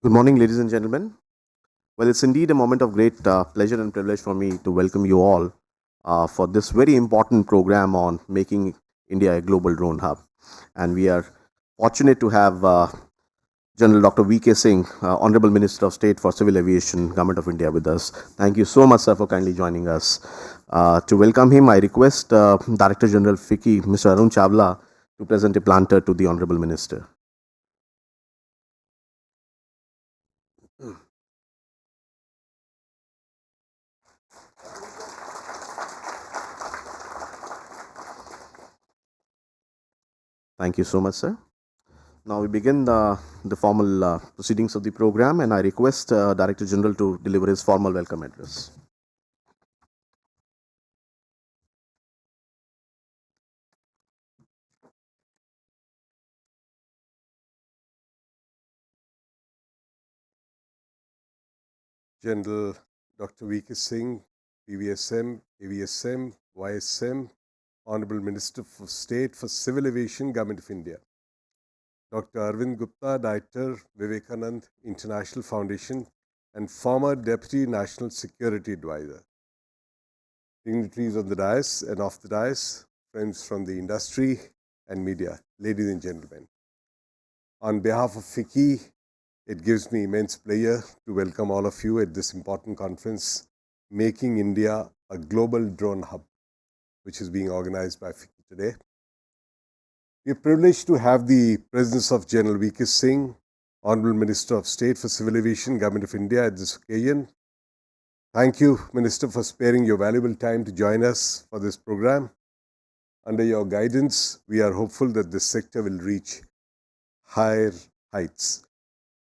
Good morning, ladies and gentlemen. Well, it's indeed a moment of great pleasure and privilege for me to welcome you all for this very important program on making India a global drone hub. And we are fortunate to have General Dr. V.K. Singh, Honorable Minister of State for Civil Aviation, Government of India, with us. Thank you so much, sir, for kindly joining us. To welcome him, I request Director General FICCI, Mr. Arun Chawla, to present a planter to the Honorable Minister. Thank you so much, sir. Now we begin the formal proceedings of the program, and I request Director General to deliver his formal welcome address. General Dr. V.K. Singh, PVSM, AVSM, YSM, Honorable Minister for State for Civil Aviation, Government of India. Dr. Arvind Gupta, Director, Vivekanand International Foundation, and former Deputy National Security Advisor. Dignitaries on the dais and off the dais, friends from the industry and media, ladies and gentlemen. On behalf of FICCI, it gives me immense pleasure to welcome all of you at this important conference, Making India a Global Drone Hub, which is being organized by FICCI today. We are privileged to have the presence of General V.K. Singh, Honorable Minister of State for Civil Aviation, Government of India, at this occasion. Thank you, Minister, for sparing your valuable time to join us for this program. Under your guidance, we are hopeful that this sector will reach higher heights.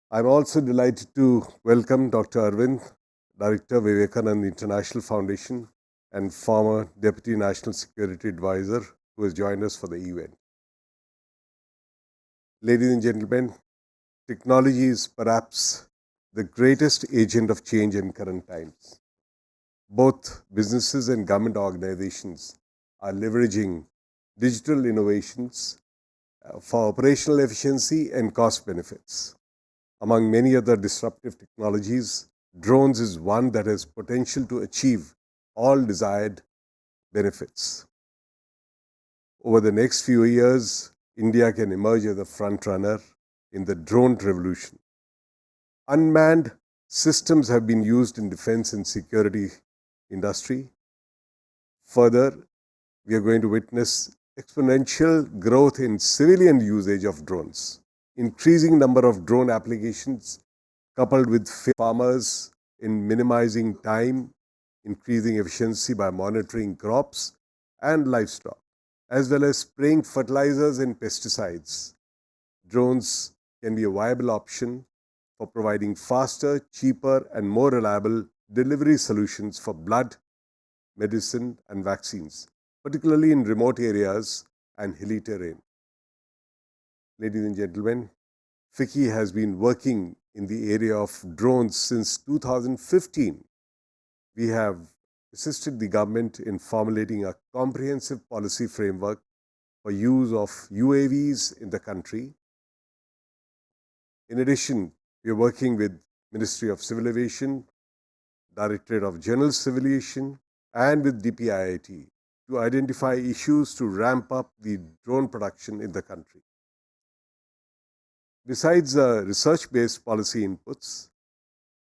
I'm also delighted to welcome Dr. Arvind, Director, Vivekanand International Foundation, and former Deputy National Security Advisor, who has joined us for the event. Ladies and gentlemen, technology is perhaps the greatest agent of change in current times. Both businesses and government organizations are leveraging digital innovations for operational efficiency and cost benefits. Among many other disruptive technologies, drones is one that has potential to achieve all desired benefits. Over the next few years, India can emerge as a front runner in the drone revolution. Unmanned systems have been used in defense and security industry. Further, we are going to witness exponential growth in civilian usage of drones. Increasing number of drone applications coupled with farmers in minimizing time, increasing efficiency by monitoring crops and livestock, as well as spraying fertilizers and pesticides. Drones can be a viable option for providing faster, cheaper, and more reliable delivery solutions for blood, medicine, and vaccines, particularly in remote areas and hilly terrain. Ladies and gentlemen, FICCI has been working in the area of drones since 2015. We have assisted the government in formulating a comprehensive policy framework for use of UAVs in the country. In addition, we are working with Ministry of Civil Aviation, Directorate of General Civil Aviation, and with DPIIT to identify issues to ramp up the drone production in the country. Besides research-based policy inputs,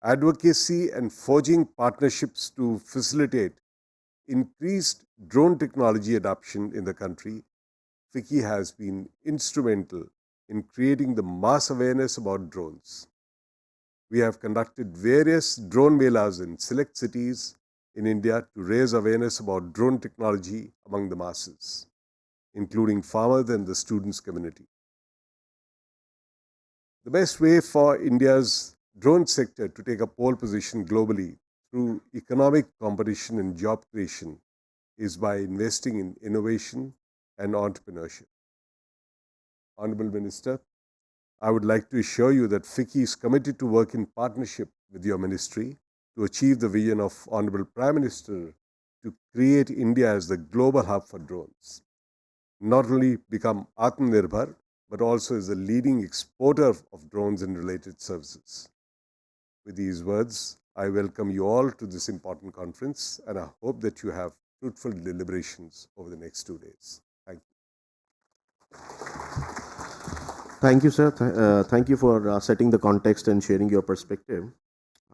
advocacy and forging partnerships to facilitate increased drone technology adoption in the country, FICCI has been instrumental in creating the mass awareness about drones. We have conducted various drone melas in select cities in India to raise awareness about drone technology among the masses, including farmers and the students' community. The best way for India's drone sector to take a pole position globally through economic competition and job creation is by investing in innovation and entrepreneurship. Honorable Minister, I would like to assure you that FICCI is committed to work in partnership with your ministry to achieve the vision of Honorable Prime Minister to create India as the global hub for drones. Not only become Atmanirbhar, but also as a leading exporter of drones and related services. With these words, I welcome you all to this important conference, and I hope that you have fruitful deliberations over the next 2 days. Thank you. Thank you, sir. Thank you for setting the context and sharing your perspective.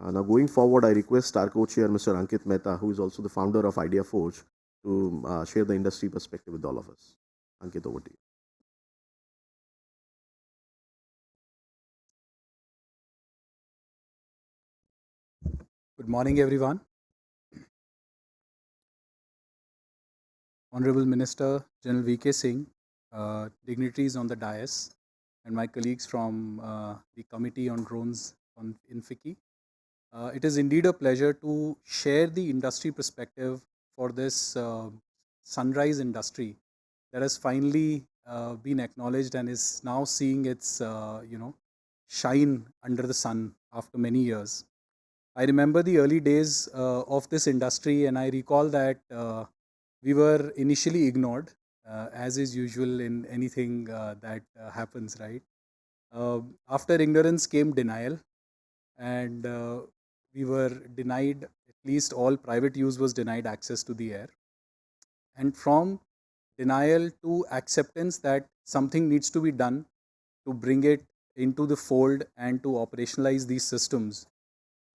Now, going forward, I request our co-chair, Mr. Ankit Mehta, who is also the founder of Idea Forge, to share the industry perspective with all of us. Ankit, over to you. Good morning, everyone. Honorable Minister General V.K. Singh, dignitaries on the dais, and my colleagues from the Committee on Drones in FICCI. It is indeed a pleasure to share the industry perspective for this sunrise industry that has finally been acknowledged and is now seeing its shine under the sun after many years. I remember the early days of this industry, and I recall that we were initially ignored, as is usual in anything that happens, right? After ignorance came denial, and we were denied, at least all private use was denied access to the air. And from denial to acceptance that something needs to be done to bring it into the fold and to operationalize these systems,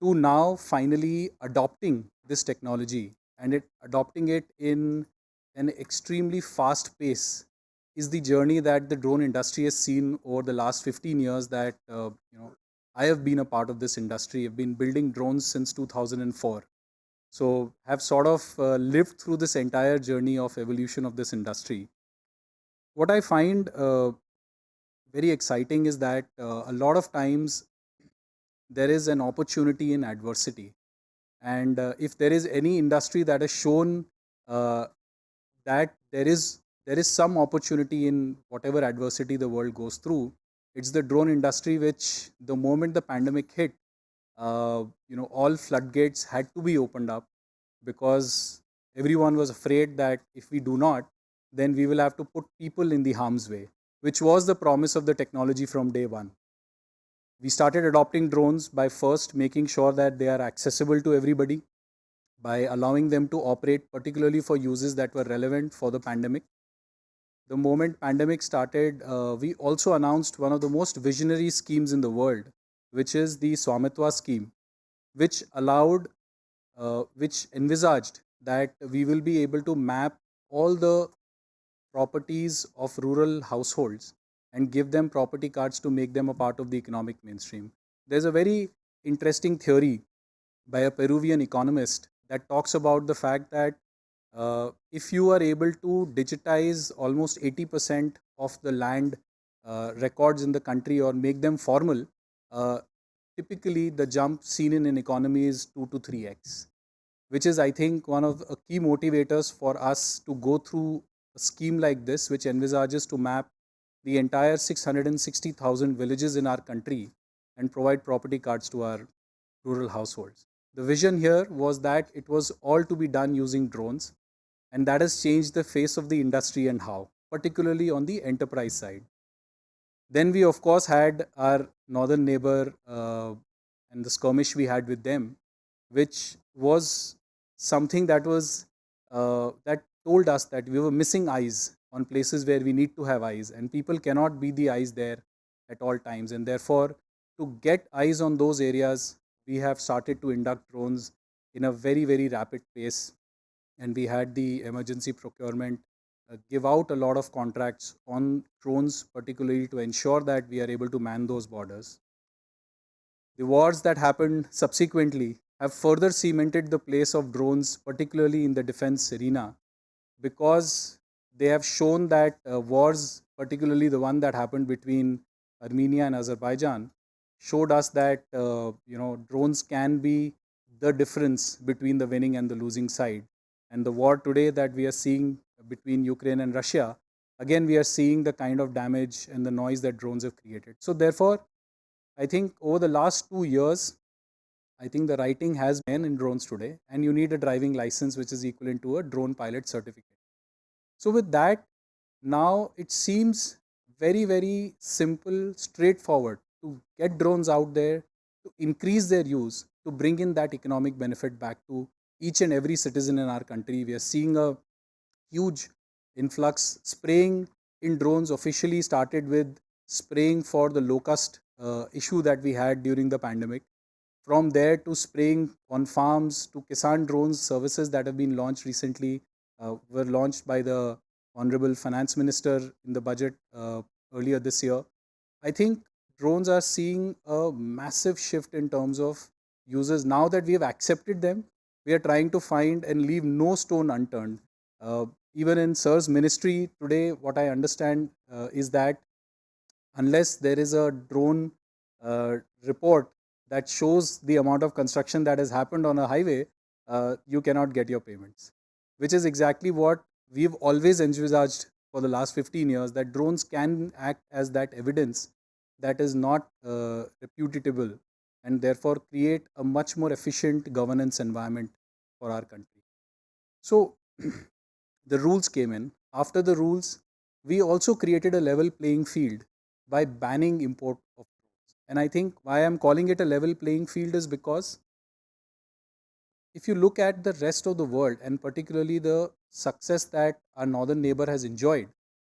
to now finally adopting this technology and adopting it in an extremely fast pace is the journey that the drone industry has seen over the last 15 years that I have been a part of this industry. I've been building drones since 2004. So have sort of lived through this entire journey of evolution of this industry. What I find very exciting is that a lot of times there is an opportunity in adversity. And if there is any industry that has shown uh, that there is some opportunity in whatever adversity the world goes through, it's the drone industry, which the moment the pandemic hit, all floodgates had to be opened up, because everyone was afraid that if we do not, then we will have to put people in the harm's way, which was the promise of the technology from day one. We started adopting drones by first making sure that they are accessible to everybody, by allowing them to operate particularly for uses that were relevant for the pandemic. The moment pandemic started, we also announced one of the most visionary schemes in the world, which is the Swamitwa scheme, which which envisaged that we will be able to map all the properties of rural households and give them property cards to make them a part of the economic mainstream. There's a very interesting theory by a Peruvian economist that talks about the fact that if you are able to digitize almost 80% of the land records in the country or make them formal, uh, typically the jump seen in an economy is 2 to 3x, which is, I think, one of the key motivators for us to go through a scheme like this, which envisages to map the entire 660,000 villages in our country and provide property cards to our rural households. The vision here was that it was all to be done using drones, and that has changed the face of the industry and how, particularly on the enterprise side. Then we, of course, had our northern neighbor and the skirmish we had with them, which was something that was that told us that we were missing eyes on places where we need to have eyes, and people cannot be the eyes there at all times. And therefore, to get eyes on those areas, we have started to induct drones in a very, very rapid pace, and we had the emergency procurement give out a lot of contracts on drones, particularly to ensure that we are able to man those borders. The wars that happened subsequently have further cemented the place of drones, particularly in the defense arena, because they have shown that wars, particularly the one that happened between Armenia and Azerbaijan, showed us that drones can be the difference between the winning and the losing side. And the war today that we are seeing between Ukraine and Russia, again we are seeing the kind of damage and the noise that drones have created. So therefore, I think over the last 2 years, I think the writing has been in drones today, and you need a driving license which is equivalent to a drone pilot certificate. So with that, now it seems very, very simple, straightforward to get drones out there, to increase their use, to bring in that economic benefit back to each and every citizen in our country. We are seeing a huge influx. Spraying in drones officially started with spraying for the locust issue that we had during the pandemic. From there to spraying on farms to Kisan drones services that have been launched recently, were launched by the Honorable Finance Minister in the budget earlier this year. I think drones are seeing a massive shift in terms of users. Now that we have accepted them, we are trying to find and leave no stone unturned. Uh, Even in Sir's ministry today, what I understand is that unless there is a drone report that shows the amount of construction that has happened on a highway, you cannot get your payments, which is exactly what we've always envisaged for the last 15 years, that drones can act as that evidence that is not reputable, and therefore create a much more efficient governance environment for our country. So the rules came in. After the rules, we also created a level playing field by banning import of drones. And I think why I'm calling it a level playing field is because if you look at the rest of the world, and particularly the success that our northern neighbor has enjoyed,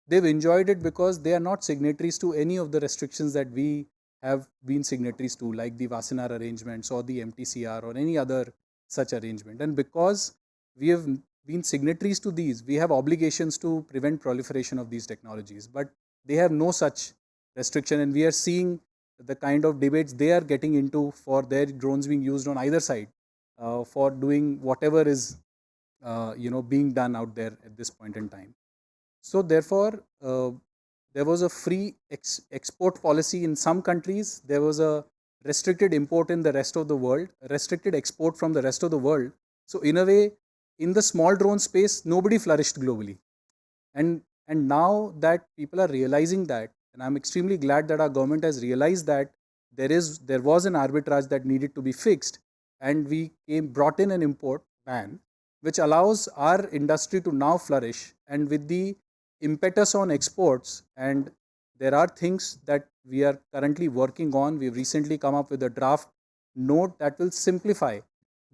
they've enjoyed it because they are not signatories to any of the restrictions that we have been signatories to, like the Wassenaar arrangements or the MTCR or any other such arrangement. And because we have been signatories to these, we have obligations to prevent proliferation of these technologies. But they have no such restriction, and we are seeing the kind of debates they are getting into for their drones being used on either side for doing whatever is being done out there at this point in time. So therefore, there was a free export policy in some countries. There was a restricted import in the rest of the world, restricted export from the rest of the world. So in a way, in the small drone space, nobody flourished globally. And now that people are realizing that, and I'm extremely glad that our government has realized that there was an arbitrage that needed to be fixed, and we brought in an import ban which allows our industry to now flourish. And with the impetus on exports, and there are things that we are currently working on. We've recently come up with a draft note that will simplify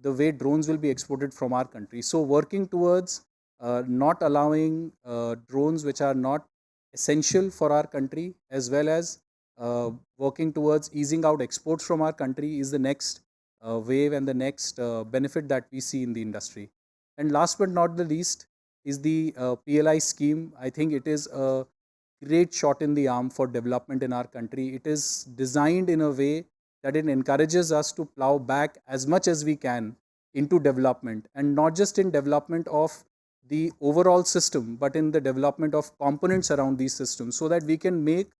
the way drones will be exported from our country. So working towards not allowing drones which are not essential for our country, as well as working towards easing out exports from our country, is the next wave and the next benefit that we see in the industry. And last but not the least is the PLI scheme. I think it is a great shot in the arm for development in our country. It is designed in a way that it encourages us to plow back as much as we can into development, and not just in development of the overall system, but in the development of components around these systems, so that we can make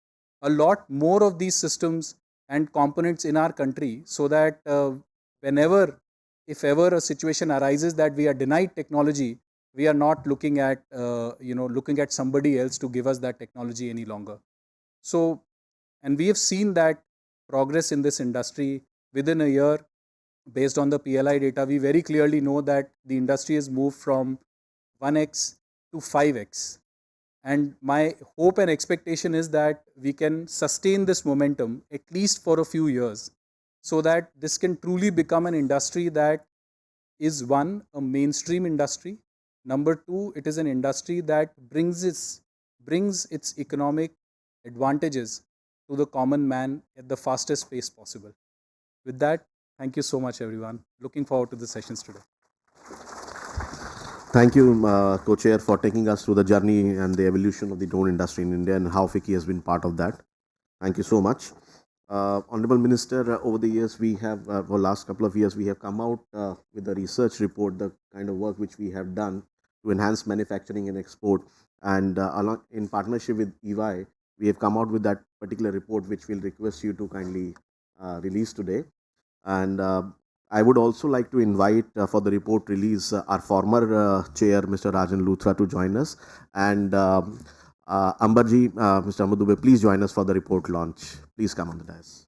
a lot more of these systems and components in our country, so that whenever, if ever a situation arises that we are denied technology, we are not looking at somebody else to give us that technology any longer. So, and we have seen that progress in this industry within a year. Based on the PLI data, we very clearly know that the industry has moved from 1x to 5x. And my hope and expectation is that we can sustain this momentum at least for a few years, so that this can truly become an industry that is, one, a mainstream industry. Number two, it is an industry that brings its economic advantages to the common man at the fastest pace possible. With that, thank you so much, everyone. Looking forward to the sessions today. Thank you, co-chair, for taking us through the journey and the evolution of the drone industry in India and how FICCI has been part of that. Thank you so much. Honorable Minister, over the years, we have, for the last couple of years, we have come out with a research report, the kind of work which we have done to enhance manufacturing and export. And in partnership with EY, we have come out with that particular report, which we'll request you to kindly release today. And I would also like to invite for the report release our former chair, Mr. Rajan Luthra, to join us. And Ambarji, Mr. Amadube, please join us for the report launch. Please come on the dais.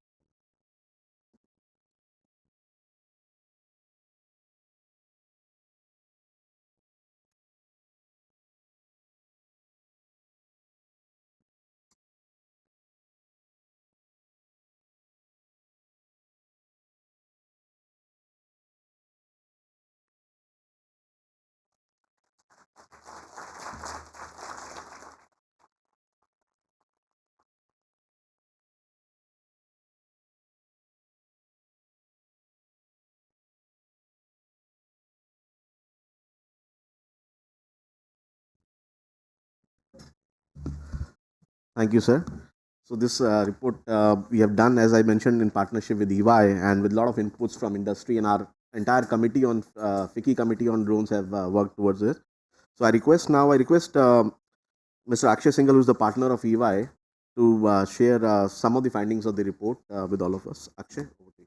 Thank you, sir. So this report we have done, as I mentioned, in partnership with EY and with a lot of inputs from industry, and our entire committee on FICCI committee on drones have worked towards it. So I request Mr. Akshay Singhal, who is the partner of EY, to share some of the findings of the report with all of us. Akshay, over to you.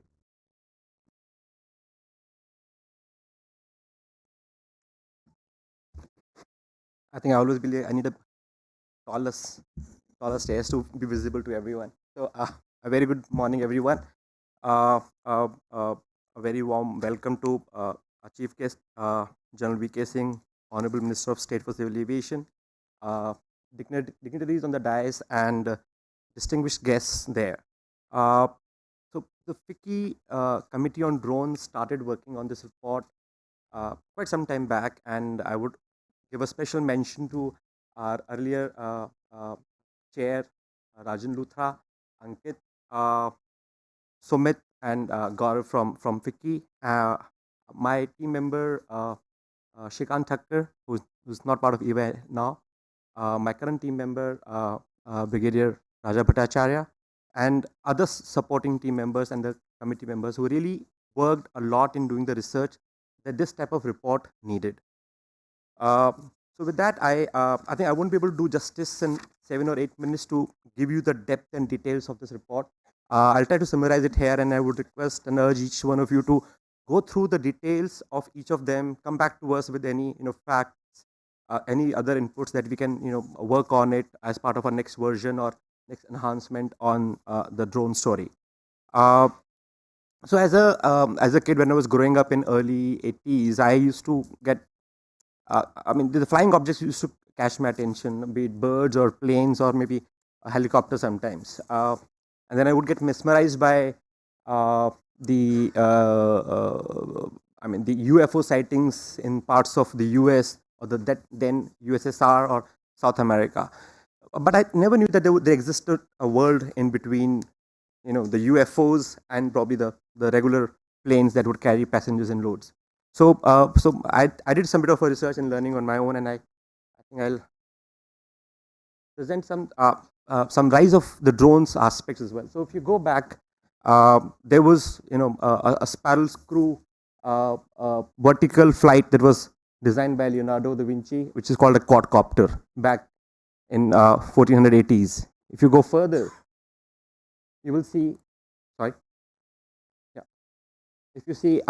I think I always believe I need a tallest, tallest stairs to be visible to everyone. So, a very good morning, everyone. Uh, uh, uh, a very warm welcome to our chief guest, General V.K. Singh, Honorable Minister of State for Civil Aviation, uh, dignitaries on the dais, and distinguished guests there. Uh, so, the FICCI Committee on Drones started working on this report quite some time back, and I would give a special mention to our earlier chair, Rajan Luthra, Ankit, Sumit, and Gaurav from FICCI. My team member, Shrikant Thakkar, who's not part of EY now. My current team member, Brigadier Raja Bhattacharya, and other supporting team members and the committee members who really worked a lot in doing the research that this type of report needed. Uh, so with that, I think I won't be able to do justice in 7 or 8 minutes to give you the depth and details of this report. I'll try to summarize it here, and I would request and urge each one of you to go through the details of each of them. Come back to us with any facts, any other inputs that we can work on it as part of our next version or next enhancement on the drone story. Uh, so as a kid, when I was growing up in early 80s, I used to get I mean, the flying objects used to catch my attention, be it birds or planes or maybe a helicopter sometimes. And then I would get mesmerized by uh, the, I mean, the UFO sightings in parts of the US or that then USSR or South America. But I never knew that there existed a world in between, the UFOs and probably the regular planes that would carry passengers and loads. So I did some bit of a research and learning on my own, and I think I'll present some rise of the drones aspects as well. So if you go back, there was a spiral screw vertical flight that was designed by Leonardo da Vinci, which is called a quadcopter back in 1480s. If you go further, you will see. Sorry, yeah. If you see,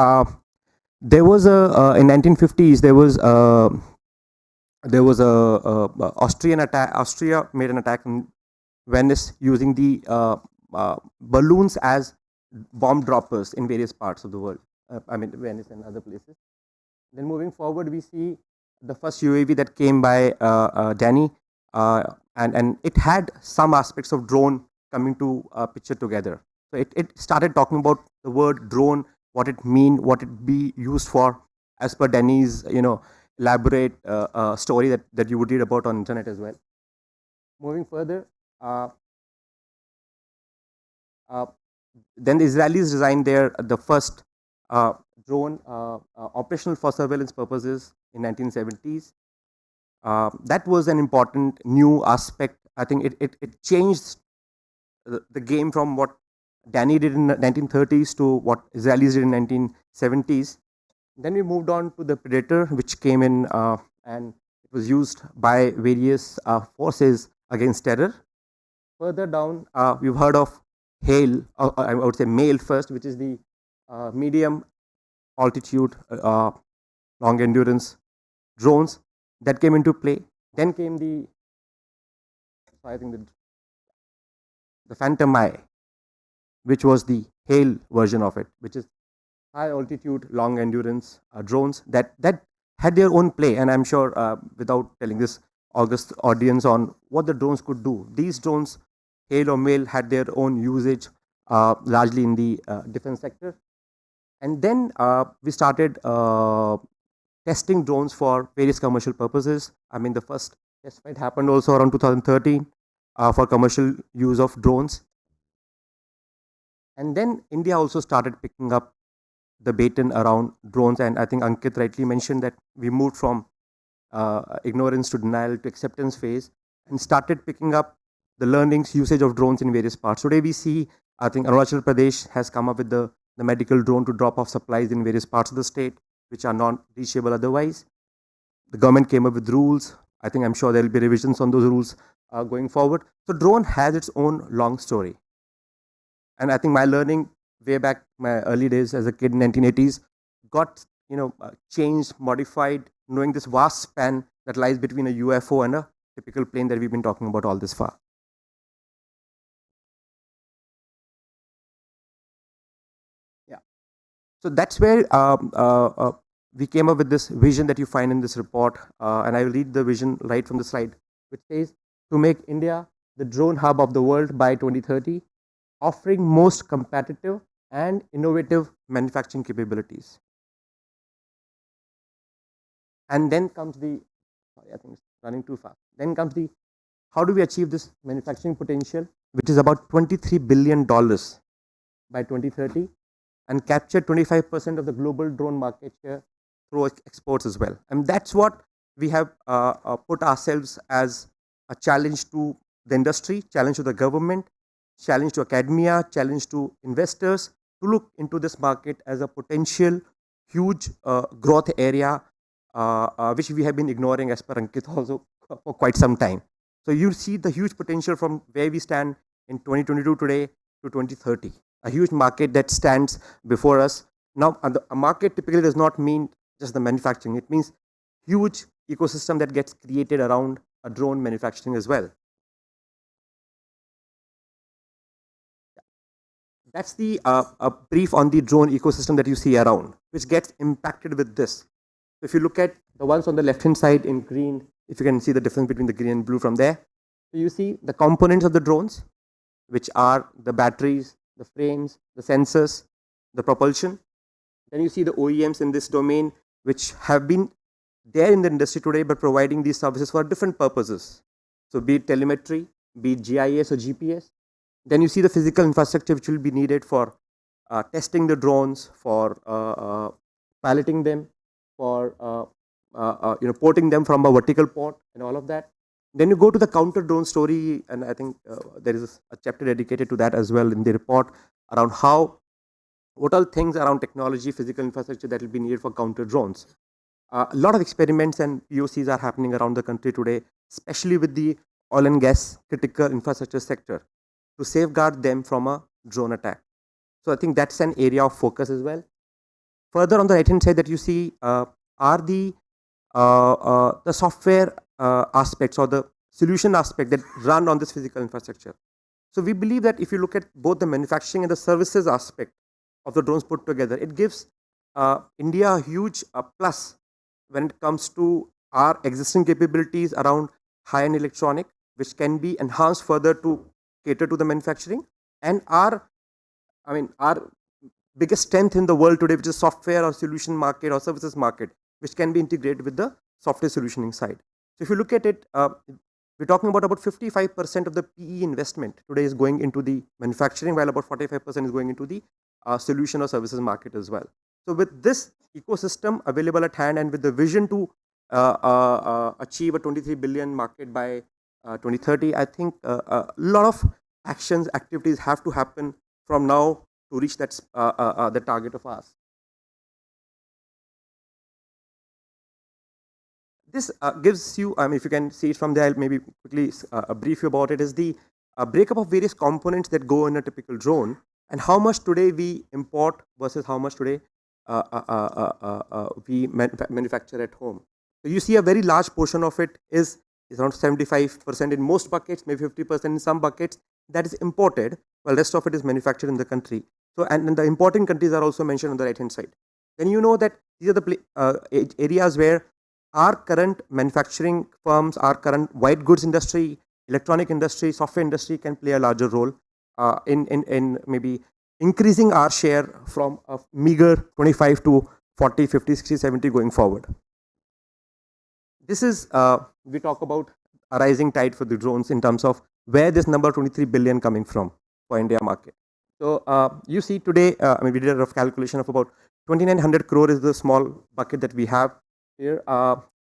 there was a in 1950s there was a Austrian attack. Austria made an attack in Venice using the balloons as bomb droppers in various parts of the world. I mean, Venice and other places. Then moving forward, we see the first UAV that came by Danny, and it had some aspects of drone coming to picture together. So it started talking about the word drone, what it mean, what it be used for, as per Danny's elaborate story that you would read about on internet as well. Moving further, uh, uh, then the Israelis designed the first drone operational for surveillance purposes in 1970s. That was an important new aspect. I think it changed the game from what Danny did in the 1930s to what Israelis did in 1970s. Then we moved on to the Predator, which came in and it was used by various forces against terror. Further down, we've heard of Hail, I would say Mail first, which is the medium altitude, long endurance drones that came into play. Then came I think the Phantom Eye, which was the Hail version of it, which is high altitude, long endurance drones that had their own play. And I'm sure, without telling this august audience on what the drones could do, these drones, Hail or Mail, had their own usage, largely in the defense sector. And then we started testing drones for various commercial purposes. I mean, the first test flight happened also around 2013 for commercial use of drones. And then India also started picking up the baton around drones, and I think Ankit rightly mentioned that we moved from ignorance to denial to acceptance phase and started picking up the learnings, usage of drones in various parts. Today we see, I think Arunachal Pradesh has come up with the medical drone to drop off supplies in various parts of the state, which are not reachable otherwise. The government came up with rules. I'm sure there will be revisions on those rules going forward. So drone has its own long story. And I think my learning way back my early days as a kid in 1980s got changed, modified, knowing this vast span that lies between a UFO and a typical plane that we've been talking about all this far. Yeah. So that's where we came up with this vision that you find in this report, and I will read the vision right from the slide, which says to make India the drone hub of the world by 2030, offering most competitive and innovative manufacturing capabilities. And then comes the, sorry, I think it's running too fast. Then comes the, how do we achieve this manufacturing potential, which is about $23 billion by 2030, and capture 25% of the global drone market share through exports as well. And that's what we have put ourselves as a challenge to the industry, challenge to the government, challenge to academia, challenge to investors to look into this market as a potential huge growth area, which we have been ignoring as per Ankit also for quite some time. So you see the huge potential from where we stand in 2022 today to 2030. A huge market that stands before us. Now, a market typically does not mean just the manufacturing. It means huge ecosystem that gets created around a drone manufacturing as well. That's the a brief on the drone ecosystem that you see around, which gets impacted with this. If you look at the ones on the left hand side in green, if you can see the difference between the green and blue from there, so you see the components of the drones, which are the batteries, the frames, the sensors, the propulsion. Then you see the OEMs in this domain, which have been there in the industry today, but providing these services for different purposes. So be it telemetry, be it GIS or GPS. Then you see the physical infrastructure which will be needed for testing the drones, for piloting them, for porting them from a vertical port and all of that. Then you go to the counter drone story, and I think there is a chapter dedicated to that as well in the report around what all things around technology, physical infrastructure that will be needed for counter drones. A lot of experiments and POCs are happening around the country today, especially with the oil and gas critical infrastructure sector, to safeguard them from a drone attack. So I think that's an area of focus as well. Further on the right hand side that you see are the software aspects or the solution aspect that run on this physical infrastructure. So we believe that if you look at both the manufacturing and the services aspect of the drones put together, it gives India a huge plus when it comes to our existing capabilities around high-end electronic, which can be enhanced further to cater to the manufacturing, and our biggest strength in the world today, which is software or solution market or services market, which can be integrated with the software solutioning side. So if you look at it, we're talking about 55% of the PE investment today is going into the manufacturing, while about 45% is going into the solution or services market as well. So with this ecosystem available at hand, and with the vision to achieve a 23 billion market by 2030, I think a lot of activities have to happen from now to reach that the target of ours. This gives you, if you can see it from there, I'll maybe quickly brief you about it, is the breakup of various components that go in a typical drone, and how much today we import versus how much today we manufacture at home. So you see a very large portion of it is around 75% in most buckets, maybe 50% in some buckets, that is imported, while rest of it is manufactured in the country. So, and the importing countries are also mentioned on the right hand side. Then you know that these are the areas where our current manufacturing firms, our current white goods industry, electronic industry, software industry can play a larger role in maybe increasing our share from a meager 25 to 40, 50, 60, 70 going forward. This is, we talk about a rising tide for the drones in terms of where this number 23 billion coming from for India market. So you see today, we did a rough calculation of about 2900 crore is the small bucket that we have here,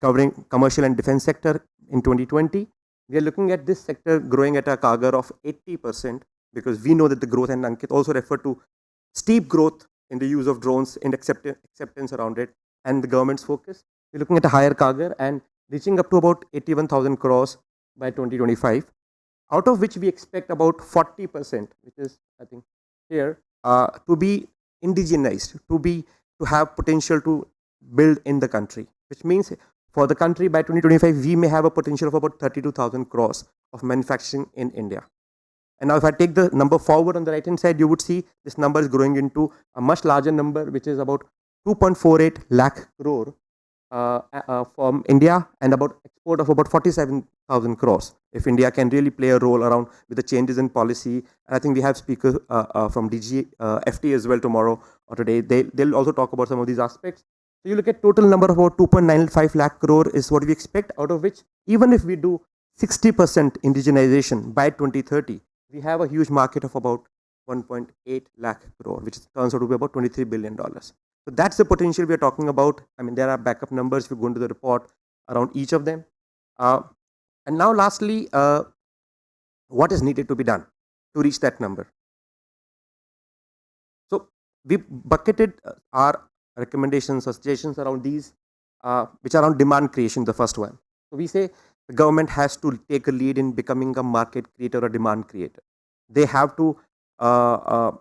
covering commercial and defense sector in 2020. we are looking at this sector growing at a CAGR of 80%, because we know that the growth, and Ankit also referred to steep growth in the use of drones and acceptance around it, and the government's focus. We're looking at a higher CAGR and reaching up to about 81,000 crores by 2025, out of which we expect about 40%, which is, I think, here, to be indigenized, to have potential to build in the country, which means for the country by 2025, we may have a potential of about 32,000 crores of manufacturing in India. And now if I take the number forward on the right hand side, you would see this number is growing into a much larger number, which is about 2.48 lakh crore from India, and about export of about 47,000 crores. If India can really play a role around with the changes in policy, and I think we have speakers from DG FT as well tomorrow or today. They'll also talk about some of these aspects. So you look at total number of about 2.95 lakh crore is what we expect, out of which even if we do 60% indigenization by 2030, we have a huge market of about 1.8 lakh crore, which turns out to be about $23 billion. So that's the potential we are talking about. I mean, there are backup numbers if you go into the report around each of them. And now lastly, what is needed to be done to reach that number? So we bucketed our recommendations or suggestions around these, which are around demand creation, the first one. So we say the government has to take a lead in becoming a market creator or demand creator. They have to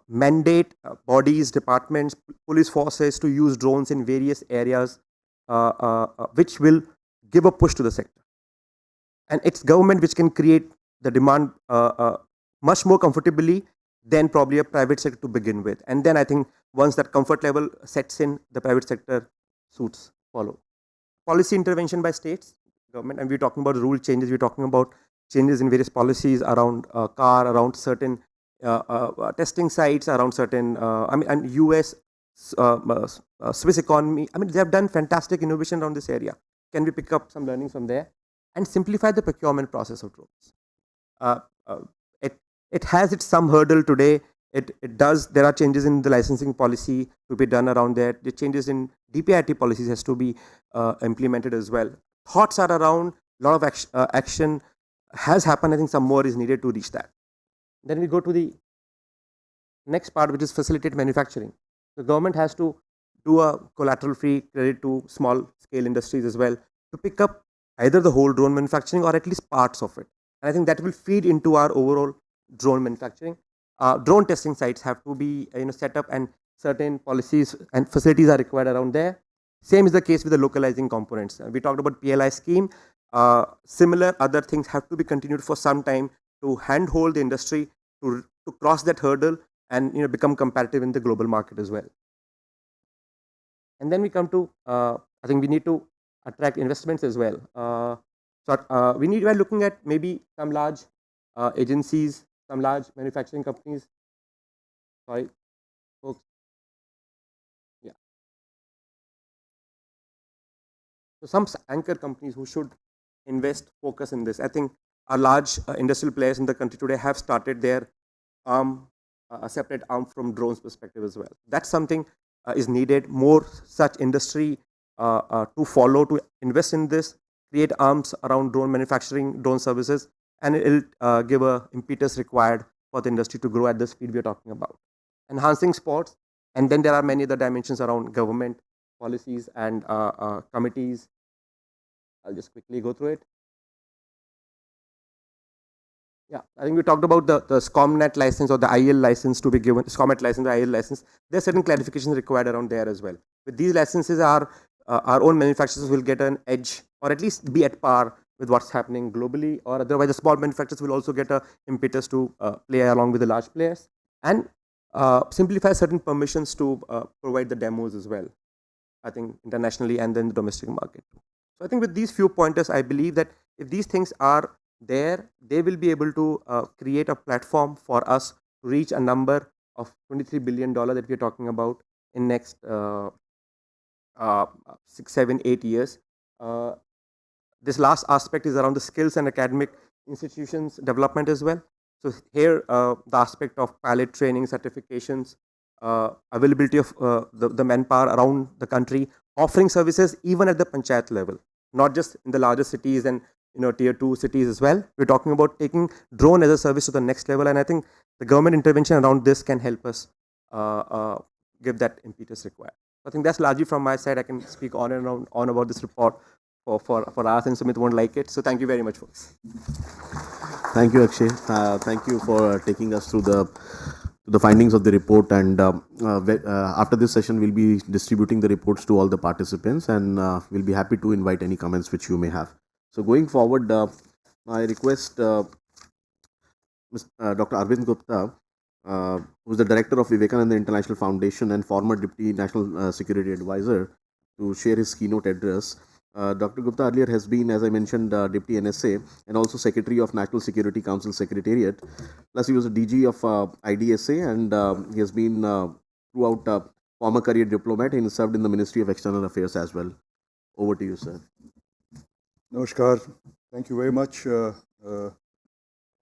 mandate bodies, departments, police forces to use drones in various areas, which will give a push to the sector. And it's government which can create the demand much more comfortably than probably a private sector to begin with. And then I think once that comfort level sets in, the private sector suits follow. Policy intervention by states, government, and we're talking about rule changes, we're talking about changes in various policies around car, around certain testing sites, around certain, and US, Swiss economy. I mean, they have done fantastic innovation around this area. Can we pick up some learnings from there? And simplify the procurement process of drones. It has its some hurdle today. It does. There are changes in the licensing policy to be done around that. The changes in DPIT policies has to be implemented as well. Thoughts are around. A lot of action has happened. I think some more is needed to reach that. Then we go to the next part, which is facilitate manufacturing. The government has to do a collateral-free credit to small-scale industries as well to pick up either the whole drone manufacturing or at least parts of it. And I think that will feed into our overall drone manufacturing. Drone testing sites have to be set up, and certain policies and facilities are required around there. Same is the case with the localizing components. We talked about PLI scheme. Similar other things have to be continued for some time to handhold the industry to cross that hurdle and become competitive in the global market as well. And then we come to I think we need to attract investments as well. We're looking at maybe some large agencies, some large manufacturing companies. Sorry, folks. Yeah. So some anchor companies who should invest, focus in this. I think our large industrial players in the country today have started their a separate arm from drones perspective as well. That's something is needed. More such industry to follow, to invest in this, create arms around drone manufacturing, drone services, and it will give a impetus required for the industry to grow at the speed we are talking about. Enhancing sports, and then there are many other dimensions around government policies and committees. I'll just quickly go through it. Yeah, I think we talked about the SCOMNet license or the IL license to be given, SCOMNet license or IL license. There are certain clarifications required around there as well. With these licenses, our own manufacturers will get an edge, or at least be at par with what's happening globally, or otherwise the small manufacturers will also get a impetus to play along with the large players, and simplify certain permissions to provide the demos as well, I think internationally and then the domestic market. So I think with these few pointers, I believe that if these things are there, they will be able to create a platform for us to reach a number of $23 billion that we are talking about in next 6, 7, 8 years. This last aspect is around the skills and academic institutions development as well. So here the aspect of pilot training, certifications, availability of the manpower around the country, offering services even at the panchayat level, not just in the larger cities and tier 2 cities as well. We're talking about taking drone as a service to the next level, and I think the government intervention around this can help us give that impetus required. I think that's largely from my side. I can speak on and on about this report for hours, and Sumit won't like it. So thank you very much, folks. Thank you, Akshay. Thank you for taking us through the findings of the report. And after this session, we'll be distributing the reports to all the participants, and we'll be happy to invite any comments which you may have. So going forward, I request Dr. Arvind Gupta, who is the director of Vivekananda International Foundation and former Deputy National Security Advisor, to share his keynote address. Dr. Gupta earlier has been, as I mentioned, Deputy NSA and also Secretary of National Security Council Secretariat. Plus, he was a DG of IDSA, and he has been throughout former career diplomat and served in the Ministry of External Affairs as well. Over to you, sir. Namaskar. Thank you very much, Mr.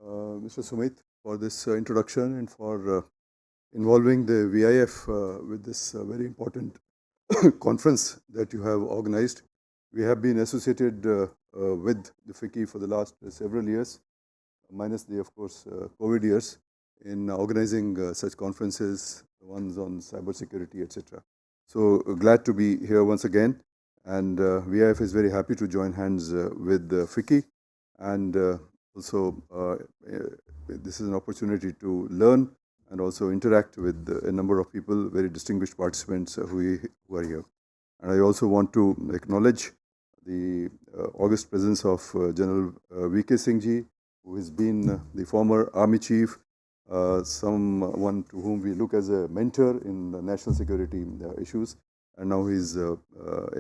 Sumit, for this introduction and for involving the VIF with this very important conference that you have organized. We have been associated with the FICCI for the last several years, minus the, of course, COVID years, in organizing such conferences, the ones on cybersecurity, etc. So glad to be here once again. And VIF is very happy to join hands with FICCI, and also this is an opportunity to learn and also interact with a number of people, very distinguished participants who are here. And I also want to acknowledge the august presence of General V.K. Singh ji, who has been the former army chief, someone to whom we look as a mentor in the national security issues. And now he's a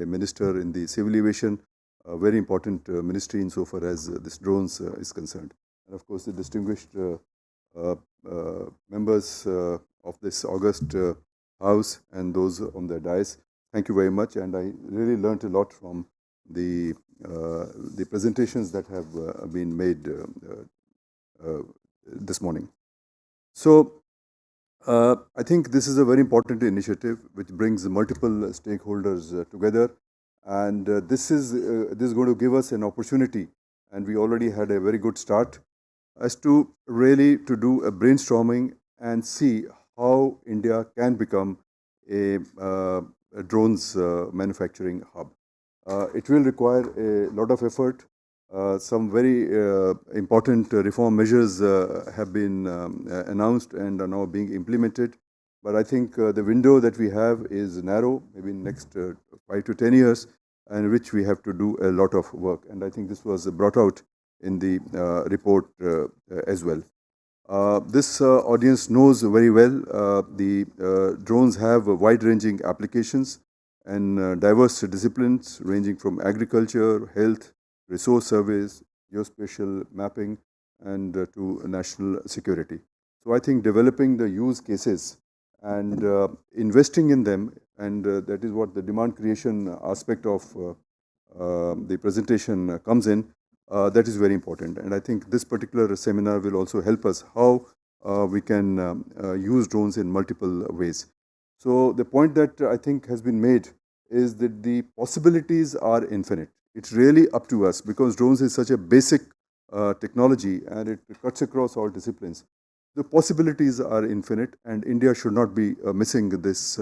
minister in the civil aviation, a very important ministry insofar as this drones is concerned. And of course, the distinguished members of this august house and those on the dais, thank you very much. And I really learned a lot from the presentations that have been made this morning. So, I think this is a very important initiative which brings multiple stakeholders together, and this is going to give us an opportunity, and we already had a very good start, as to really to do a brainstorming and see how India can become a drones manufacturing hub. It will require a lot of effort. Some very important reform measures have been announced and are now being implemented. But I think the window that we have is narrow, maybe in the next 5 to 10 years, in which we have to do a lot of work. And I think this was brought out in the report as well. This audience knows very well the drones have wide-ranging applications and diverse disciplines ranging from agriculture, health, resource surveys, geospatial mapping, and to national security. So I think developing the use cases and investing in them, and that is what the demand creation aspect of the presentation comes in, that is very important. And I think this particular seminar will also help us how we can use drones in multiple ways. So the point that I think has been made is that the possibilities are infinite. It's really up to us, because drones is such a basic technology and it cuts across all disciplines. The possibilities are infinite, and India should not be missing this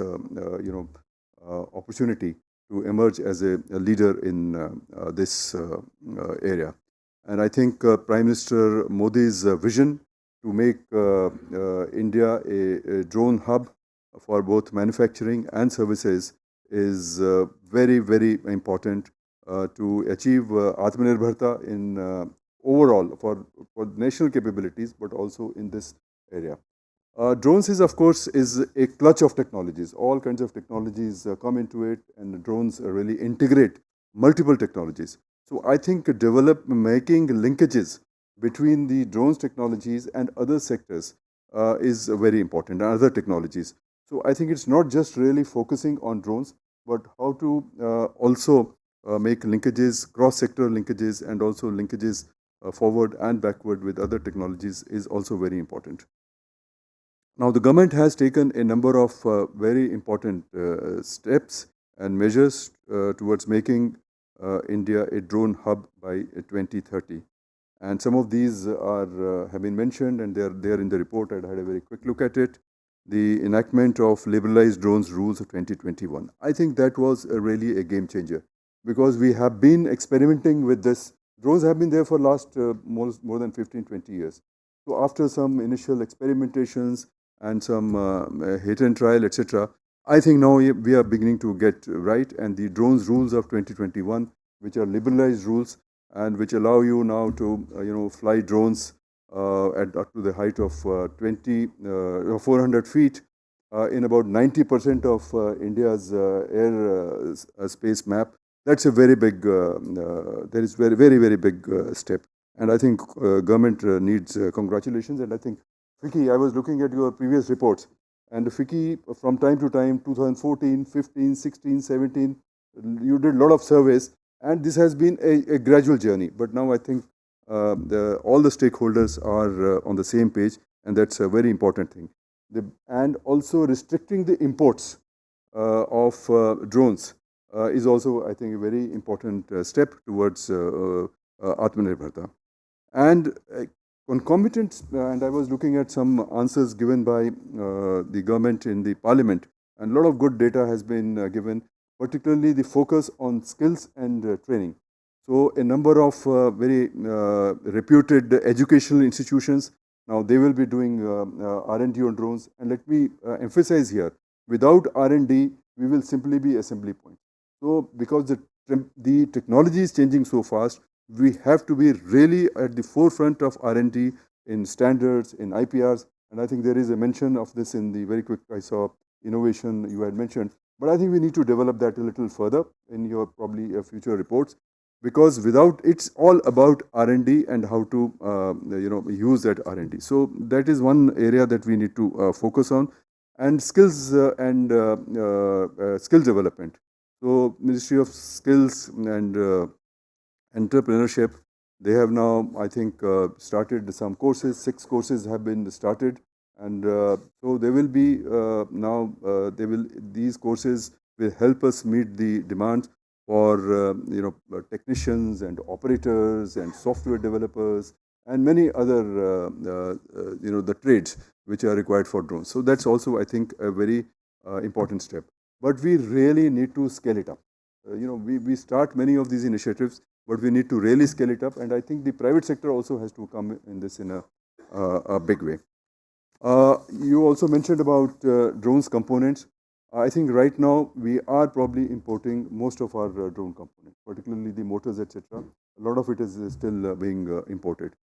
opportunity to emerge as a leader in this area. And I think Prime Minister Modi's vision to make India a drone hub for both manufacturing and services is very, very important to achieve Atmanirbharta in overall for national capabilities, but also in this area. Drones is, of course, is a clutch of technologies. All kinds of technologies come into it, and drones really integrate multiple technologies. So I think making linkages between the drones technologies and other sectors is very important, and other technologies. So I think it's not just really focusing on drones, but how to also make linkages, cross-sector linkages, and also linkages forward and backward with other technologies is also very important. Now, the government has taken a number of very important steps and measures towards making India a drone hub by 2030. And some of these are have been mentioned, and they're there in the report. I had a very quick look at it. The enactment of liberalized drones rules of 2021. I think that was really a game changer, because we have been experimenting with this. Drones have been there for last more than 15-20 years. So after some initial experimentations and some hit and trial, etc., I think now we are beginning to get right. And the drones rules of 2021, which are liberalized rules and which allow you now to fly drones at up to the height of 400 feet in about 90% of India's air space map. That's a very big, that is very big step. And I think government needs congratulations. And I think, FICCI, I was looking at your previous reports, and FICCI from time to time, 2014, 15, 16, 17, you did a lot of surveys, and this has been a gradual journey. But now I think all the stakeholders are on the same page, and that's a very important thing. And also restricting the imports of drones is also, I think, a very important step towards Atmanirbharta. And concomitant, and I was looking at some answers given by the government in the parliament, and a lot of good data has been given, particularly the focus on skills and training. So a number of very reputed educational institutions, now they will be doing R&D on drones. And let me emphasize here, without R&D, we will simply be assembly point. So because the technology is changing so fast, we have to be really at the forefront of R&D in standards, in IPRs. And I think there is a mention of this in the very quick, I saw innovation you had mentioned. But I think we need to develop that a little further in your probably future reports, because without, it's all about R&D and how to use that R&D. So that is one area that we need to focus on, and skills and skill development. So Ministry of Skills and Entrepreneurship, they have now, I think, started some courses. 6 courses have been started, and so they will be now. These courses will help us meet the demands for technicians and operators and software developers and many other the trades which are required for drones. So that's also, I think, a very important step. But we really need to scale it up. We start many of these initiatives, but we need to really scale it up. And I think the private sector also has to come in this in a big way. You also mentioned about drones components. I think right now we are probably importing most of our drone components, particularly the motors, etc. A lot of it is still being imported.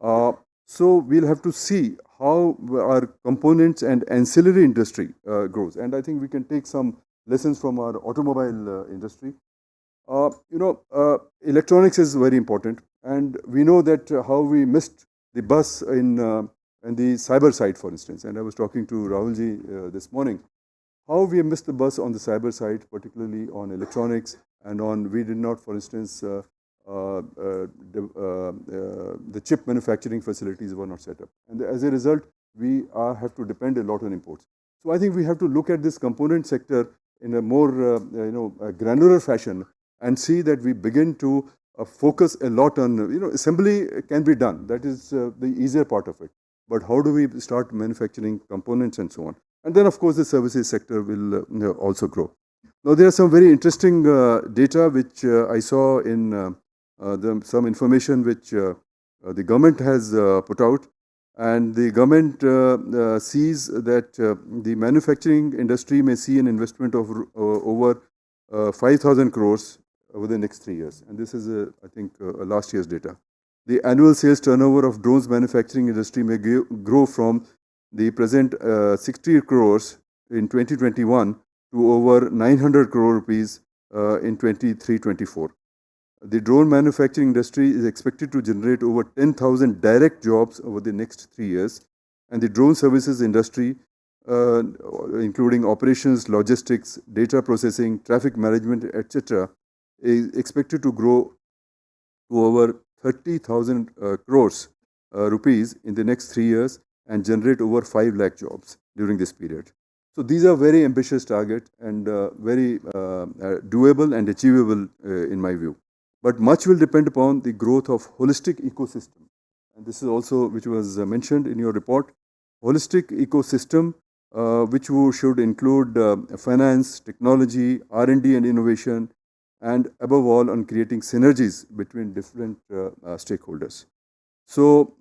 So we'll have to see how our components and ancillary industry grows. And I think we can take some lessons from our automobile industry. Electronics is very important, and we know that how we missed the bus in the cyber side, for instance. And I was talking to Rahulji this morning, how we missed the bus on the cyber side, particularly on electronics, and we did not, for instance, the chip manufacturing facilities were not set up. And as a result, we have to depend a lot on imports. So I think we have to look at this component sector in a more granular fashion, and see that we begin to focus a lot on, assembly can be done. That is the easier part of it. But how do we start manufacturing components and so on? And then, of course, the services sector will also grow. Now, there are some very interesting data which I saw in some information which the government has put out. And the government sees that the manufacturing industry may see an investment of over 5,000 crores over the next 3 years. And this is, I think, last year's data. The annual sales turnover of drones manufacturing industry may grow from the present 60 crores in 2021 to over 900 crore rupees in 23-24. The drone manufacturing industry is expected to generate over 10,000 direct jobs over the next 3 years. And the drone services industry, including operations, logistics, data processing, traffic management, etc., is expected to grow to over 30,000 crores rupees in the next 3 years and generate over 5 lakh jobs during this period. So these are very ambitious targets and very doable and achievable in my view. But much will depend upon the growth of holistic ecosystem. And this is also which was mentioned in your report. Holistic ecosystem, which should include finance, technology, R&D and innovation, and above all on creating synergies between different stakeholders. So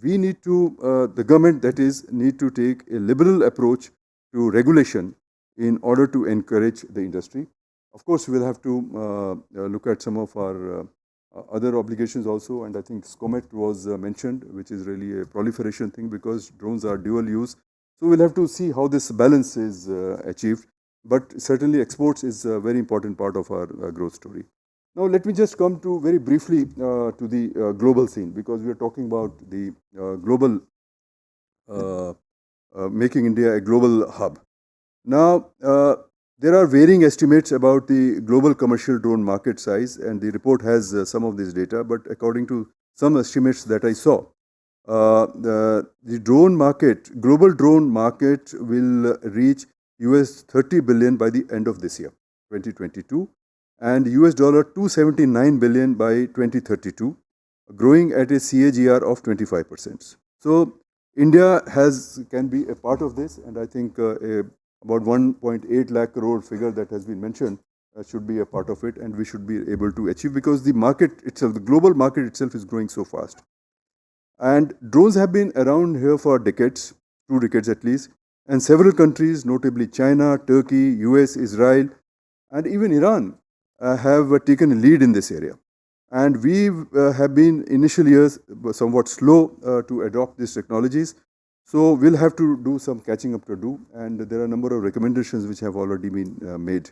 we need to, the government that is, need to take a liberal approach to regulation in order to encourage the industry. Of course, we'll have to look at some of our other obligations also, and I think SCOMET was mentioned, which is really a proliferation thing because drones are dual use. So we'll have to see how this balance is achieved. But certainly exports is a very important part of our growth story. Now, let me just come to very briefly to the global scene because we are talking about the global, making India a global hub. Now, there are varying estimates about the global commercial drone market size, and the report has some of this data. But according to some estimates that I saw, the drone market, global drone market, will reach US 30 billion by the end of this year, 2022, and US dollar 279 billion by 2032, growing at a CAGR of 25%. So India can be a part of this, and I think about 1.8 lakh crore figure that has been mentioned should be a part of it, and we should be able to achieve because the market itself, the global market itself, is growing so fast. And drones have been around here for decades, 2 decades at least, and several countries, notably China, Turkey, US, Israel, and even Iran, have taken a lead in this area. And we have been initial years somewhat slow to adopt these technologies. So we'll have to do some catching up to do, and there are a number of recommendations which have already been made.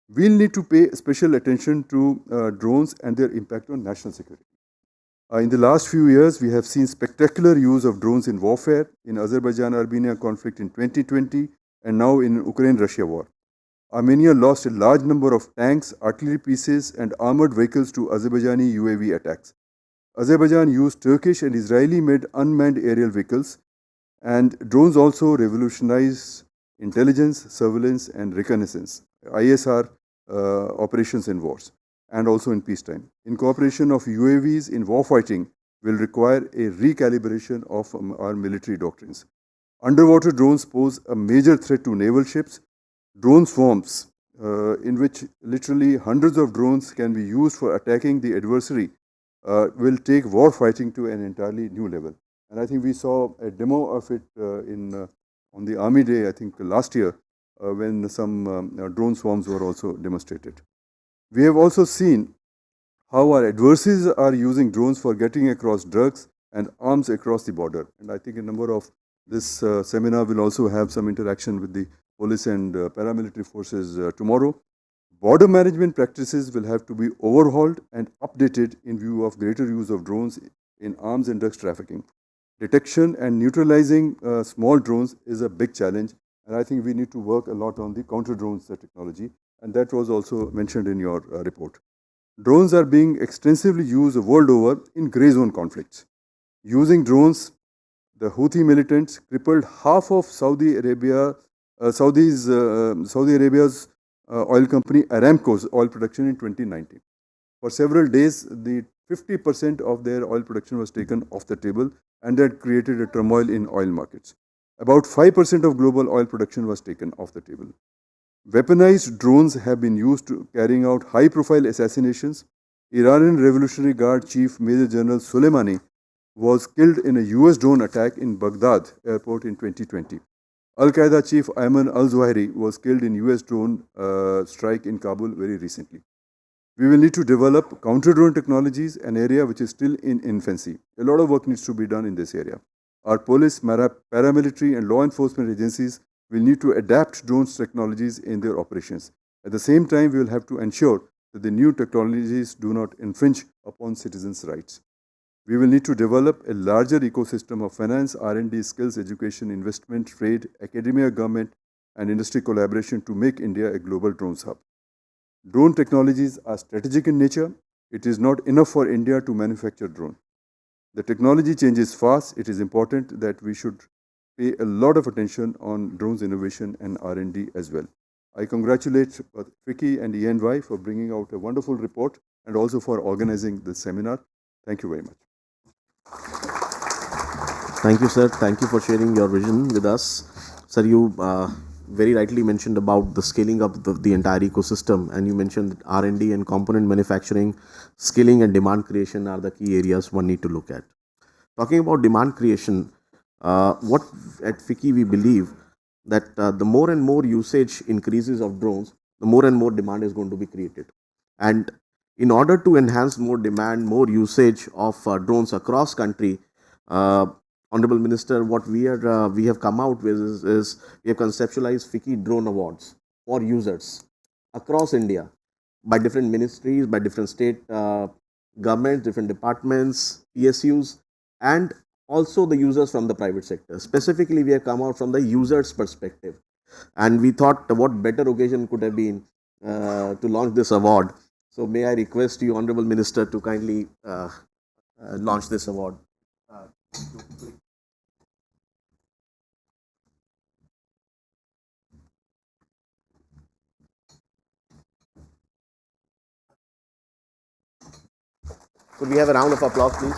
We'll need to pay special attention to drones and their impact on national security. In the last few years, we have seen spectacular use of drones in warfare, in Azerbaijan-Armenia conflict in 2020, and now in Ukraine-Russia war. Armenia lost a large number of tanks, artillery pieces, and armored vehicles to Azerbaijani UAV attacks. Azerbaijan used Turkish and Israeli-made unmanned aerial vehicles, and drones also revolutionized intelligence, surveillance, and reconnaissance, ISR operations in wars, and also in peacetime. Incorporation of UAVs in warfighting will require a recalibration of our military doctrines. Underwater drones pose a major threat to naval ships. Drone swarms, in which literally hundreds of drones can be used for attacking the adversary, will take war fighting to an entirely new level. And I think we saw a demo of it on the Army Day, I think last year, when some drone swarms were also demonstrated. We have also seen how our adversaries are using drones for getting across drugs and arms across the border. And I think a number of this seminar will also have some interaction with the police and paramilitary forces tomorrow. Border management practices will have to be overhauled and updated in view of greater use of drones in arms and drugs trafficking. Detection and neutralizing small drones is a big challenge, and I think we need to work a lot on the counter drones technology, and that was also mentioned in your report. Drones are being extensively used world over in grey zone conflicts. Using drones, the Houthi militants crippled half of Saudi Arabia's oil company Aramco's oil production in 2019. For several days, the 50% of their oil production was taken off the table, and that created a turmoil in oil markets. About 5% of global oil production was taken off the table. Weaponized drones have been used to carrying out high-profile assassinations. Iranian Revolutionary Guard Chief Major General Soleimani was killed in a US drone attack in Baghdad airport in 2020. Al-Qaeda chief Ayman al-Zawahiri was killed in US drone strike in Kabul very recently. We will need to develop counter-drone technologies, an area which is still in infancy. A lot of work needs to be done in this area. Our police, paramilitary and law enforcement agencies will need to adapt drones technologies in their operations. At the same time, we will have to ensure that the new technologies do not infringe upon citizens' rights. We will need to develop a larger ecosystem of finance, R&D, skills, education, investment, trade, academia, government, and industry collaboration to make India a global drones hub. Drone technologies are strategic in nature. It is not enough for India to manufacture drone. The technology changes fast. It is important that we should pay a lot of attention on drones innovation and R&D as well. I congratulate FICCI and ENY for bringing out a wonderful report and also for organizing this seminar. Thank you very much. Thank you, sir. Thank you for sharing your vision with us. Sir, you very rightly mentioned about the scaling up the entire ecosystem, and you mentioned that R&D and component manufacturing, scaling and demand creation are the key areas one need to look at. Talking about demand creation, what at FICCI we believe that the more and more usage increases of drones, the more and more demand is going to be created. And in order to enhance more demand, more usage of drones across country, Honorable Minister, what we have come out with is we have conceptualized FICCI drone awards for users across India by different ministries, by different state governments, different departments, PSUs, and also the users from the private sector. Specifically, we have come out from the user's perspective, and we thought what better occasion could have been to launch this award. So may I request you, Honorable Minister, to kindly launch this award. Could we have a round of applause, please?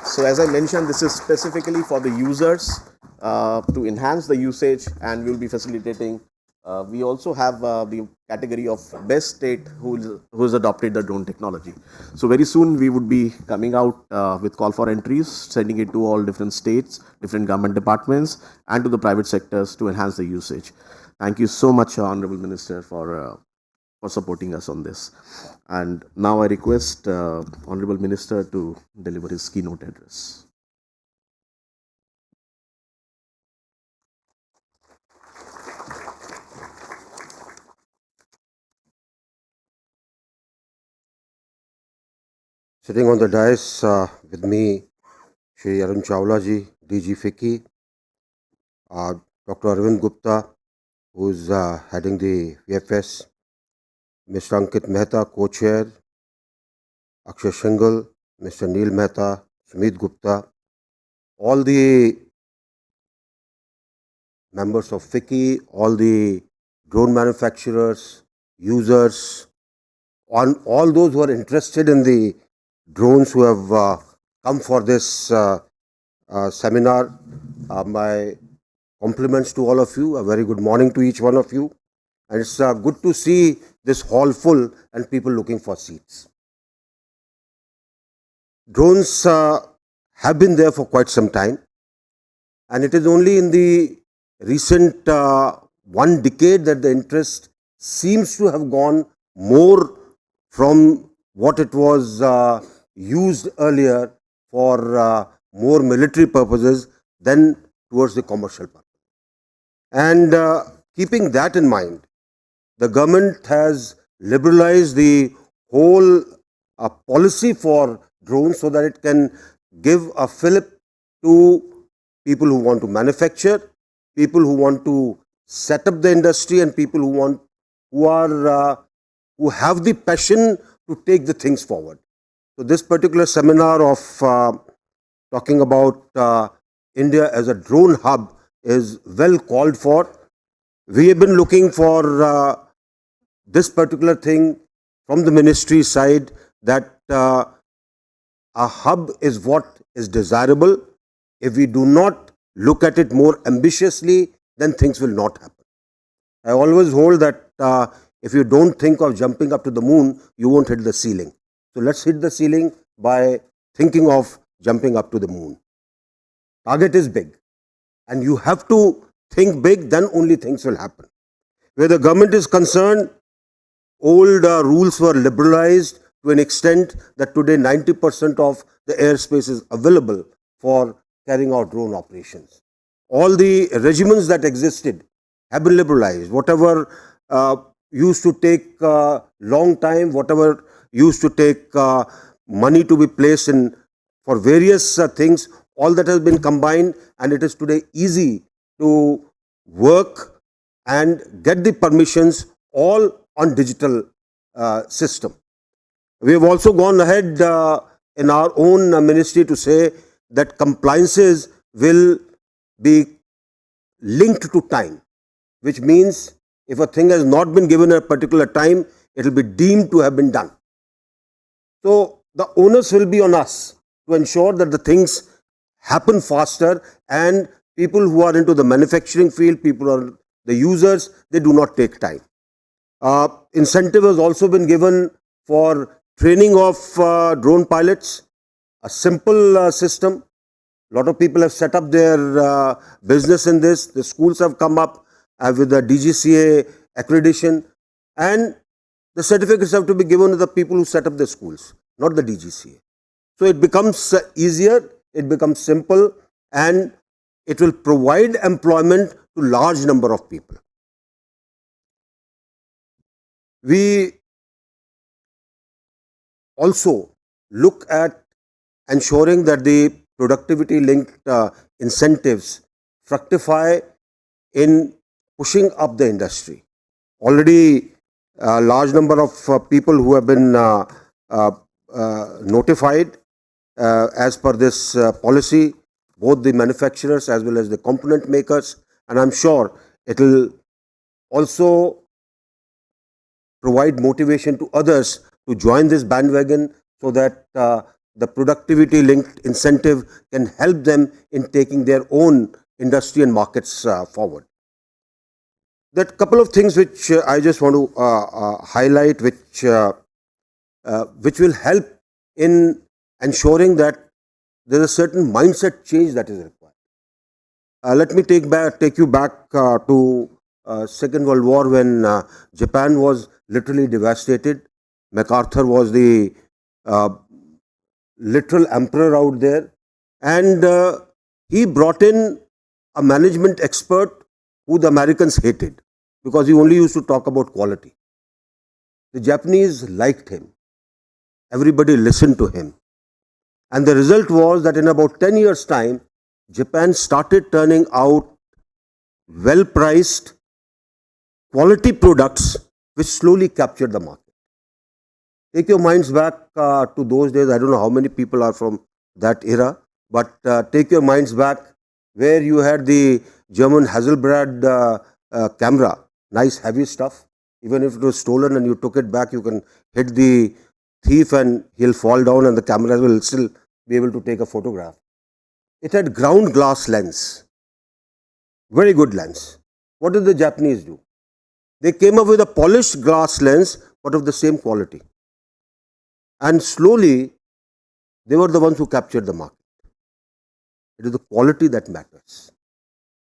So as I mentioned, this is specifically for the users to enhance the usage, and we will be facilitating. We also have the category of best state who has adopted the drone technology. So very soon we would be coming out with call for entries, sending it to all different states, different government departments, and to the private sectors to enhance the usage. Thank you so much, Honorable Minister, for supporting us on this. And now I request Honorable Minister to deliver his keynote address. Sitting on the dais with me, Shri Arun Chawla ji, DG FICCI, Dr. Arvind Gupta, who is heading the VFS, Mr. Ankit Mehta, co-chair, Akshay Shingal, Mr. Neil Mehta, Sumit Gupta, all the members of FICCI, all the drone manufacturers, users, all those who are interested in the drones who have come for this seminar. My compliments to all of you. A very good morning to each one of you. And it's good to see this hall full and people looking for seats. Drones have been there for quite some time, and it is only in the recent 1 decade that the interest seems to have gone more from what it was used earlier for more military purposes than towards the commercial purpose. And keeping that in mind, the government has liberalized the whole policy for drones so that it can give a fillip to people who want to manufacture, people who want to set up the industry, and people who have the passion to take the things forward. So this particular seminar of talking about India as a drone hub is well called for. We have been looking for this particular thing from the ministry side, that a hub is what is desirable. If we do not look at it more ambitiously, then things will not happen. I always hold that if you don't think of jumping up to the moon, you won't hit the ceiling. So let's hit the ceiling by thinking of jumping up to the moon. Target is big, and you have to think big, then only things will happen. Where the government is concerned, old rules were liberalized to an extent that today 90% of the airspace is available for carrying out drone operations. All the regiments that existed have been liberalized. Whatever used to take long time, whatever used to take money to be placed in for various things, all that has been combined, and it is today easy to work and get the permissions all on digital system. We have also gone ahead in our own ministry to say that compliances will be linked to time, which means if a thing has not been given a particular time, it will be deemed to have been done. So the onus will be on us to ensure that the things happen faster, and people who are into the manufacturing field, people who are the users, they do not take time. Incentive has also been given for training of drone pilots, a simple system. A lot of people have set up their business in this. The schools have come up with the DGCA accreditation, and the certificates have to be given to the people who set up the schools, not the DGCA. So it becomes easier, it becomes simple, and it will provide employment to large number of people. We also look at ensuring that the productivity linked incentives fructify in pushing up the industry. Already a large number of people who have been notified as per this policy, both the manufacturers as well as the component makers, and I'm sure it will also provide motivation to others to join this bandwagon, so that the productivity linked incentive can help them in taking their own industry and markets forward. There are a couple of things which I just want to highlight, which will help in ensuring that there is a certain mindset change that is required. Let me take you back to Second World War, when Japan was literally devastated. MacArthur was the literal emperor out there, and he brought in a management expert who the Americans hated because he only used to talk about quality. The Japanese liked him. Everybody listened to him. And the result was that in about 10 years' time, Japan started turning out well-priced, quality products which slowly captured the market. Take your minds back to those days. I don't know how many people are from that era, but take your minds back where you had the German Hasselblad camera, nice heavy stuff. Even if it was stolen and you took it back, you can hit the thief and he'll fall down and the camera will still be able to take a photograph. It had ground glass lens, very good lens. What did the Japanese do? They came up with a polished glass lens, but of the same quality. And slowly, they were the ones who captured the market. It is the quality that matters.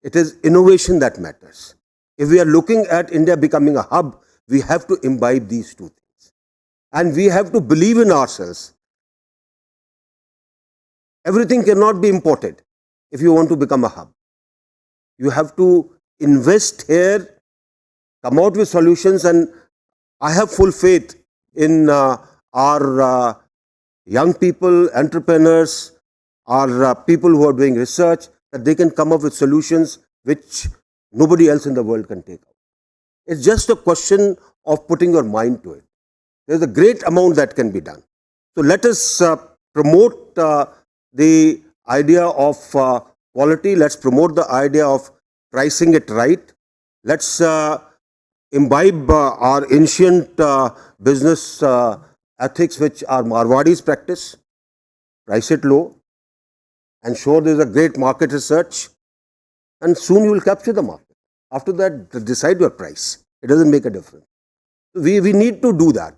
It is innovation that matters. If we are looking at India becoming a hub, we have to imbibe these two things. And we have to believe in ourselves. Everything cannot be imported if you want to become a hub. You have to invest here, come out with solutions, and I have full faith in our young people, entrepreneurs, our people who are doing research, that they can come up with solutions which nobody else in the world can take out. It's just a question of putting your mind to it. There's a great amount that can be done. So let us promote the idea of quality. Let's promote the idea of pricing it right. Let's imbibe our ancient business ethics, which our Marwadis practice. Price it low, ensure there is a great market research, and soon you will capture the market. After that, decide your price. It doesn't make a difference. We need to do that.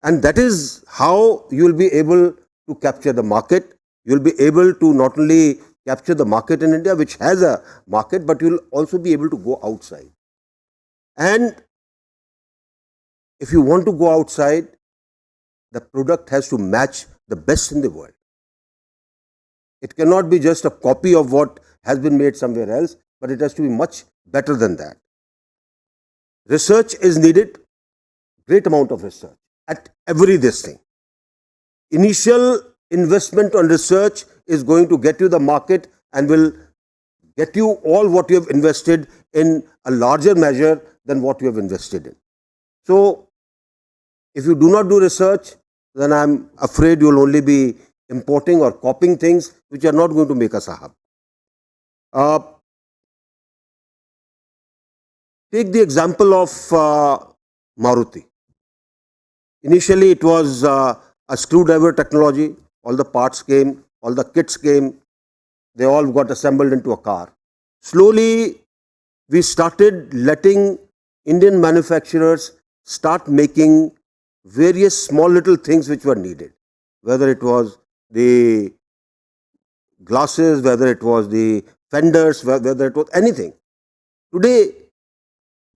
And that is how you will be able to capture the market. You will be able to not only capture the market in India, which has a market, but you will also be able to go outside. And if you want to go outside, the product has to match the best in the world. It cannot be just a copy of what has been made somewhere else, but it has to be much better than that. Research is needed, great amount of research at every this thing. Initial investment on research is going to get you the market and will get you all what you have invested in a larger measure than what you have invested in. So, if you do not do research, then I'm afraid you will only be importing or copying things which are not going to make us a hub. Take the example of Maruti. Initially, it was a screwdriver technology. All the parts came, all the kits came, they all got assembled into a car. Slowly, we started letting Indian manufacturers start making various small little things which were needed, whether it was the glasses, whether it was the fenders, whether it was anything. Today,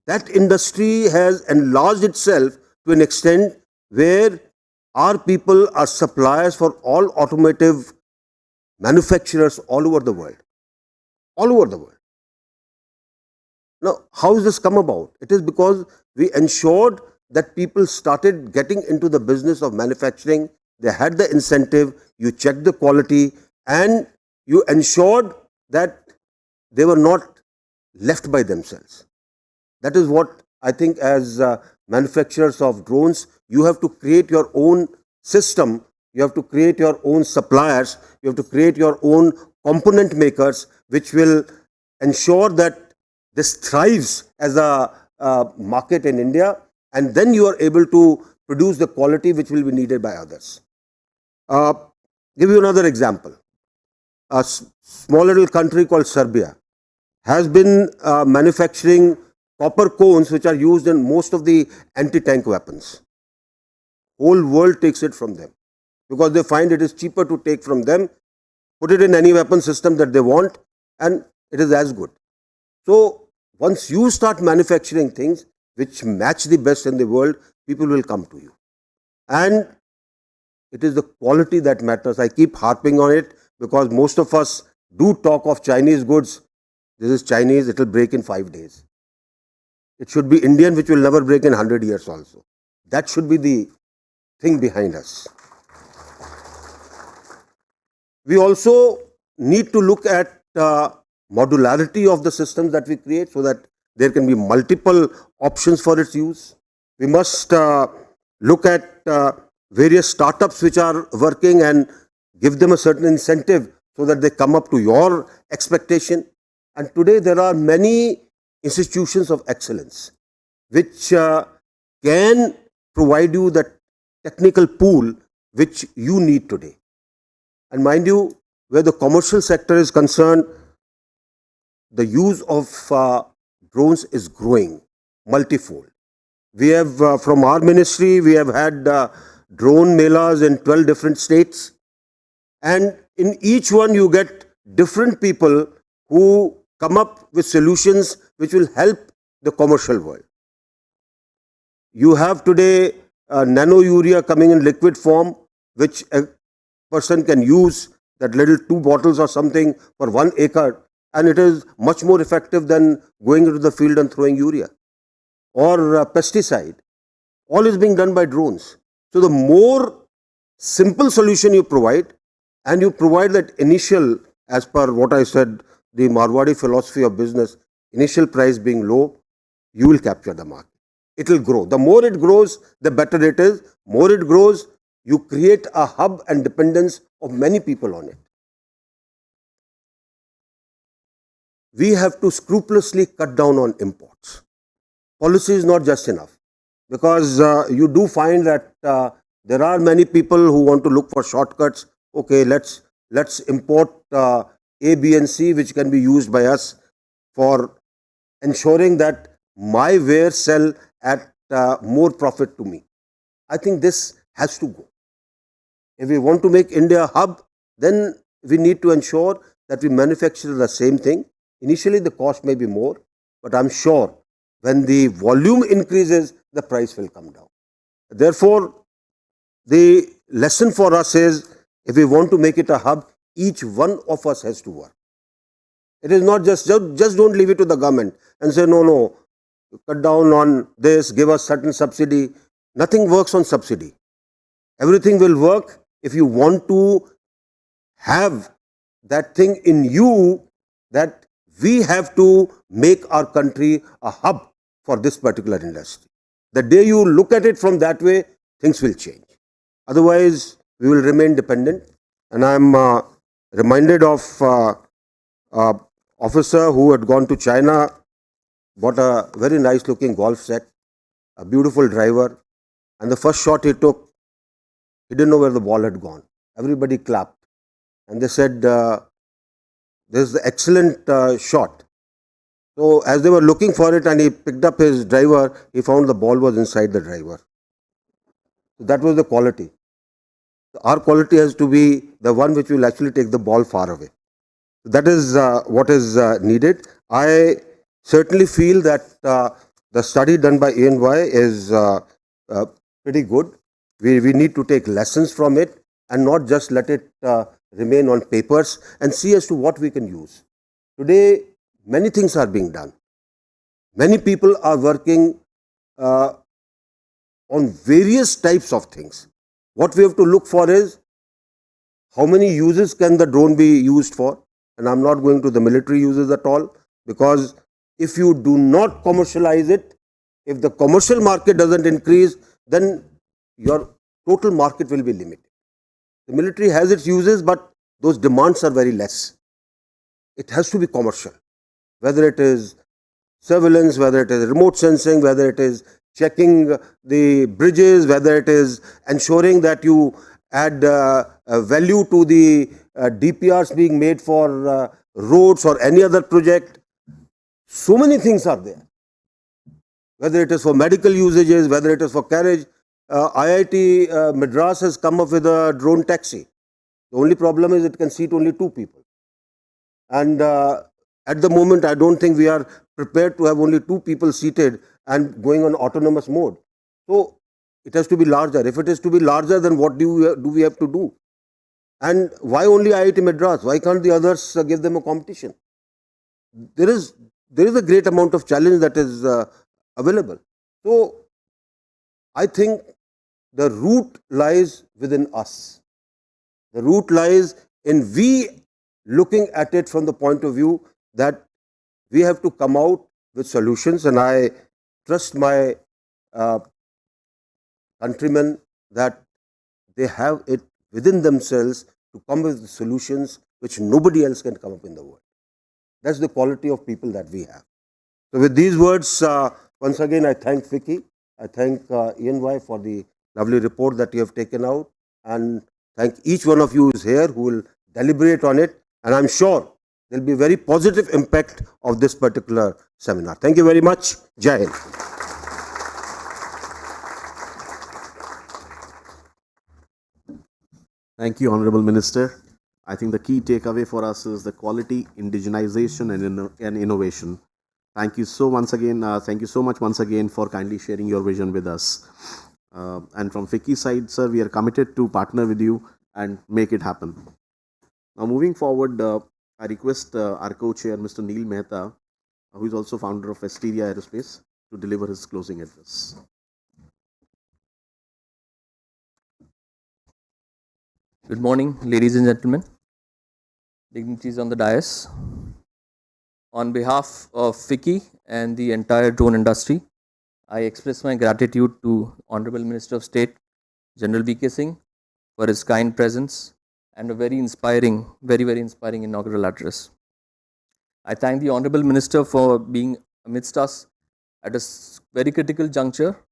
that industry has enlarged itself to an extent where our people are suppliers for all automotive manufacturers all over the world. All over the world. Now, how has this come about? It is because we ensured that people started getting into the business of manufacturing. They had the incentive, you checked the quality, and you ensured that they were not left by themselves. That is what I think, as manufacturers of drones, you have to create your own system, you have to create your own suppliers, you have to create your own component makers, which will ensure that this thrives as a market in India, and then you are able to produce the quality which will be needed by others. Give you another example. A small little country called Serbia has been manufacturing copper cones which are used in most of the anti-tank weapons. Whole world takes it from them because they find it is cheaper to take from them, put it in any weapon system that they want, and it is as good. So once you start manufacturing things which match the best in the world, people will come to you. And it is the quality that matters. I keep harping on it because most of us do talk of Chinese goods. This is Chinese, it will break in 5 days. It should be Indian, which will never break in 100 years also. That should be the thing behind us. We also need to look at modularity of the systems that we create so that there can be multiple options for its use. We must look at various startups which are working and give them a certain incentive so that they come up to your expectation. And today there are many institutions of excellence which can provide you that technical pool which you need today. And mind you, where the commercial sector is concerned, the use of drones is growing multifold. We have, from our ministry, we have had drone melas in 12 different states. And in each one you get different people who come up with solutions which will help the commercial world. You have today nano urea coming in liquid form, which a person can use, that little 2 bottles or something for 1 acre, and it is much more effective than going into the field and throwing urea. Or pesticide. All is being done by drones. So the more simple solution you provide, and you provide that initial, as per what I said, the Marwadi philosophy of business, initial price being low, you will capture the market. It will grow. The more it grows, the better it is. More it grows, you create a hub and dependence of many people on it. We have to scrupulously cut down on imports. Policy is not just enough, because you do find that there are many people who want to look for shortcuts. Okay, let's import A, B and C which can be used by us for ensuring that my wares sell at more profit to me. I think this has to go. If we want to make India a hub, then we need to ensure that we manufacture the same thing. Initially the cost may be more, but I'm sure when the volume increases, the price will come down. Therefore, the lesson for us is, if we want to make it a hub, each one of us has to work. It is not just don't leave it to the government and say, no, cut down on this, give us certain subsidy. Nothing works on subsidy. Everything will work if you want to have that thing in you, that we have to make our country a hub for this particular industry. The day you look at it from that way, things will change. Otherwise, we will remain dependent. And I am reminded of officer who had gone to China bought a very nice looking golf set, a beautiful driver, and the first shot he took, he didn't know where the ball had gone. Everybody clapped and they said, this is the excellent shot. So as they were looking for it and he picked up his driver, he found the ball was inside the driver. So that was the quality. Our quality has to be the one which will actually take the ball far away. That is what is needed. I certainly feel that the study done by EY is pretty good. We need to take lessons from it and not just let it remain on papers and see as to what we can use. Today, many things are being done. Many people are working on various types of things. What we have to look for is how many uses can the drone be used for. And I'm not going to the military uses at all, because if you do not commercialize it, if the commercial market doesn't increase, then your total market will be limited. The military has its uses, but those demands are very less. It has to be commercial, whether it is surveillance, whether it is remote sensing, whether it is checking the bridges, whether it is ensuring that you add value to the DPRs being made for roads or any other project. So many things are there. Whether it is for medical usages, whether it is for carriage. IIT Madras has come up with a drone taxi. The only problem is it can seat only 2 people. And at the moment, I don't think we are prepared to have only 2 people seated and going on autonomous mode. So it has to be larger. If it is to be larger, then what do we have to do? And why only IIT Madras? Why can't the others give them a competition? There is a great amount of challenge that is available. So I think the root lies within us. The root lies in we looking at it from the point of view that we have to come out with solutions, and I trust my countrymen that they have it within themselves to come with the solutions which nobody else can come up in the world. That's the quality of people that we have. So with these words, once again, I thank FICCI. I thank EY for the lovely report that you have taken out, and thank each one of you who is here who will deliberate on it. And I'm sure there will be a very positive impact of this particular seminar. Thank you very much. Jai Hind. Thank you, Honorable Minister. I think the key takeaway for us is the quality, indigenization, and innovation. Thank you so much once again for kindly sharing your vision with us. And from FICCI side, sir, we are committed to partner with you and make it happen. Now, moving forward, I request our co-chair, Mr. Neil Mehta, who is also founder of Esteria Aerospace, to deliver his closing address. Good morning, ladies and gentlemen, dignitaries on the dais. On behalf of FICCI and the entire drone industry, I express my gratitude to Honorable Minister of State, General VK Singh, for his kind presence and a very inspiring inaugural address. I thank the Honorable Minister for being amidst us at a very critical juncture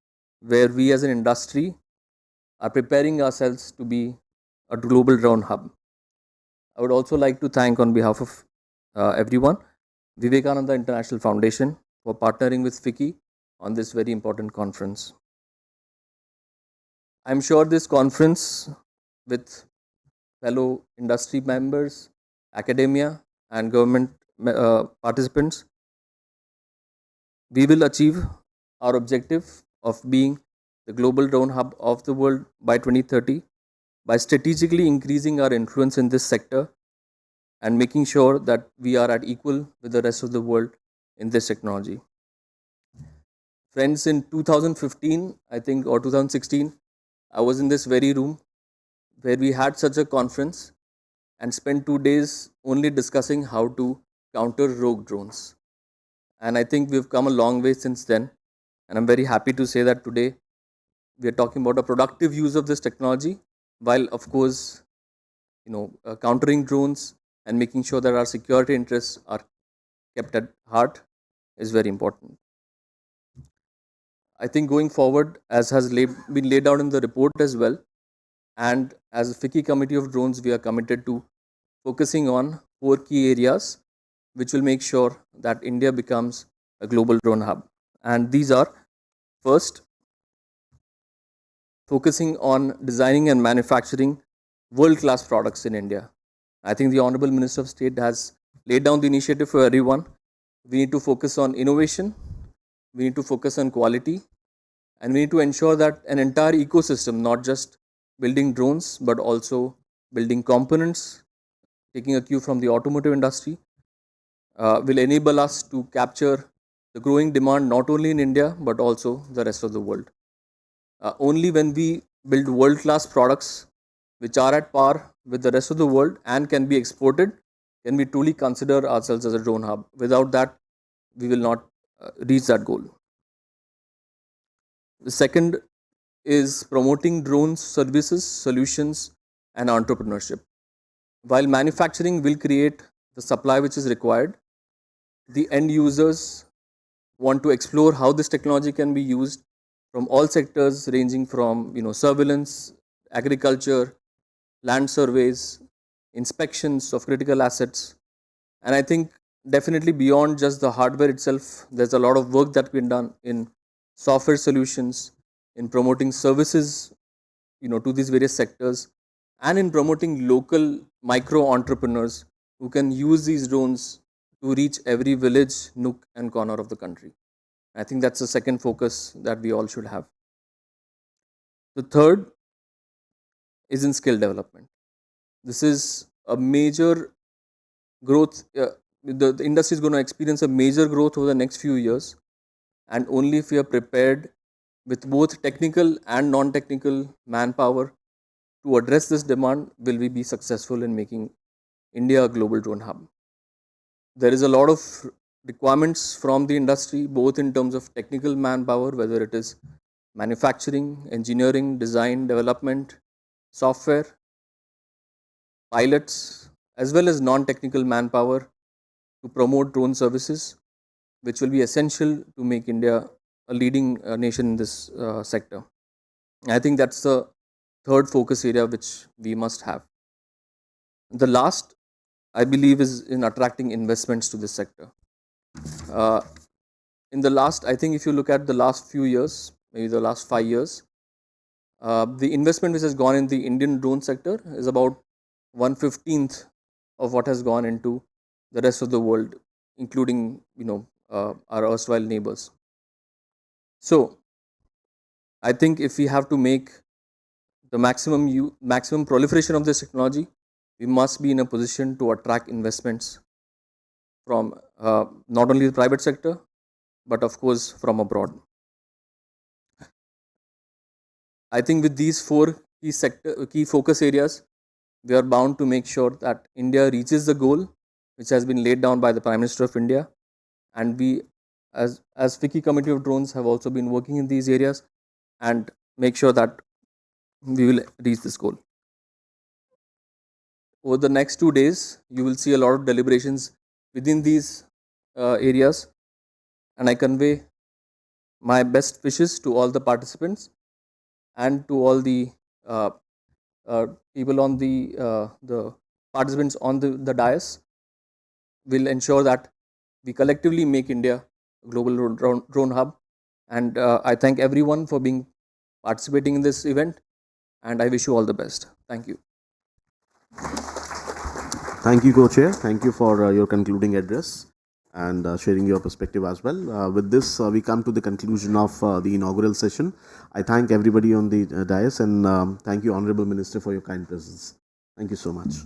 where we as an industry are preparing ourselves to be a global drone hub. I would also like to thank on behalf of everyone, Vivekananda International Foundation for partnering with FICCI on this very important conference. I am sure this conference with fellow industry members, academia and government participants, we will achieve our objective of being the global drone hub of the world by 2030 by strategically increasing our influence in this sector and making sure that we are at equal with the rest of the world in this technology. Friends, in 2015, I think, or 2016, I was in this very room where we had such a conference and spent 2 days only discussing how to counter rogue drones. And I think we've come a long way since then. And I'm very happy to say that today we are talking about a productive use of this technology, while of course, countering drones and making sure that our security interests are kept at heart. is very important. I think going forward, as has been laid out in the report as well, and as a FICCI Committee of Drones, we are committed to focusing on 4 key areas which will make sure that India becomes a global drone hub. And these are: first, focusing on designing and manufacturing world class products in India. I think the Honorable Minister of State has laid down the initiative for everyone. We need to focus on innovation, we need to focus on quality, and we need to ensure that an entire ecosystem, not just building drones, but also building components, taking a cue from the automotive industry, will enable us to capture the growing demand not only in India but also the rest of the world. Only when we build world class products which are at par with the rest of the world and can be exported can we truly consider ourselves as a drone hub. Without that, we will not reach that goal. The second is promoting drones services, solutions, and entrepreneurship. While manufacturing will create the supply which is required, the end users want to explore how this technology can be used from all sectors, ranging from surveillance, agriculture, land surveys, inspections of critical assets. And I think definitely beyond just the hardware itself, there's a lot of work that been done in software solutions, in promoting services to these various sectors, and in promoting local micro entrepreneurs who can use these drones to reach every village, nook and corner of the country. I think that's the second focus that we all should have. The third is in skill development. This is a major growth. The industry is going to experience a major growth over the next few years, and only if we are prepared with both technical and non-technical manpower to address this demand will we be successful in making India a global drone hub. There is a lot of requirements from the industry, both in terms of technical manpower, whether it is manufacturing, engineering, design, development, software, pilots, as well as non-technical manpower to promote drone services, which will be essential to make India a leading nation in this sector. I think that's the third focus area which we must have. The last, I believe, is in attracting investments to this sector. Uh, in the last, I think if you look at the last few years, maybe the last 5 years, the investment which has gone in the Indian drone sector is about 1/15 of what has gone into the rest of the world, including our erstwhile neighbors. So I think if we have to make the maximum proliferation of this technology, we must be in a position to attract investments from not only the private sector, but of course from abroad. I think with these four key focus areas, we are bound to make sure that India reaches the goal which has been laid down by the Prime Minister of India, and we, as FICCI Committee of Drones, have also been working in these areas and make sure that we will reach this goal. Over the next 2 days, you will see a lot of deliberations within these areas, and I convey my best wishes to all the participants and to all the uh, people on the participants on the dais. Will ensure that we collectively make India a global drone hub. And I thank everyone for being participating in this event, and I wish you all the best. Thank you. Thank you, Co-Chair. Thank you for your concluding address and sharing your perspective as well. With this, we come to the conclusion of the inaugural session. I thank everybody on the dais, and thank you, Honorable Minister, for your kind presence. Thank you so much.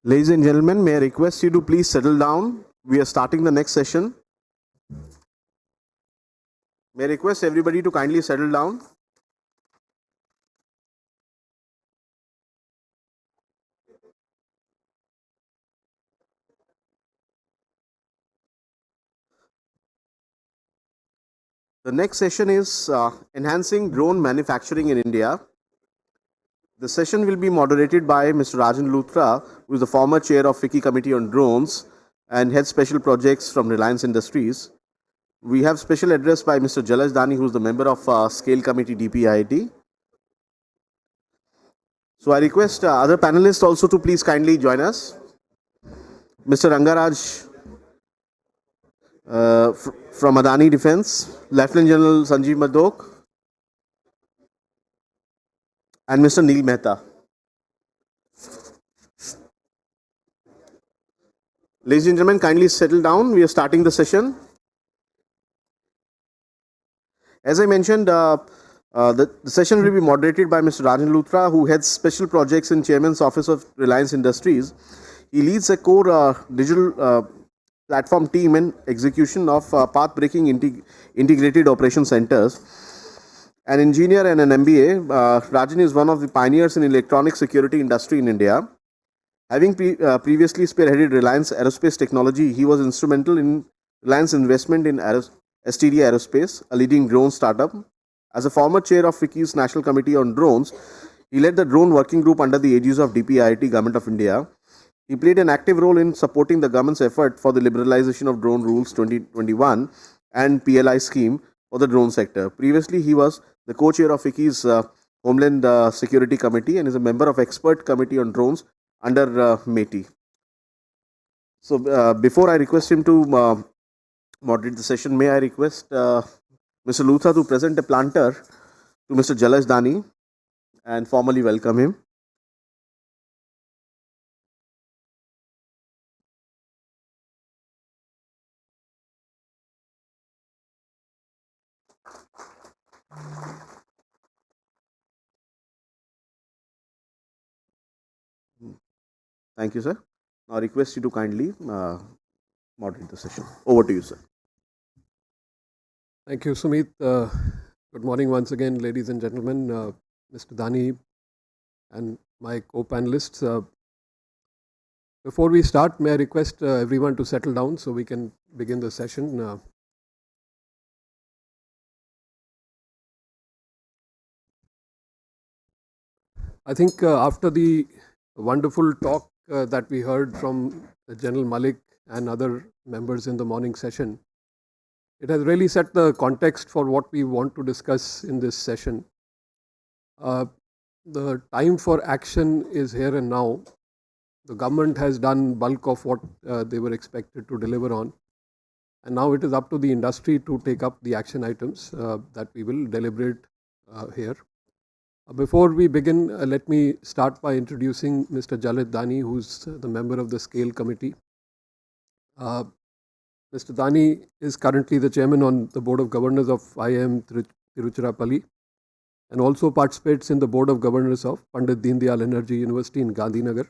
Ladies and gentlemen, may I request you to please settle down. We are starting the next session. May I request everybody to kindly settle down. The next session is Enhancing Drone Manufacturing in India. The session will be moderated by Mr. Rajan Luthra, who is the former chair of FICCI Committee on Drones and head special projects from Reliance Industries. We have special address by Mr. Jalaj Dani, who is the member of Scale Committee DPIIT. So I request other panelists also to please kindly join us. Mr. Rangaraj from Adani Defence, Lieutenant General Sanjeev Madhok, and Mr. Neil Mehta. Ladies and gentlemen, kindly settle down. We are starting the session. As I mentioned, the session will be moderated by Mr. Rajan Luthra, who heads special projects in Chairman's Office of Reliance Industries. He leads a core digital platform team and execution of path-breaking integrated operation centers. An engineer and an MBA, Rajan is one of the pioneers in electronic security industry in India. Having previously spearheaded Reliance Aerospace Technology, he was instrumental in Reliance investment in STD Aerospace, a leading drone startup. As a former chair of FICCI's National Committee on Drones, he led the drone working group under the aegis of DPIIT, Government of India. He played an active role in supporting the government's effort for the liberalization of drone rules 2021 and PLI scheme for the drone sector. Previously, he was the co-chair of FICCI's Homeland Security Committee and is a member of Expert Committee on Drones under METI. So before I request him to moderate the session, may I request Mr. Luthra to present a planter to Mr. Jalaj Dani and formally welcome him. Thank you, sir. Now I request you to kindly moderate the session. Over to you, sir. Thank you, Sumit. Good morning once again, ladies and gentlemen, Mr. Dani and my co-panelists. Before we start, may I request everyone to settle down so we can begin the session. I think after the wonderful talk that we heard from General Malik and other members in the morning session, it has really set the context for what we want to discuss in this session. The time for action is here and now. The government has done bulk of what they were expected to deliver on. And now it is up to the industry to take up the action items that we will deliberate here. Before we begin, let me start by introducing Mr. Jalaj Dani, who's the member of the Scale Committee. Mr. Dani is currently the chairman on the Board of Governors of IIM Tiruchirappalli and also participates in the Board of Governors of Pandit Deen Dayal Energy University in Gandhinagar.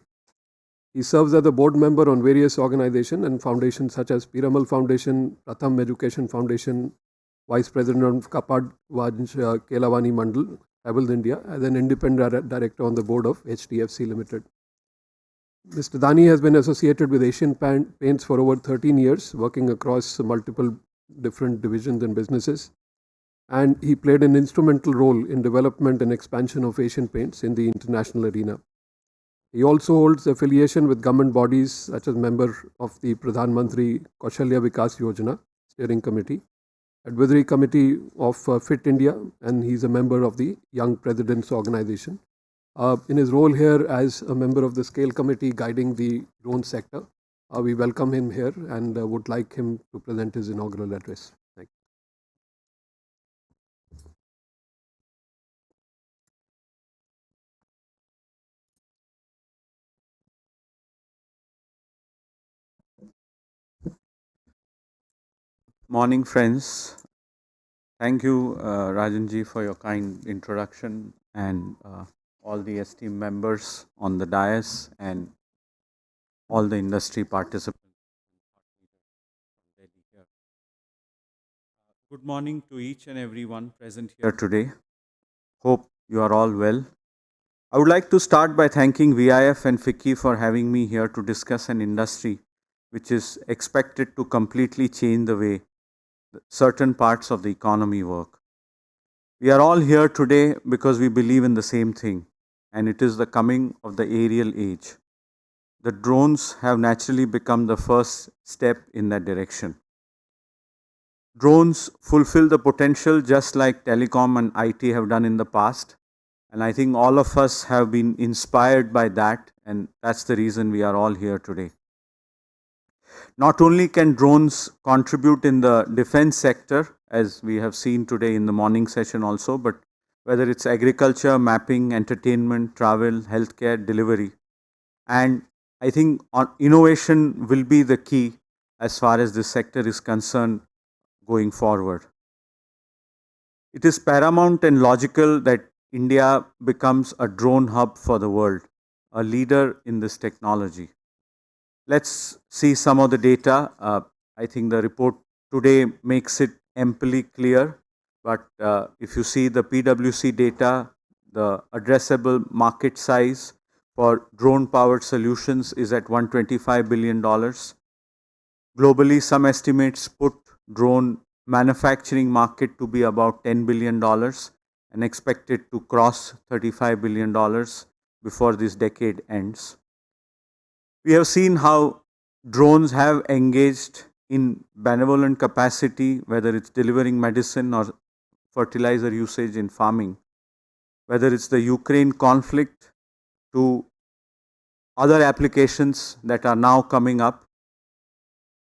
He serves as a board member on various organizations and foundations such as Piramal Foundation, Pratham Education Foundation, Vice President of Kapad Vanj Kelavani Mandal, Tribal India, as an independent director on the board of HDFC Limited. Mr. Dani has been associated with Asian Paints for over 13 years, working across multiple different divisions and businesses. And he played an instrumental role in development and expansion of Asian Paints in the international arena. He also holds affiliation with government bodies such as member of the Pradhan Mantri Kaushalya Vikas Yojana Steering Committee, Advisory Committee of Fit India, and he's a member of the Young Presidents Organization. In his role here as a member of the Scale Committee guiding the drone sector, we welcome him here and would like him to present his inaugural address. Thank you. Morning, friends. Thank you, Rajanji, for your kind introduction and all the esteemed members on the dais and all the industry participants. Good morning to each and everyone present here today. Hope you are all well. I would like to start by thanking VIF and FICCI for having me here to discuss an industry which is expected to completely change the way certain parts of the economy work. We are all here today because we believe in the same thing, and it is the coming of the aerial age. The drones have naturally become the first step in that direction. Drones fulfill the potential just like telecom and IT have done in the past. And I think all of us have been inspired by that, and that's the reason we are all here today. Not only can drones contribute in the defense sector, as we have seen today in the morning session also, but whether it's agriculture, mapping, entertainment, travel, healthcare, delivery. And I think innovation will be the key as far as this sector is concerned going forward. It is paramount and logical that India becomes a drone hub for the world, a leader in this technology. Let's see some of the data. I think the report today makes it amply clear, but if you see the PwC data, the addressable market size for drone-powered solutions is at $125 billion. Globally, some estimates put drone manufacturing market to be about $10 billion and expected to cross $35 billion before this decade ends. We have seen how drones have engaged in benevolent capacity, whether it's delivering medicine or fertilizer usage in farming, whether it's the Ukraine conflict to other applications that are now coming up.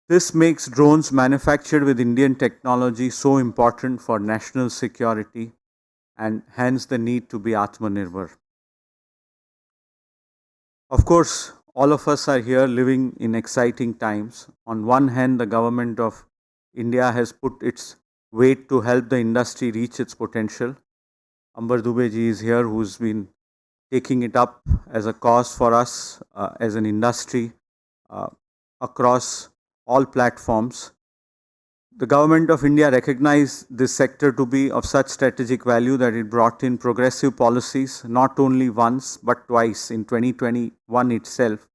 This makes drones manufactured with Indian technology so important for national security and hence the need to be Atmanirbhar. Of course, all of us are here living in exciting times. On one hand, the government of India has put its weight to help the industry reach its potential. Ambar Dubey ji is here, who's been taking it up as a cause for us as an industry across all platforms. The government of India recognized this sector to be of such strategic value that it brought in progressive policies not only once but twice in 2021 itself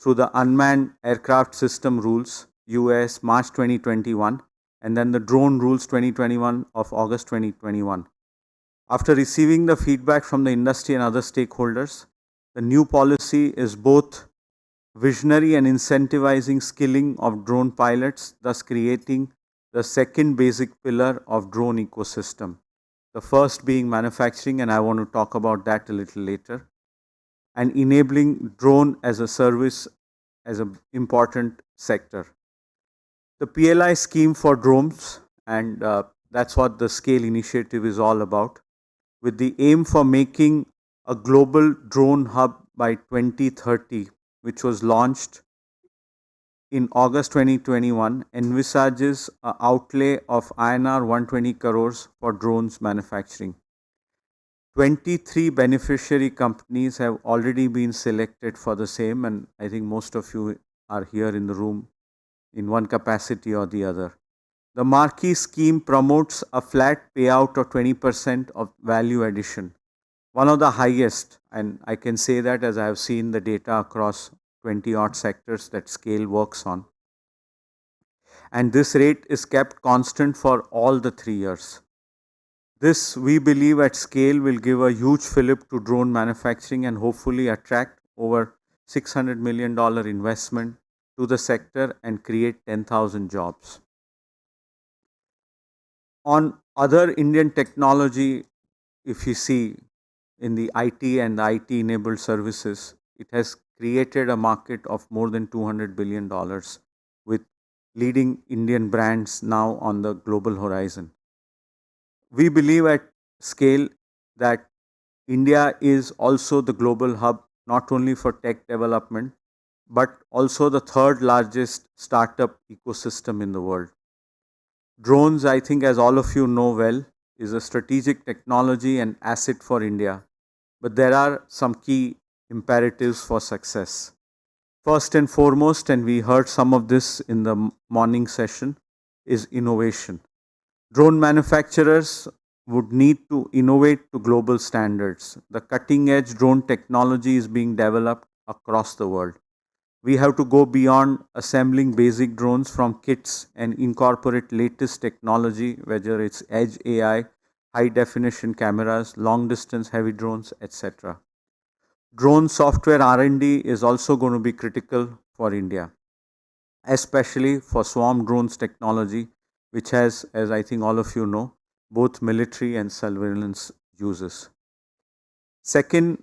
through the Unmanned Aircraft System Rules, US, March 2021, and then the Drone Rules 2021 of August 2021. After receiving the feedback from the industry and other stakeholders, the new policy is both visionary and incentivizing skilling of drone pilots, thus creating the second basic pillar of drone ecosystem. The first being manufacturing, and I want to talk about that a little later, and enabling drone as a service as an important sector. The PLI scheme for drones, and that's what the SCALE initiative is all about, with the aim for making a global drone hub by 2030, which was launched in August 2021, envisages an outlay of INR 120 crores for drones manufacturing. 23 beneficiary companies have already been selected for the same, and I think most of you are here in the room in one capacity or the other. The marquee scheme promotes a flat payout of 20% of value addition, one of the highest, and I can say that as I have seen the data across 20 odd sectors that SCALE works on. And this rate is kept constant for all the 3 years. This, we believe at SCALE, will give a huge fillip to drone manufacturing and hopefully attract over $600 million investment to the sector and create 10,000 jobs. On other Indian technology, if you see in the IT and the IT enabled services, it has created a market of more than $200 billion with leading Indian brands now on the global horizon. We believe at SCALE that India is also the global hub not only for tech development but also the third largest startup ecosystem in the world. Drones, I think, as all of you know well, is a strategic technology and asset for India. But there are some key imperatives for success. First and foremost, and we heard some of this in the morning session, is innovation. Drone manufacturers would need to innovate to global standards. The cutting edge drone technology is being developed across the world. We have to go beyond assembling basic drones from kits and incorporate latest technology, whether it's edge AI, high definition cameras, long distance heavy drones, etc. Drone software R&D is also going to be critical for India, especially for swarm drones technology, which has, as I think all of you know, both military and surveillance uses. Second,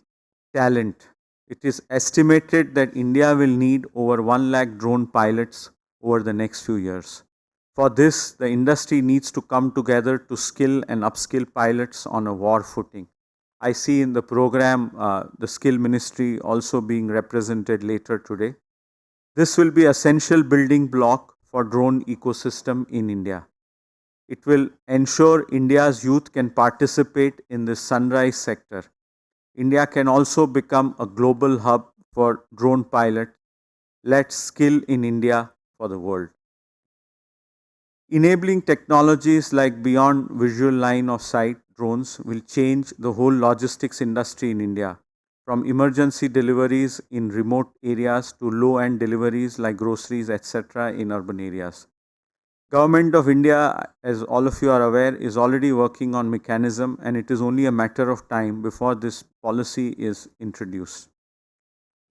talent. It is estimated that India will need over 1 lakh drone pilots over the next few years. For this, the industry needs to come together to skill and upskill pilots on a war footing. I see in the program the skill ministry also being represented later today. This will be essential building block for drone ecosystem in India. It will ensure India's youth can participate in the sunrise sector. India can also become a global hub for drone pilot. Let's skill in India for the world. Enabling technologies like beyond visual line of sight drones will change the whole logistics industry in India, from emergency deliveries in remote areas to low-end deliveries like groceries, etc. in urban areas. Government of India, as all of you are aware, is already working on mechanism, and it is only a matter of time before this policy is introduced.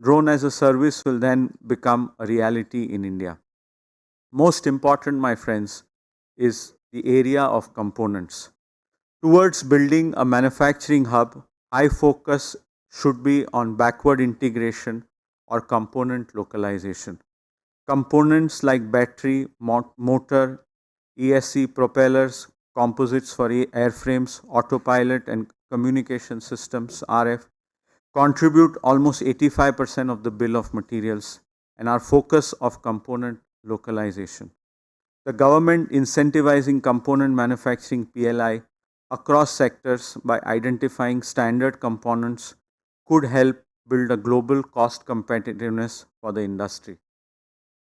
Drone as a service will then become a reality in India. Most important, my friends, is the area of components. Towards building a manufacturing hub, high focus should be on backward integration or component localization. Components like battery, motor, ESC propellers, composites for airframes, autopilot and communication systems, RF, contribute almost 85% of the bill of materials and are focus of component localization. The government incentivizing component manufacturing PLI across sectors by identifying standard components could help build a global cost competitiveness for the industry.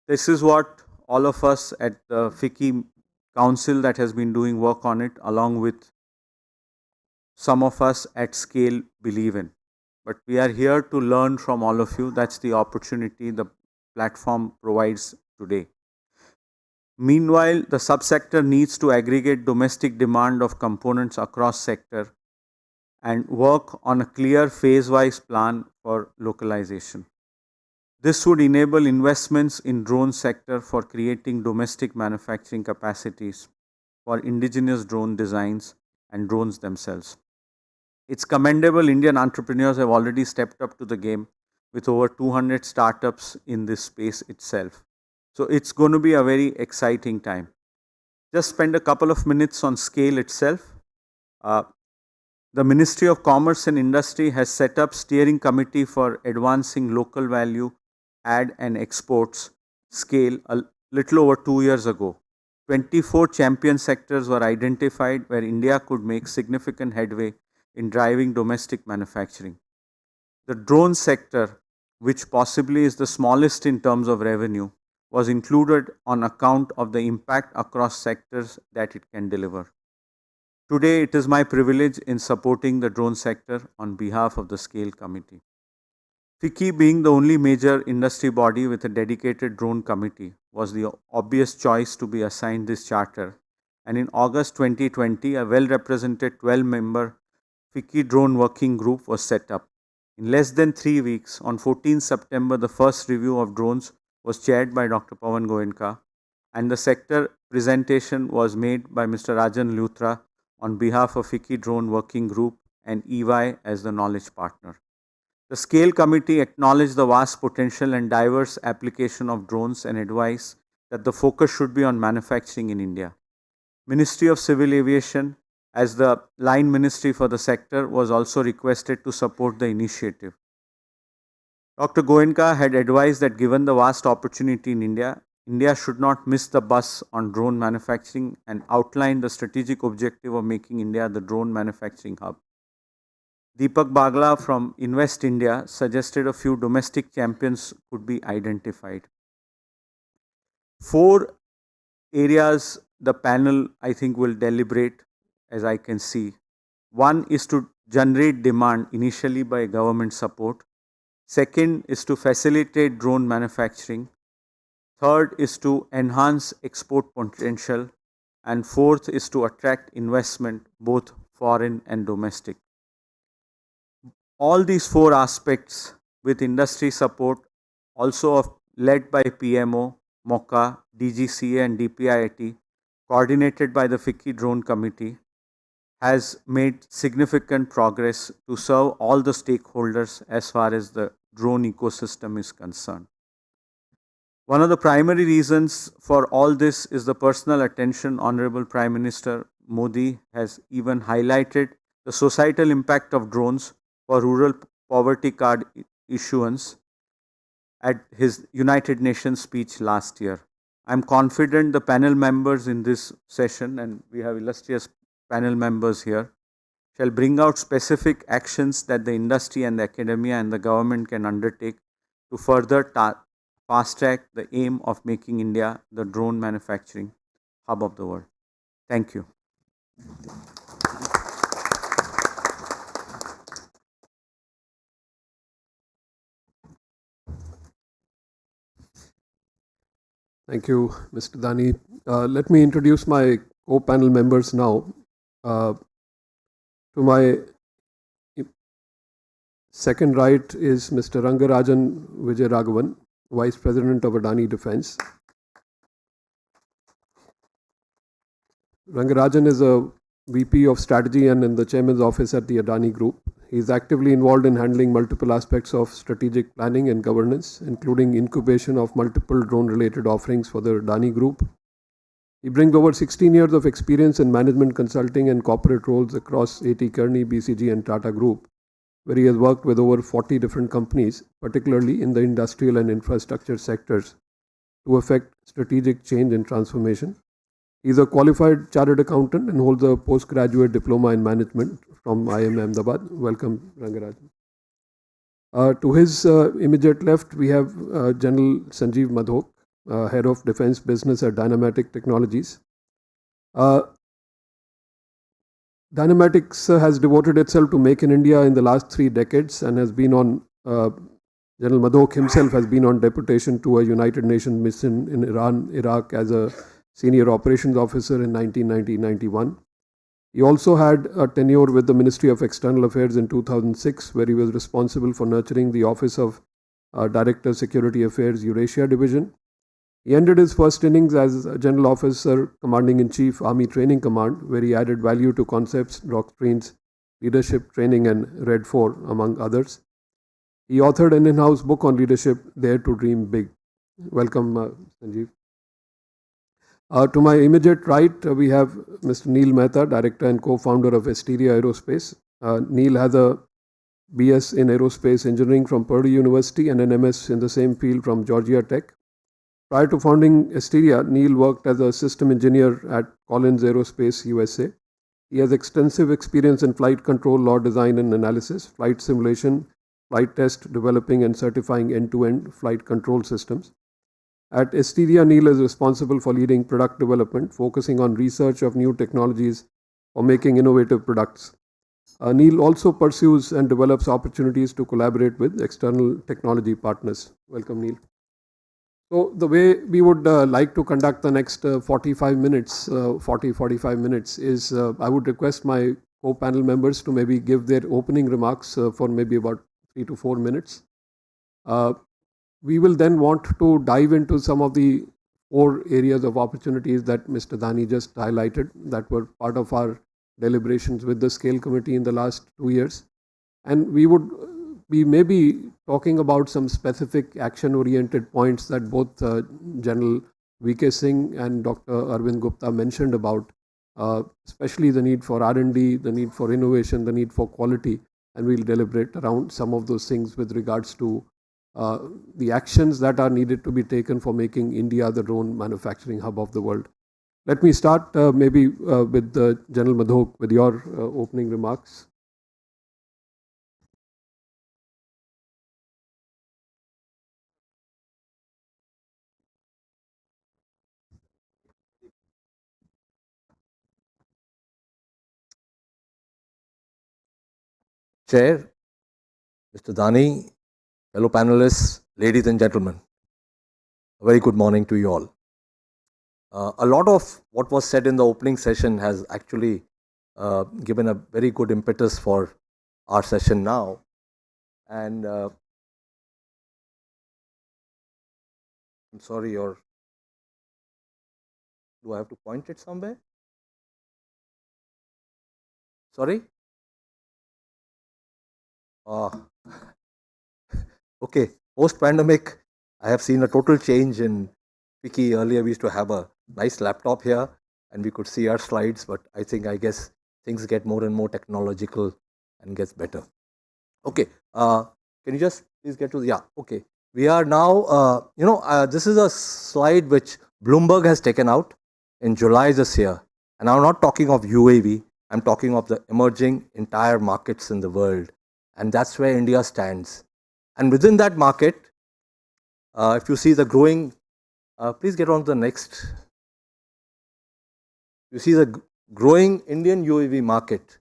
This is what all of us at the FICCI Council that has been doing work on it, along with some of us at scale, believe in. But we are here to learn from all of you. That's the opportunity the platform provides today. Meanwhile, the subsector needs to aggregate domestic demand of components across sector and work on a clear phase-wise plan for localization. This would enable investments in drone sector for creating domestic manufacturing capacities for indigenous drone designs and drones themselves. It's commendable Indian entrepreneurs have already stepped up to the game with over 200 startups in this space itself. So it's going to be a very exciting time. Just spend a couple of minutes on scale itself. The Ministry of Commerce and Industry has set up steering committee for advancing local value add and exports scale a little over 2 years ago. 24 champion sectors were identified where India could make significant headway in driving domestic manufacturing. The drone sector, which possibly is the smallest in terms of revenue, was included on account of the impact across sectors that it can deliver. Today, it is my privilege in supporting the drone sector on behalf of the Scale Committee. FICCI, being the only major industry body with a dedicated drone committee, was the obvious choice to be assigned this charter. And in August 2020, a well-represented 12-member FICCI Drone Working Group was set up. In less than 3 weeks, on 14 September, the first review of drones was chaired by Dr. Pawan Goenka, and the sector presentation was made by Mr. Rajan Luthra on behalf of FICCI Drone Working Group and EY as the knowledge partner. The Scale Committee acknowledged the vast potential and diverse application of drones and advised that the focus should be on manufacturing in India. Ministry of Civil Aviation, as the line ministry for the sector, was also requested to support the initiative. Dr. Goenka had advised that given the vast opportunity in India, India should not miss the bus on drone manufacturing and outlined the strategic objective of making India the drone manufacturing hub. Deepak Bagla from Invest India suggested a few domestic champions could be identified. 4 areas the panel I think will deliberate, as I can see. One is to generate demand initially by government support. Second is to facilitate drone manufacturing. Third is to enhance export potential. And fourth is to attract investment, both foreign and domestic. All these 4 aspects with industry support, also led by PMO, MOCA, DGCA and DPIIT, coordinated by the FICCI Drone Committee, has made significant progress to serve all the stakeholders as far as the drone ecosystem is concerned. One of the primary reasons for all this is the personal attention Honorable Prime Minister Modi has even highlighted the societal impact of drones for rural poverty card issuance at his United Nations speech last year. I am confident the panel members in this session, and we have illustrious panel members here, shall bring out specific actions that the industry and the academia and the government can undertake to further fast track the aim of making India the drone manufacturing hub of the world. Thank you. Thank you, Mr. Dani. Let me introduce my co-panel members now. To my second right is Mr. Rangarajan Vijayaraghavan, Vice President of Adani Defence. Rangarajan is a VP of Strategy and in the Chairman's Office at the Adani Group. He is actively involved in handling multiple aspects of strategic planning and governance, including incubation of multiple drone-related offerings for the Adani Group. He brings over 16 years of experience in management consulting and corporate roles across AT Kearney, BCG and Tata Group, where he has worked with over 40 different companies, particularly in the industrial and infrastructure sectors, to effect strategic change and transformation. He is a qualified chartered accountant and holds a postgraduate diploma in management from IIM Ahmedabad. Welcome, Rangarajan. To his immediate left, we have General Sanjeev Madhok, Head of Defence Business at Dynamatic Technologies. Dynamatics has devoted itself to Make in India in the last 3 decades and has been on, General Madhok himself has been on deputation to a United Nations mission in Iran, Iraq as a senior operations officer in 1990-91. He also had a tenure with the Ministry of External Affairs in 2006, where he was responsible for nurturing the Office of Director Security Affairs Eurasia Division. He ended his first innings as General Officer Commanding-in-Chief Army Training Command, where he added value to concepts, doctrines, leadership training and Red 4, among others. He authored an in-house book on leadership, Dare to Dream Big. Welcome, Sanjeev. To my immediate right, we have Mr. Neil Mehta, Director and co-founder of Esteria Aerospace. Neil has a BS in Aerospace Engineering from Purdue University and an MS in the same field from Georgia Tech. Prior to founding Esteria, Neil worked as a system engineer at Collins Aerospace, USA. He has extensive experience in flight control, law design and analysis, flight simulation, flight test, developing and certifying end-to-end flight control systems. At Esteria, Neil is responsible for leading product development, focusing on research of new technologies for making innovative products. Neil also pursues and develops opportunities to collaborate with external technology partners. Welcome, Neil. So the way we would like to conduct the next 45 minutes is I would request my co-panel members to maybe give their opening remarks for maybe about 3 to 4 minutes. We will then want to dive into some of the 4 areas of opportunities that Mr. Dani just highlighted that were part of our deliberations with the Scale Committee in the last 2 years. And we would be maybe talking about some specific action-oriented points that both General V.K. Singh and Dr. Arvind Gupta mentioned about, especially the need for R&D, the need for innovation, the need for quality, and we'll deliberate around some of those things with regards to the actions that are needed to be taken for making India the drone manufacturing hub of the world. Let me start maybe with General Madhok with your opening remarks. Chair, Mr. Dani, fellow panelists, ladies and gentlemen, a very good morning to you all. A lot of what was said in the opening session has actually given a very good impetus for our session now. And I'm sorry, or do I have to point it somewhere? Sorry? Okay, post-pandemic, I have seen a total change in FICCI. Earlier, we used to have a nice laptop here and we could see our slides, but I guess things get more and more technological and gets better. Okay, can you just please get to the, yeah, okay. We are now, this is a slide which Bloomberg has taken out in July this year. And I'm not talking of UAV, I'm talking of the emerging entire markets in the world. And that's where India stands. And within that market, if you see the growing, please get on to the next. You see the growing Indian UAV market.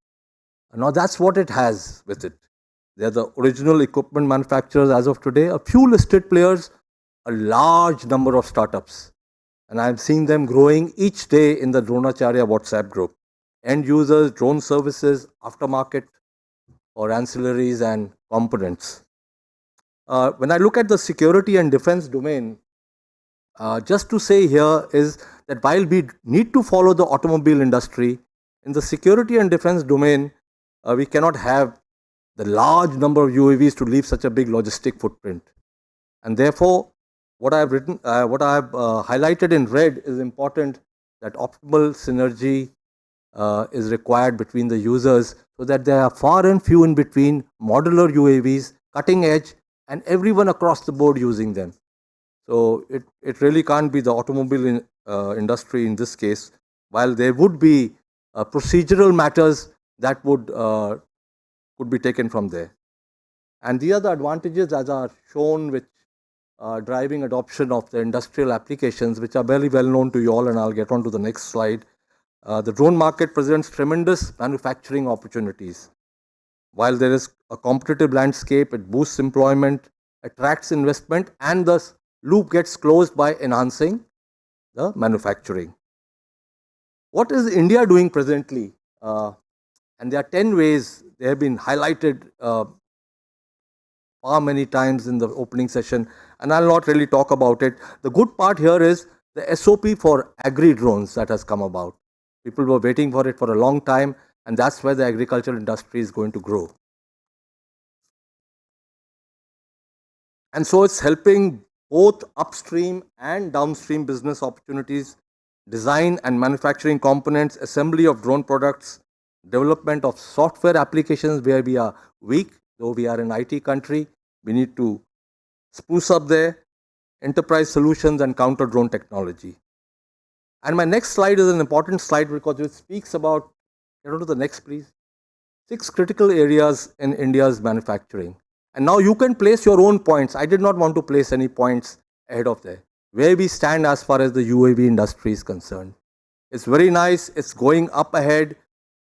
Now that's what it has with it. They are the original equipment manufacturers as of today, a few listed players, a large number of startups. And I'm seeing them growing each day in the Dronacharya WhatsApp group. End users, drone services, aftermarket, or ancillaries and components. When I look at the security and defense domain, just to say here is that while we need to follow the automobile industry, in the security and defense domain, we cannot have the large number of UAVs to leave such a big logistic footprint. And therefore, what I have written, what I have highlighted in red is important, that optimal synergy is required between the users so that there are far and few in between modular UAVs, cutting edge, and everyone across the board using them. So it really can't be the automobile industry in this case, while there would be procedural matters that could be taken from there. And the other advantages as are shown with driving adoption of the industrial applications, which are very well known to you all, and I'll get on to the next slide. The drone market presents tremendous manufacturing opportunities. While there is a competitive landscape, it boosts employment, attracts investment, and the loop gets closed by enhancing the manufacturing. What is India doing presently? And there are 10 ways they have been highlighted far many times in the opening session, and I'll not really talk about it. The good part here is the SOP for agri drones that has come about. People were waiting for it for a long time, and that's where the agricultural industry is going to grow. And so it's helping both upstream and downstream business opportunities, design and manufacturing components, assembly of drone products, development of software applications where we are weak, though we are an IT country, we need to spruce up there, enterprise solutions and counter drone technology. And my next slide is an important slide because it speaks about, get on to the next please, 6 critical areas in India's manufacturing. And now you can place your own points. I did not want to place any points ahead of there. Where we stand as far as the UAV industry is concerned. It's very nice, it's going up ahead.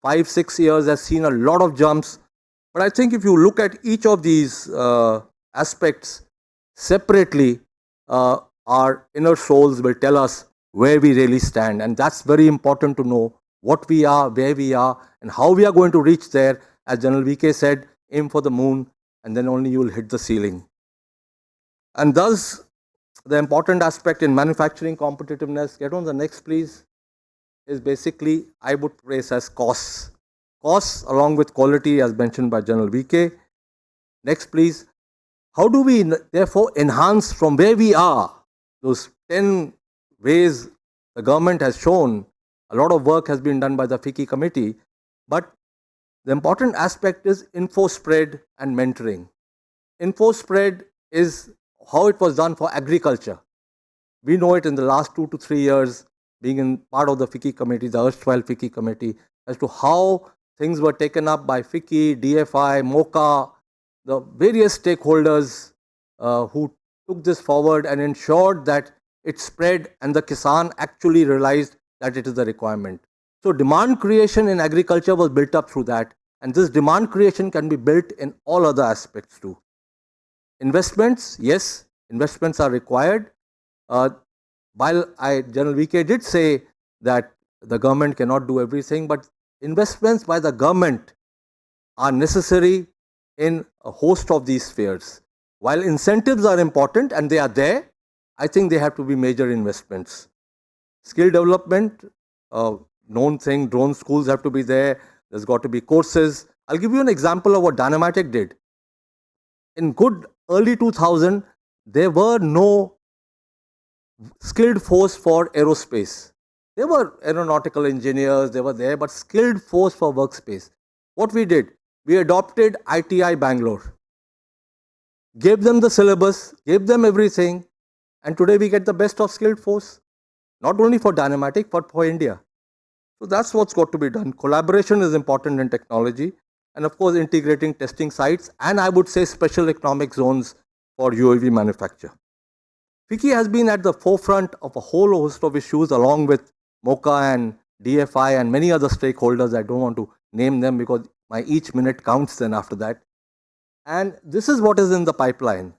5-6 years has seen a lot of jumps. But I think if you look at each of these aspects separately, our inner souls will tell us where we really stand. And that's very important to know what we are, where we are, and how we are going to reach there. As General VK said, aim for the moon, and then only you will hit the ceiling. And thus, the important aspect in manufacturing competitiveness, get on the next please, is basically, I would place as costs. Costs along with quality as mentioned by General VK. Next please. How do we therefore enhance from where we are? Those 10 ways the government has shown, a lot of work has been done by the FICCI committee, but the important aspect is info spread and mentoring. Info spread is how it was done for agriculture. We know it in the last 2 to 3 years, being in part of the FICCI committee, the erstwhile FICCI committee, as to how things were taken up by FICCI, DFI, MOCA, the various stakeholders who took this forward and ensured that it spread and the Kisan actually realized that it is the requirement. So demand creation in agriculture was built up through that. And this demand creation can be built in all other aspects too. Investments, yes, investments are required. While General VK did say that the government cannot do everything, but investments by the government are necessary in a host of these spheres. While incentives are important and they are there, I think they have to be major investments. Skill development, known thing, drone schools have to be there. There's got to be courses. I'll give you an example of what Dynamatic did. In good early 2000, there were no skilled force for aerospace. There were aeronautical engineers, they were there, but skilled force for workspace. What we did, we adopted ITI Bangalore, gave them the syllabus, gave them everything, and today we get the best of skilled force, not only for Dynamatic, but for India. So that's what's got to be done. Collaboration is important in technology, and of course integrating testing sites, and I would say special economic zones for UAV manufacture. FICCI has been at the forefront of a whole host of issues along with MOCA and DFI and many other stakeholders. I don't want to name them because my each minute counts then after that. And this is what is in the pipeline.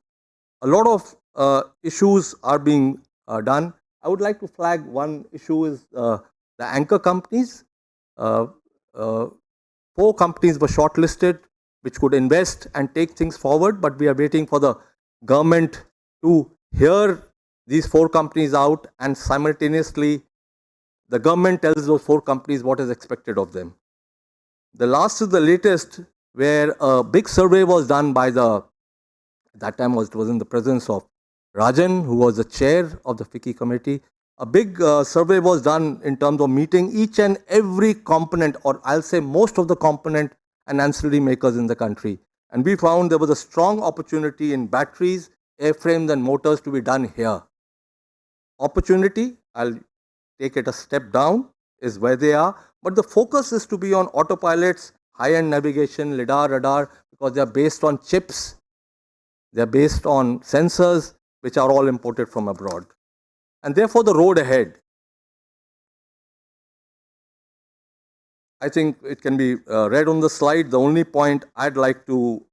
A lot of issues are being done. I would like to flag one issue is the anchor companies. 4 companies were shortlisted which could invest and take things forward, but we are waiting for the government to hear these 4 companies out, and simultaneously the government tells those 4 companies what is expected of them. The last is the latest, where a big survey was done by that time it was in the presence of Rajan, who was the chair of the FICCI committee. A big survey was done in terms of meeting each and every component, or I'll say most of the component and ancillary makers in the country. And we found there was a strong opportunity in batteries, airframes and motors to be done here. Opportunity, I'll take it a step down, is where they are, but the focus is to be on autopilots, high-end navigation, lidar, radar, because they are based on chips, they are based on sensors, which are all imported from abroad. And therefore the road ahead, I think it can be read on the slide. The only point I'd like to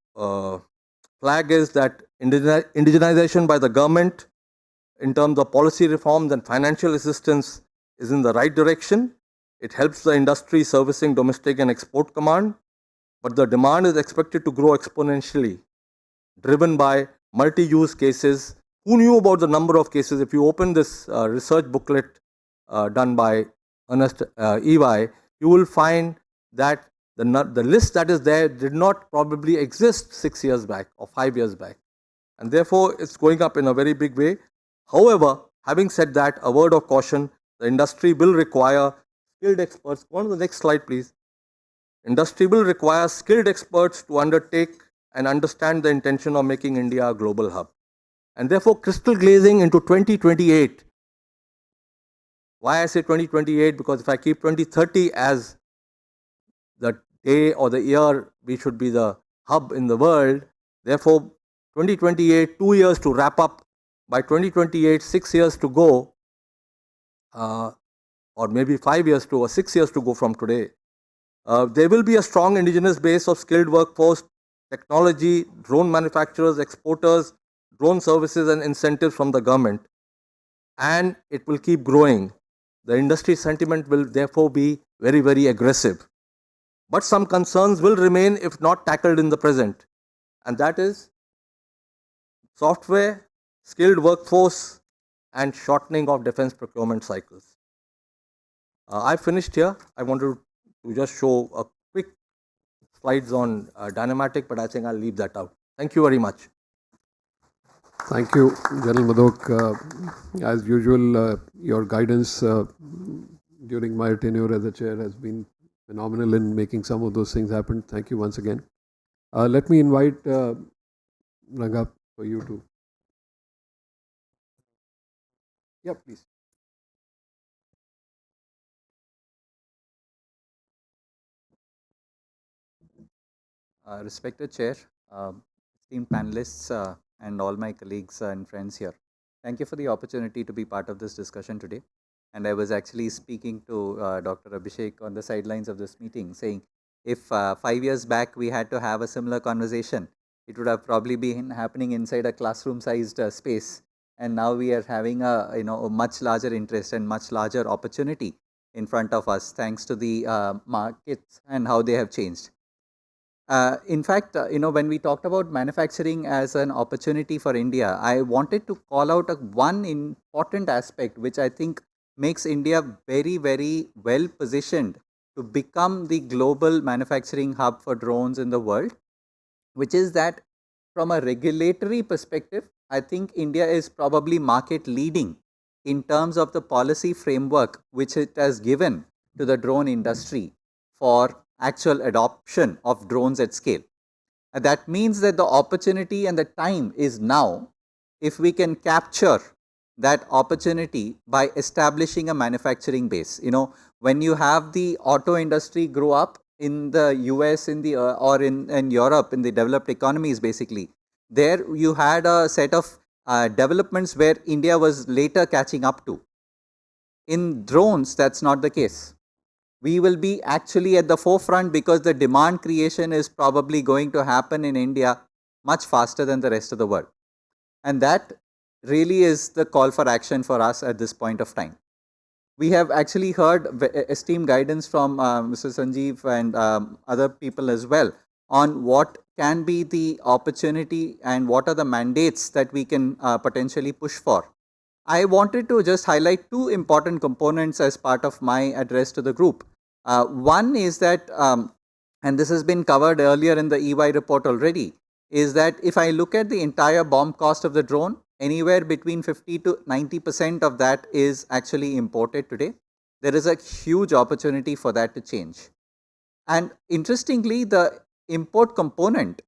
flag is that indigenization by the government in terms of policy reforms and financial assistance is in the right direction. It helps the industry servicing domestic and export demand, but the demand is expected to grow exponentially, driven by multi-use cases. Who knew about the number of cases? If you open this research booklet done by Ernest EY, you will find that the list that is there did not probably exist 6 years back or 5 years back. And therefore, it's going up in a very big way. However, having said that, a word of caution, the industry will require skilled experts. Go on to the next slide, please. Industry will require skilled experts to undertake and understand the intention of making India a global hub. And therefore, crystal glazing into 2028. Why I say 2028? Because if I keep 2030 as the day or the year we should be the hub in the world, therefore 2028, 2 years to wrap up. By 2028, 6 years to go, or maybe 5 years to, or 6 years to go from today. There will be a strong indigenous base of skilled workforce, technology, drone manufacturers, exporters, drone services and incentives from the government. And it will keep growing. The industry sentiment will therefore be very, very aggressive. But some concerns will remain if not tackled in the present. And that is software, skilled workforce and shortening of defense procurement cycles. I finished here. I wanted to just show a quick slides on Dynamatic, but I think I'll leave that out. Thank you very much. Thank you, General Madhok. As usual, your guidance during my tenure as a chair has been phenomenal in making some of those things happen. Thank you once again. Let me invite Ranga for you to. Yeah, please. Respected Chair, esteemed panelists, and all my colleagues and friends here. Thank you for the opportunity to be part of this discussion today. And I was actually speaking to Dr. Abhishek on the sidelines of this meeting, saying If 5 years back we had to have a similar conversation, it would have probably been happening inside a classroom-sized space. And now we are having a much larger interest and much larger opportunity in front of us, thanks to the markets and how they have changed. In fact, when we talked about manufacturing as an opportunity for India, I wanted to call out one important aspect which I think makes India very, very well positioned to become the global manufacturing hub for drones in the world, which is that from a regulatory perspective, I think India is probably market leading in terms of the policy framework which it has given to the drone industry for actual adoption of drones at scale. And that means that the opportunity and the time is now if we can capture that opportunity by establishing a manufacturing base. When you have the auto industry grow up in the US, or in Europe, in the developed economies, basically, there you had a set of developments where India was later catching up to. In drones, that's not the case. We will be actually at the forefront because the demand creation is probably going to happen in India much faster than the rest of the world. And that really is the call for action for us at this point of time. We have actually heard esteemed guidance from Mr. Sanjeev and other people as well on what can be the opportunity and what are the mandates that we can potentially push for. I wanted to just highlight two important components as part of my address to the group. One is that, and this has been covered earlier in the EY report already, is that if I look at the entire BOM cost of the drone, anywhere between 50 to 90% of that is actually imported today. There is a huge opportunity for that to change. And interestingly, the import component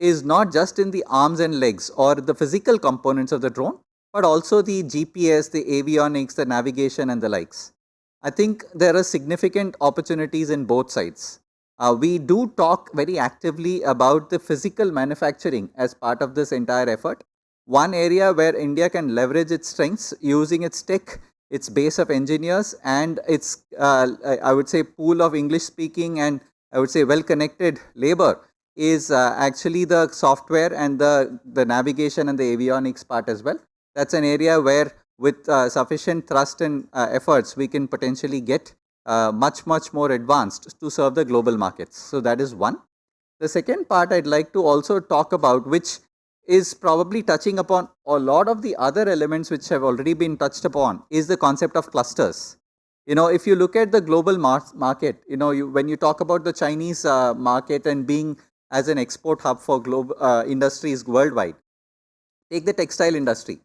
is not just in the arms and legs or the physical components of the drone, but also the GPS, the avionics, the navigation and the likes. I think there are significant opportunities in both sides. We do talk very actively about the physical manufacturing as part of this entire effort. One area where India can leverage its strengths using its tech, its base of engineers and its, I would say, pool of English speaking and I would say well-connected labor is actually the software and the navigation and the avionics part as well. That's an area where with sufficient thrust and efforts, we can potentially get much more advanced to serve the global markets. So that is one. The second part I'd like to also talk about, which is probably touching upon a lot of the other elements which have already been touched upon, is the concept of clusters. If you look at the global market, when you talk about the Chinese market and being as an export hub for global industries worldwide, take the textile industry.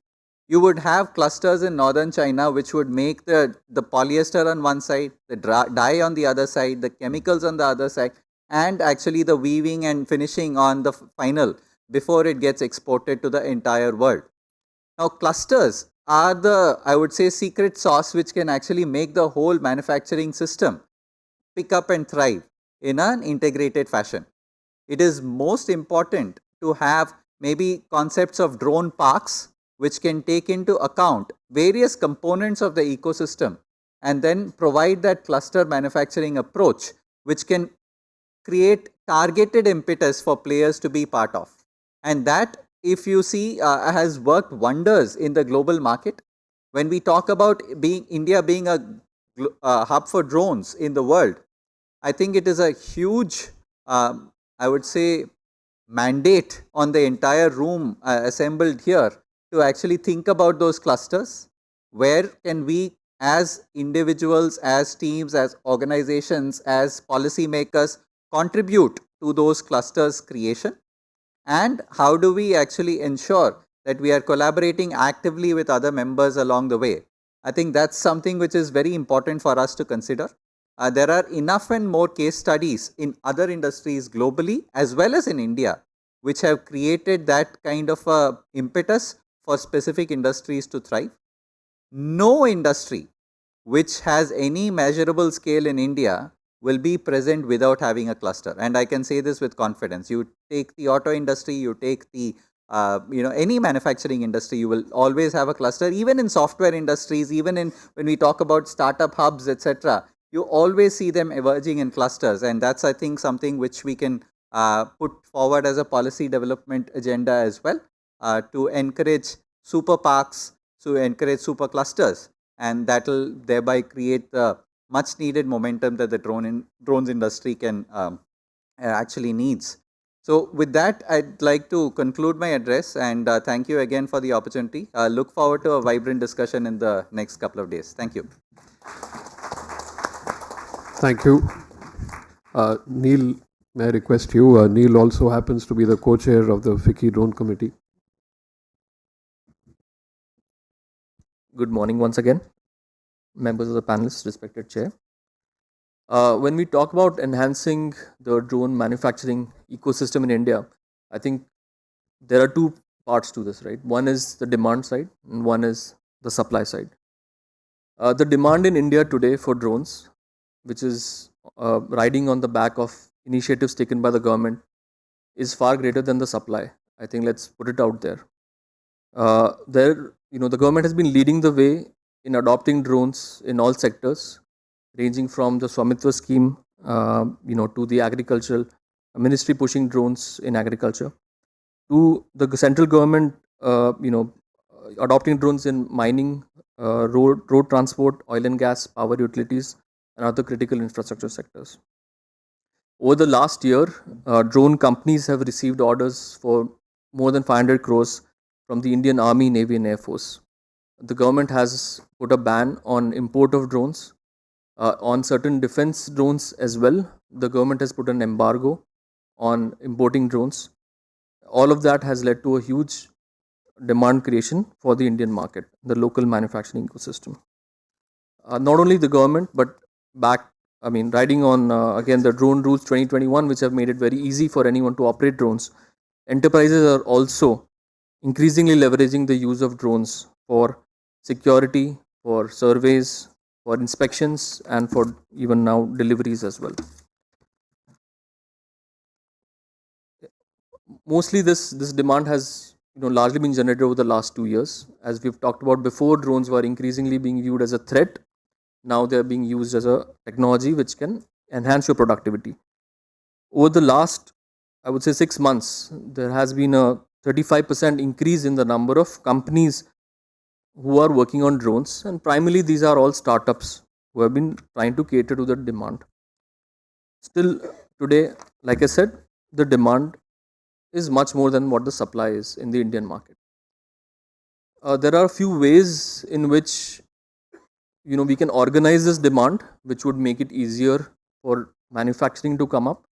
You would have clusters in northern China which would make the polyester on one side, the dye on the other side, the chemicals on the other side, and actually the weaving and finishing on the final before it gets exported to the entire world. Now, clusters are the, I would say, secret sauce which can actually make the whole manufacturing system pick up and thrive in an integrated fashion. It is most important to have maybe concepts of drone parks which can take into account various components of the ecosystem and then provide that cluster manufacturing approach which can create targeted impetus for players to be part of. And that, if you see, has worked wonders in the global market. When we talk about India being a hub for drones in the world, I think it is a huge, I would say, mandate on the entire room assembled here to actually think about those clusters. Where can we as individuals, as teams, as organizations, as policymakers contribute to those clusters creation? And how do we actually ensure that we are collaborating actively with other members along the way? I think that's something which is very important for us to consider. There are enough and more case studies in other industries globally as well as in India which have created that kind of impetus for specific industries to thrive. No industry which has any measurable scale in India will be present without having a cluster. And I can say this with confidence. You take the auto industry, you take the any manufacturing industry, you will always have a cluster. Even in software industries, even in when we talk about startup hubs, etc., you always see them emerging in clusters, and that's, I think, something which we can put forward as a policy development agenda as well, to encourage super parks, to encourage super clusters, and that will thereby create the much needed momentum that the drones industry can actually needs. So with that, I'd like to conclude my address, and thank you again for the opportunity. Look forward to a vibrant discussion in the next couple of days. Thank you. Thank you. Neil, may I request you? Neil also happens to be the co-chair of the FICCI Drone Committee. Good morning once again, members of the panelists, respected chair. When we talk about enhancing the drone manufacturing ecosystem in India, I think there are two parts to this, right? One is the demand side and one is the supply side. The demand in India today for drones, which is riding on the back of initiatives taken by the government, is far greater than the supply. I think let's put it out there. The government has been leading the way in adopting drones in all sectors, ranging from the Swamitva scheme, to the agricultural ministry pushing drones in agriculture, to the central government, adopting drones in mining, road transport, oil and gas, power utilities, and other critical infrastructure sectors. Over the last year, drone companies have received orders for more than 500 crores from the Indian Army, Navy, and Air Force. The government has put a ban on import of drones. On certain defense drones as well, the government has put an embargo on importing drones. All of that has led to a huge demand creation for the Indian market, the local manufacturing ecosystem. Not only the government, but riding on again the drone rules 2021, which have made it very easy for anyone to operate drones. Enterprises are also increasingly leveraging the use of drones for security, for surveys, for inspections, and for even now deliveries as well. Mostly this demand has largely been generated over the last 2 years. As we've talked about before, drones were increasingly being viewed as a threat. Now they're being used as a technology which can enhance your productivity. Over the last, I would say 6 months, there has been a 35% increase in the number of companies who are working on drones, and primarily these are all startups who have been trying to cater to the demand. Still today, like I said, the demand is much more than what the supply is in the Indian market. There are a few ways in which we can organize this demand, which would make it easier for manufacturing to come up.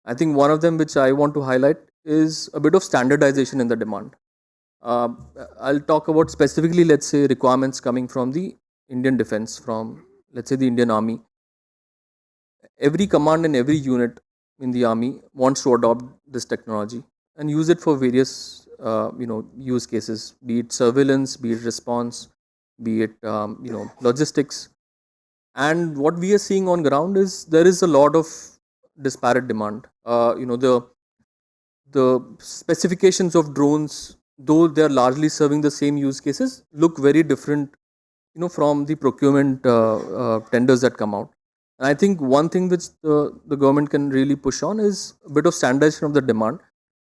I think one of them which I want to highlight is a bit of standardization in the demand. I'll talk about specifically, let's say, requirements coming from the Indian defense, from, let's say, the Indian Army. Every command and every unit in the Army wants to adopt this technology and use it for various, use cases, be it surveillance, be it response, be it, logistics. And what we are seeing on ground is there is a lot of disparate demand. The specifications of drones, though they are largely serving the same use cases, look very different, from the procurement tenders that come out. And I think one thing which the government can really push on is a bit of standardization of the demand,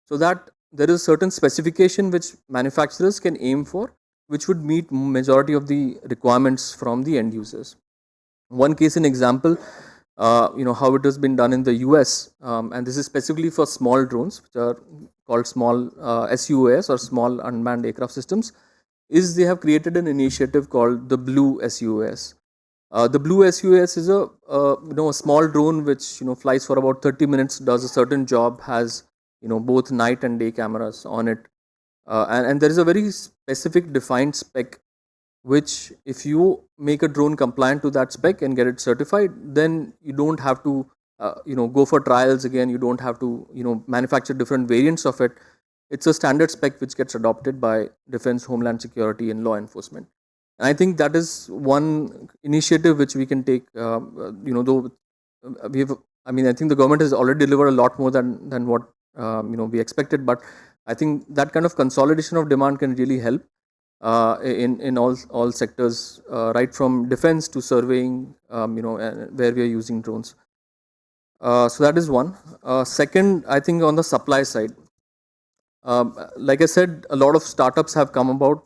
so that there is a certain specification which manufacturers can aim for, which would meet majority of the requirements from the end users. One case in example, how it has been done in the US, and this is specifically for small drones, which are called small SUAS, or small unmanned aircraft systems, is they have created an initiative called the Blue SUAS. The Blue SUAS is a small drone which flies for about 30 minutes, does a certain job, has both night and day cameras on it, and there is a very specific defined spec, which if you make a drone compliant to that spec and get it certified, then you don't have to go for trials again. You don't have to manufacture different variants of it. It's a standard spec which gets adopted by Defense, Homeland Security, and law enforcement. And I think that is one initiative which we can take. Though we have, I think the government has already delivered a lot more than what we expected. But I think that kind of consolidation of demand can really help. in all sectors, right from defense to surveying, where we are using drones. So that is one. Second, I think on the supply side, like I said, a lot of startups have come about,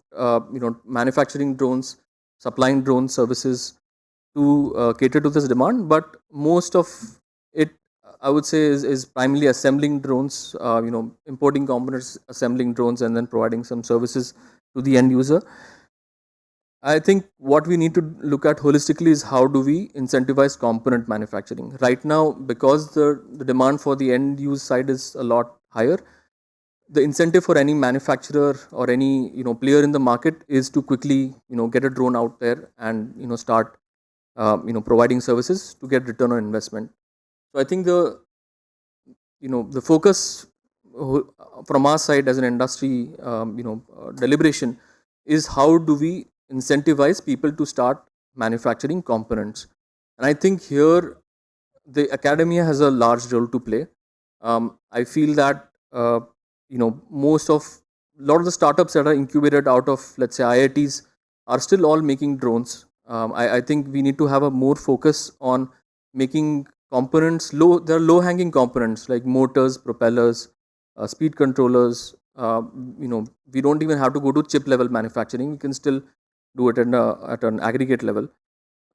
manufacturing drones, supplying drone services to cater to this demand. But most of it, I would say, is primarily assembling drones, importing components, assembling drones, and then providing some services to the end user. I think what we need to look at holistically is how do we incentivize component manufacturing. Right now, because the demand for the end use side is a lot higher, the incentive for any manufacturer or any player in the market is to quickly get a drone out there and start providing services to get return on investment. So I think the focus from our side as an industry deliberation is how do we incentivize people to start manufacturing components. And I think here the academia has a large role to play. I feel that most of lot of the startups that are incubated out of, let's say, IITs are still all making drones. I think we need to have a more focus on making components low. There are low hanging components like motors, propellers, speed controllers. We don't even have to go to chip level manufacturing. We can still do it at an aggregate level,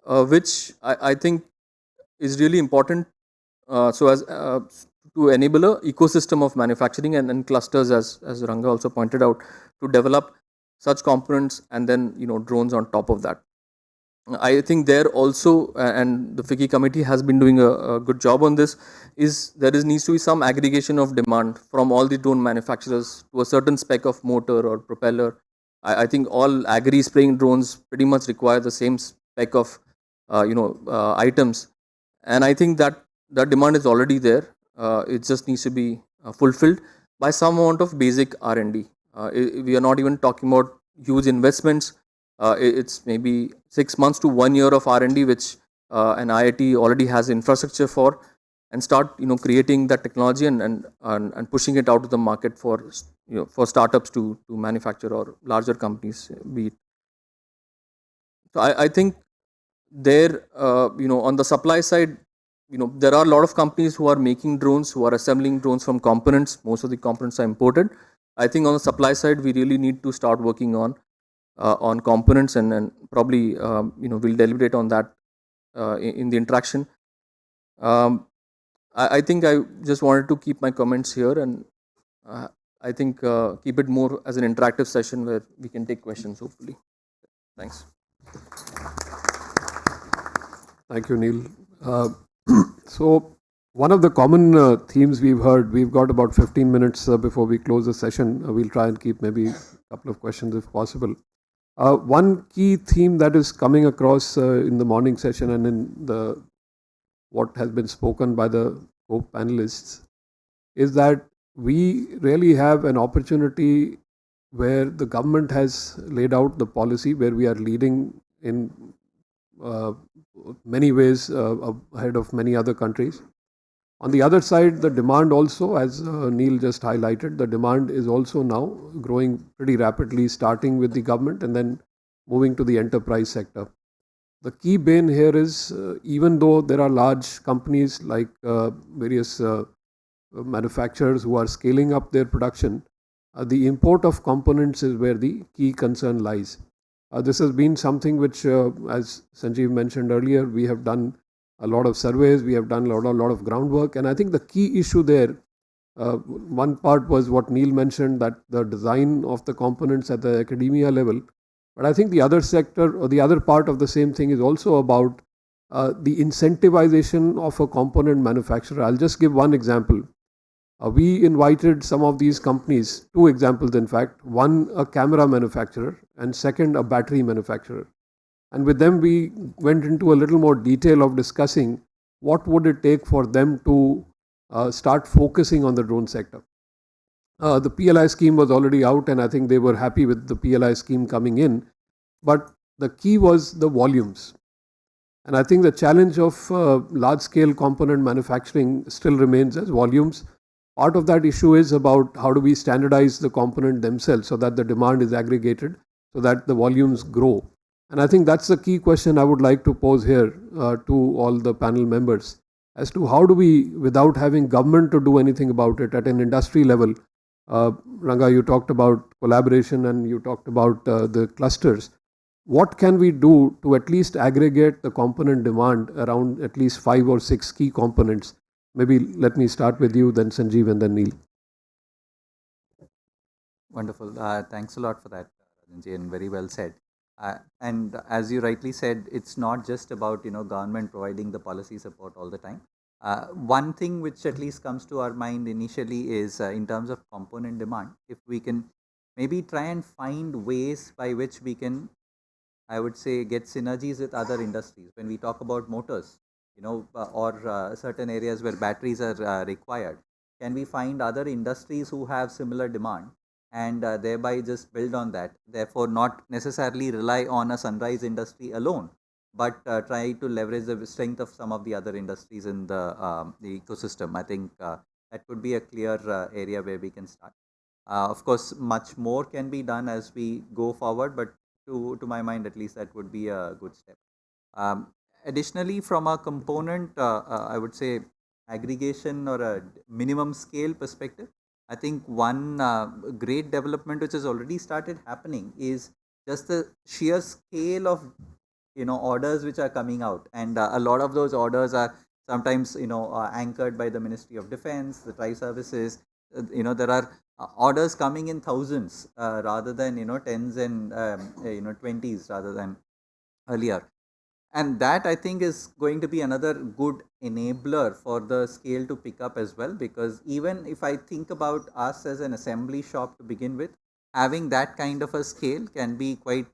which I think is really important. So as to enable a ecosystem of manufacturing and clusters, as Ranga also pointed out, to develop such components and then drones on top of that. I think there also, and the FICCI committee has been doing a good job on this, is there needs to be some aggregation of demand from all the drone manufacturers to a certain spec of motor or propeller. I think all agri spraying drones pretty much require the same spec of items, and I think that demand is already there. It just needs to be fulfilled by some amount of basic R&D. We are not even talking about huge investments. It's maybe 6 months to 1 year of R&D, which an IIT already has infrastructure for, and start creating that technology and pushing it out to the market for for startups to manufacture, or larger companies be it. So I think there on the supply side, there are a lot of companies who are making drones, who are assembling drones from components. Most of the components are imported. I think on the supply side, we really need to start working on components, and probably we'll deliberate on that in the interaction. I think I just wanted to keep my comments here, and I think keep it more as an interactive session where we can take questions, hopefully. Thanks. Thank you, Neil. So one of the common themes we've heard, we've got about 15 minutes before we close the session. We'll try and keep maybe a couple of questions if possible. One key theme that is coming across in the morning session and in what has been spoken by the co-panelists is that we really have an opportunity where the government has laid out the policy, where we are leading in many ways ahead of many other countries. On the other side, the demand also, as Neil just highlighted, the demand is also now growing pretty rapidly, starting with the government and then moving to the enterprise sector. The key bane here is, even though there are large companies like various manufacturers who are scaling up their production, the import of components is where the key concern lies. This has been something which, as Sanjeev mentioned earlier, we have done a lot of surveys, we have done a lot of groundwork, and I think the key issue there, one part was what Neil mentioned, that the design of the components at the academia level, but I think the other sector or the other part of the same thing is also about the incentivization of a component manufacturer. I'll just give one example. We invited some of these companies, two examples in fact, one a camera manufacturer and second a battery manufacturer. And with them we went into a little more detail of discussing what would it take for them to start focusing on the drone sector. The PLI scheme was already out and I think they were happy with the PLI scheme coming in, but the key was the volumes. And I think the challenge of large scale component manufacturing still remains as volumes. Part of that issue is about how do we standardize the component themselves so that the demand is aggregated. so that the volumes grow. And I think that's the key question I would like to pose here to all the panel members as to how do we, without having government to do anything about it at an industry level, Ranga, you talked about collaboration and you talked about the clusters. What can we do to at least aggregate the component demand around at least 5 or 6 key components? Maybe let me start with you, then Sanjeev, and then Neil. Wonderful. Thanks a lot for that, Rajanji, and very well said. And as you rightly said, it's not just about government providing the policy support all the time. One thing which at least comes to our mind initially is in terms of component demand, if we can maybe try and find ways by which we can, I would say, get synergies with other industries. When we talk about motors, or certain areas where batteries are required, can we find other industries who have similar demand and thereby just build on that? Therefore, not necessarily rely on a sunrise industry alone, but try to leverage the strength of some of the other industries in the ecosystem. I think that could be a clear area where we can start. Of course, much more can be done as we go forward, but to my mind, at least, that would be a good step. Additionally, from a component, I would say, aggregation or a minimum scale perspective, I think one great development which has already started happening is just the sheer scale of orders which are coming out, and a lot of those orders are sometimes anchored by the Ministry of Defence, the tri-services. There are orders coming in thousands rather than tens and 20s rather than earlier. And that, I think, is going to be another good enabler for the scale to pick up as well, because even if I think about us as an assembly shop to begin with, having that kind of a scale can be quite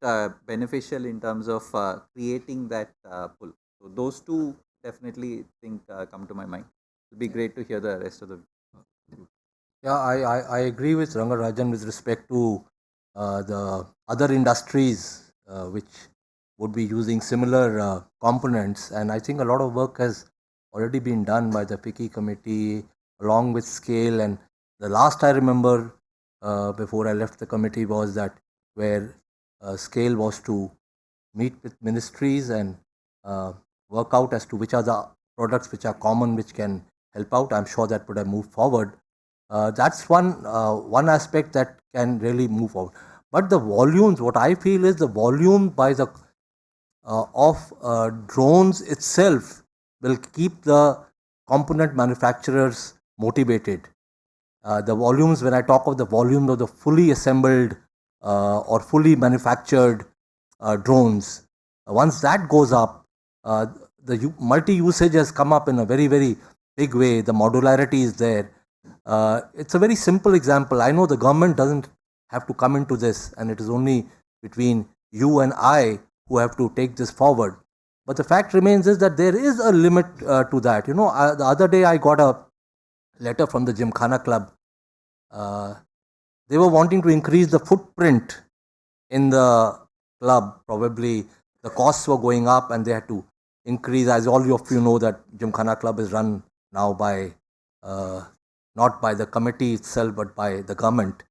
beneficial in terms of creating that pull. So those two definitely come to my mind. It will be great to hear the rest of the group. Yeah, I agree with Rangarajan with respect to the other industries which would be using similar components, and I think a lot of work has already been done by the FICCI committee along with scale. And the last I remember before I left the committee was that where scale was to meet with ministries and work out as to which are the products which are common which can help out. I'm sure that would have moved forward. That's one aspect that can really move forward. But the volumes, what I feel is the volume by the of drones itself will keep the component manufacturers motivated. The volumes, when I talk of the volume of the fully assembled or fully manufactured drones, once that goes up, the multi-usage has come up in a very, very big way. The modularity is there. It's a very simple example. I know the government doesn't have to come into this, and it is only between you and I who have to take this forward. But the fact remains is that there is a limit to that. The other day I got a letter from the Gymkhana Club. They were wanting to increase the footprint in the club. Probably the costs were going up and they had to increase. As all of you know, that Gymkhana Club is run now by not by the committee itself but by the government.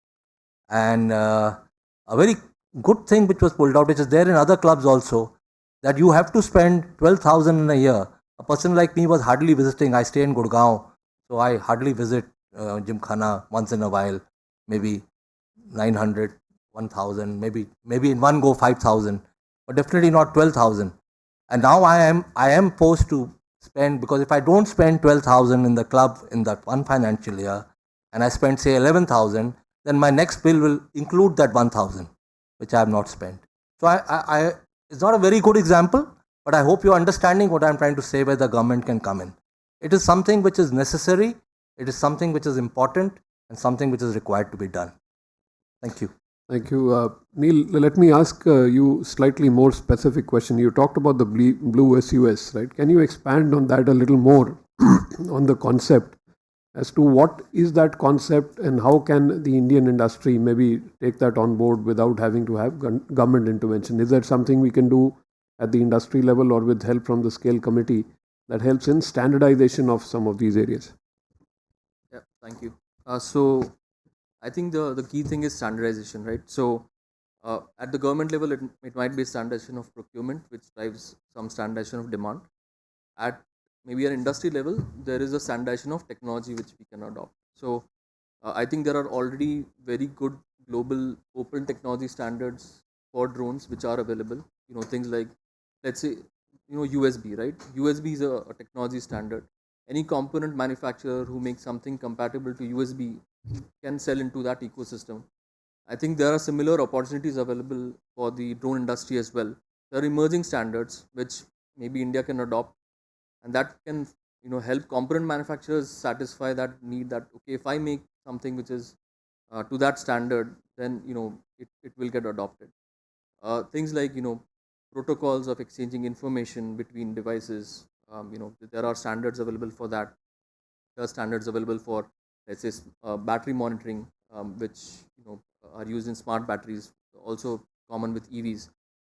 And a very good thing which was pulled out, which is there in other clubs also, that you have to spend 12,000 in a year. A person like me was hardly visiting. I stay in Gurgaon, so I hardly visit Gymkhana once in a while, maybe 900, 1,000, maybe in one go 5,000, but definitely not 12,000. And now I am forced to spend, because if I don't spend 12,000 in the club in that one financial year, and I spend say 11,000, then my next bill will include that 1,000, which I have not spent. So I it's not a very good example, but I hope you're understanding what I'm trying to say, where the government can come in. It is something which is necessary, it is something which is important, and something which is required to be done. Thank you. Thank you. Neil, let me ask you slightly more specific question. You talked about the blue SUS, right? Can you expand on that a little more on the concept as to what is that concept and how can the Indian industry maybe take that on board without having to have government intervention? Is that something we can do at the industry level or with help from the scale committee that helps in standardization of some of these areas? Yeah, thank you. So I think the key thing is standardization, right? So At the government level, it might be standardization of procurement, which drives some standardization of demand. At maybe an industry level, there is a standardization of technology which we can adopt. So I think there are already very good global open technology standards for drones which are available. Things like, let's say, USB, right? USB is a technology standard. Any component manufacturer who makes something compatible to USB can sell into that ecosystem. I think there are similar opportunities available for the drone industry as well. There are emerging standards which maybe India can adopt, and that can help component manufacturers satisfy that need, that okay, if I make something which is to that standard, then it will get adopted. Things like protocols of exchanging information between devices. There are standards available for that. There are standards available for, let's say, battery monitoring, which are used in smart batteries, also common with EVs.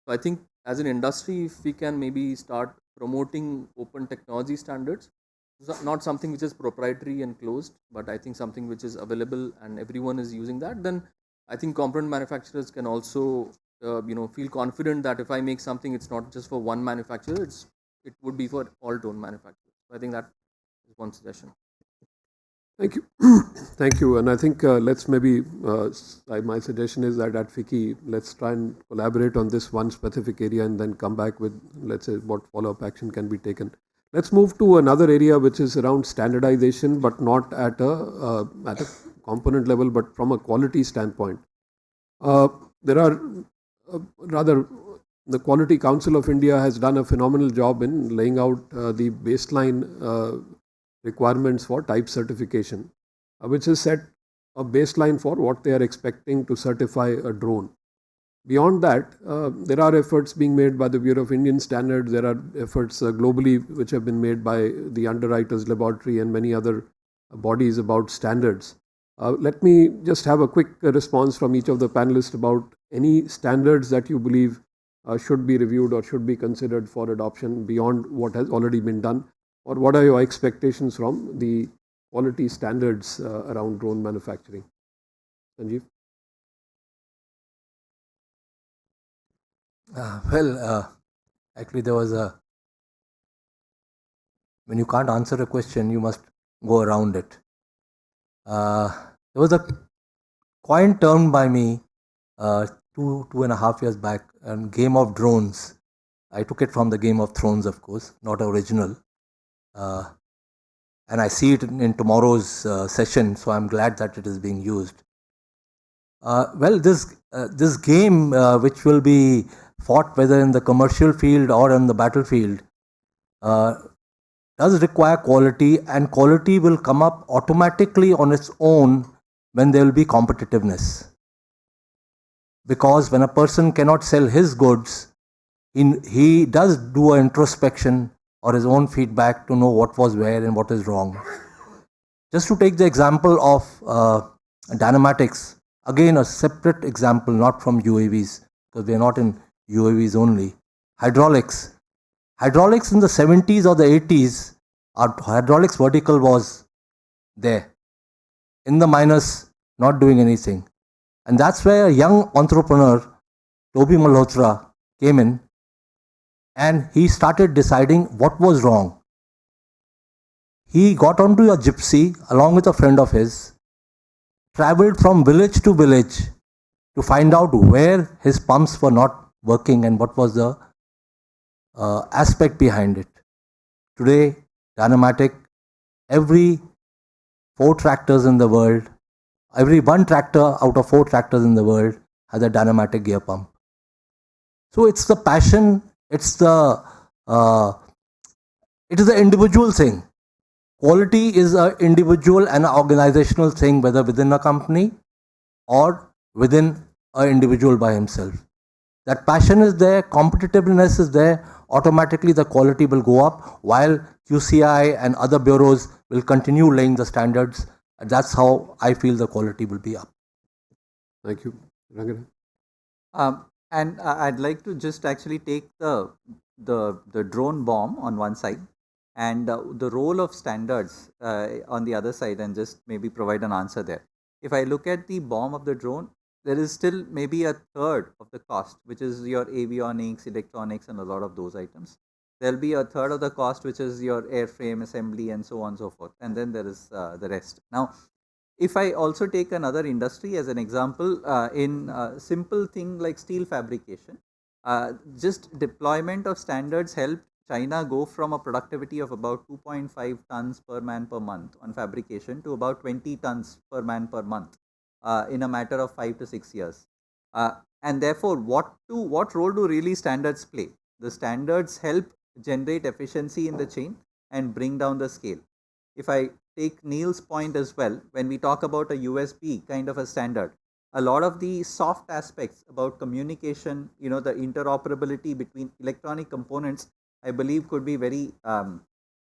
So I think as an industry, if we can maybe start promoting open technology standards, not something which is proprietary and closed, but I think something which is available and everyone is using that, then I think component manufacturers can also feel confident that if I make something, it's not just for one manufacturer, it would be for all drone manufacturers. So I think that is one suggestion. Thank you. Thank you. And I think let's maybe, my suggestion is that at FICCI, let's try and collaborate on this one specific area and then come back with, let's say, what follow-up action can be taken. Let's move to another area which is around standardization, but not at a component level, but from a quality standpoint. There are the Quality Council of India has done a phenomenal job in laying out the baseline requirements for type certification, which has set a baseline for what they are expecting to certify a drone. Beyond that, there are efforts being made by the Bureau of Indian Standards. There are efforts globally which have been made by the Underwriters Laboratory and many other bodies about standards. Let me just have a quick response from each of the panelists about any standards that you believe should be reviewed or should be considered for adoption beyond what has already been done, or what are your expectations from the quality standards around drone manufacturing? Sanjeev? Actually, there was when you can't answer a question, you must go around it. There was a coin termed by me 2.5 years back, Game of Drones. I took it from the Game of Thrones, of course, not original. And I see it in tomorrow's session, so I'm glad that it is being used. This game, which will be fought whether in the commercial field or on the battlefield, does require quality, and quality will come up automatically on its own when there will be competitiveness. Because when a person cannot sell his goods, he does do an introspection or his own feedback to know what was where and what is wrong. Just to take the example of dynammatics, again a separate example, not from UAVs, because we are not in UAVs only. Hydraulics. Hydraulics in the 70s or the 80s, our hydraulics vertical was there, in the minus, not doing anything. And that's where a young entrepreneur, Toby Malhotra, came in, and he started deciding what was wrong. He got onto a gypsy along with a friend of his, traveled from village to village to find out where his pumps were not working and what was the aspect behind it. Today, Dynamatic, every 4 tractors in the world, every 1 tractor out of 4 tractors in the world has a Dynamatic gear pump. So it's the passion, it is the individual thing. Quality is an individual and an organizational thing, whether within a company or within an individual by himself. That passion is there, competitiveness is there, automatically the quality will go up, while QCI and other bureaus will continue laying the standards. And that's how I feel the quality will be up. Thank you. Rangan? And I'd like to just actually take the drone bomb on one side and the role of standards on the other side, and just maybe provide an answer there. If I look at the bomb of the drone, there is still maybe a third of the cost, which is your avionics, electronics, and a lot of those items. There'll be a third of the cost, which is your airframe assembly and so on and so forth. And then there is the rest. Now, if I also take another industry as an example, in simple thing like steel fabrication, just deployment of standards helped China go from a productivity of about 2.5 tons per man per month on fabrication to about 20 tons per man per month in a matter of 5 to 6 years. And therefore, what role do really standards play? The standards help generate efficiency in the chain and bring down the scale. If I take Neil's point as well, when we talk about a USB kind of a standard, a lot of the soft aspects about communication, the interoperability between electronic components, I believe could be very,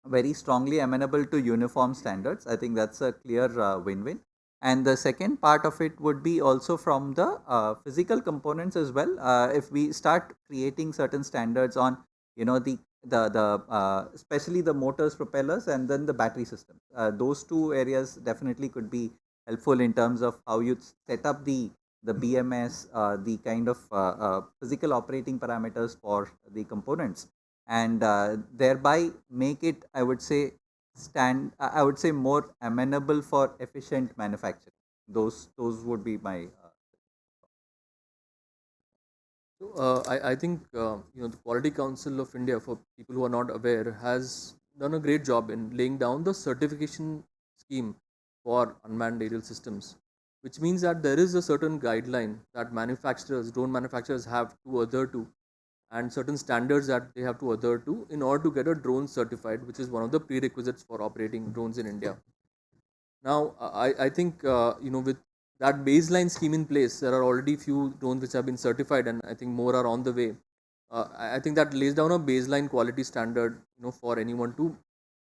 very strongly amenable to uniform standards. I think that's a clear win-win. And the second part of it would be also from the physical components as well. If we start creating certain standards on, especially the motors, propellers, and then the battery systems. Those two areas definitely could be helpful in terms of how you set up the BMS, the kind of physical operating parameters for the components, and thereby make it, I would say, more amenable for efficient manufacturing. Those would be my. I think the Quality Council of India, for people who are not aware, has done a great job in laying down the certification scheme for unmanned aerial systems, which means that there is a certain guideline that drone manufacturers have to adhere to, and certain standards that they have to adhere to in order to get a drone certified, which is one of the prerequisites for operating drones in India. Now, I think with that baseline scheme in place, there are already few drones which have been certified, and I think more are on the way. I think that lays down a baseline quality standard, for anyone to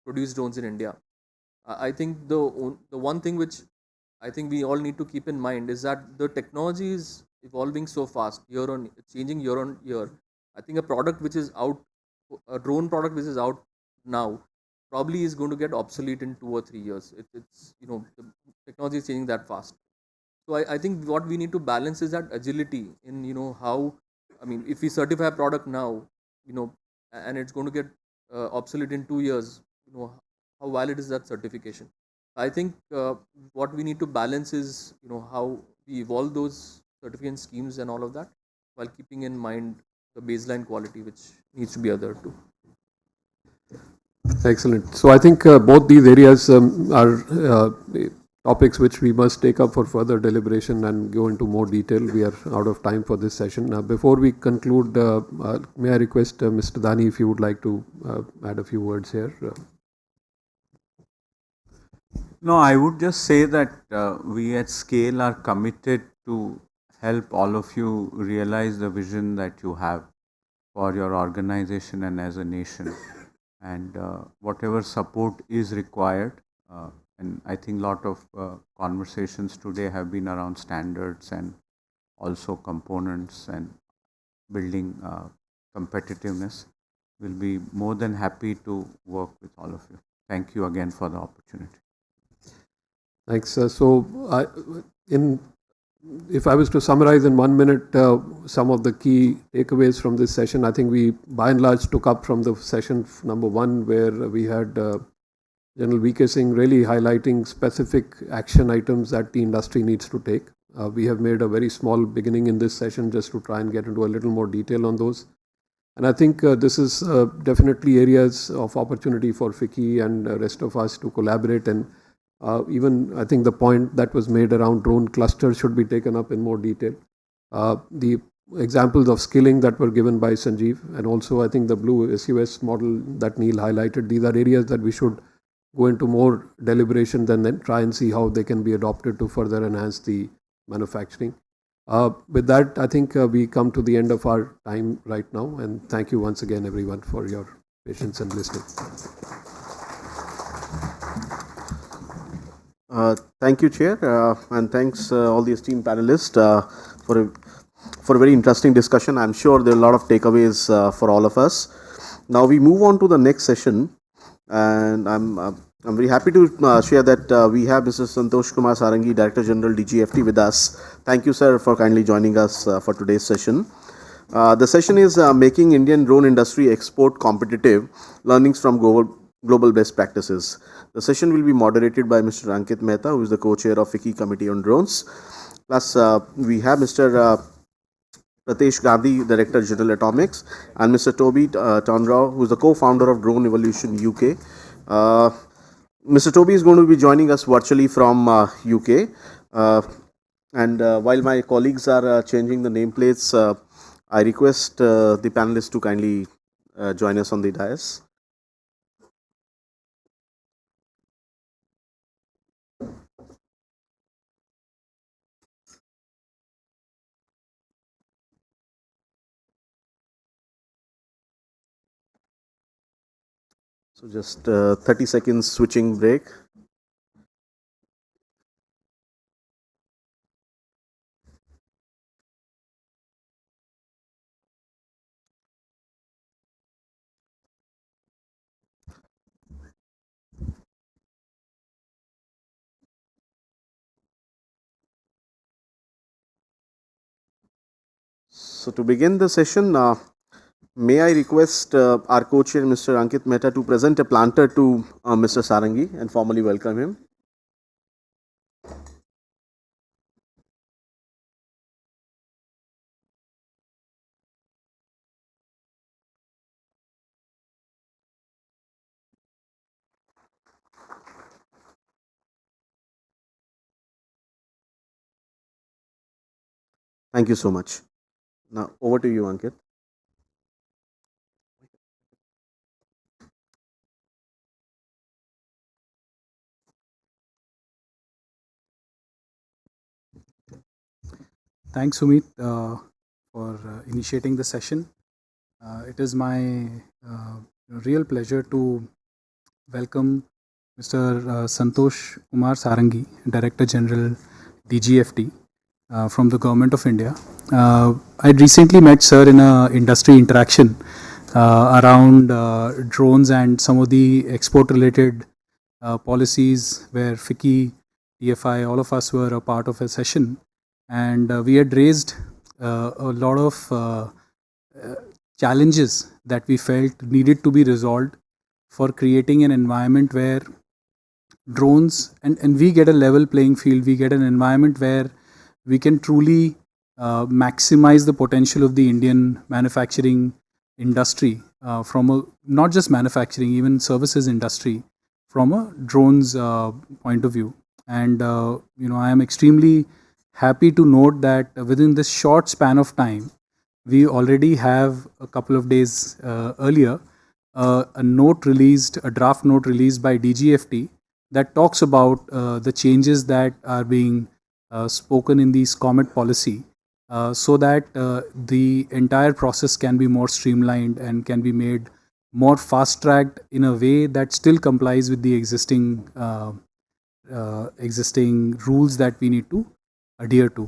produce drones in India. I think the one thing which I think we all need to keep in mind is that the technology is evolving so fast, changing year on year. I think a drone product which is out now probably is going to get obsolete in 2 or 3 years. It's the technology is changing that fast. So I think what we need to balance is that agility in how, if we certify a product now, and it's going to get obsolete in 2 years, how valid is that certification? I think what we need to balance is how we evolve those certification schemes and all of that, while keeping in mind the baseline quality which needs to be adhered to. Excellent. So I think both these areas are topics which we must take up for further deliberation and go into more detail. We are out of time for this session. Before we conclude, may I request Mr. Dani if you would like to add a few words here? No, I would just say that we at Scale are committed to help all of you realize the vision that you have for your organization and as a nation. And whatever support is required, and I think a lot of conversations today have been around standards and also components and building competitiveness. We'll be more than happy to work with all of you. Thank you again for the opportunity. Thanks. If I was to summarize in 1 minute some of the key takeaways from this session, I think we by and large took up from the session number 1, where we had General VK Singh really highlighting specific action items that the industry needs to take. We have made a very small beginning in this session just to try and get into a little more detail on those. And I think this is definitely areas of opportunity for FICCI and rest of us to collaborate, and even I think the point that was made around drone clusters should be taken up in more detail. The examples of skilling that were given by Sanjeev, and also I think the blue SUS model that Neil highlighted, these are areas that we should go into more deliberation then try and see how they can be adopted to further enhance the manufacturing. With that, I think we come to the end of our time right now, and thank you once again everyone for your patience and listening. Thank you, Chair, and thanks all the esteemed panelists for a very interesting discussion. I'm sure there are a lot of takeaways for all of us. Now we move on to the next session, and I'm I'm very happy to share that we have Mr. Santosh Kumar Sarangi, Director General DGFT, with us. Thank you, sir, for kindly joining us for today's session. The session is Making Indian Drone Industry Export Competitive, Learnings from Global Best Practices. The session will be moderated by Mr. Ankit Mehta, who is the co-chair of FICCI Committee on Drones. Plus, we have Mr. Pratesh Gandhi, Director General Atomics, and Mr. Toby Tonrao, who is the co-founder of Drone Evolution UK. Mr. Toby is going to be joining us virtually from UK. And while my colleagues are changing the nameplates, I request the panelists to kindly join us on the dais. So just 30 seconds switching break. So to begin the session, may I request our co-chair, Mr. Ankit Mehta, to present a planter to Mr. Sarangi and formally welcome him. Thank you so much. Now over to you, Ankit. Thanks, Sumit, for initiating the session. It is my real pleasure to welcome Mr. Santosh Kumar Sarangi, Director General DGFT from the Government of India. I recently met Sir in a industry interaction around drones and some of the export-related policies where FICCI, TFI, all of us were a part of a session, and we had raised a lot of challenges that we felt needed to be resolved for creating an environment where drones and we get a level playing field, we get an environment where we can truly maximize the potential of the Indian manufacturing industry from a not just manufacturing, even services industry from a drones point of view. And I am extremely happy to note that within this short span of time, we already have a couple of days earlier a draft note released by DGFT that talks about the changes that are being spoken in this comment policy so that the entire process can be more streamlined and can be made more fast-tracked in a way that still complies with the existing rules that we need to adhere to.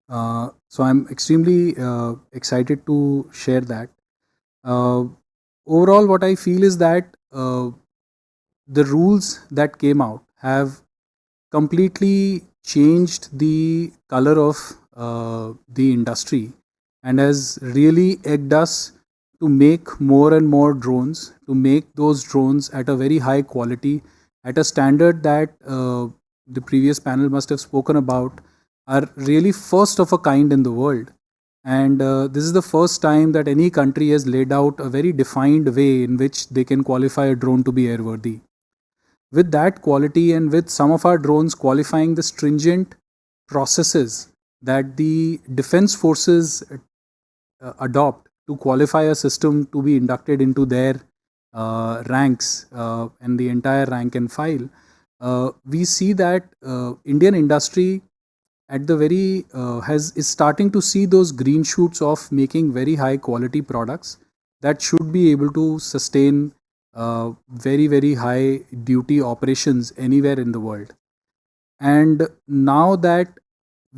So I'm extremely excited to share that. Overall, what I feel is that the rules that came out have completely changed the color of the industry and has really egged us to make more and more drones, to make those drones at a very high quality, at a standard that the previous panel must have spoken about, are really first of a kind in the world. And this is the first time that any country has laid out a very defined way in which they can qualify a drone to be airworthy. With that quality and with some of our drones qualifying the stringent processes that the defense forces adopt to qualify a system to be inducted into their ranks and the entire rank and file, we see that Indian industry at the very is starting to see those green shoots of making very high quality products that should be able to sustain very high duty operations anywhere in the world. And now that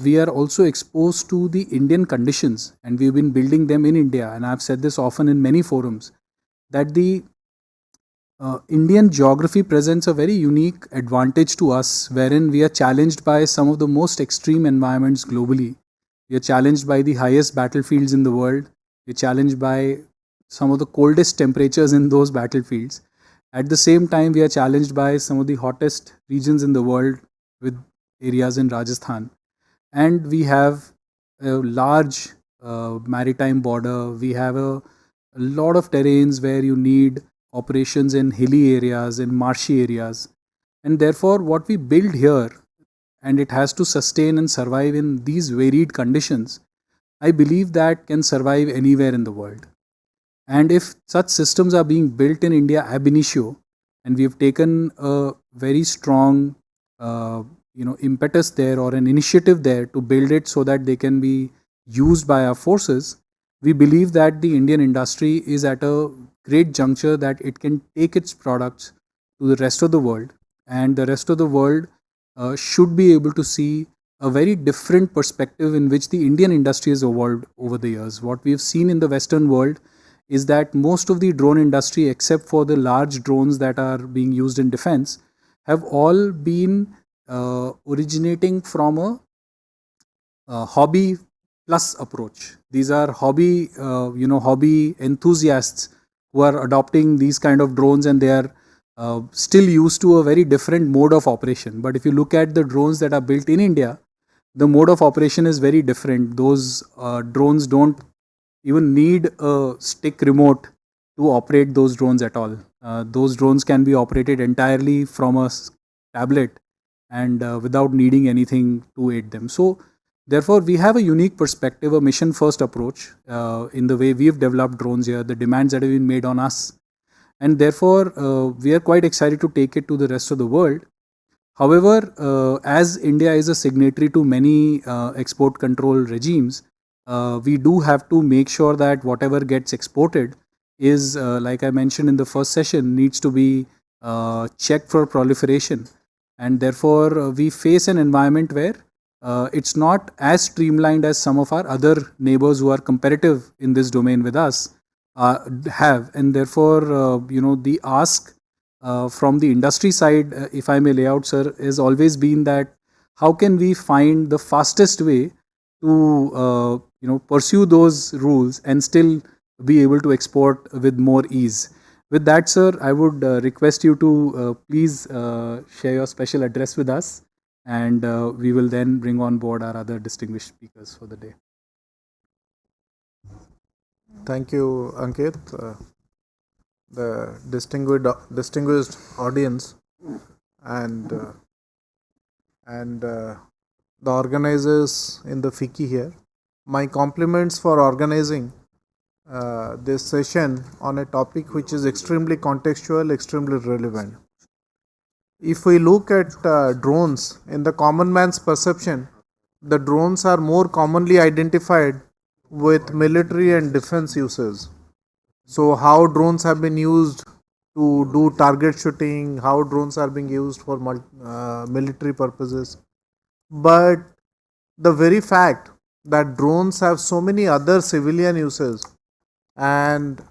we are also exposed to the Indian conditions and we've been building them in India, and I've said this often in many forums, that the Indian geography presents a very unique advantage to us, wherein we are challenged by some of the most extreme environments globally. We are challenged by the highest battlefields in the world. We are challenged by some of the coldest temperatures in those battlefields. At the same time, we are challenged by some of the hottest regions in the world with areas in Rajasthan. And we have a large maritime border. We have a lot of terrains where you need operations in hilly areas, in marshy areas. And therefore, what we build here, and it has to sustain and survive in these varied conditions, I believe that can survive anywhere in the world. And if such systems are being built in India ab initio, and we have taken a very strong impetus there or an initiative there to build it so that they can be used by our forces, we believe that the Indian industry is at a great juncture that it can take its products to the rest of the world, and the rest of the world should be able to see a very different perspective in which the Indian industry has evolved over the years. What we have seen in the Western world is that most of the drone industry, except for the large drones that are being used in defense, have all been originating from a hobby plus approach. These are hobby enthusiasts who are adopting these kind of drones, and they are still used to a very different mode of operation. But if you look at the drones that are built in India, the mode of operation is very different. Those drones don't even need a stick remote to operate those drones at all. Those drones can be operated entirely from a tablet and without needing anything to aid them. So, therefore, we have a unique perspective, a mission first approach in the way we've developed drones here, the demands that have been made on us. And therefore, we are quite excited to take it to the rest of the world. However, as India is a signatory to many export control regimes, we do have to make sure that whatever gets exported is, like I mentioned in the first session, needs to be checked for proliferation. And therefore, we face an environment where it's not as streamlined as some of our other neighbors who are competitive in this domain with us have. And therefore, the ask from the industry side, if I may lay out, sir, has always been that how can we find the fastest way to pursue those rules and still be able to export with more ease. With that, sir, I would request you to please share your special address with us, and we will then bring on board our other distinguished speakers for the day. Thank you, Ankit. The distinguished audience and the organizers in the FICCI here. My compliments for organizing this session on a topic which is extremely contextual, extremely relevant. If we look at drones, in the common man's perception, the drones are more commonly identified with military and defense uses. So how drones have been used to do target shooting, how drones are being used for military purposes. But the very fact that drones have so many other civilian uses, and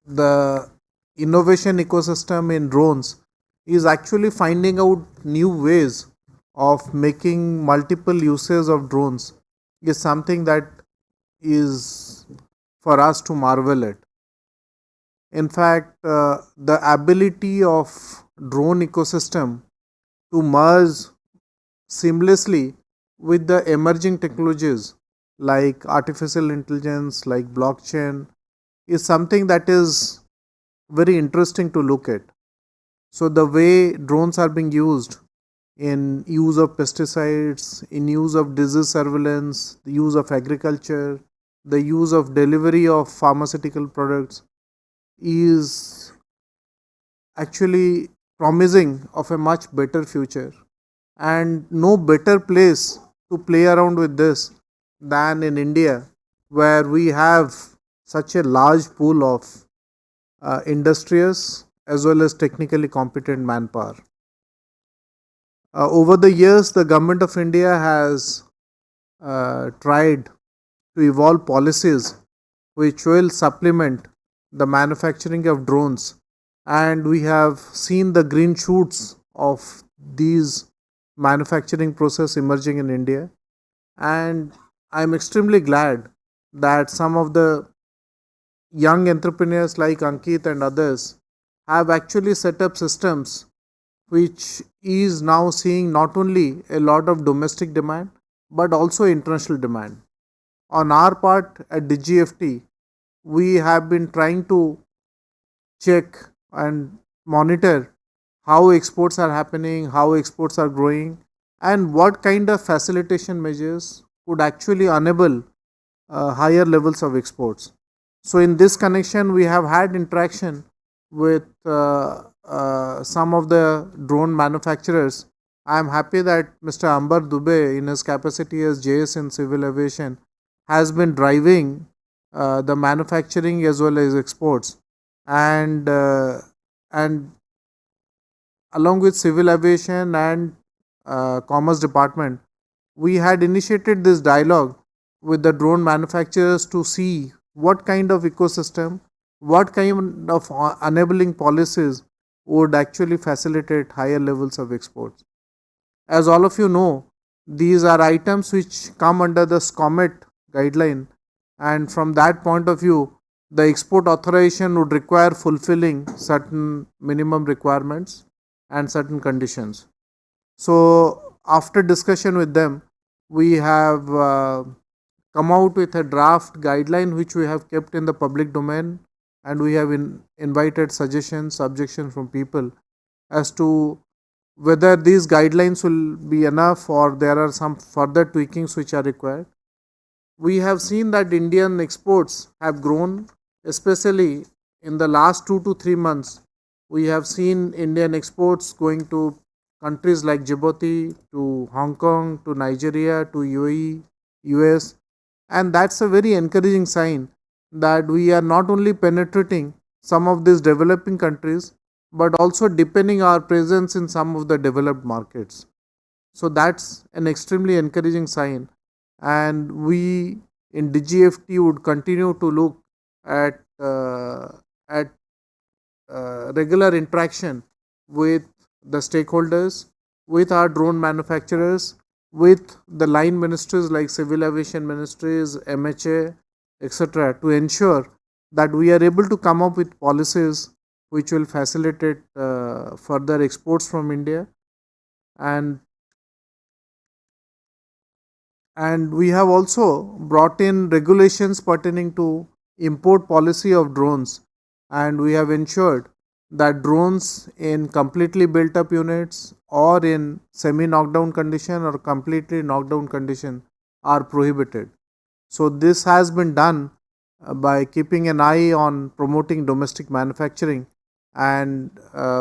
the innovation ecosystem in drones is actually finding out new ways of making multiple uses of drones, is something that is for us to marvel at. In fact, the ability of drone ecosystem to merge seamlessly with the emerging technologies like artificial intelligence, like blockchain, is something that is very interesting to look at. So the way drones are being used in use of pesticides, in use of disease surveillance, the use of agriculture, the use of delivery of pharmaceutical products is actually promising of a much better future. And no better place to play around with this than in India, where we have such a large pool of industrious as well as technically competent manpower. Over the years, the government of India has tried to evolve policies which will supplement the manufacturing of drones and we have seen the green shoots of these manufacturing process emerging in India. And I'm extremely glad that some of the young entrepreneurs like Ankit and others have actually set up systems which is now seeing not only a lot of domestic demand but also international demand. On our part at DGFT, we have been trying to check and monitor how exports are happening, how exports are growing, and what kind of facilitation measures could actually enable higher levels of exports. So, in this connection, we have had interaction with some of the drone manufacturers. I am happy that Mr. Ambar Dubey, in his capacity as JS in civil aviation, has been driving the manufacturing as well as exports, and and along with civil aviation and commerce department, we had initiated this dialogue with the drone manufacturers to see what kind of ecosystem, what kind of enabling policies would actually facilitate higher levels of exports. As all of you know, these are items which come under the SCOMET guideline, and from that point of view, the export authorization would require fulfilling certain minimum requirements and certain conditions. So, after discussion with them, we have come out with a draft guideline which we have kept in the public domain, and we have invited suggestions, objections from people as to whether these guidelines will be enough or there are some further tweakings which are required. We have seen that Indian exports have grown, especially in the last 2 to 3 months. We have seen Indian exports going to countries like Djibouti, to Hong Kong, to Nigeria, to UAE, US, and that's a very encouraging sign that we are not only penetrating some of these developing countries but also deepening our presence in some of the developed markets. So that's an extremely encouraging sign, and we in DGFT would continue to look at regular interaction with the stakeholders, with our drone manufacturers, with the line ministries like civil aviation ministries, MHA, etc., to ensure that we are able to come up with policies which will facilitate further exports from India. And we have also brought in regulations pertaining to import policy of drones, and we have ensured that drones in completely built up units or in semi knockdown condition or completely knockdown condition are prohibited. So this has been done by keeping an eye on promoting domestic manufacturing, and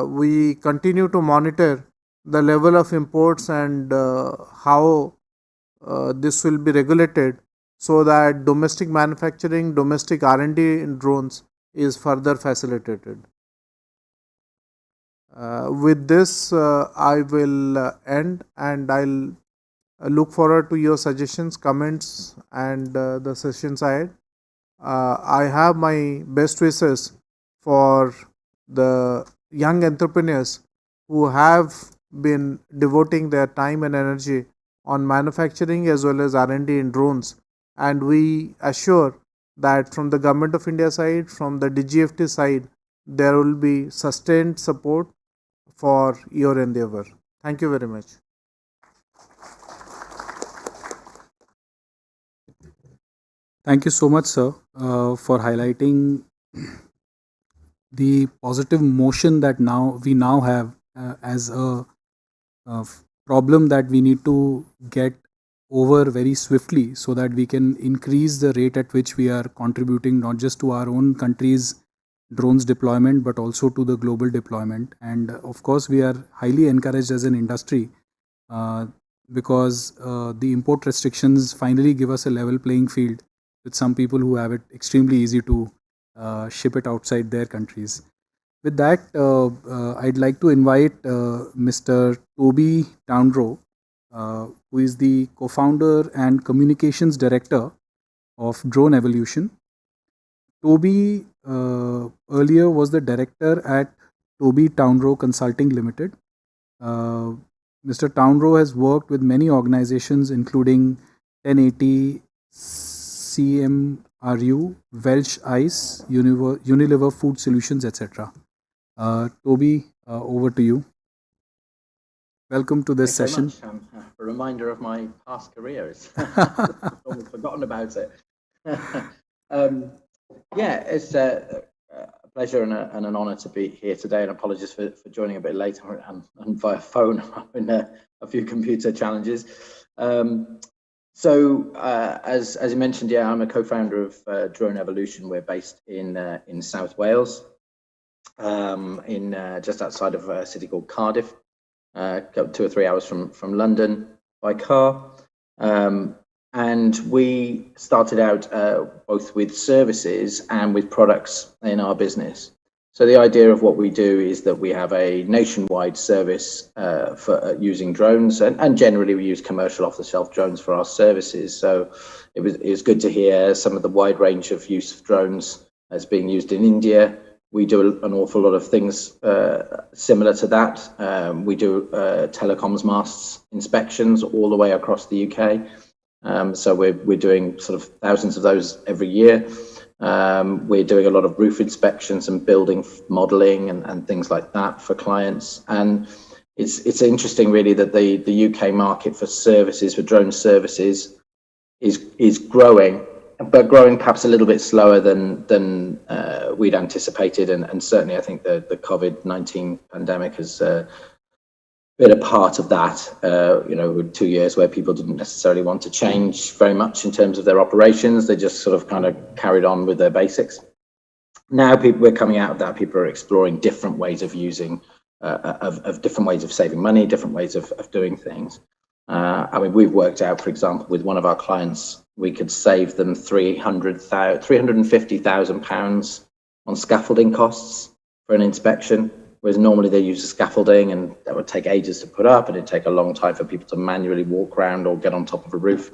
we continue to monitor the level of imports and how this will be regulated so that domestic manufacturing, domestic R&D in drones is further facilitated. With this, I will end, and I'll look forward to your suggestions, comments, and the sessions ahead. I have my best wishes for the young entrepreneurs who have been devoting their time and energy on manufacturing as well as R&D in drones, and we assure that from the Government of India side, from the DGFT side, there will be sustained support for your endeavor. Thank you very much. Thank you so much, sir, for highlighting the positive motion that we now have as a problem that we need to get over very swiftly, so that we can increase the rate at which we are contributing not just to our own country's drones deployment but also to the global deployment. And of course, we are highly encouraged as an industry because the import restrictions finally give us a level playing field with some people who have it extremely easy to ship it outside their countries. With that, I'd like to invite Mr. Toby Townrow, who is the co-founder and communications director of Drone Evolution. Toby earlier was the director at Toby Townrow Consulting Limited. Mr. Townrow has worked with many organizations including 1080, CMRU, Welsh Ice, Unilever Food Solutions, etc. Toby, over to you. Welcome to this session. Very much. A reminder of my past career. Almost forgotten about it. Yeah, it's a pleasure and an honour to be here today, and apologies for joining a bit late and via phone. In a few computer challenges. As you mentioned, yeah, I'm a co-founder of Drone Evolution. We're based in South Wales, in just outside of a city called Cardiff, 2 or 3 hours from London by car. And we started out both with services and with products in our business. So the idea of what we do is that we have a nationwide service for using drones, and generally we use commercial off-the-shelf drones for our services. So it was good to hear some of the wide range of use of drones as being used in India. We do an awful lot of things similar to that. We do telecoms masts inspections all the way across the UK. So we're doing sort of thousands of those every year. We're doing a lot of roof inspections and building modelling and things like that for clients. And it's interesting really that the UK market for services, for drone services, is growing, but growing perhaps a little bit slower than we'd anticipated. And certainly I think the COVID-19 pandemic has been a part of that. 2 years where people didn't necessarily want to change very much in terms of their operations. They just sort of kind of carried on with their basics. Now we're coming out of that. People are exploring different ways of using, of different ways of saving money, different ways of doing things. I mean, we've worked out, for example, with one of our clients, we could save them £350,000 on scaffolding costs for an inspection. Whereas normally they use the scaffolding and that would take ages to put up, and it'd take a long time for people to manually walk around or get on top of a roof.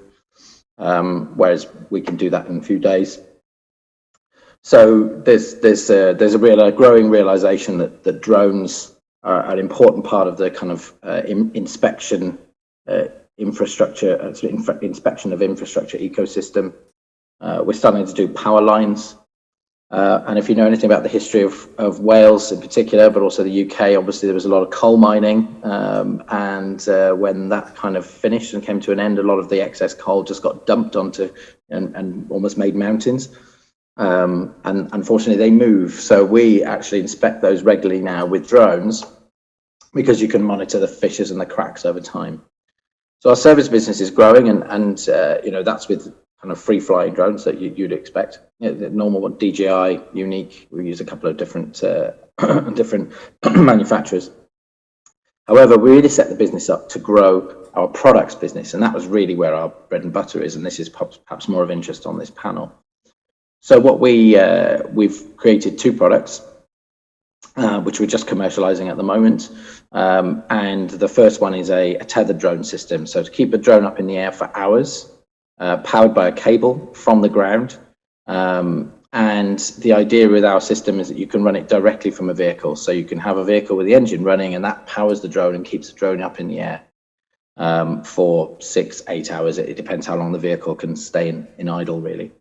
Whereas we can do that in a few days. So there's a growing realization that drones are an important part of the kind of inspection infrastructure, inspection of infrastructure ecosystem. We're starting to do power lines. And if you know anything about the history of Wales in particular, but also the UK, obviously there was a lot of coal mining. And when that kind of finished and came to an end, a lot of the excess coal just got dumped onto and almost made mountains. And unfortunately they move. So we actually inspect those regularly now with drones, because you can monitor the fissures and the cracks over time. So our service business is growing, and that's with kind of free-flying drones that you'd expect. The normal one, DJI, Unique. We use a couple of different different manufacturers. However, we really set the business up to grow our products business, and that was really where our bread and butter is. And this is perhaps more of interest on this panel. So what we've created 2 products, which we're just commercializing at the moment. And the first one is a tethered drone system. So to keep a drone up in the air for hours, powered by a cable from the ground. And the idea with our system is that you can run it directly from a vehicle. So you can have a vehicle with the engine running, and that powers the drone and keeps the drone up in the air for 6-8 hours. It depends how long the vehicle can stay in idle, really.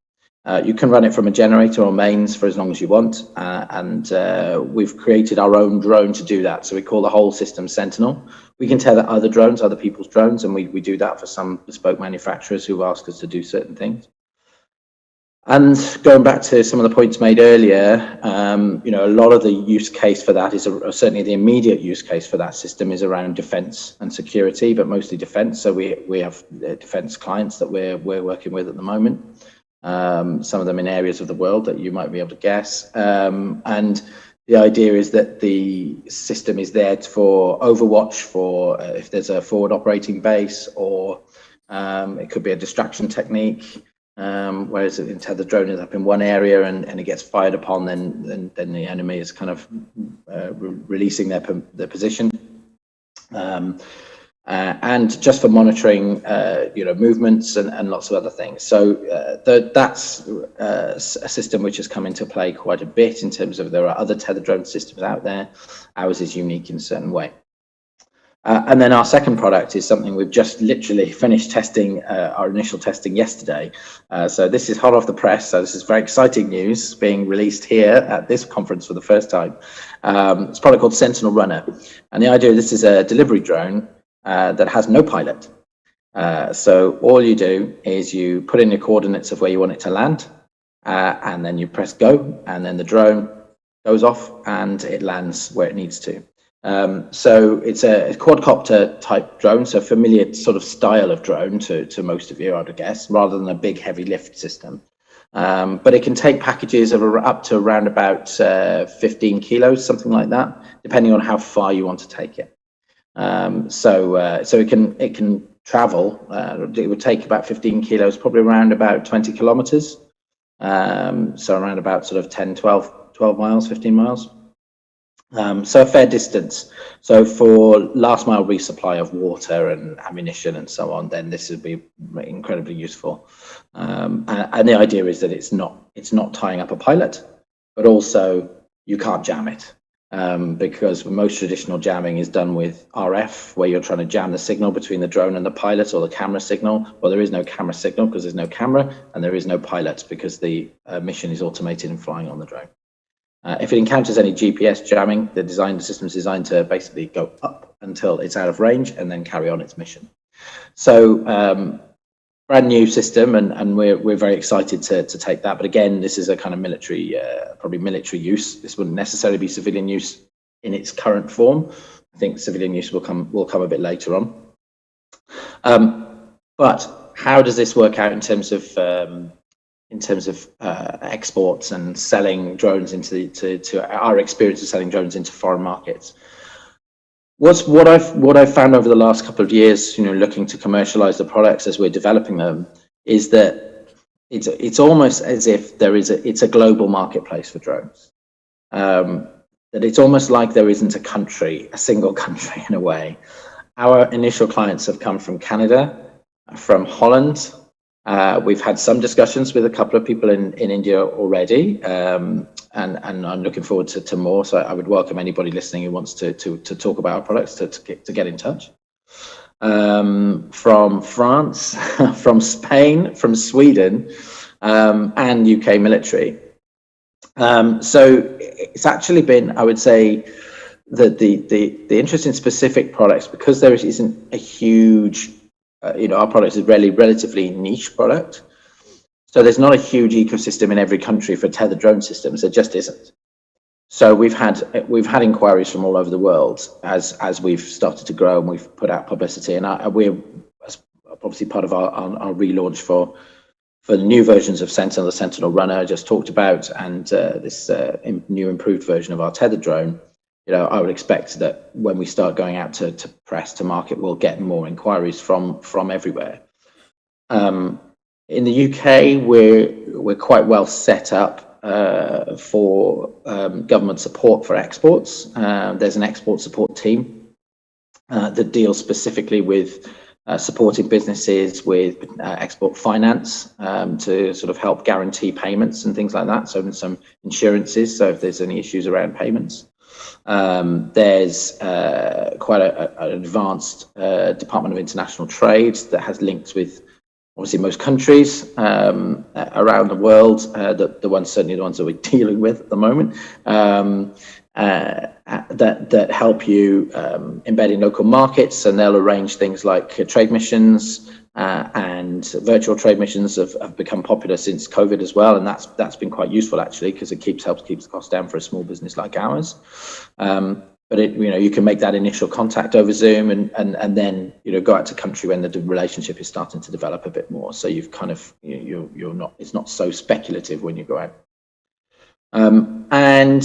You can run it from a generator or mains for as long as you want. And we've created our own drone to do that. So we call the whole system Sentinel. We can tether other drones, other people's drones, and we do that for some bespoke manufacturers who ask us to do certain things. And going back to some of the points made earlier, a lot of the use case for that is certainly the immediate use case for that system is around defence and security, but mostly defence. So we have defence clients that we're working with at the moment. Some of them in areas of the world that you might be able to guess. And the idea is that the system is there for overwatch, for if there's a forward operating base, or it could be a distraction technique. Whereas the tethered drone is up in one area and it gets fired upon, then the enemy is kind of releasing their position. and just for monitoring, movements and lots of other things. So that's a system which has come into play quite a bit in terms of there are other tethered drone systems out there. Ours is unique in a certain way. And then our second product is something we've just literally finished testing, our initial testing yesterday. So this is hot off the press. So this is very exciting news being released here at this conference for the first time. It's a product called Sentinel Runner. And the idea, this is a delivery drone that has no pilot. So all you do is you put in your coordinates of where you want it to land, and then you press go, and then the drone goes off and it lands where it needs to. So it's a quadcopter type drone, so familiar sort of style of drone to most of you, I would guess, rather than a big heavy lift system. But it can take packages of up to around about 15 kilos, something like that, depending on how far you want to take it. So it can travel. It would take about 15 kilos, probably around about 20 kilometers. So around about sort of 10, 12 miles, 15 miles. So a fair distance. So for last mile resupply of water and ammunition and so on, then this would be incredibly useful. And the idea is that it's not tying up a pilot, but also you can't jam it. Because most traditional jamming is done with RF, where you're trying to jam the signal between the drone and the pilot, or the camera signal. Well, there is no camera signal because there's no camera, and there is no pilot because the mission is automated and flying on the drone. If it encounters any GPS jamming, the system is designed to basically go up until it's out of range and then carry on its mission. So brand new system, and we're very excited to take that. But again, this is a kind of military, probably military use. This wouldn't necessarily be civilian use in its current form. I think civilian use will come a bit later on. But how does this work out in terms of exports and selling drones to our experience of selling drones into foreign markets? What I've found over the last couple of years, looking to commercialize the products as we're developing them, is that it's almost as if it's a global marketplace for drones. That it's almost like there isn't a single country in a way. Our initial clients have come from Canada, from Holland. We've had some discussions with a couple of people in India already, and I'm looking forward to more. So I would welcome anybody listening who wants to talk about our products to get in touch. From France, from Spain, from Sweden, and UK military. So it's actually been, I would say, that the interest in specific products, because there isn't a huge, our product is relatively niche product. So there's not a huge ecosystem in every country for tethered drone systems. There just isn't. So we've had inquiries from all over the world as we've started to grow and we've put out publicity, and we're obviously part of our relaunch for the new versions of Sentinel, the Sentinel Runner I just talked about, and this new improved version of our tethered drone. I would expect that when we start going out to press, to market, we'll get more inquiries from everywhere. In the UK, we're quite well set up for government support for exports. There's an export support team that deals specifically with supporting businesses with export finance to sort of help guarantee payments and things like that. So some insurances, so if there's any issues around payments. There's quite an advanced Department of International Trade that has links with obviously most countries around the world, certainly the ones that we're dealing with at the moment, that help you embed in local markets, and they'll arrange things like trade missions, and virtual trade missions have become popular since COVID as well, and that's been quite useful actually, because it helps keep the cost down for a small business like ours. But you can make that initial contact over Zoom, and then go out to country when the relationship is starting to develop a bit more. So you've kind of it's not so speculative when you go out. And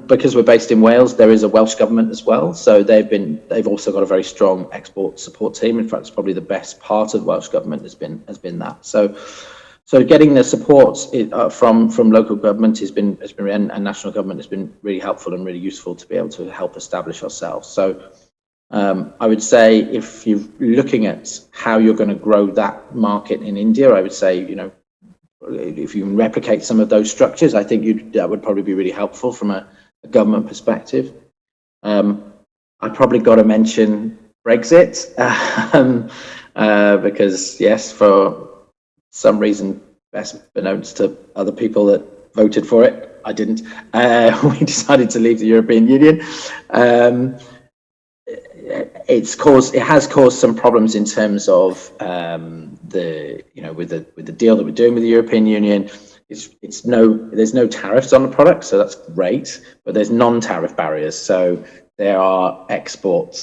because we're based in Wales, there is a Welsh government as well. So they've also got a very strong export support team. In fact, it's probably the best part of the Welsh government has been that. So getting the support from local government and national government has been really helpful and really useful to be able to help establish ourselves. So I would say if you're looking at how you're going to grow that market in India, I would say, if you can replicate some of those structures, I think that would probably be really helpful from a government perspective. I probably got to mention Brexit because, yes, for some reason, best announced to other people that voted for it. I didn't. We decided to leave the European Union. It has caused some problems in terms of with the deal that we're doing with the European Union. There's no tariffs on the product, so that's great, but there's non-tariff barriers. So there are export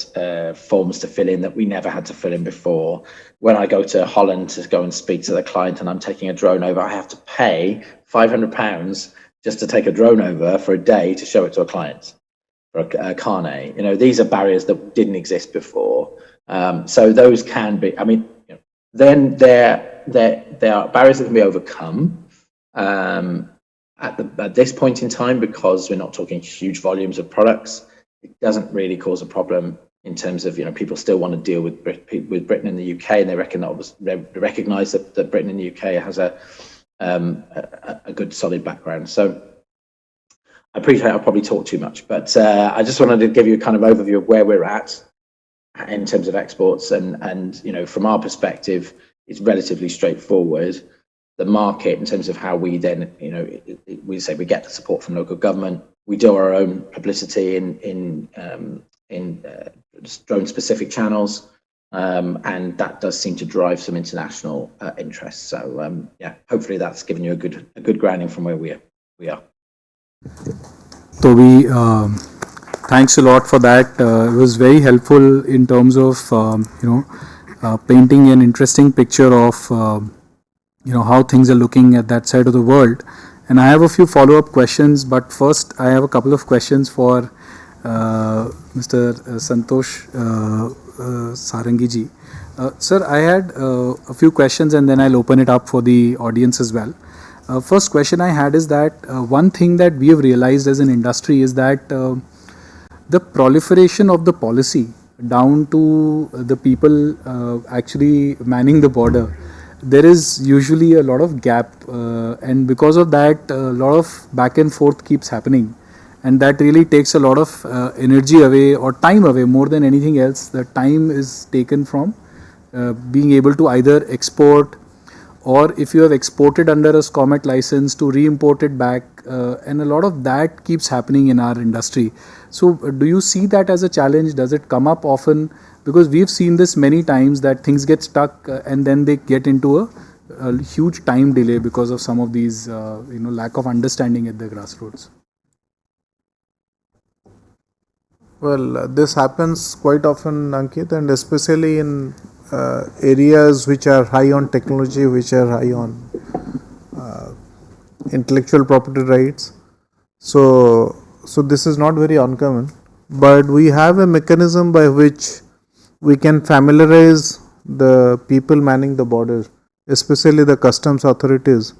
forms to fill in that we never had to fill in before. When I go to Holland to go and speak to the client and I'm taking a drone over, I have to pay £500 just to take a drone over for a day to show it to a client for a carnet. These are barriers that didn't exist before. So those can be, then there are barriers that can be overcome at this point in time, because we're not talking huge volumes of products. It doesn't really cause a problem in terms of, people still want to deal with Britain and the UK, and they recognise that Britain and the UK has a good solid background. So I appreciate I'll probably talk too much, but I just wanted to give you a kind of overview of where we're at in terms of exports, and from our perspective, it's relatively straightforward. The market, in terms of how we then, we say we get the support from local government, we do our own publicity in drone-specific channels, and that does seem to drive some international interest. So hopefully that's given you a good grounding from where we are. So thanks a lot for that. It was very helpful in terms of painting an interesting picture of how things are looking at that side of the world. And I have a few follow-up questions, but first I have a couple of questions for Mr. Santosh Sarangiji. Sir, I had a few questions, and then I'll open it up for the audience as well. First question I had is that one thing that we have realized as an industry is that the proliferation of the policy down to the people actually manning the border, there is usually a lot of gap, and because of that, a lot of back and forth keeps happening, and that really takes a lot of energy away or time away. More than anything else, the time is taken from being able to either export, or if you have exported under a SCOMET license, to re-import it back, and a lot of that keeps happening in our industry. So do you see that as a challenge? Does it come up often? Because we've seen this many times, that things get stuck and then they get into a huge time delay because of some of these lack of understanding at the grassroots. Well, this happens quite often, Ankit, and especially in areas which are high on technology, which are high on intellectual property rights. So this is not very uncommon, but we have a mechanism by which we can familiarize the people manning the border, especially the customs authorities,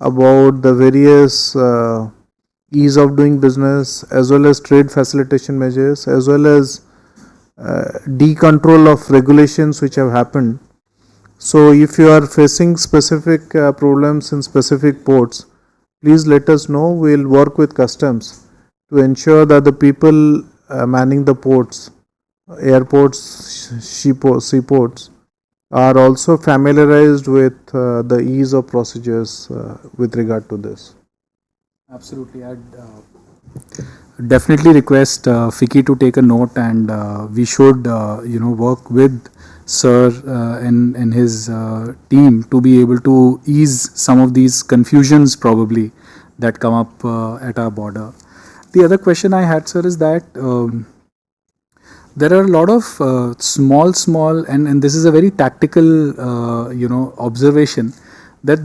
about the various ease of doing business, as well as trade facilitation measures, as well as decontrol of regulations which have happened. So if you are facing specific problems in specific ports, please let us know. We'll work with customs to ensure that the people manning the ports, airports, seaports, are also familiarized with the ease of procedures with regard to this. Absolutely. I'd definitely request FICCI to take a note, and we should work with Sir and his team to be able to ease some of these confusions probably that come up at our border. The other question I had, sir, is that there are a lot of small, and this is a very tactical, observation, that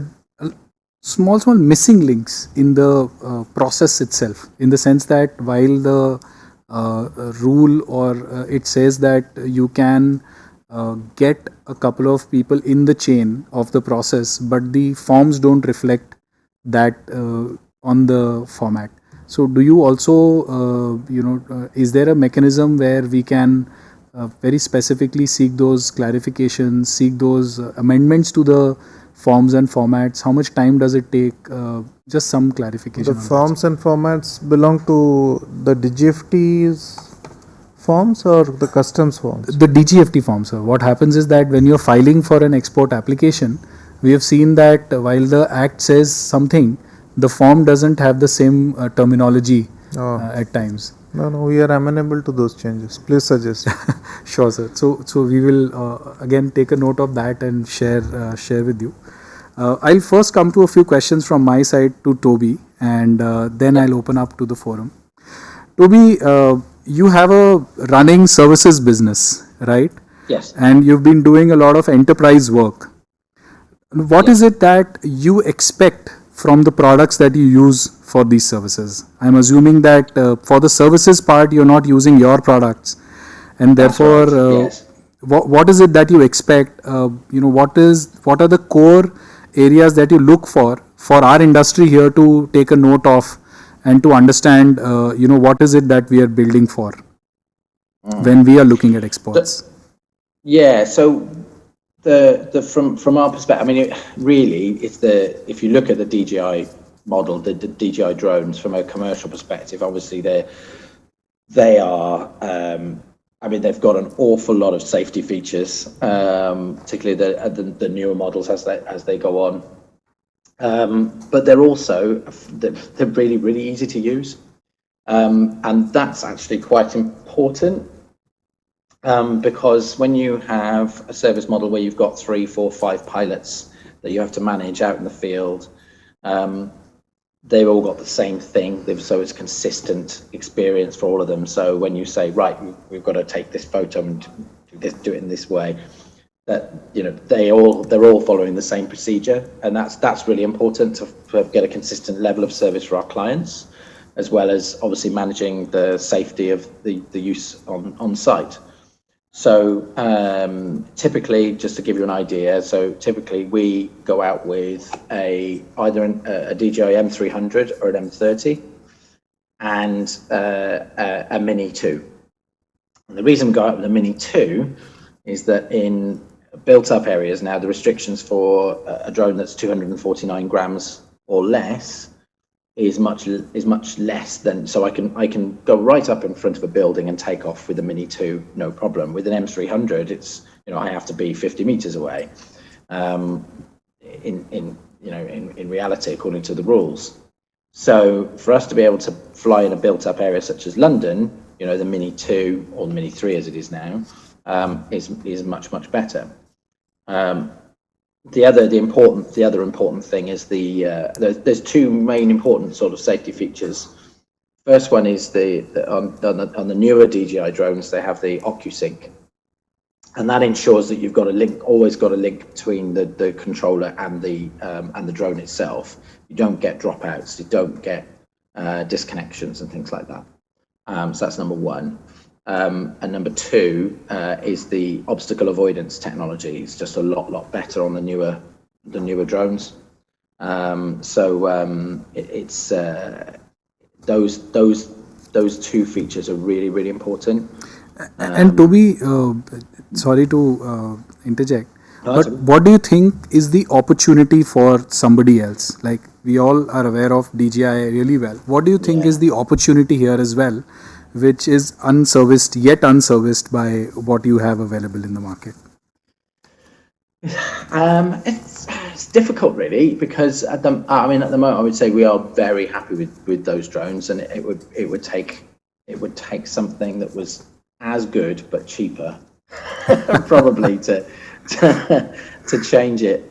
small missing links in the process itself, in the sense that while the rule or it says that you can get a couple of people in the chain of the process, but the forms don't reflect that on the format. So do you also, is there a mechanism where we can very specifically seek those clarifications, seek those amendments to the forms and formats? How much time does it take? Just some clarification. The forms and formats belong to the DGFT's forms or the customs forms? The DGFT form, sir. What happens is that when you're filing for an export application, we have seen that while the Act says something, the form doesn't have the same terminology at times. No, we are amenable to those changes. Please suggest. Sure, sir. So we will again take a note of that and share with you. I'll first come to a few questions from my side to Toby, and then I'll open up to the forum. Toby, you have a running services business, right? Yes. And you've been doing a lot of enterprise work. What is it that you expect from the products that you use for these services? I'm assuming that for the services part, you're not using your products, and therefore, yes. what is it that you expect? What are the core areas that you look for our industry here to take a note of and to understand? What is it that we are building for when we are looking at exports? So from our perspective, I mean, if you look at the DJI model, the DJI drones from a commercial perspective, obviously they are. I mean, they've got an awful lot of safety features, particularly the newer models as they go on. But they're also they're really, really easy to use, and that's actually quite important. Because when you have a service model where you've got 3, 4, 5 pilots that you have to manage out in the field, they've all got the same thing. So it's consistent experience for all of them. So when you say, right, we've got to take this photo and do it in this way, that they're all following the same procedure, and that's really important to get a consistent level of service for our clients, as well as obviously managing the safety of the use on site. So typically, just to give you an idea, typically we go out with either a DJI M300 or an M30 and a Mini 2. And the reason we go out with a Mini 2 is that in built-up areas now, the restrictions for a drone that's 249 grams or less is much less than, so I can go right up in front of a building and take off with a Mini 2, no problem. With an M300, it's I have to be 50 meters away. In reality, according to the rules. So for us to be able to fly in a built-up area such as London, the Mini 2 or the Mini 3 as it is now, is much better. The other important thing is there's two main important sort of safety features. First one is on the newer DJI drones, they have the OcuSync, and that ensures that you've always got a link between the controller and the drone itself. You don't get dropouts, you don't get disconnections and things like that. So that's number one. And number two is the obstacle avoidance technology. It's just a lot better on the newer drones. It's those two features are really important. And Toby, sorry to interject, but what do you think is the opportunity for somebody else? Like, we all are aware of DJI really well. What do you think is the opportunity here as well, which is yet unserviced by what you have available in the market? It's difficult, really, because at the moment I would say we are very happy with those drones, and it would take something that was as good but cheaper, probably to change it.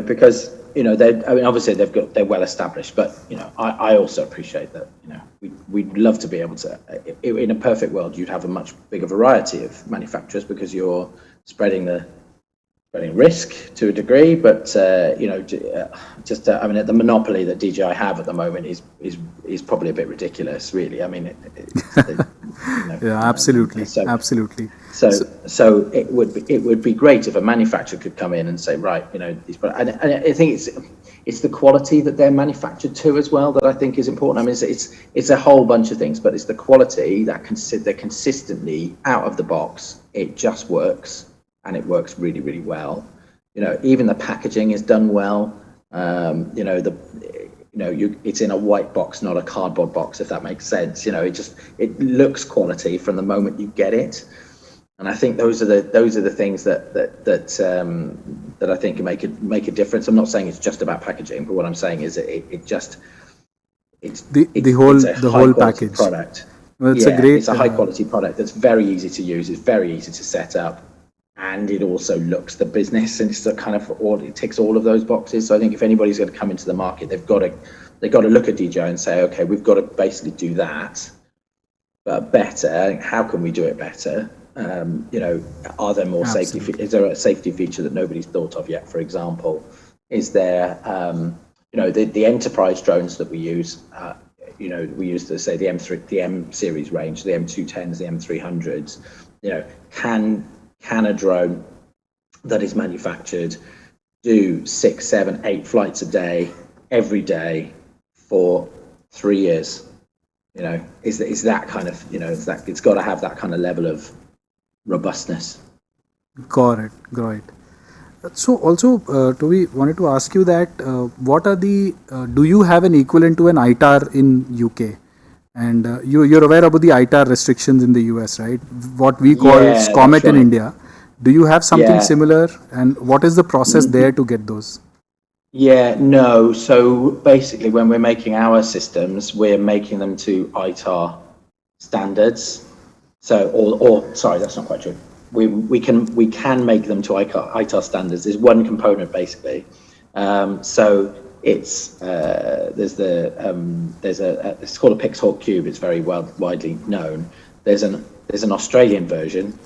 Because obviously they're well established, but I also appreciate that we'd love to be able to. In a perfect world, you'd have a much bigger variety of manufacturers because you're spreading risk to a degree. But the monopoly that DJI have at the moment is probably a bit ridiculous, really. I mean, absolutely. So it would be great if a manufacturer could come in and say, right, these products. And I think it's the quality that they're manufactured to as well that I think is important. I mean, it's a whole bunch of things, but it's the quality that they're consistently out of the box. It just works, and it works really, really well. Even the packaging is done well. It's in a white box, not a cardboard box, if that makes sense. It looks quality from the moment you get it. And I think those are the things that I think make a difference. I'm not saying it's just about packaging, but what I'm saying is it's The whole package product. Well, it's a high quality product that's very easy to use. It's very easy to set up, and it also looks the business, and it's it ticks all of those boxes. So I think if anybody's going to come into the market, they've got to look at DJI and say, okay, we've got to basically do that, but better. How can we do it better? Are there more safety? Is there a safety feature that nobody's thought of yet? For example, is there the enterprise drones that we use? We use to say the M series range, the M210s, the M300s. Can a drone that is manufactured do 6, 7, 8 flights a day, every day for 3 years? Is that kind of it's got to have that kind of level of robustness. Got it. So also, Toby, wanted to ask you that what are do you have an equivalent to an ITAR in UK? And you're aware about the ITAR restrictions in the US, right? What we call SCOMET in India. Do you have something similar? And what is the process there to get those? Yeah, no. So basically, when we're making our systems, we're making them to ITAR standards. So, or sorry, that's not quite true. We can make them to ITAR standards. There's one component basically. So it's it's called a Pixhawk Cube. It's very widely known. There's an Australian version,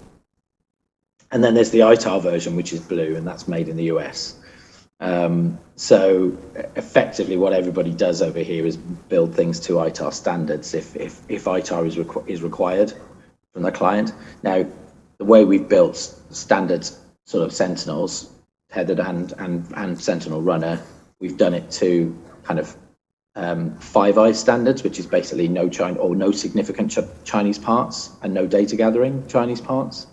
and then there's the ITAR version, which is blue, and that's made in the US. So effectively, what everybody does over here is build things to ITAR standards if ITAR is required from the client. Now, the way we've built standard sort of Sentinels, tethered and Sentinel runner, we've done it to kind of Five Eyes standards, which is basically no significant Chinese parts and no data gathering Chinese parts,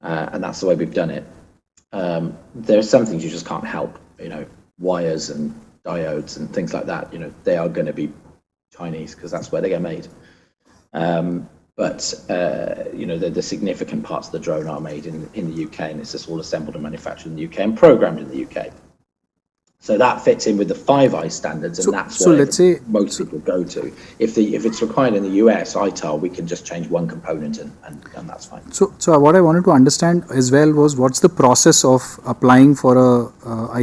and that's the way we've done it. There are some things you just can't help, wires and diodes and things like that. They are going to be Chinese because that's where they get made. But the significant parts of the drone are made in the UK, and it's just all assembled and manufactured in the UK and programmed in the UK. So that fits in with the Five Eyes standards, and that's what most people go to. If it's required in the US, ITAR, we can just change one component and that's fine. So what I wanted to understand as well was what's the process of applying for a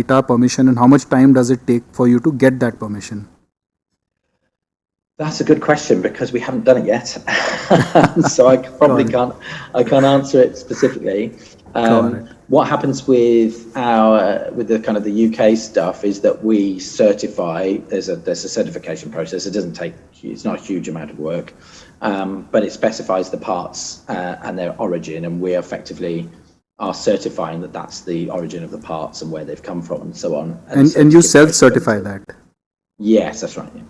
ITAR permission, and how much time does it take for you to get that permission? That's a good question because we haven't done it yet, so I probably can't answer it specifically. What happens with the kind of the UK stuff is that we certify. There's a certification process. It's not a huge amount of work, but it specifies the parts and their origin, and we effectively are certifying that that's the origin of the parts and where they've come from and so on. And you self-certify that? Yes, that's right. Yeah.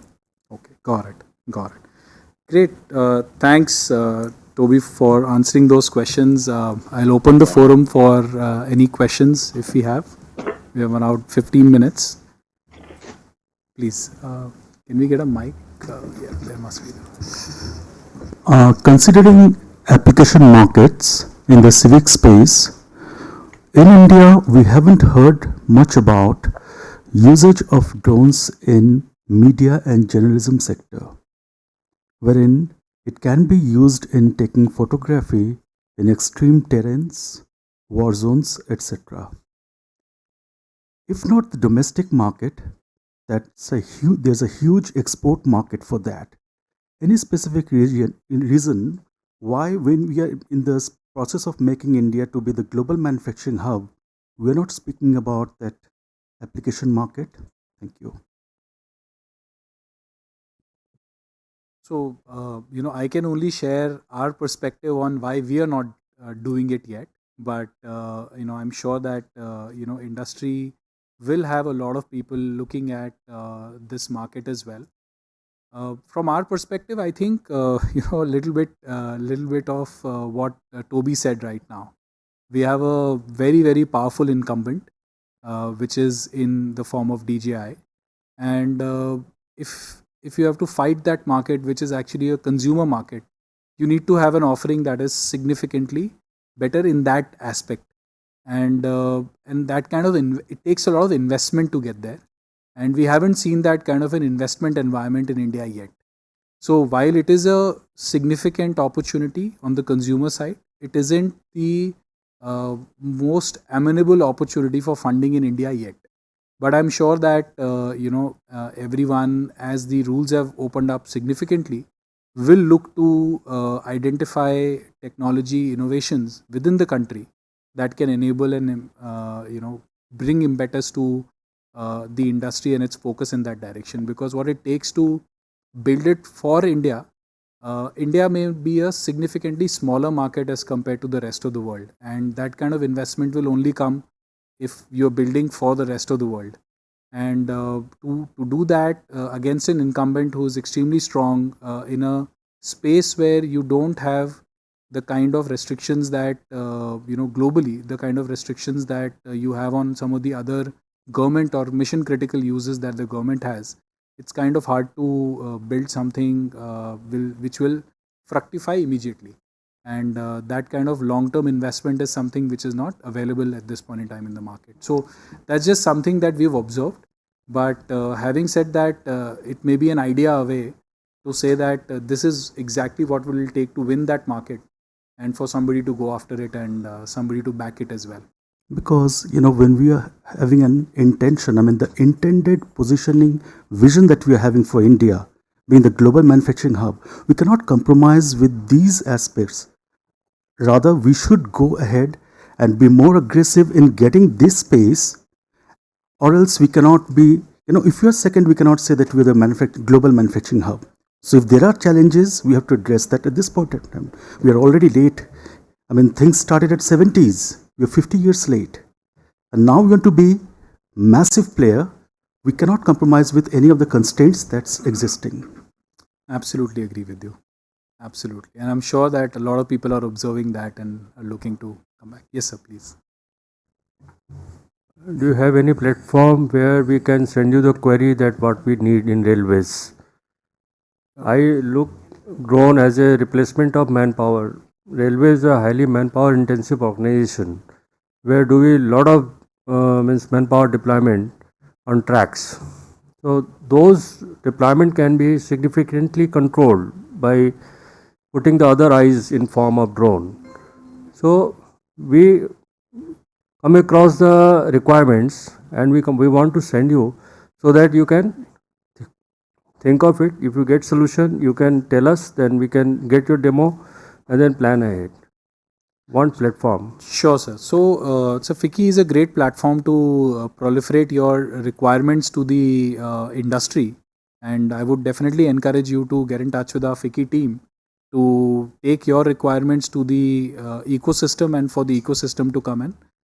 Okay, got it. Great. Thanks, Toby, for answering those questions. I'll open the forum for any questions if we have. We have around 15 minutes. Please, can we get a mic? Yeah, there must be. Considering application markets in the civic space, in India, we haven't heard much about usage of drones in media and journalism sector, wherein it can be used in taking photography in extreme terrains, war zones, etc. If not the domestic market, there's a huge export market for that. Any specific reason why, when we are in the process of making India to be the global manufacturing hub, we're not speaking about that application market? Thank you. So, I can only share our perspective on why we are not doing it yet. But, I'm sure that, industry will have a lot of people looking at this market as well. From our perspective, I think a little bit of what Toby said right now. We have a very, very powerful incumbent, which is in the form of DJI, and if you have to fight that market, which is actually a consumer market, you need to have an offering that is significantly better in that aspect, and that kind of it takes a lot of investment to get there, and we haven't seen that kind of an investment environment in India yet. So while it is a significant opportunity on the consumer side, it isn't the most amenable opportunity for funding in India yet. But I'm sure that everyone, as the rules have opened up significantly, will look to identify technology innovations within the country that can enable and bring impetus to the industry and its focus in that direction. Because what it takes to build it for India, India may be a significantly smaller market as compared to the rest of the world, and that kind of investment will only come if you're building for the rest of the world. And to do that against an incumbent who is extremely strong in a space where you don't have the kind of restrictions that globally, the kind of restrictions that you have on some of the other government or mission critical uses that the government has, it's kind of hard to build something which will fructify immediately. And that kind of long-term investment is something which is not available at this point in time in the market. So that's just something that we've observed. But having said that, it may be an idea away to say that this is exactly what will take to win that market, and for somebody to go after it and somebody to back it as well. Because when we are having an intention, I mean the intended positioning vision that we are having for India being the global manufacturing hub, we cannot compromise with these aspects. Rather, we should go ahead and be more aggressive in getting this space, or else we cannot be, if we are second, we cannot say that we are the global manufacturing hub. So if there are challenges, we have to address that at this point in time. We are already late. I mean, things started at 70s. We are 50 years late. And now we want to be massive player. We cannot compromise with any of the constraints that's existing. Absolutely agree with you. Absolutely. And I'm sure that a lot of people are observing that and are looking to come back. Yes, sir, please. Do you have any platform where we can send you the query that what we need in railways? I look drone as a replacement of manpower. Railways is a highly manpower intensive organization where do we lot of manpower deployment on tracks. So those deployment can be significantly controlled by putting the other eyes in form of drone. So we come across the requirements and we want to send you so that you can think of it. If you get solution, you can tell us, then we can get your demo and then plan ahead. One platform. Sure, sir. So FICCI is a great platform to proliferate your requirements to the industry, and I would definitely encourage you to get in touch with our FICCI team to take your requirements to the ecosystem and for the ecosystem to come and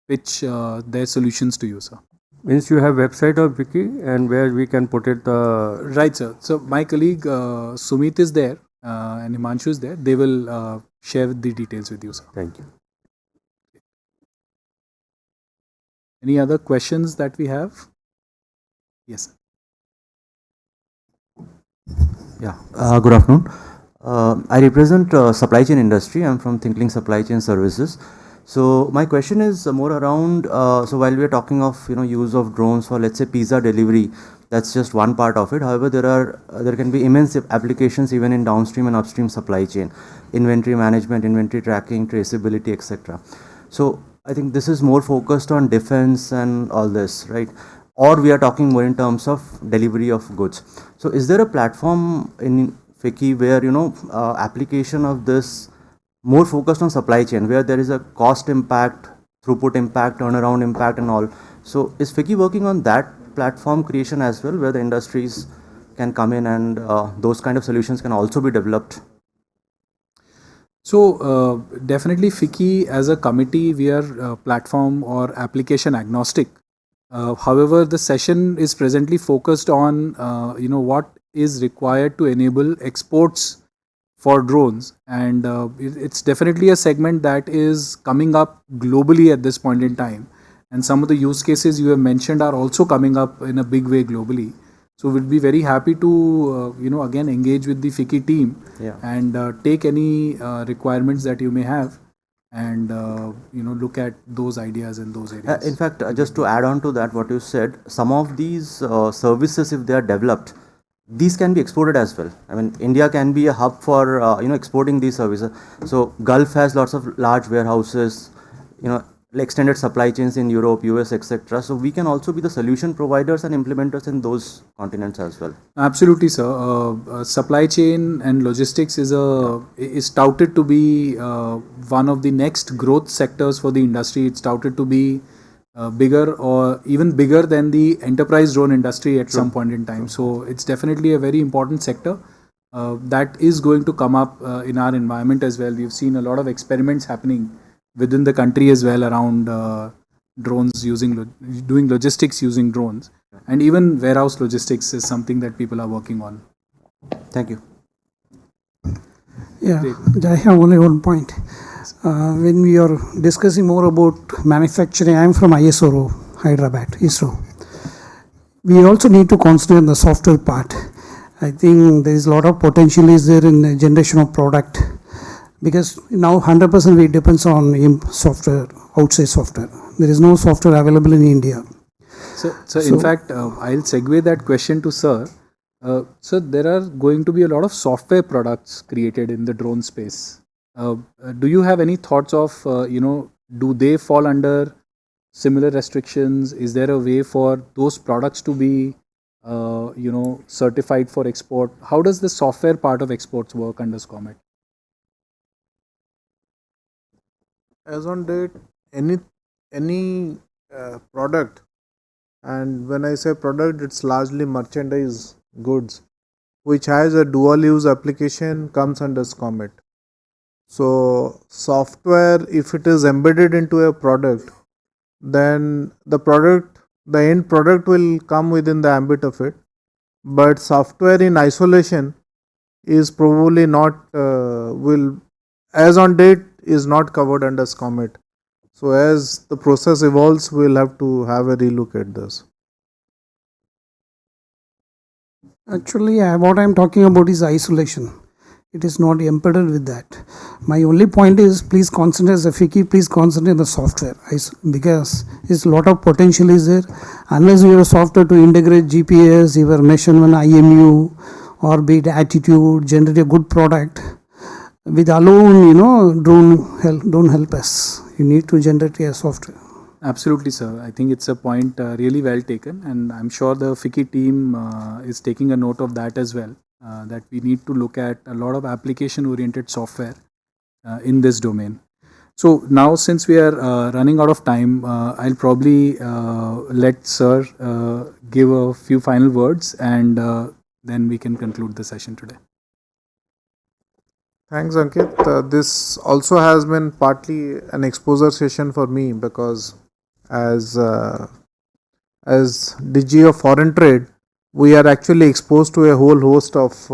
pitch their solutions to you, sir. Means you have website of FICCI and where we can put it? Right, sir. So my colleague Sumit is there and Himanshu is there. They will share the details with you, sir. Thank you. Any other questions that we have? Yes, sir. Yeah. Good afternoon. I represent supply chain industry. I'm from ThinkLink Supply Chain Services. So my question is more around, so while we are talking of use of drones for, let's say, pizza delivery, that's just one part of it. However, there can be immense applications even in downstream and upstream supply chain, inventory management, inventory tracking, traceability, etc. So I think this is more focused on defense and all this, right? Or we are talking more in terms of delivery of goods. So is there a platform in FICCI where application of this more focused on supply chain, where there is a cost impact, throughput impact, turnaround impact and all? So is FICCI working on that platform creation as well, where the industries can come in and those kind of solutions can also be developed? So definitely FICCI as a committee, we are platform or application agnostic. However, the session is presently focused on what is required to enable exports for drones, and it's definitely a segment that is coming up globally at this point in time. And some of the use cases you have mentioned are also coming up in a big way globally. So we'd be very happy to again engage with the FICCI team and take any requirements that you may have, and look at those ideas in those areas. In fact, just to add on to that, what you said, some of these services, if they are developed, these can be exported as well. I mean, India can be a hub for exporting these services. So Gulf has lots of large warehouses, extended supply chains in Europe, US, etc. So we can also be the solution providers and implementers in those continents as well. Absolutely, sir. Supply chain and logistics is touted to be one of the next growth sectors for the industry. It's touted to be bigger or even bigger than the enterprise drone industry at some point in time. So it's definitely a very important sector that is going to come up in our environment as well. We've seen a lot of experiments happening within the country as well around drones doing logistics using drones, and even warehouse logistics is something that people are working on. Thank you. Yeah, I have only one point. When we are discussing more about manufacturing, I am from ISRO, Hyderabad, ISRO. We also need to consider the software part. I think there is a lot of potential is there in the generation of product, because now 100% we depends on software, outside software. There is no software available in India. So in fact, I'll segue that question to sir. So there are going to be a lot of software products created in the drone space. Do you have any thoughts of, do they fall under similar restrictions? Is there a way for those products to be, certified for export? How does the software part of exports work under SCOMET? As on date, any product, and when I say product, it's largely merchandise goods, which has a dual use application, comes under SCOMET. So software, if it is embedded into a product, then the end product will come within the ambit of it. But software in isolation is probably not as on date is not covered under SCOMET. So as the process evolves, we'll have to have a relook at this. Actually, what I am talking about is isolation. It is not embedded with that. My only point is, please concentrate as a FICCI, please concentrate on the software, because there's a lot of potential is there. Unless you have software to integrate GPS, your measurement, IMU, or be it attitude, generate a good product, with alone, don't help us. You need to generate a software. Absolutely, sir. I think it's a point really well taken, and I'm sure the FICCI team is taking a note of that as well, that we need to look at a lot of application-oriented software in this domain. So now, since we are running out of time, I'll probably let sir give a few final words, and then we can conclude the session today. Thanks, Ankit. This also has been partly an exposure session for me, because as DG of Foreign Trade, we are actually exposed to a whole host of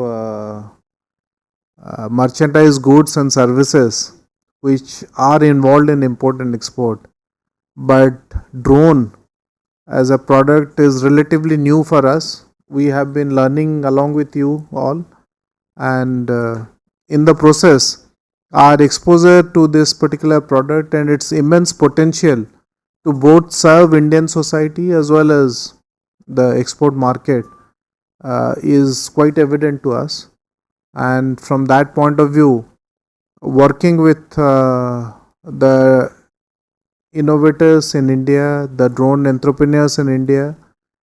merchandise goods and services which are involved in import and export. But drone as a product is relatively new for us. We have been learning along with you all, and in the process, our exposure to this particular product and its immense potential to both serve Indian society as well as the export market is quite evident to us. And from that point of view, working with the innovators in India, the drone entrepreneurs in India,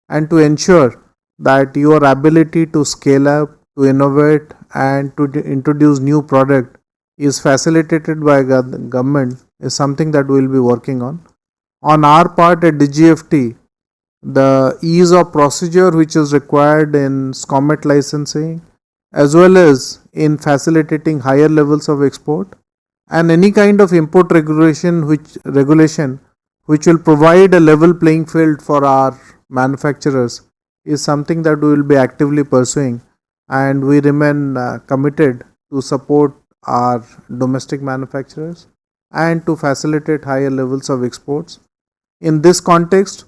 and to ensure that your ability to scale up, to innovate, and to introduce new product is facilitated by government is something that we will be working on. On our part at DGFT, the ease of procedure which is required in SCOMET licensing, as well as in facilitating higher levels of export, and any kind of import regulation which which will provide a level playing field for our manufacturers, is something that we will be actively pursuing, and we remain committed to support our domestic manufacturers and to facilitate higher levels of exports. In this context,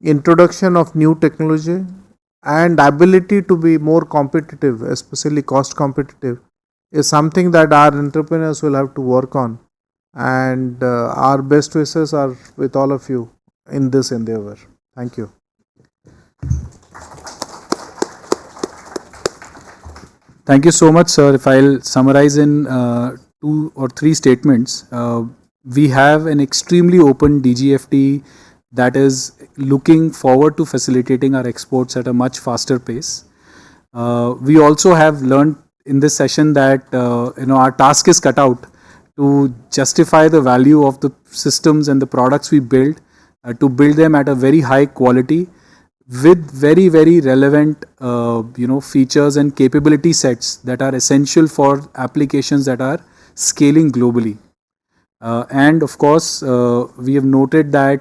introduction of new technology and ability to be more competitive, especially cost competitive, is something that our entrepreneurs will have to work on, and our best wishes are with all of you in this endeavor. Thank you. Thank you so much, sir. If I'll summarize in 2 or 3 statements, we have an extremely open DGFT that is looking forward to facilitating our exports at a much faster pace. We also have learned in this session that our task is cut out to justify the value of the systems and the products we build, to build them at a very high quality with very, very relevant features and capability sets that are essential for applications that are scaling globally. And of course, we have noted that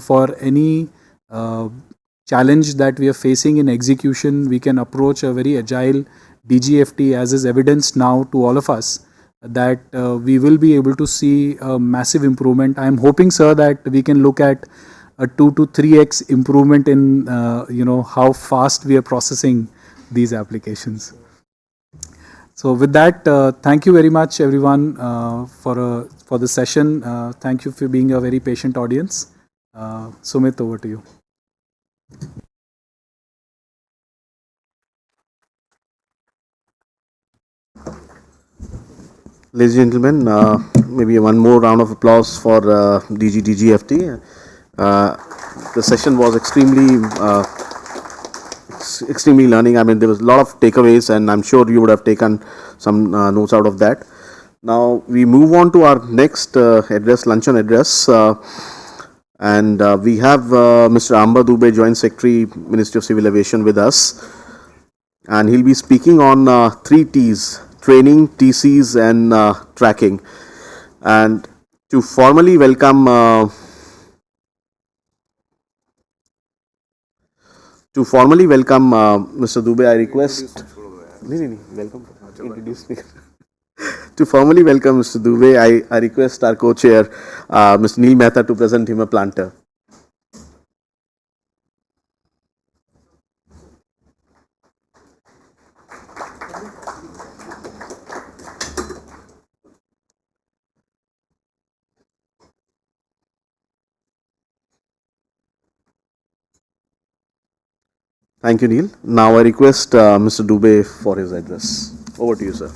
for any challenge that we are facing in execution, we can approach a very agile DGFT, as is evidenced now to all of us, that we will be able to see a massive improvement. I am hoping, sir, that we can look at a 2 to 3x improvement in how fast we are processing these applications. So with that, thank you very much, everyone, for the session. Thank you for being a very patient audience. Sumit, over to you. Ladies and gentlemen, maybe one more round of applause for DGFT. The session was extremely learning. I mean, there was a lot of takeaways, and I'm sure you would have taken some notes out of that. Now we move on to our next luncheon address, and we have Mr. Amba Dubey, Joint Secretary, Ministry of Civil Aviation, with us, and he'll be speaking on 3 T's: training, TCs, and tracking. And to formally welcome Mr. Dubey, I request. Welcome. Introduce me. To formally welcome Mr. Dubey, I request our co-chair, Mr. Neil Mehta, to present him a planter. Thank you, Neil. Now I request Mr. Dubey for his address. Over to you, sir.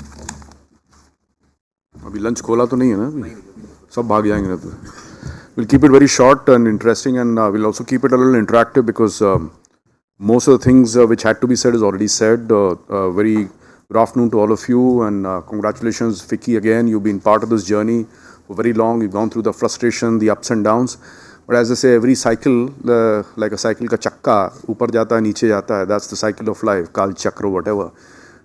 अभी lunch खोला तो नहीं है ना अभी सब भाग जाएंगे ना तो we'll keep it very short and interesting, and we'll also keep it a little interactive because most of the things which had to be said is already said. Very good afternoon to all of you, and congratulations, FICCI, again. You've been part of this journey for very long. You've gone through the frustration, the ups and downs. But as I say, every cycle, like a cycle ka chakka, upar jata hai, niche jata hai. That's the cycle of life, Kal Chakra, whatever.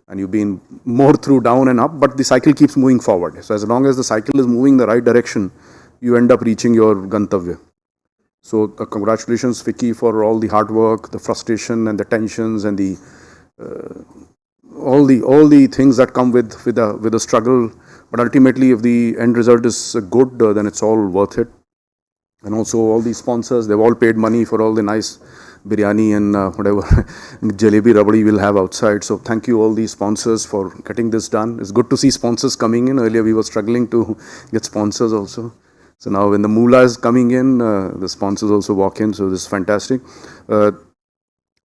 And you've been more through down and up, but the cycle keeps moving forward. So as long as the cycle is moving in the right direction, you end up reaching your gantavya. So congratulations, FICCI, for all the hard work, the frustration and the tensions and the all the things that come with the struggle. But ultimately, if the end result is good, then it's all worth it. And also all the sponsors, they've all paid money for all the nice biryani and whatever jalebi rabdi we'll have outside. So thank you all these sponsors for getting this done. It's good to see sponsors coming in. Earlier we were struggling to get sponsors also. So now when the moolah is coming in, the sponsors also walk in. So this is fantastic.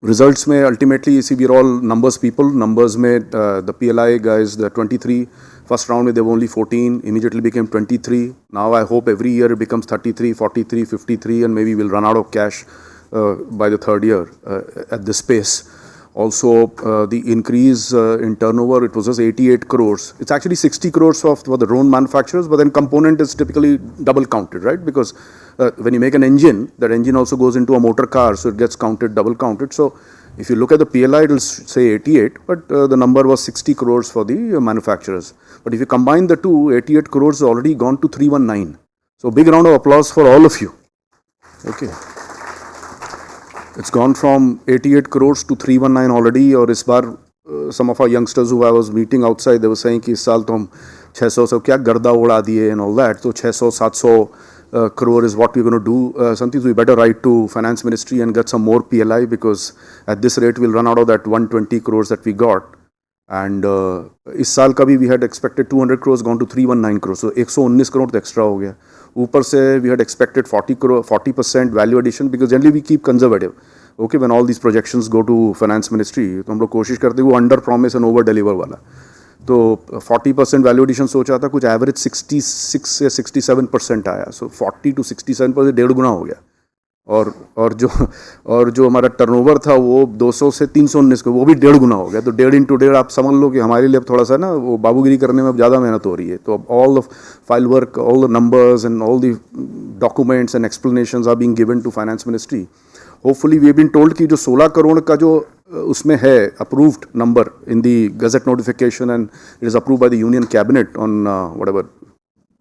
Results may ultimately, you see, we're all numbers people. Numbers may, the PLI guys, the 23, first round they were only 14, immediately became 23. Now I hope every year it becomes 33, 43, 53, and maybe we'll run out of cash by the 3rd year at this pace. Also, the increase in turnover, it was just 88 crores. It's actually 60 crores for the drone manufacturers, but then component is typically double counted, right? Because when you make an engine, that engine also goes into a motor car, so it gets counted, double counted. So if you look at the PLI, it will say 88, but the number was 60 crores for the manufacturers. But if you combine the two, 88 crores has already gone to 319. So big round of applause for all of you. Okay. It's gone from 88 crores to 319 already. और इस बार some of our youngsters who I was meeting outside, they were saying कि इस साल तो हम 600 से क्या गर्दा उड़ा दिए and all that. So 600-700 crore is what we're going to do. Something we better write to Finance Ministry and get some more PLI, because at this rate we'll run out of that 120 crores that we got. And इस साल का भी we had expected 200 crores gone to 319 crores. So 119 crore तो extra हो गया. ऊपर से we had expected 40% value addition, because generally we keep conservative. Okay, when all these projections go to Finance Ministry, तो हम लोग कोशिश करते हैं वो under promise and over deliver वाला. तो 40% वैल्यू एडिशन सोचा था, कुछ एवरेज 66 या 67% आया. सो 40 to 67% 1.5 गुना हो गया. और जो हमारा टर्नओवर था वो 200 से 319 को, वो भी 1.5 गुना हो गया. तो 1.5 into 1.5 आप समझ लो कि हमारे लिए अब थोड़ा सा ना वो बाबूगिरी करने में अब ज़्यादा मेहनत हो रही है. तो अब all the file work, all the numbers and all the documents and explanations are being given to finance ministry. Hopefully we have been told कि जो 16 करोड़ का जो उसमें है approved number in the gazette notification, and it is approve by the union cabinet on whatever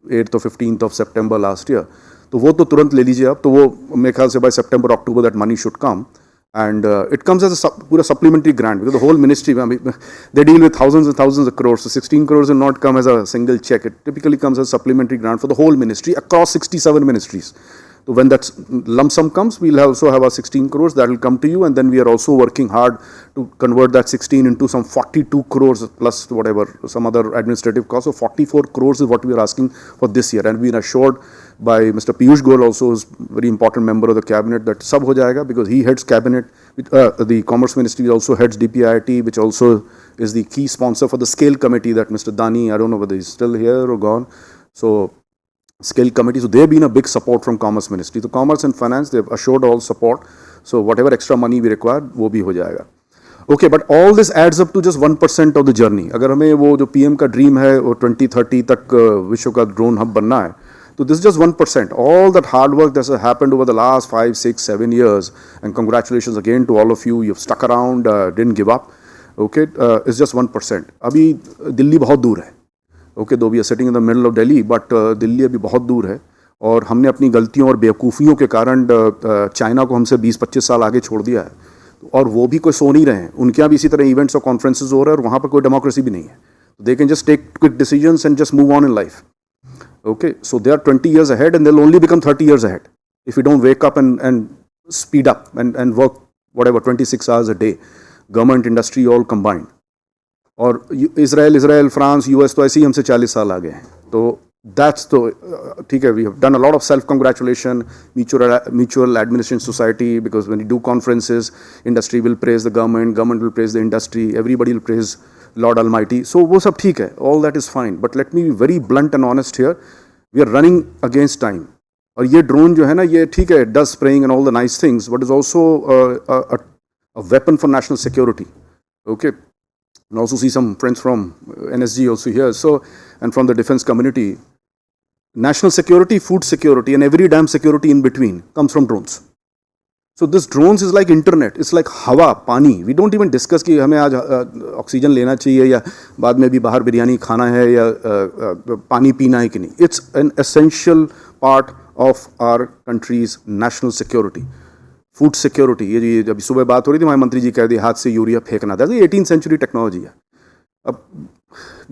8th or 15th of September last year. तो वो तो तुरंत ले लीजिए आप. तो वो मेरे ख्याल से by September October that money should come, and it comes as a पूरा supplementary grant, because the whole ministry, I mean, they deal with thousands and thousands of crores. So 16 crores will not come as a single check. It typically comes as a supplementary grant for the whole ministry across 67 ministries. So when that lump sum comes, we'll also have our 16 crores that will come to you, and then we are also working hard to convert that 16 into some 42 crores plus whatever, some other administrative costs. So 44 crores is what we are asking for this year, and we are assured by Mr. Piyush Goyal, also is very important member of the cabinet, that sab ho jayega, because he heads cabinet. The Commerce Ministry also heads DPIIT, which also is the key sponsor for the scale committee that Mr. Dani, I don't know whether he's still here or gone. So scale committee, so they've been a big support from Commerce Ministry. So Commerce and Finance, they've assured all support. So whatever extra money we require, वो भी हो जाएगा. Okay, but all this adds up to just 1% of the journey. अगर हमें वो जो PM का dream है वो 2030 तक विश्व का ड्रोन हब बनना है, तो this is just 1%. All that hard work that has happened over the last 5, 6, 7 years, and congratulations again to all of you. You've stuck around, didn't give up. Okay, it's just 1%. अभी दिल्ली बहुत दूर है. Okay, though we are sitting in the middle of Delhi, but Delhi अभी बहुत दूर है, और हमने अपनी गलतियों और बेवकूफ़ियों के कारण चाइना को हमसे 20-25 साल आगे छोड़ दिया है. और वो भी कोई सो नहीं रहे हैं. उनके यहाँ भी इसी तरह इवेंट्स और कॉन्फ्रेंसेज हो रहे हैं, और वहाँ पर कोई डेमोक्रेसी भी नहीं है. They can just take quick decisions and just move on in life. Okay, so they are 20 years ahead, and they'll only become 30 years ahead if we don't wake up and speed up and work whatever 26 hours a day, government, industry all combined. और Israel, France, US तो ऐसे ही हमसे 40 साल आगे हैं. तो that's तो ठीक है. We have done a lot of self congratulation, mutual administration society, because when you do conferences, industry will praise the government will praise the industry, everybody will praise Lord Almighty. So वो सब ठीक है, all that is fine, but let me be very blunt and honest here. We are running against time. और ये drone जो है ना, ये ठीक है, does spraying and all the nice things, but is also a weapon for national security. Okay, and also see some friends from NSG also here, so, and from the defense community. National security, food security, and every damn security in between comes from drones. So this drones is like internet, it's like hawa, pani. We don't even discuss कि हमें आज oxygen लेना चाहिए, या बाद में भी बाहर बिरयानी खाना है, या पानी पीना है कि नहीं. It's an essential part of our country's national security. Food security, ये जब सुबह बात हो रही थी, हमारे मंत्री जी कह दिए हाथ से यूरिया फेंकना था. 18th century टेक्नोलॉजी है. अब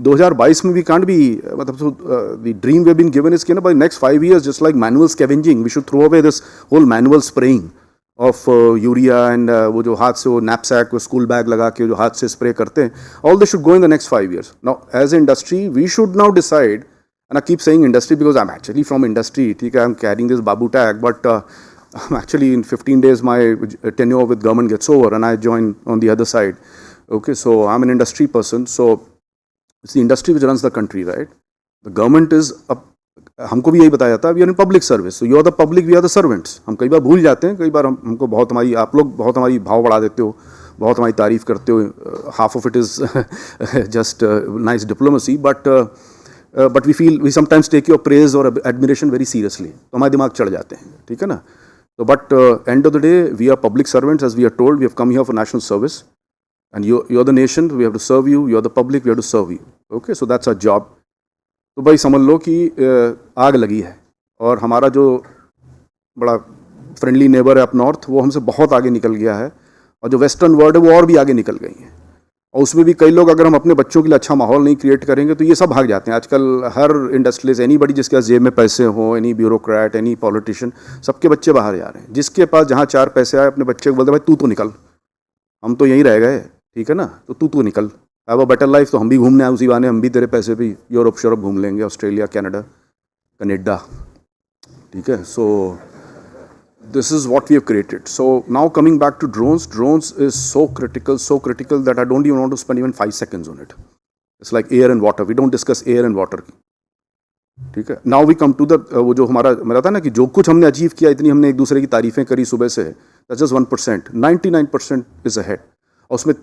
2022 में भी कांट भी, मतलब the dream we have been given is कि ना by next 5 years, just like manual scavenging, we should throw away this whole manual spraying of urea, and वो जो हाथ से वो नैपसैक, वो स्कूल बैग लगा के जो हाथ से स्प्रे करते हैं, all this should go in the next 5 years. Now as industry we should now decide, and I keep saying industry because I am actually from industry. ठीक है, I am carrying this babu tag, but actually in 15 days my tenure with government gets over and I join on the other side. Okay, so I'm an industry person, so it's the industry which runs the country, right? The government is हमको भी यही बताया जाता है, we are in public service, so you are the public, we are the servants. हम कई बार भूल जाते हैं, कई बार हमको बहुत हमारी, आप लोग बहुत हमारी भाव बढ़ा देते हो, बहुत हमारी तारीफ करते हो. Half of it is just nice diplomacy, but we sometimes take your praise or admiration very seriously. तो हमारे दिमाग चढ़ जाते हैं, ठीक है ना. So, but end of the day, we are public servants, as we are told. We have come here for national service, and you're the nation. We have to serve you. You're the public. We have to serve you. Okay, so that's our job. तो भाई समझ लो कि आग लगी है, और हमारा जो बड़ा फ्रेंडली नेबर है अप नॉर्थ, वो हमसे बहुत आगे निकल गया है, और जो वेस्टर्न वर्ल्ड है वो और भी आगे निकल गई है। और उसमें भी कई लोग, अगर हम अपने बच्चों के लिए अच्छा माहौल नहीं क्रिएट करेंगे तो ये सब भाग जाते हैं। आजकल हर इंडस्ट्रियलिस्ट, एनी बडी जिसके पास जेब में पैसे हो, एनी ब्यूरोक्रेट, एनी पॉलिटिशियन, सबके बच्चे बाहर जा रहे हैं। जिसके पास जहाँ 4 पैसे आए अपने बच्चे को बोलते भाई तू तो निकल, हम तो यहीं रह गए, ठीक है ना, तो तू निकल, हैव अ बेटर लाइफ। तो हम भी घूमने आए उसी बहाने, हम भी तेरे पैसे भी यूरोप शोरोप घूम लेंगे, ऑस्ट्रेलिया, कनाडा, ठीक है। सो this is what we have created. So now coming back to drones is so critical that I don't even want to spend even 5 seconds on it. It's like air and water. We don't discuss air and water. ठीक है। Now we come to the वो जो मेरा था ना कि जो कुछ हमने अचीव किया, इतनी हमने एक दूसरे की तारीफें करी सुबह से, that's just 1%. 99% is ahead. और उसमें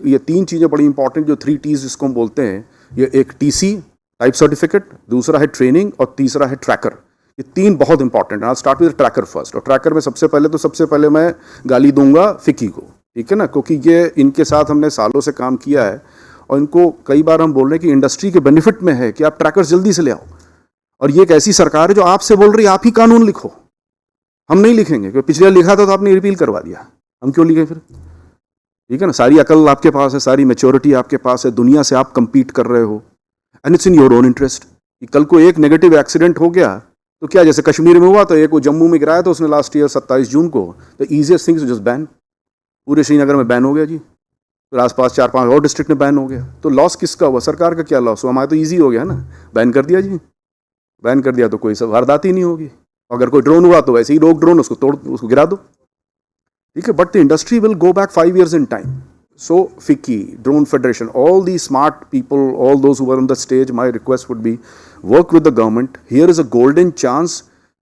ये 3 चीज़ें बड़ी इंपॉर्टेंट, जो 3 T's जिसको हम बोलते हैं, ये एक TC टाइप सर्टिफिकेट, दूसरा है ट्रेनिंग, और तीसरा है ट्रैकर। ये 3 बहुत इंपॉर्टेंट है। Start with tracker first. और ट्रैकर में सबसे पहले मैं गाली दूंगा फिक्की को, ठीक है ना, क्योंकि ये इनके साथ हमने सालों से काम किया है, और इनको कई बार हम बोल रहे हैं कि इंडस्ट्री के बेनिफिट में है कि आप ट्रैकर्स जल्दी से ले आओ। और ये एक ऐसी सरकार है जो आपसे बोल रही है आप ही कानून लिखो, हम नहीं लिखेंगे, क्योंकि पिछले लिखा था तो आपने रिपील करवा दिया, हम क्यों लिखें फिर, ठीक है ना। सारी अकल आपके पास है, सारी मैच्योरिटी आपके पास है, दुनिया से आप कंपीट कर रहे हो, and it's in your own interest. कल को एक नेगेटिव एक्सीडेंट हो गया तो क्या, जैसे कश्मीर में हुआ, तो एक वो जम्मू में गिराया तो उसने लास्ट ईयर 27 जून को, the easiest things just ban, पूरे श्रीनगर में बैन हो गया जी, फिर आसपास 4-5 और डिस्ट्रिक्ट में बैन हो गया। तो लॉस किसका हुआ, सरकार का क्या लॉस हुआ, हमारा तो ईजी हो गया ना, बैन कर दिया जी, बैन कर दिया तो कोई सब वारदात ही नहीं होगी। अगर कोई ड्रोन हुआ तो वैसे ही रोक ड्रोन, उसको गिरा दो, ठीक है। But the industry will go back 5 years in time. So FICCI, Drone Federation, all these smart people, all those who were on the stage, my request would be work with the government. Here is a golden chance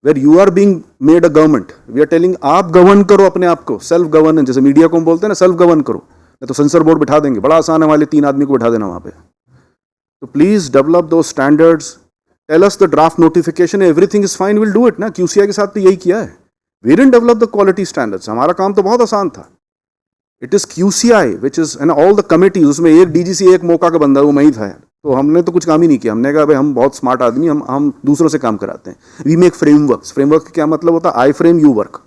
where you are being made a government. We are telling आप govern करो अपने आप को, self governance, जैसे media को हम बोलते हैं ना, सेल्फ गवर्न करो। नहीं तो सेंसर बोर्ड बिठा देंगे, बड़ा आसान है, वाले 3 आदमी को बिठा देना वहाँ पे। तो प्लीज डेवलप दो standards, tell us the draft notification, everything is fine, will do it ना। QCI के साथ तो यही किया है, we didn't develop the quality standards, हमारा काम तो बहुत आसान था। It is QCI which is and all the committees, उसमें एक DGC एक मौका का बंदा, वो मैं ही था यार, तो हमने तो कुछ काम ही नहीं किया। हमने कहा भाई हम बहुत स्मार्ट आदमी, हम दूसरों से काम कराते हैं। We make frameworks. फ्रेमवर्क का क्या मतलब होता है, आई फ्रेम यू वर्क,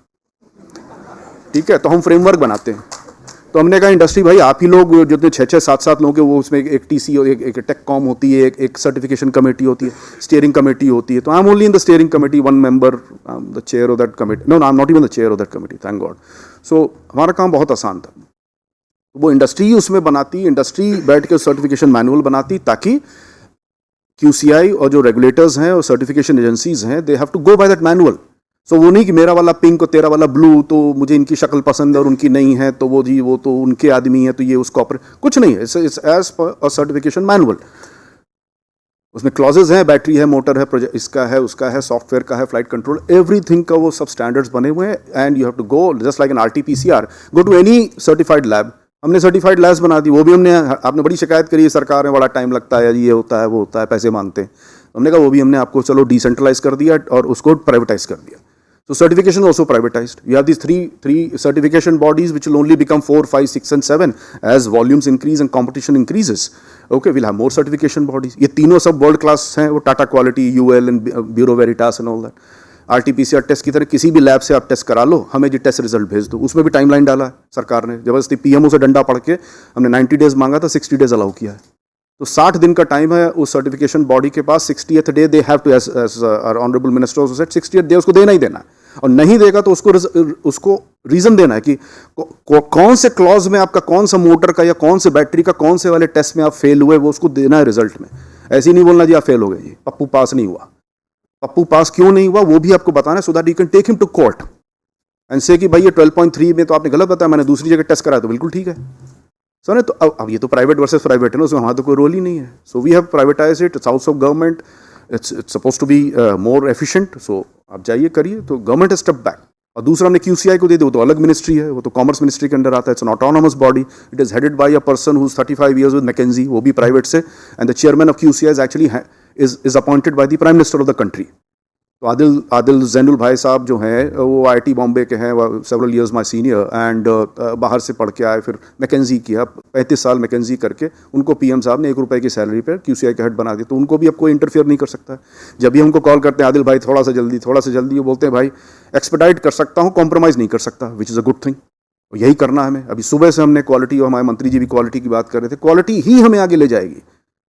ठीक है। तो हम फ्रेमवर्क बनाते हैं। तो हमने कहा इंडस्ट्री भाई आप ही लोग जितने 6-6, 7-7 लोग के, वो उसमें एक TC और एक टेक कॉम होती है, एक सर्टिफिकेशन कमेटी होती है, स्टीयरिंग कमेटी होती है। तो I am only in the steering committee, 1 member, the chair of that committee. No, I am not even the chair of that committee, thank God. So हमारा काम बहुत आसान था। वो इंडस्ट्री उसमें बनाती, इंडस्ट्री बैठ के सर्टिफिकेशन मैनुअल बनाती, ताकि QCI और जो रेगुलेटर्स हैं और सर्टिफिकेशन एजेंसीज हैं, they have to go by that manual. So वो नहीं कि मेरा वाला पिंक और तेरा वाला ब्लू, तो मुझे इनकी शक्ल पसंद है और उनकी नहीं है, तो वो जी वो तो उनके आदमी है तो ये उसको कुछ नहीं है। It's as per a certification manual. उसमें क्लॉजेज हैं, बैटरी है, मोटर है, प्रोजेक्ट इसका है, उसका है, सॉफ्टवेयर का है, फ्लाइट कंट्रोल, एवरीथिंग का वो सब स्टैंडर्ड्स बने हुए हैं। And you have to go just like an RT-PCR, go to any certified lab. हमने सर्टिफाइड लैब्स बना दी, वो भी हमने, आपने बड़ी शिकायत करी है सरकार में, बड़ा टाइम लगता है, ये होता है, वो होता है, पैसे मांगते हैं। हमने कहा वो भी हमने आपको चलो डिसेंट्रलाइज कर दिया और उसको प्राइवेटाइज कर दिया। So certification is also privatized. You have these three certification bodies which will only become 4, 5, 6 and 7 as volumes increase and competition increases. Okay, we'll have more certification bodies. ये तीनों सब world class हैं, वो Tata Quality, UL and Bureau Veritas and all that. RT-PCR test की तरह किसी भी lab से आप टेस्ट करा लो, हमें जी टेस्ट रिजल्ट भेज दो। उसमें भी टाइमलाइन डाला है सरकार ने, जबरदस्ती PMO से डंडा पड़ के हमने 90 days मांगा था, 60 days अलाउ किया है। तो 60 दिन का टाइम है उस सर्टिफिकेशन बॉडी के पास। 60th day they have to, as our honourable minister also said, 60th day उसको देना ही देना है, और नहीं देगा तो उसको रीजन देना है कि कौन से क्लॉज में आपका, कौन सा मोटर का या कौन से बैटरी का, कौन से वाले टेस्ट में आप फेल हुए, वो उसको देना है रिजल्ट में। ऐसे ही नहीं बोलना जी आप फेल हो गए, जी पप्पू पास नहीं हुआ। पप्पू पास क्यों नहीं हुआ वो भी आपको बताना है, so that you can take him to court and say कि भाई ये 12.3 में तो आपने गलत बताया, मैंने दूसरी जगह टेस्ट कराया तो बिल्कुल ठीक है। सो ना, तो अब ये तो प्राइवेट वर्सेस प्राइवेट है ना, उसमें हमारा तो कोई रोल ही नहीं है। So we have privatise it, it's house of government, it's suppose to be more efficient. So आप जाइए करिए, तो गवर्नमेंट स्टेप बैक। और दूसरा हमने QCI को दे दो, तो अलग मिनिस्ट्री है, वो तो कॉमर्स मिनिस्ट्री के अंडर आता है। It's an autonomous body, it is headed by a person who is 35 years with McKinsey, वो भी प्राइवेट से, and the chairman of QCI is actually is appointed by the prime minister of the country. तो आदिल जैनुल भाई साहब जो हैं, वो IIT Bombay के हैं, several years my senior, and बाहर से पढ़ के आए, फिर मैकेंजी किया, 35 साल मैकेंजी करके उनको PM साहब ने 1 रुपये की सैलरी पर QCI के हेड बना दिया। तो उनको भी अब कोई इंटरफेयर नहीं कर सकता है। जब भी हमको कॉल करते हैं आदिल भाई थोड़ा सा जल्दी, वो बोलते हैं भाई एक्सपेडाइट कर सकता हूँ, कॉम्प्रोमाइज़ नहीं कर सकता, which is a good thing. यही करना है हमें। अभी सुबह से हमने क्वालिटी, और हमारे मंत्री जी भी क्वालिटी की बात कर रहे थे, क्वालिटी ही हमें आगे ले जाएगी।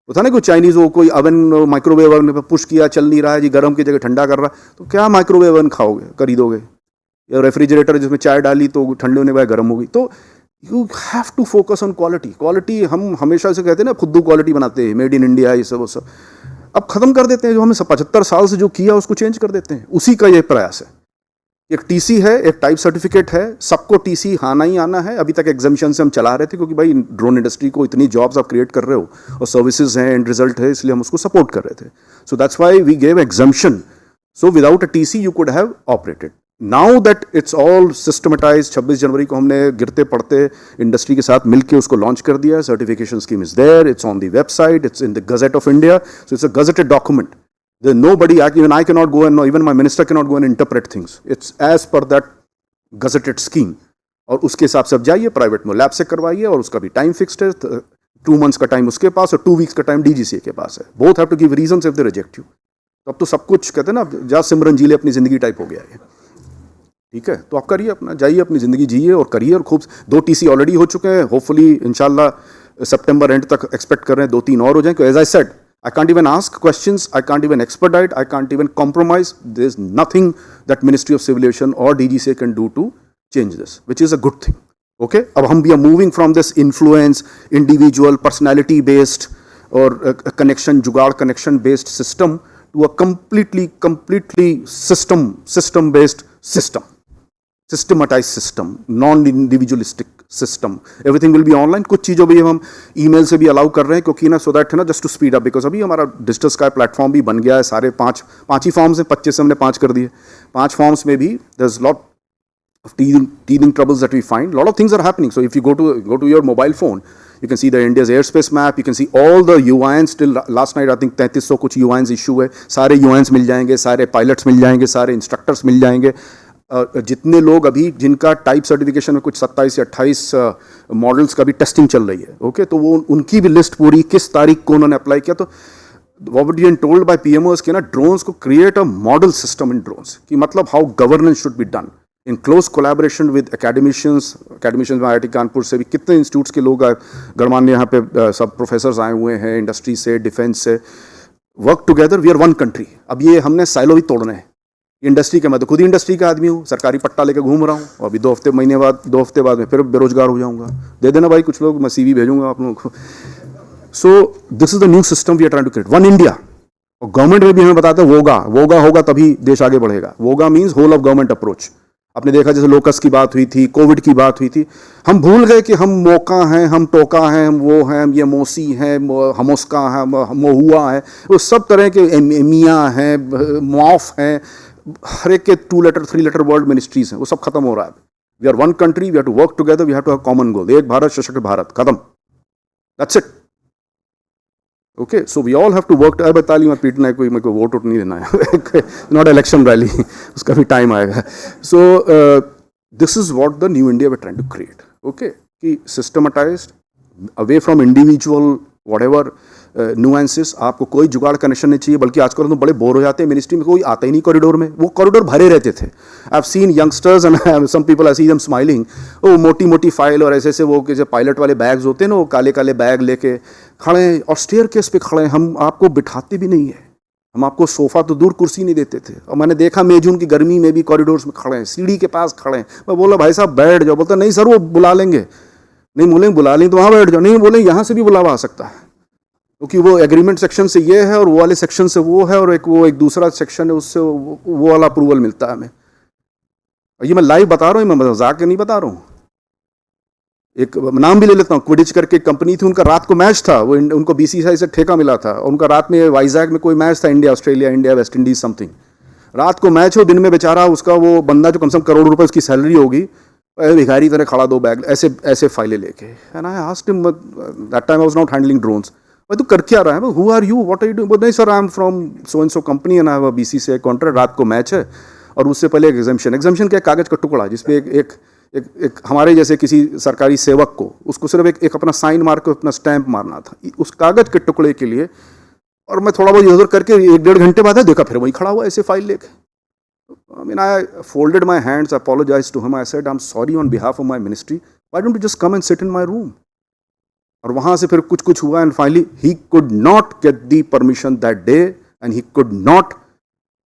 वो था ना कोई चाइनीज़ हो, कोई अवन माइक्रोवेव ओवन में पुश किया, चल नहीं रहा है जी, गर्म की जगह ठंडा कर रहा है, तो क्या माइक्रोवेव ओवन खाओगे, खरीदोगे, या रेफ्रिजरेटर जिसमें चाय डाली तो ठंडे होने के बाद गर्म होगी। तो you have to focus on quality. Quality हम हमेशा से कहते हैं ना, खुद क्वालिटी बनाते हैं, मेड इन इंडिया, ये सब वो सब अब ख़त्म कर देते हैं। जो हमने 75 साल से जो किया उसको चेंज कर देते हैं, उसी का ये प्रयास है। एक टीसी है, एक टाइप सर्टिफिकेट है, सबको टीसी आना ही आना है। अभी तक एग्जामिशन से हम चला रहे थे, क्योंकि भाई ड्रोन इंडस्ट्री को इतनी जॉब्स आप क्रिएट कर रहे हो और सर्विसेज हैं, एंड रिजल्ट है, इसलिए हम उसको सपोर्ट कर रहे थे। So that's why we gave exemption. So without a TC you could have operated. Now that it's all systematise, 26 जनवरी को हमने गिरते पड़ते इंडस्ट्री के साथ मिलकर उसको लॉन्च कर दिया। Certification scheme is there, it's on the website, it's in the gazette of India, so it's a gazetted document. Nobody, even I cannot go and even my minister cannot go and interpret things. It's as per that gazetted scheme. और उसके हिसाब से अब जाइए private में lab से करवाइए, और उसका भी टाइम फिक्स्ड है, 2 months का टाइम उसके पास और 2 weeks का टाइम डीजीसीए के पास है. Both have to give reasons if they reject you. तो अब तो सब कुछ कहते हैं ना, जा सिमरन जी ले अपनी जिंदगी टाइप हो गया है. ठीक है, तो आप करिए अपना, जाइए अपनी जिंदगी जिए और करिए. और खूब 2 TC ऑलरेडी हो चुके हैं, होपफुली इंशाल्लाह सितंबर एंड तक एक्सपेक्ट कर रहे हैं 2-3 और हो जाएं. As I said, I can't even ask questions, I can't even expedite, I can't even compromise. There's nothing that Ministry of Civil Aviation or DGCA can do to change this, which is a good thing. Okay? अब हम we are moving from this influence, individual, personality based or a connection, जुगाड़ connection based system to a completely system based system. Systematized system, non-individualistic system. Everything will be online. कुछ चीज़ों भी हम email से भी allow कर रहे हैं, क्योंकि ना सो दैट है ना, just to speed up, because अभी हमारा डिजिटल स्काई प्लेटफॉर्म भी बन गया है. सारे पाँच ही फॉर्म्स हैं, 25 से हमने 5 कर दिए. 5 फॉर्म्स में भी there is lot of teething troubles that we find. Lot of things are happening. So if you go to your mobile phone, you can see the India's airspace map. You can see all the UINs. Till last night I think 3300 कुछ UINs issue है. सारे UINs मिल जाएंगे, सारे pilots मिल जाएंगे, सारे instructors मिल जाएंगे. जितने लोग अभी जिनका टाइप सर्टिफिकेशन में कुछ 27 या 28 मॉडल्स का भी टेस्टिंग चल रही है. ओके, तो वो उनकी भी लिस्ट पूरी, किस तारीख को उन्होंने अप्लाई किया. तो what we are told by PMOs कि ना, ड्रोन्स को create a model system in drones, कि मतलब how governance should be done in close collaboration with academicians में IIT कानपुर से भी कितने इंस्टीट्यूट्स के लोग गणमान्य यहाँ पे सब प्रोफेसर्स आए हुए हैं, इंडस्ट्री से, डिफेंस से. Work together, we are one country. अब ये हमने साइलो भी तोड़ने हैं. इंडस्ट्री के, मैं तो खुद ही इंडस्ट्री का आदमी हूँ, सरकारी पट्टा लेकर घूम रहा हूँ, और अभी 2 हफ्ते बाद मैं फिर बेरोजगार हो जाऊँगा. दे देना भाई कुछ लोग, मैं CV भेजूँगा आप लोगों को. So this is the new system we are trying to create, one India. और गवर्नमेंट में भी हमें बताते हैं वोगा होगा तभी देश आगे बढ़ेगा. वोगा means whole of government approach. आपने देखा जैसे लोकस की बात हुई थी, कोविड की बात हुई थी, हम भूल गए कि हम मौका हैं, हम टोका हैं, हम वो हैं, ये मोसी हैं, हमोस्का है, मोहुआ है, वो सब तरह के मियाँ हैं, मुआफ हैं, हर एक के 2 letter 3 letter वर्ड मिनिस्ट्रीज हैं, वो सब खत्म हो रहा है. We are one country, we have to work together, we have to have common goal. एक भारत सशक्त भारत, खत्म. That's it. Okay, so we all have to work. अब ताली मत पीटना है, कोई मेरे को वोट नहीं देना है. नॉट इलेक्शन रैली, उसका भी टाइम आएगा. So this is what the new India we are trying to create. Okay, कि systematised, away from individual whatever nuances. आपको कोई जुगाड़ कनेक्शन नहीं चाहिए, बल्कि आजकल तो बड़े बोर हो जाते हैं. मिनिस्ट्री में कोई आता ही नहीं कॉरिडोर में, वो कॉरिडोर भरे रहते थे. I have seen youngsters and some people I see them smiling. वो मोटी फाइल और ऐसे वो जो पायलट वाले बैग्स होते हैं ना, वो काले बैग लेके खड़े हैं और स्टेयर केस पे खड़े हैं. हम आपको बिठाते भी नहीं है, हम आपको सोफा तो दूर कुर्सी नहीं देते थे. और मैंने देखा मई जून की गर्मी में भी कॉरिडोर्स में खड़े हैं, सीढ़ी के पास खड़े हैं. मैं बोला भाई साहब बैठ जाओ. बोलता नहीं सर वो बुला लेंगे. नहीं बोलेंगे बुला लेंगे तो वहाँ बैठ जाओ. नहीं बोले यहाँ से भी बुलावा आ सकता है, क्योंकि वो एग्रीमेंट सेक्शन से ये है और वो वाले सेक्शन से वो है, और एक दूसरा सेक्शन है, उससे वो वाला अप्रूवल मिलता है हमें. और ये मैं लाइव बता रहा हूँ, मैं मजाक के नहीं बता रहा हूँ. एक नाम भी ले लेता हूँ, क्विडिच करके कंपनी थी, उनका रात को मैच था, वो उनको BCCI से ठेका मिला था, और उनका रात में वाइजैग में कोई मैच था, India Australia, India West Indies something. रात को मैच हो, दिन में बेचारा उसका वो बंदा जो कम से कम करोड़ रुपए उसकी सैलरी होगी, भिखारी तरह खड़ा 2 बैग ऐसे फाइलें लेके. And I asked him, that time I was not handling drones. भाई तू कर क्या रहा है? Who are you, what are you doing? नहीं sir I am from so and so company and I have a BCCI contract. रात को match है, और उससे पहले एक एग्जामिशन क्या कागज का टुकड़ा जिसपे एक हमारे जैसे किसी सरकारी सेवक को उसको सिर्फ एक अपना साइन मार के अपना स्टैंप मारना था, उस कागज के टुकड़े के लिए. और मैं थोड़ा बहुत इधर करके 1-1.5 घंटे बाद देखा फिर वही खड़ा हुआ ऐसे फाइल लेके. mean, I folded my hands, apologized to him. I said, I'm sorry on behalf of my ministry. Why don't you just come and sit in my room? और वहाँ से फिर कुछ कुछ हुआ, and finally he could not get the permission that day and he could not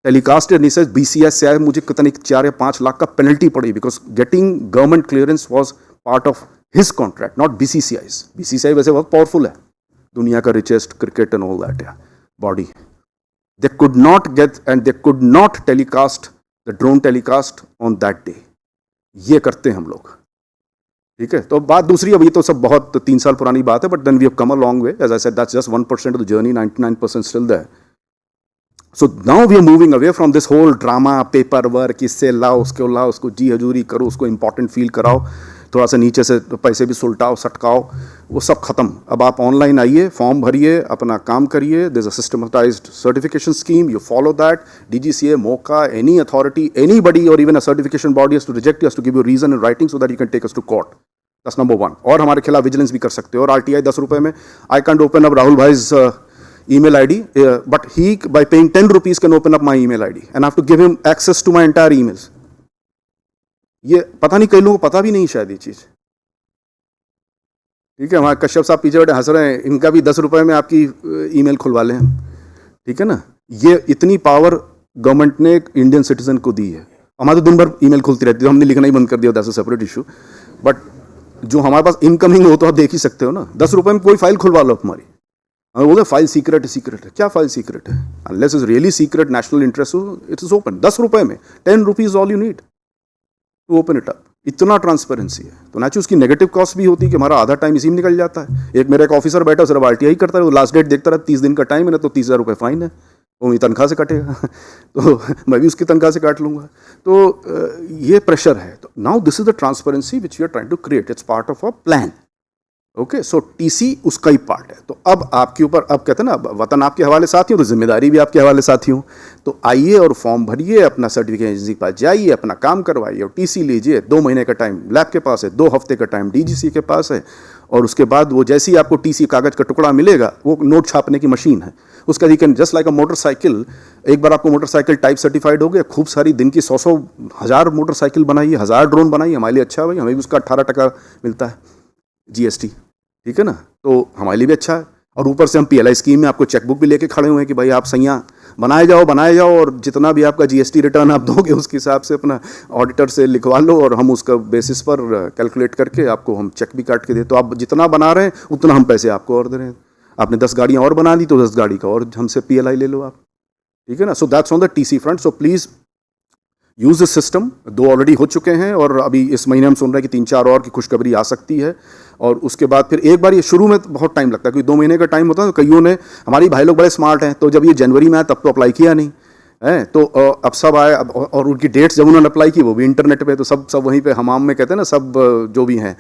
telecast it. And he says BCS से आए, मुझे कितने 4 या 5 लाख का penalty पड़ी because getting government clearance was part of his contract, not BCCI's. BCCI वैसे बहुत powerful है, दुनिया का richest cricket and all that body. They could not get and they could not telecast the drone telecast on that day. ये करते हैं हम लोग, ठीक है. तो बात दूसरी, अब ये तो सब बहुत 3 साल पुरानी बात है, but then we have come a long way. As I said, that's just 1% of the journey, 99% still there. So now we are moving away from this whole drama, paper work, इससे लाओ, उसको लाओ, उसको जी हजूरी करो, उसको इंपॉर्टेंट फील कराओ, थोड़ा सा नीचे से पैसे भी सुलटाओ, सटकाओ, वो सब खत्म. अब आप ऑनलाइन आइए, फॉर्म भरिए, अपना काम करिए. There is a systematised certification scheme, you follow that. DGCA, MOCA, any authority, anybody or even a certification body has to reject you, has to give you a reason in writing so that you can take us to court. That's number one. और हमारे खिलाफ vigilance भी कर सकते हो. और RTI 10 रुपए में, I can't open up Rahul Bhai's email ID, but he, by paying 10 rupees, can open up my email ID and I have to give him access to my entire emails. ये पता नहीं, कई लोगों को पता भी नहीं शायद ये चीज़, ठीक है. हमारे कश्यप साहब पीछे बैठे हंस रहे हैं, इनका भी 10 रुपए में आपकी ईमेल खुलवा लें हम, ठीक है ना. ये इतनी पावर गवर्नमेंट ने इंडियन सिटीजन को दी है. हमारे तो दिन भर ईमेल खुलती रहती है, हमने लिखना ही बंद कर दिया, that's a separate issue. But जो हमारे पास इनकमिंग हो तो आप देख ही सकते हो ना. 10 रुपए में कोई फाइल खुलवा लो हमारी. हमें बोलते फाइल सीक्रेट है. क्या फाइल सीक्रेट है? Unless is really secret, national interest, it is open. 10 रुपए में 10 rupees all you need to open it up. इतना ट्रांसपेरेंसी है. तो नेचुरली उसकी नेगेटिव कॉस्ट भी होती है कि हमारा आधा टाइम इसी में निकल जाता है. एक मेरा एक ऑफिसर बैठा, सिर्फ RTI करता है, वो लास्ट डेट देखता रहा, 30 दिन का टाइम है ना, तो 30,000 रुपये फाइन है, वो मेरी तनख्वाह से कटेगा. तो मैं भी उसकी तनख्वाह से काट लूँगा. तो ये प्रेशर है. तो now this is the transparency which we are trying to create. It's part of a plan. Okay, so TC उसका ही पार्ट है. तो अब आपके ऊपर, अब कहते हैं ना, वतन आपके हवाले साथियों, तो जिम्मेदारी भी आपके हवाले साथियों. तो आइए और फॉर्म भरिए, अपना सर्टिफिकेट एजेंसी के पास जाइए, अपना काम करवाइए और TC लीजिए. 2 महीने का टाइम लैब के पास है, 2 हफ्ते का टाइम DGC के पास है. और उसके बाद वो जैसे ही आपको TC कागज का टुकड़ा मिलेगा, वो नोट छापने की मशीन है उसका. You can just like a motorcycle. एक बार आपको मोटरसाइकिल टाइप सर्टिफाइड हो गया, खूब सारी दिन की 100 1000 मोटरसाइकिल बनाइए, 1000 ड्रोन बनाइए. हमारे लिए अच्छा है भाई, हमें भी उसका 18% मिलता है GST, ठीक है ना. तो हमारे लिए भी अच्छा है. और ऊपर से हम PLI स्कीम में आपको चेकबुक भी लेके खड़े हुए हैं कि भाई आप सैया बनाए जाओ, और जितना भी आपका GST रिटर्न आप दोगे उसके हिसाब से अपना ऑडिटर से लिखवा लो, और हम उसका बेसिस पर कैलकुलेट करके आपको हम चेक भी काट के दे. तो आप जितना बना रहे हैं उतना हम पैसे आपको और दे रहे हैं. आपने 10 गाड़ियाँ और बना दी तो 10 गाड़ी का और हमसे PLI ले लो आप, ठीक है ना. So that's on the TC front. So please use this system. 2 already हो चुके हैं और अभी इस महीने हम सुन रहे हैं कि 3-4 और की खुशखबरी आ सकती है. और उसके बाद फिर एक बार, ये शुरू में तो बहुत टाइम लगता है, क्योंकि 2 महीने का टाइम होता है. तो कईयों ने, हमारी भाई लोग बड़े स्मार्ट हैं, तो जब ये जनवरी में आया तब तो अप्लाई किया नहीं है. तो अब सब आए, और उनकी डेट्स जब उन्होंने अप्लाई की वो भी इंटरनेट पे, तो सब वहीं पे हमाम में कहते हैं ना, सब जो भी हैं,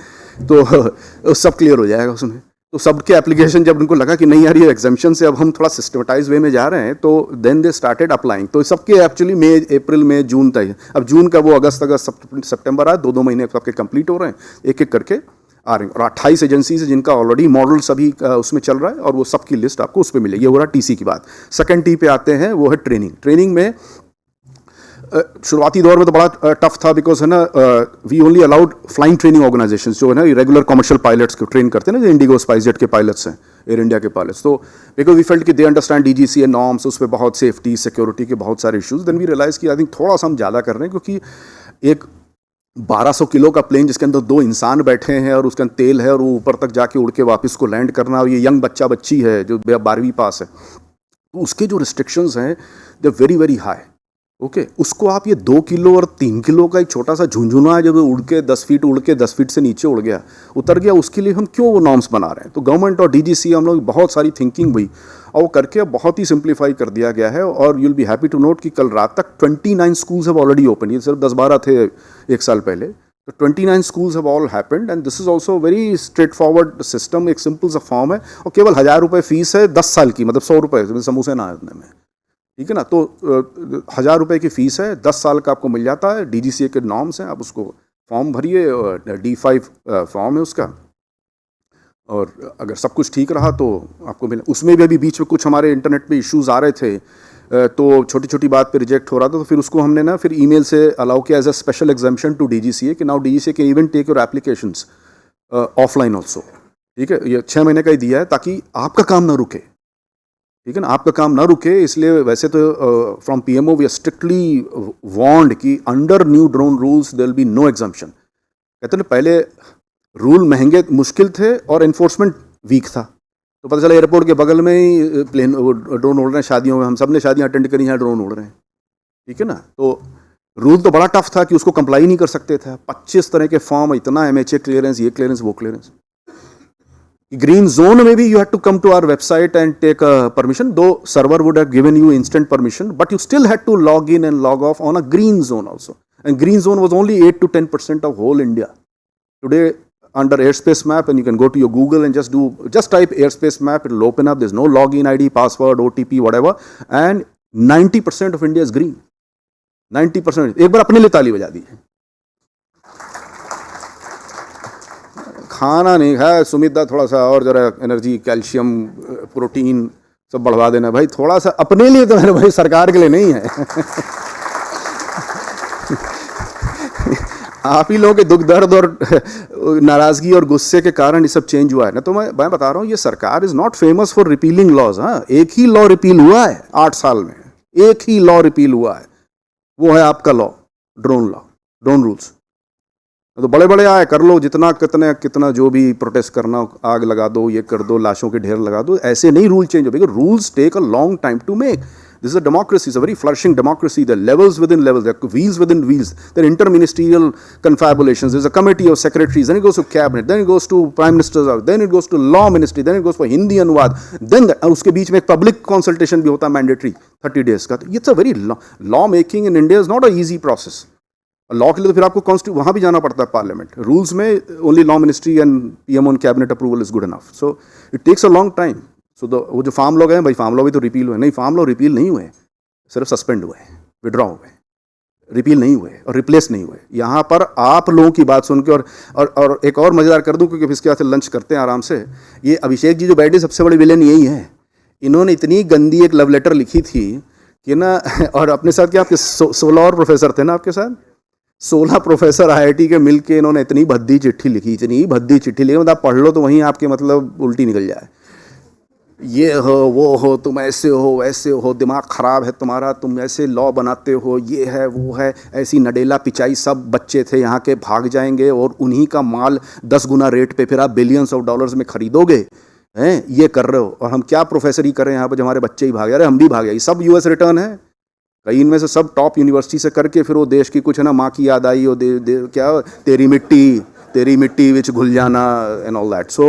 तो सब क्लियर हो जाएगा उसमें. तो सबके एप्लीकेशन जब उनको लगा कि नहीं यार ये एग्जाम्पशन से अब हम थोड़ा सिस्टमेटाइज वे में जा रहे हैं, तो देन दे स्टार्टेड अप्लाइंग. तो सबके एक्चुअली मई, अप्रैल, मई, जून तक, अब जून का वो अगस्त, सितंबर आया, 2-2 महीने सबके कंप्लीट हो रहे हैं, एक एक करके आ रहे हैं. और 28 एजेंसी है जिनका ऑलरेडी मॉडल सभी उसमें चल रहा है, और वो सबकी लिस्ट आपको उस पर मिलेगी. ये हो रहा TC की बात. सेकंड T पे आते हैं, वो है ट्रेनिंग. ट्रेनिंग में शुरुआती दौर में तो बड़ा टफ था, बिकॉज है ना, we only allowed flying training organisations, जो है ना रेगुलर कमर्शियल पायलट्स को ट्रेन करते हैं ना, जो इंडिगो, स्पाइसजेट के पायलट्स हैं, एयर इंडिया के पायलट्स. तो बिकॉज वी फेल्ट कि दे अंडरस्टैंड DGCA नॉर्म्स, उस पर बहुत सेफ्टी, सिक्योरिटी के बहुत सारे इशूज़. देन वी रियलाइज़ कि आई थिंक थोड़ा सा हम ज़्यादा कर रहे हैं, क्योंकि एक 1200 किलो का प्लेन जिसके अंदर 2 इंसान बैठे हैं और उसके अंदर तेल है, और वो ऊपर तक जाके उड़ के वापस को लैंड करना, और ये यंग बच्ची है जो 12वीं पास है, तो उसके जो रिस्ट्रिक्शंस हैं they very very high. Okay, उसको आप ये 2 किलो और 3 किलो का एक छोटा सा झुंझुना है, जब उड़ के 10 फीट उड़ के 10 फीट से नीचे उड़ गया, उतर गया, उसके लिए हम क्यों वो नॉर्म्स बना रहे हैं. तो गवर्नमेंट और DGCA हम लोग बहुत सारी थिंकिंग हुई, और वो करके बहुत ही सिंप्लीफाई कर दिया गया है. और you will be happy to note कि कल रात तक 29 स्कूल्स हैव ऑलरेडी ओपन. ये सिर्फ 10-12 थे एक साल पहले. तो 29 schools have all happened, and this is also very straightforward system. एक सिंपल सा फॉर्म है, और केवल 1000 रुपये फीस है 10 साल की, मतलब 100 रुपये समोसे ना आने में, ठीक है ना. तो 1000 रुपये की फ़ीस है, 10 साल का आपको मिल जाता है. DGCA के नॉर्म्स हैं, आप उसको फॉर्म भरिए, D5 फॉर्म है उसका, और अगर सब कुछ ठीक रहा तो आपको मिले. उसमें भी अभी बीच में कुछ हमारे इंटरनेट पे इश्यूज़ आ रहे थे, तो छोटी छोटी बात पे रिजेक्ट हो रहा था, तो फिर उसको हमने ना फिर ईमेल से अलाउ किया as a special exemption to DGCA कि now DGCA can even take your applications offline also, ठीक है। ये 6 महीने का ही दिया है ताकि आपका काम ना रुके, ठीक है ना, आपका काम ना रुके। इसलिए वैसे तो from PMO we are strictly warned कि under new drone rules there will be no exemption. कहते ना पहले रूल महंगे मुश्किल थे और एनफोर्समेंट वीक था, तो पता चला एयरपोर्ट के बगल में ही प्लेन ड्रोन उड़ रहे हैं, शादियों में हम सब ने शादियां अटेंड करी, यहाँ ड्रोन उड़ रहे हैं, ठीक है ना। तो रूल तो बड़ा टफ था कि उसको कंप्लाई नहीं कर सकते थे, 25 तरह के फॉर्म, इतना एमएचए क्लियरेंस, ये क्लियरेंस, वो क्लियरेंस। ग्रीन जोन में भी you had to come to our website and take permission, though server would have given you instant permission, but you still had to log in and log off on a green zone also, and green zone was only 8 to 10% of whole India. Today under airspace map, and you can go to your Google and just type airspace map, it will open up. There's no login ID, password, OTP, whatever, and 90% of India is green. 90%. एक बार अपने लिए ताली बजा दी। खाना नहीं खाया सुमित, थोड़ा सा और जरा एनर्जी, कैल्शियम, प्रोटीन सब बढ़वा देना भाई, थोड़ा सा अपने लिए तो है भाई, सरकार के लिए नहीं है। आप ही लोगों के दुख दर्द और नाराजगी और गुस्से के कारण ये सब चेंज हुआ है ना। तो मैं बता रहा हूँ, ये सरकार is not famous for repealing laws. हाँ, एक ही लॉ रिपील हुआ है 8 साल में, एक ही लॉ रिपील हुआ है, वो है आपका लॉ, ड्रोन रूल्स। तो बड़े बड़े आए, कर लो जितना कितना जो भी प्रोटेस्ट करना, आग लगा दो, ये कर दो, लाशों के ढेर लगा दो, ऐसे नहीं रूल चेंज हो, because rules take a long time to make. This is a democracy, it's a very flourishing democracy. There are levels within levels, there are wheels within wheels, there are interministerial confabulations, there's a committee of secretaries, then it goes to cabinet, then it goes to prime minister's office, then it goes to law ministry, then it goes for Hindi अनुवाद, then उसके बीच में एक public consultation भी होता है mandatory 30 days का। तो it's a very law making in India is not a easy process. Law के लिए तो फिर आपको वहाँ भी जाना पड़ता है पार्लियामेंट। रूल्स में only law ministry and PM on cabinet approval is good enough, so it takes a long time. So वो जो फार्म लॉ हैं भाई, फार्म लॉ भी तो रिपील हुए नहीं, फार्म लॉ रिपील नहीं हुए, सिर्फ सस्पेंड हुए, विड्रॉ हुए, रिपील नहीं हुए और रिप्लेस नहीं हुए। यहाँ पर आप लोगों की बात सुन के और एक और मज़ेदार कर दूँ, क्योंकि इसके बाद से लंच करते हैं आराम से। ये अभिषेक जी जो बैठे, सबसे बड़ी विलेन यही है। इन्होंने इतनी गंदी एक लव लेटर लिखी थी कि ना, और अपने साथ क्या आपके 16 और प्रोफेसर थे ना आपके साथ, 16 प्रोफेसर आईआईटी के मिल के इन्होंने इतनी भद्दी चिट्ठी लिखी, इतनी भद्दी चिट्ठी लिखी, मतलब आप पढ़ लो तो वहीं आपके मतलब उल्टी निकल जाए। ये हो, वो हो, तुम ऐसे हो, वैसे हो, दिमाग ख़राब है तुम्हारा, तुम ऐसे लॉ बनाते हो, ये है, वो है, ऐसी नडेला पिचाई, सब बच्चे थे यहाँ के भाग जाएंगे और उन्हीं का माल 10 गुना रेट पे फिर आप बिलियंस ऑफ डॉलर्स में खरीदोगे, हैं, ये कर रहे हो। और हम क्या प्रोफेसर ही करें यहाँ पर, हमारे बच्चे ही भागे, अरे हम भी भागे, ये सब यूएस रिटर्न है, कई इनमें से सब टॉप यूनिवर्सिटी से करके फिर वो देश की कुछ है ना, माँ की याद आई, वो क्या तेरी मिट्टी विच घुल जाना एंड ऑल दैट। सो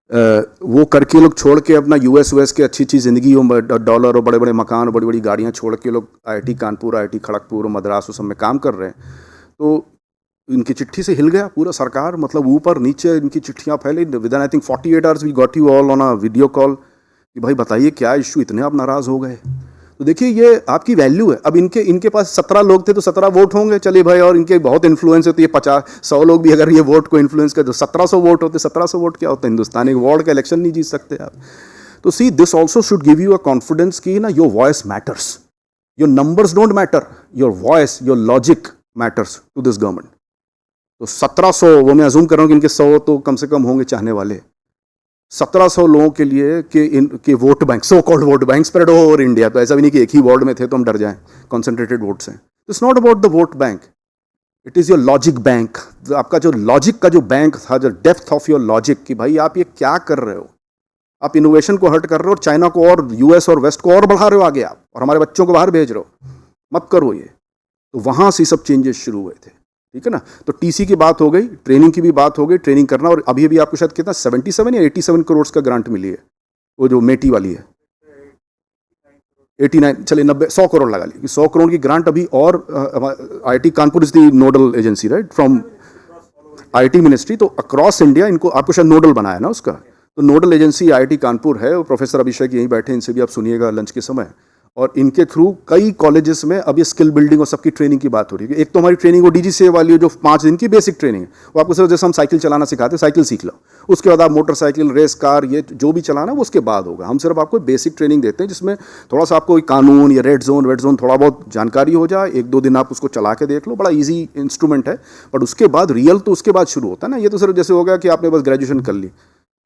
वो करके लोग छोड़ के अपना यूएस के अच्छी ज़िंदगी हो, डॉलर और बड़े बड़े मकान और बड़ी बड़ी गाड़ियाँ छोड़ के लोग आईआईटी कानपुर, आईआईटी खड़गपुर और मद्रास उस सब में काम कर रहे हैं। तो इनकी चिट्ठी से हिल गया पूरा सरकार, मतलब ऊपर नीचे इनकी चिट्ठियाँ फैली। Within I think 48 hours we got you all on a video call कि भाई बताइए क्या इशू, इतने आप नाराज़ हो गए। तो देखिए ये आपकी वैल्यू है। अब इनके पास 17 लोग थे तो 17 वोट होंगे, चलिए भाई, और इनके बहुत इन्फ्लुएंस होती है, 50-100 लोग भी अगर ये वोट को इन्फ्लुएंस कर तो 1700 वोट होते। 1700 वोट क्या होता है, हिंदुस्तान एक वार्ड का इलेक्शन नहीं जीत सकते आप। तो see this also should give you a confidence कि ना your voice matters, your numbers don't matter, your voice, your logic matters to this government. तो 1700, वो मैं अजूम कर रहा हूँ कि इनके 100 तो कम से कम होंगे चाहने वाले, 1700 लोगों के लिए कि vote bank, so called vote bank spread over India. तो ऐसा भी नहीं कि एक ही वार्ड में थे तो हम डर जाएं, कॉन्सेंट्रेटेड वोट्स हैं। It's not about the vote bank, it is your logic bank. आपका जो लॉजिक का जो बैंक था, जो डेप्थ ऑफ योर लॉजिक, कि भाई आप ये क्या कर रहे हो, आप इनोवेशन को हर्ट कर रहे हो और चाइना को और यूएस और वेस्ट को और बढ़ा रहे हो आगे आप, और हमारे बच्चों को बाहर भेज रहे हो, मत करो ये। तो वहाँ से सब चेंजेस शुरू हुए थे, ठीक है ना। तो टीसी की बात हो गई, ट्रेनिंग की भी बात हो गई, ट्रेनिंग करना। और अभी अभी आपको शायद कितना 77 या 87 करोड़ का ग्रांट मिली है, वो जो मेटी वाली है 89, चलिए 90, 100 करोड़ लगा ली, 100 करोड़ की ग्रांट अभी। और IIT Kanpur is the nodal agency, right, from IIT ministry. तो अक्रॉस इंडिया इनको, आपको शायद नोडल बनाया ना उसका, तो नोडल एजेंसी आईआईटी कानपुर है। और प्रोफेसर अभिषेक यहीं बैठे, इनसे भी आप सुनिएगा लंच के समय। और इनके थ्रू कई कॉलेजेस में अब ये स्किल बिल्डिंग और सबकी ट्रेनिंग की बात हो रही है। एक तो हमारी ट्रेनिंग वो डीजीसीए वाली है जो 5 दिन की बेसिक ट्रेनिंग है, वो आपको सिर्फ जैसे हम साइकिल चलाना सिखाते हैं साइकिल सीख लो, उसके बाद आप मोटरसाइकिल, रेस कार, ये जो भी चलाना है वो उसके बाद होगा। हम सिर्फ आपको बेसिक ट्रेनिंग देते हैं जिसमें थोड़ा सा आपको कानून या रेड जोन वेड जोन थोड़ा बहुत जानकारी हो जाए, 1-2 दिन आप उसको चला के देख लो, बड़ा ईजी इंस्ट्रूमेंट है। बट उसके बाद रियल तो उसके बाद शुरू होता है ना। ये तो सिर्फ जैसे हो गया कि आपने बस ग्रेजुएशन कर ली,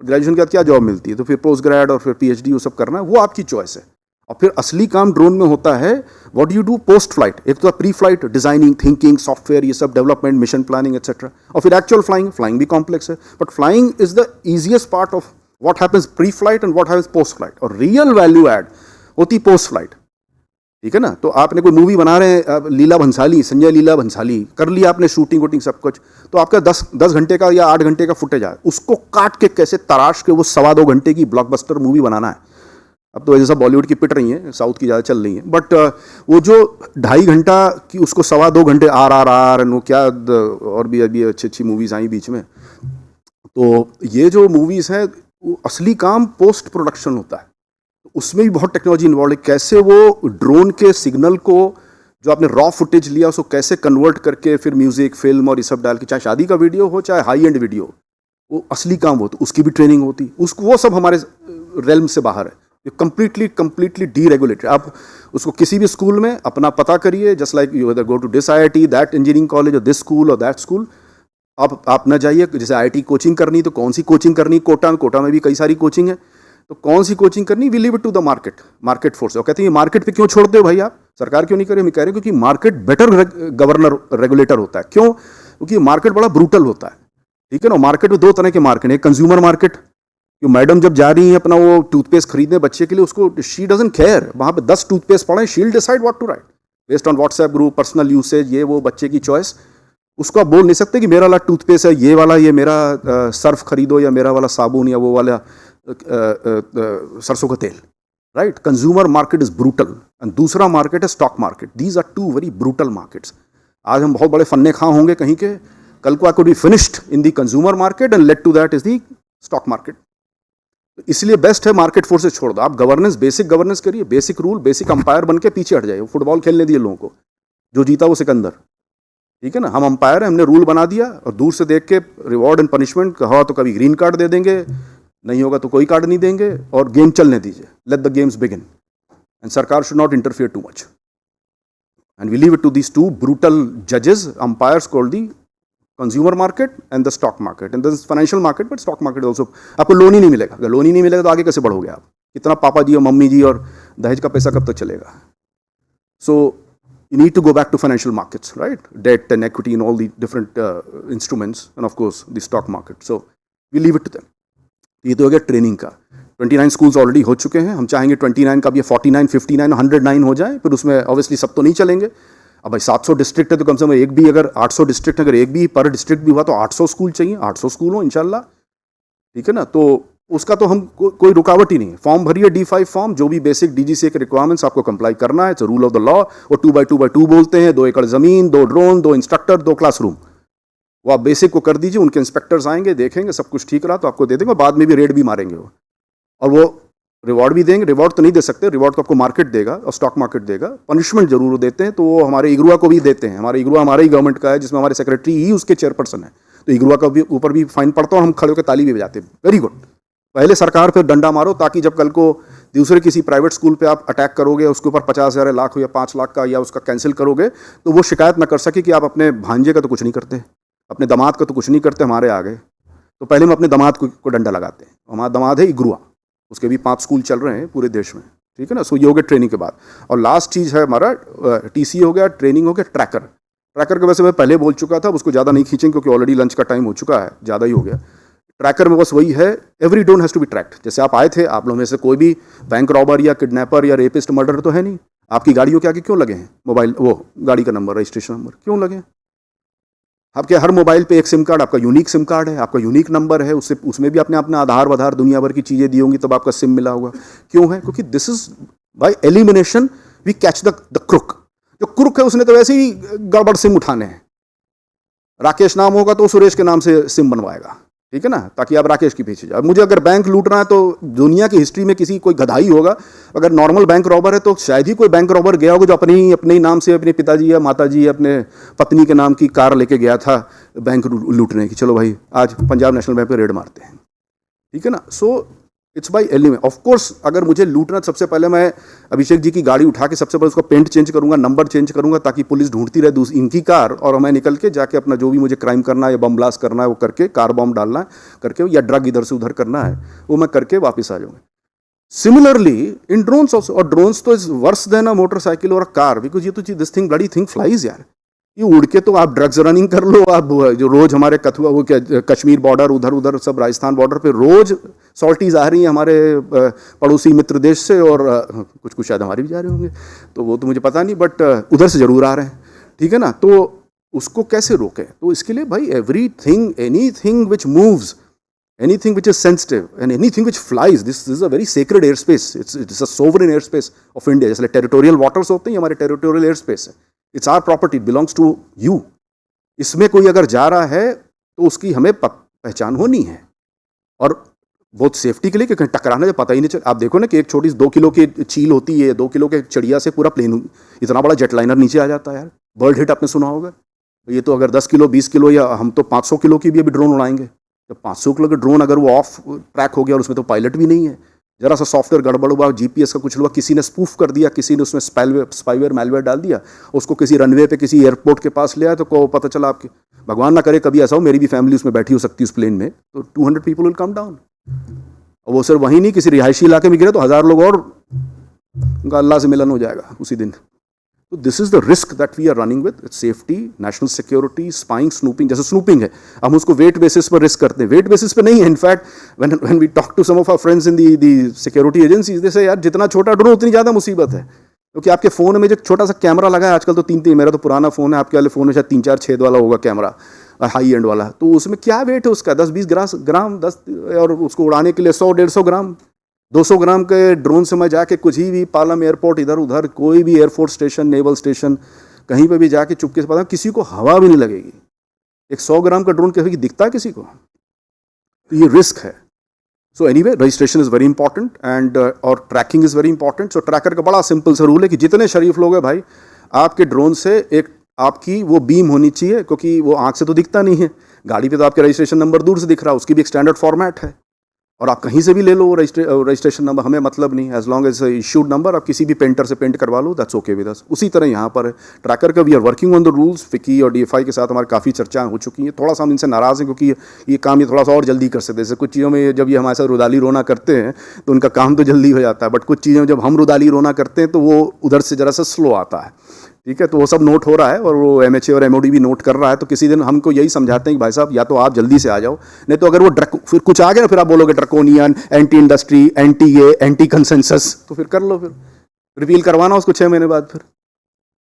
ग्रेजुएशन के बाद क्या जॉब मिलती है, तो फिर पोस्ट ग्रेड और फिर पीएचडी वो सब करना है, वो आपकी चॉइस है। और फिर असली काम ड्रोन में होता है what you do post flight. एक तो pre flight designing, thinking, software, ये सब डेवलपमेंट, मिशन प्लानिंग एक्सेट्रा, और फिर एक्चुअल फ्लाइंग। फ्लाइंग भी कॉम्प्लेक्स है, but flying is the easiest part of what happens pre flight and what happens post flight. और real value add होती post flight, ठीक है ना। तो आपने कोई मूवी बना रहे हैं, लीला भंसाली, संजय लीला भंसाली, कर लिया आपने शूटिंग वूटिंग सब कुछ, तो आपका 10 घंटे का या 8 घंटे का फुटेज है, उसको काट के कैसे तराश के वो 2.25 घंटे की ब्लॉकबस्टर मूवी बनाना है। अब तो जैसा बॉलीवुड की पिट रही हैं, साउथ की ज़्यादा चल रही हैं, बट वो जो 2.5 घंटा की उसको 2.25 घंटे RRR वो क्या और भी अभी अच्छी मूवीज़ आई बीच में, तो ये जो मूवीज़ हैं वो असली काम पोस्ट प्रोडक्शन होता है, उसमें भी बहुत टेक्नोलॉजी इन्वॉल्व है। कैसे वो ड्रोन के सिग्नल को जो आपने रॉ फुटेज लिया उसको कैसे कन्वर्ट करके फिर म्यूजिक, फिल्म और ये सब डाल के, चाहे शादी का वीडियो हो चाहे हाई एंड वीडियो, वो असली काम हो, तो उसकी भी ट्रेनिंग होती, उसको वो सब हमारे रेल्म से बाहर है। ये कंप्लीटली डीरेगुलेटेड। आप उसको किसी भी स्कूल में अपना पता करिए, just like you go to this IIT, that engineering college और दिस स्कूल और दैट स्कूल, आप न जाइए। जैसे IIT कोचिंग करनी तो कौन सी कोचिंग करनी, कोटा में भी कई सारी कोचिंग है, तो कौन सी कोचिंग करनी, we leave it to the market force. और कहते हैं मार्केट पे क्यों छोड़ते हो भाई आप, सरकार क्यों नहीं करे? हम कह रहे हैं क्योंकि मार्केट बेटर गवर्नर रेगुलेटर होता है। क्यों? क्योंकि मार्केट बड़ा ब्रूटल होता है, ठीक है ना। मार्केट में 2 तरह के मार्केट है, एक कंज्यूमर मार्केट, जो मैडम जब जा रही है अपना वो टूथपेस्ट खरीदने बच्चे के लिए, उसको शी डजंट केयर, वहाँ पे 10 टूथपेस्ट पड़े, she will decide what to write based on WhatsApp group, personal usage, ये वो बच्चे की चॉइस। उसको आप बोल नहीं सकते कि मेरा वाला टूथपेस्ट है, ये वाला, ये मेरा सर्फ खरीदो, या मेरा वाला साबुन, या वो वाला सरसों का तेल, right. Consumer market is brutal and दूसरा मार्केट है stock market. These are 2 very brutal markets. आज हम बहुत बड़े फन्ने खां होंगे कहीं के, कल को I could be finished in the consumer market and let to that is the stock market. इसलिए बेस्ट है मार्केट फोर्सेस छोड़ दो, आप गवर्नेंस, बेसिक गवर्नेंस करिए, बेसिक रूल, बेसिक अंपायर बन के पीछे हट जाइए। फुटबॉल खेलने दिए लोगों को, जो जीता वो सिकंदर, ठीक है ना। हम अंपायर हैं, हमने रूल बना दिया और दूर से देख के रिवॉर्ड एंड पनिशमेंट कहा तो कभी ग्रीन कार्ड दे देंगे, नहीं होगा तो कोई कार्ड नहीं देंगे, और गेम चलने दीजिए, let the games begin and सरकार should not interfere too much and we leave it to these 2 brutal जजेस, umpires called the consumer market and the stock market and the financial market. But stock market also आपको loan ही नहीं मिलेगा, अगर loan ही नहीं मिलेगा तो आगे कैसे बढ़ोगे आप? कितना पापा जी और मम्मी जी और दहेज का पैसा कब तक चलेगा? सो you need to go back to financial markets, right? Debt and equity and all the different instruments, and of course the stock market. So we leave it to them. ये तो हो गया ट्रेनिंग का। 29 स्कूल्स ऑलरेडी हो चुके हैं, हम चाहेंगे 29 का भी 49, 59, 109 हो जाए, फिर उसमें ऑब्वियसली सब तो नहीं चलेंगे। अब भाई 700 डिस्ट्रिक्ट है तो कम से कम एक भी, अगर 800 डिस्ट्रिक्ट अगर एक भी पर डिस्ट्रिक्ट भी हुआ तो 800 स्कूल चाहिए, 800 स्कूल हो इंशाल्लाह, ठीक है ना। तो उसका तो हम कोई रुकावट ही नहीं है। फॉर्म भरिए, D5 फॉर्म, जो भी बेसिक DGCA के रिक्वायरमेंट्स आपको कंप्लाई करना है, it's rule of the law. वो 2x2x2 बोलते हैं, 2 एकड़ जमीन, 2 ड्रोन, 2 इंस्ट्रक्टर, 2 क्लासरूम, वो आप बेसिक को कर दीजिए, उनके इंस्पेक्टर्स आएंगे, देखेंगे सब कुछ ठीक रहा तो आपको दे देंगे, और बाद में भी रेड भी मारेंगे वो, और वो रिवॉर्ड भी देंगे। रिवॉर्ड तो नहीं दे सकते, रिवॉर्ड तो आपको मार्केट देगा और स्टॉक मार्केट देगा। पनिशमेंट जरूर देते हैं, तो वो हमारे इग्रुआ को भी देते हैं। हमारे इग्रुआ हमारे ही गवर्नमेंट का है, जिसमें हमारे सेक्रेटरी ही उसके चेयरपर्सन है, तो इग्रुआ का भी ऊपर भी फाइन पड़ता है और हम खड़े होकर ताली भी बजाते हैं, वेरी गुड। पहले सरकार फिर डंडा मारो, ताकि जब कल को दूसरे किसी प्राइवेट स्कूल पे आप अटैक करोगे, उसके ऊपर 50,000 लाख हो या 5 लाख का, या उसका कैंसिल करोगे, तो वो शिकायत ना कर सके कि आप अपने भांजे का तो कुछ नहीं करते, अपने दामाद का तो कुछ नहीं करते, हमारे आगे। तो पहले हम अपने दामाद को डंडा लगाते हैं। हमारा दामाद है इग्रुआ, उसके भी 5 स्कूल चल रहे हैं पूरे देश में, ठीक है ना। सो ये हो गया ट्रेनिंग के बाद। और लास्ट चीज़ है हमारा TC हो गया, ट्रेनिंग हो गया, ट्रैकर। ट्रैकर के वैसे मैं पहले बोल चुका था, उसको ज़्यादा नहीं खींचेंगे क्योंकि ऑलरेडी लंच का टाइम हो चुका है, ज़्यादा ही हो गया। ट्रैकर में बस वही है, every drone has to be tracked. जैसे आप आए थे, आप लोगों में से कोई भी बैंक रॉबर या किडनैपर या रेपिस्ट मर्डर तो है नहीं। आपकी गाड़ियों के आगे क्यों लगे हैं मोबाइल, वो गाड़ी का नंबर, रजिस्ट्रेशन नंबर क्यों लगे हैं? आपके हर मोबाइल पे एक सिम कार्ड, आपका यूनिक सिम कार्ड है, आपका यूनिक नंबर है, उससे उसमें भी आपने अपना आधार दुनिया भर की चीज़ें दी होंगी तब आपका सिम मिला होगा। क्यों है? क्योंकि this is by elimination we catch the crook. जो क्रुक है उसने तो वैसे ही गड़बड़ सिम उठाने हैं। राकेश नाम होगा तो सुरेश के नाम से सिम बनवाएगा, ठीक है ना, ताकि आप राकेश के पीछे जाओ। मुझे अगर बैंक लूटना है तो दुनिया की हिस्ट्री में किसी कोई गधाई होगा, अगर नॉर्मल बैंक रॉबर है तो शायद ही कोई बैंक रॉबर गया होगा जो अपने ही नाम से अपने पिताजी या माताजी या अपने पत्नी के नाम की कार लेके गया था बैंक लूटने की। चलो भाई आज पंजाब नेशनल बैंक पे रेड मारते हैं, ठीक है ना। So it's by element. Of course अगर मुझे लूटना, सबसे पहले मैं अभिषेक जी की गाड़ी उठा के सबसे पहले उसका पेंट चेंज करूंगा, नंबर चेंज करूंगा, ताकि पुलिस ढूंढती रहे इनकी कार, और मैं निकल के जाके अपना जो भी मुझे क्राइम करना है या बम ब्लास्ट करना है वो करके, कार बम डालना है करके, या ड्रग इधर से उधर करना है वो मैं करके वापस आ जाऊंगा। सिमिलरली इन ड्रोन्स ऑल्सो, और ड्रोन्स तो is worse than a motorcycle और अ कार, बिकॉज ये तो this thing bloody thing flies यार। ये उड़ के तो आप ड्रग्स रनिंग कर लो, आप जो रोज हमारे कथुआ वो क्या कश्मीर बॉर्डर उधर सब राजस्थान बॉर्डर पे रोज सॉल्टीज आ रही हैं हमारे पड़ोसी मित्र देश से, और कुछ शायद हमारे भी जा रहे होंगे, तो वो तो मुझे पता नहीं, बट उधर से जरूर आ रहे हैं, ठीक है ना। तो उसको कैसे रोकें? तो इसके लिए भाई everything, anything which moves, anything which is sensitive and anything which flies, this is a very sacred airspace, it's a sovereign airspace of India, जैसे territorial waters होते हैं, हमारे territorial airspace है, it's our property, it belongs to you। इसमें कोई अगर जा रहा है तो उसकी हमें पहचान होनी है, और बहुत सेफ्टी के लिए, क्योंकि टकराना जब पता ही नहीं चल। आप देखो ना कि एक छोटी 2 किलो की चील होती है, 2 किलो के चिड़िया से पूरा प्लेन, इतना बड़ा जेटलाइनर नीचे आ जाता है यार। बर्ड हिट आपने सुना होगा, ये तो अगर 10 किलो 20 किलो, या हम तो 500 किलो की भी अभी ड्रोन उड़ाएंगे। जब 500 किलो का ड्रोन अगर वो ऑफ ट्रैक हो गया और उसमें तो पायलट भी नहीं है, जरा सा सॉफ्टवेयर गड़बड़ हुआ, जीपीएस का कुछ हुआ, किसी ने स्पूफ कर दिया, किसी ने उसमें स्पाईवेयर मैलवेयर डाल दिया, उसको किसी रनवे पे किसी एयरपोर्ट के पास ले आया, तो को पता चला आपके, भगवान ना करे कभी ऐसा हो, मेरी भी फैमिली उसमें बैठी हो सकती है उस प्लेन में, तो 200 पीपल विल कम डाउन। और वो सिर्फ वहीं नहीं, किसी रिहायशी इलाके में गिरे तो 1000 लोग और उनका अल्लाह से मिलन हो जाएगा उसी दिन। तो this is the risk that we are running with, safety, national security, spying, snooping. जैसे स्नूपिंग है, हम उसको वेट बेसिस पर रिस्क करते हैं, वेट बेसिस पे नहीं है। In fact when we talk to some of our friends in the security agencies, they say यार जितना छोटा ड्रोन उतनी ज़्यादा मुसीबत है, क्योंकि आपके फ़ोन में जो छोटा सा कैमरा लगा है आजकल, तो 3 मेरा तो पुराना फ़ोन है, आपके वाले फ़ोन में शायद 3-4 छेद वाला होगा कैमरा, हाई एंड वाला, तो उसमें क्या वेट है उसका, 10-20 ग्राम 10, और उसको उड़ाने के लिए 100-150 ग्राम 200 ग्राम के ड्रोन से मैं जाके कुछ ही भी पालम एयरपोर्ट इधर उधर कोई भी एयरफोर्स स्टेशन, नेवल स्टेशन, कहीं पे भी जाके चुपके से पता किसी को हवा भी नहीं लगेगी। एक 100 ग्राम का ड्रोन कभी दिखता है किसी को? तो ये रिस्क है। So anyway, registration is very important and और tracking is very important. So tracker का बड़ा सिंपल सा रूल है कि जितने शरीफ लोग हैं भाई, आपके ड्रोन से एक आपकी वो बीम होनी चाहिए, क्योंकि वो आँख से तो दिखता नहीं है, गाड़ी पे तो आपके रजिस्ट्रेशन नंबर दूर से दिख रहा है, उसकी भी एक स्टैंडर्ड फॉर्मेट है, और आप कहीं से भी ले लो रजिस्ट्रेशन नंबर, हमें मतलब नहीं, as long as issued number, आप किसी भी पेंटर से पेंट करवा लो, दैट्स ओके विद अस। उसी तरह यहाँ पर है ट्रैकर का, we are working on the rules. FICCI और डीएफआई के साथ हमारी काफ़ी चर्चाएं हो चुकी हैं। थोड़ा सा हम इनसे नाराज़ हैं क्योंकि ये काम ये थोड़ा सा और जल्दी कर सकते हैं। जैसे कुछ चीज़ों में जब ये हमारे साथ रुदाली रोना करते हैं तो उनका काम तो जल्दी हो जाता है, बट कुछ चीज़ों में जब हम रुदाली रोना करते हैं तो वो उधर से ज़रा सा स्लो आता है, ठीक है। तो वो सब नोट हो रहा है, और वो एमएचए और एमओडी भी नोट कर रहा है। तो किसी दिन हमको यही समझाते हैं कि भाई साहब या तो आप जल्दी से आ जाओ, नहीं तो अगर वो फिर कुछ आ गया ना, फिर आप बोलोगे ड्रकोनियन, एंटी इंडस्ट्री, एंटी ये, एंटी कंसेंसस, तो फिर कर लो, फिर रिपील करवाना उसको 6 महीने बाद फिर।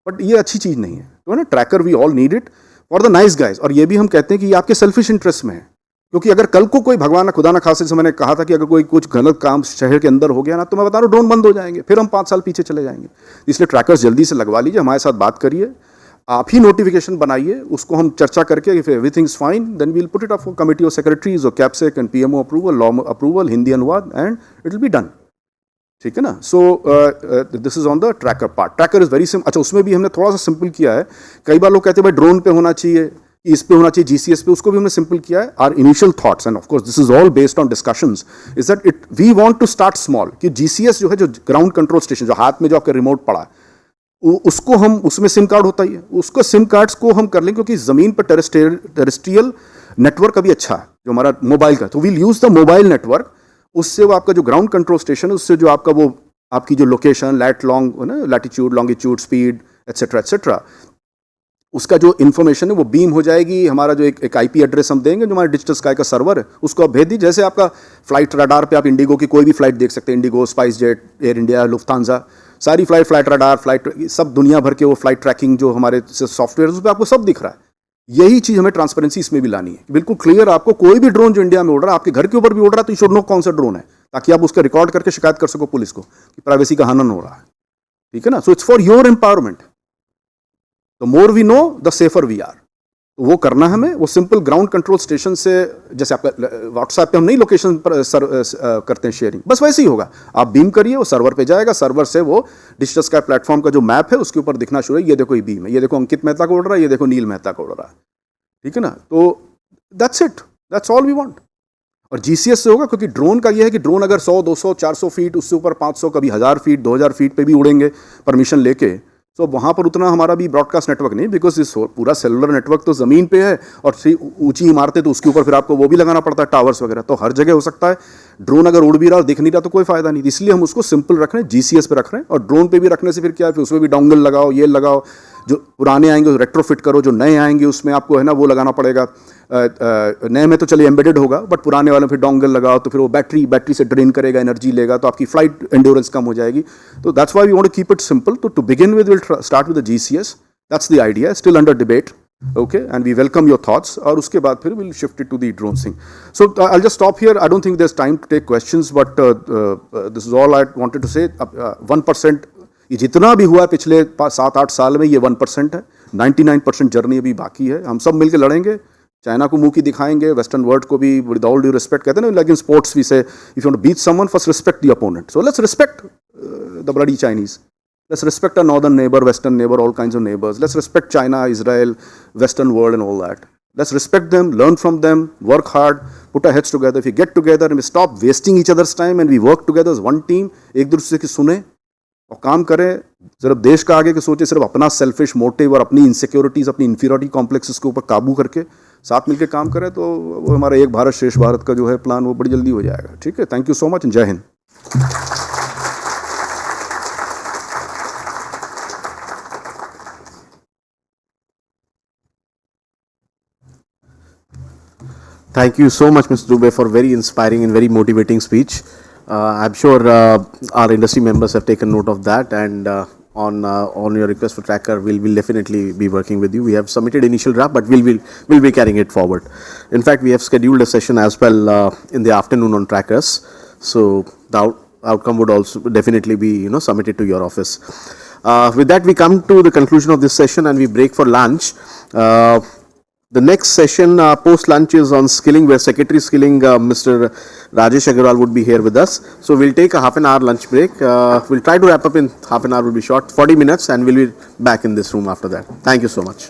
बट ये अच्छी चीज़ नहीं है, तो ना tracker we all need it for the nice guys. और ये भी हम कहते हैं कि ये आपके सेल्फिश इंटरेस्ट में है, क्योंकि अगर कल को कोई भगवान ना खुदा ना खासे से, मैंने कहा था कि अगर कोई कुछ गलत काम शहर के अंदर हो गया ना, तो मैं बता रहा हूँ ड्रोन बंद हो जाएंगे, फिर हम 5 साल पीछे चले जाएंगे। इसलिए ट्रैकर्स जल्दी से लगवा लीजिए, हमारे साथ बात करिए, आप ही नोटिफिकेशन बनाइए, उसको हम चर्चा करके if everything is fine then we will put it up for committee of secretaries और CAPSEC and PMO approval, law approval, Hindi अनुवाद, and it will be done, ठीक है ना। So this is on the tracker part. Tracker is very simple. अच्छा, उसमें भी हमने थोड़ा सा सिंपल किया है। कई बार लोग कहते हैं भाई ड्रोन पे होना चाहिए, इस पे होना चाहिए, जीसीएस पे, उसको भी हमने सिंपल किया है। Are initial thoughts, and of course this is all based on discussions, is that it we want to start small, कि जीसीएस जो है, जो ग्राउंड कंट्रोल स्टेशन, जो हाथ में जो आपका रिमोट पड़ा है, उसको हम, उसमें सिम कार्ड होता ही है, उसको सिम कार्ड्स को हम कर लें, क्योंकि ज़मीन पर टेरेस्ट्रियल नेटवर्क अभी अच्छा है जो हमारा मोबाइल का, तो we'll use the mobile network. उससे वो आपका जो ग्राउंड कंट्रोल स्टेशन है, उससे जो आपका वो आपकी जो location, latitude, longitude, speed etcetera etcetera, उसका जो इन्फॉर्मेशन है वो बीम हो जाएगी। हमारा जो एक आईपी एड्रेस हम देंगे, जो हमारा डिजिटल स्काई का सर्वर है, उसको आप भेज दीजिए। जैसे आपका फ्लाइट रडार पे आप इंडिगो की कोई भी फ्लाइट देख सकते हैं, इंडिगो, स्पाइस जेट, एयर इंडिया, लुफ्तांजा, सारी फ्लाइट रडार, फ्लाइट सब दुनिया भर के वो फ्लाइट ट्रैकिंग जो हमारे सॉफ्टवेयर उस पर आपको सब दिख रहा है। यही चीज़ हमें ट्रांसपेरेंसी इसमें भी लानी है, बिल्कुल क्लियर आपको कोई भी ड्रोन जो इंडिया में उड़ रहा है, आपके घर के ऊपर भी उड़ रहा है, तो यू शुड नो कौन सा ड्रोन है, ताकि आप उसका रिकॉर्ड करके शिकायत कर सको पुलिस को कि प्राइवेसी का हनन हो रहा है, ठीक है ना। So it's for your empowerment. The more we know, the safer we are. तो वो करना हमें, वो सिंपल ग्राउंड कंट्रोल स्टेशन से, जैसे आपका व्हाट्सएप पे हम नहीं लोकेशन पर करते हैं शेयरिंग, बस वैसे ही होगा। आप बीम करिए, वो सर्वर पे जाएगा, सर्वर से वो डिजिटल स्काई प्लेटफॉर्म का जो मैप है उसके ऊपर दिखना शुरू है, ये देखो ये बीम है, ये देखो अंकित मेहता को उड़ रहा है, ये देखो नील मेहता को उड़ रहा है, ठीक है ना। तो that's it, that's all we want. और जीसीएस से होगा, क्योंकि ड्रोन का ये है कि ड्रोन अगर 100 200 400 फीट, उससे ऊपर 500, कभी 1000 फीट 2000 फीट पे भी उड़ेंगे परमिशन लेके, तो वहाँ पर उतना हमारा भी ब्रॉडकास्ट नेटवर्क नहीं, बिकॉज इस पूरा सेलुलर नेटवर्क तो ज़मीन पे है, और ऊंची इमारतें तो उसके ऊपर फिर आपको वो भी लगाना पड़ता है, टावर्स वगैरह, तो हर जगह हो सकता है। ड्रोन अगर उड़ भी रहा और दिख नहीं रहा तो कोई फायदा नहीं, इसलिए हम उसको सिंपल रख रहे हैं, जीसीएस पे रख रहे हैं। और ड्रोन पे भी रखने से फिर क्या है, फिर उसमें भी डोंगल लगाओ, ये लगाओ, जो पुराने आएंगे रेट्रोफिट करो, जो नए आएंगे उसमें आपको है ना वो लगाना पड़ेगा। नए में तो चलिए एम्बेडेड होगा, बट पुराने वाले में फिर डोंगल लगाओ, तो फिर वो बैटरी से ड्रेन करेगा, एनर्जी लेगा, तो आपकी फ्लाइट एंड्योरेंस कम हो जाएगी। तो that's why we want to keep it simple. तो to begin with will start with the GCS, that's the idea, still under debate, okay, and we welcome your thoughts, और उसके बाद फिर we'll shift it to the drone thing. So I'll just stop here. I don't think there's time to take questions, but this is all I wanted to say. 1%, ये जितना भी हुआ है पिछले 7-8 साल में, ये 1% है, 99% जर्नी अभी बाकी है। हम सब मिलकर लड़ेंगे, चाइना को मुंह की दिखाएंगे, वेस्टर्न वर्ल्ड को भी, विद ऑल ड्यू रिस्पेक्ट, कहते हैं ना, like in sports we say, if you want to beat someone, first respect the opponent. So let's respect the bloody Chinese. Let's respect our northern neighbor, western neighbor, all kinds of neighbors. Let's respect China, Israel, western world and all that. Let's respect them, learn from them, work hard, put our heads together. If we get together and we stop wasting each other's time and we work together as one team, एक दूसरे की सुने और काम करें, सिर्फ देश का आगे के सोचे, सिर्फ अपना सेल्फिश मोटिव और अपनी इनसिक्योरिटीज, अपनी इंफीरियरिटी कॉम्प्लेक्सेस के ऊपर काबू करके साथ मिलकर काम करें, तो वो हमारा एक भारत श्रेष्ठ भारत का जो है प्लान, वो बड़ी जल्दी हो जाएगा। ठीक है, थैंक यू सो मच, जय Hind. Thank you so much, Mr. Dubey, for very inspiring and very motivating speech. I'm sure our industry members have taken note of that, and on your request for tracker, we'll definitely be working with you. We have submitted initial draft, but we'll be carrying it forward. In fact, we have scheduled a session as well in the afternoon on trackers, so the outcome would also definitely be submitted to your office. With that, we come to the conclusion of this session and we break for lunch. The next session post lunch is on skilling, where Secretary Skilling Mr. Rajesh Agarwal would be here with us. So we'll take a half an hour lunch break. We'll try to wrap up in half an hour, will be short, 40 minutes, and we'll be back in this room after that. Thank you so much.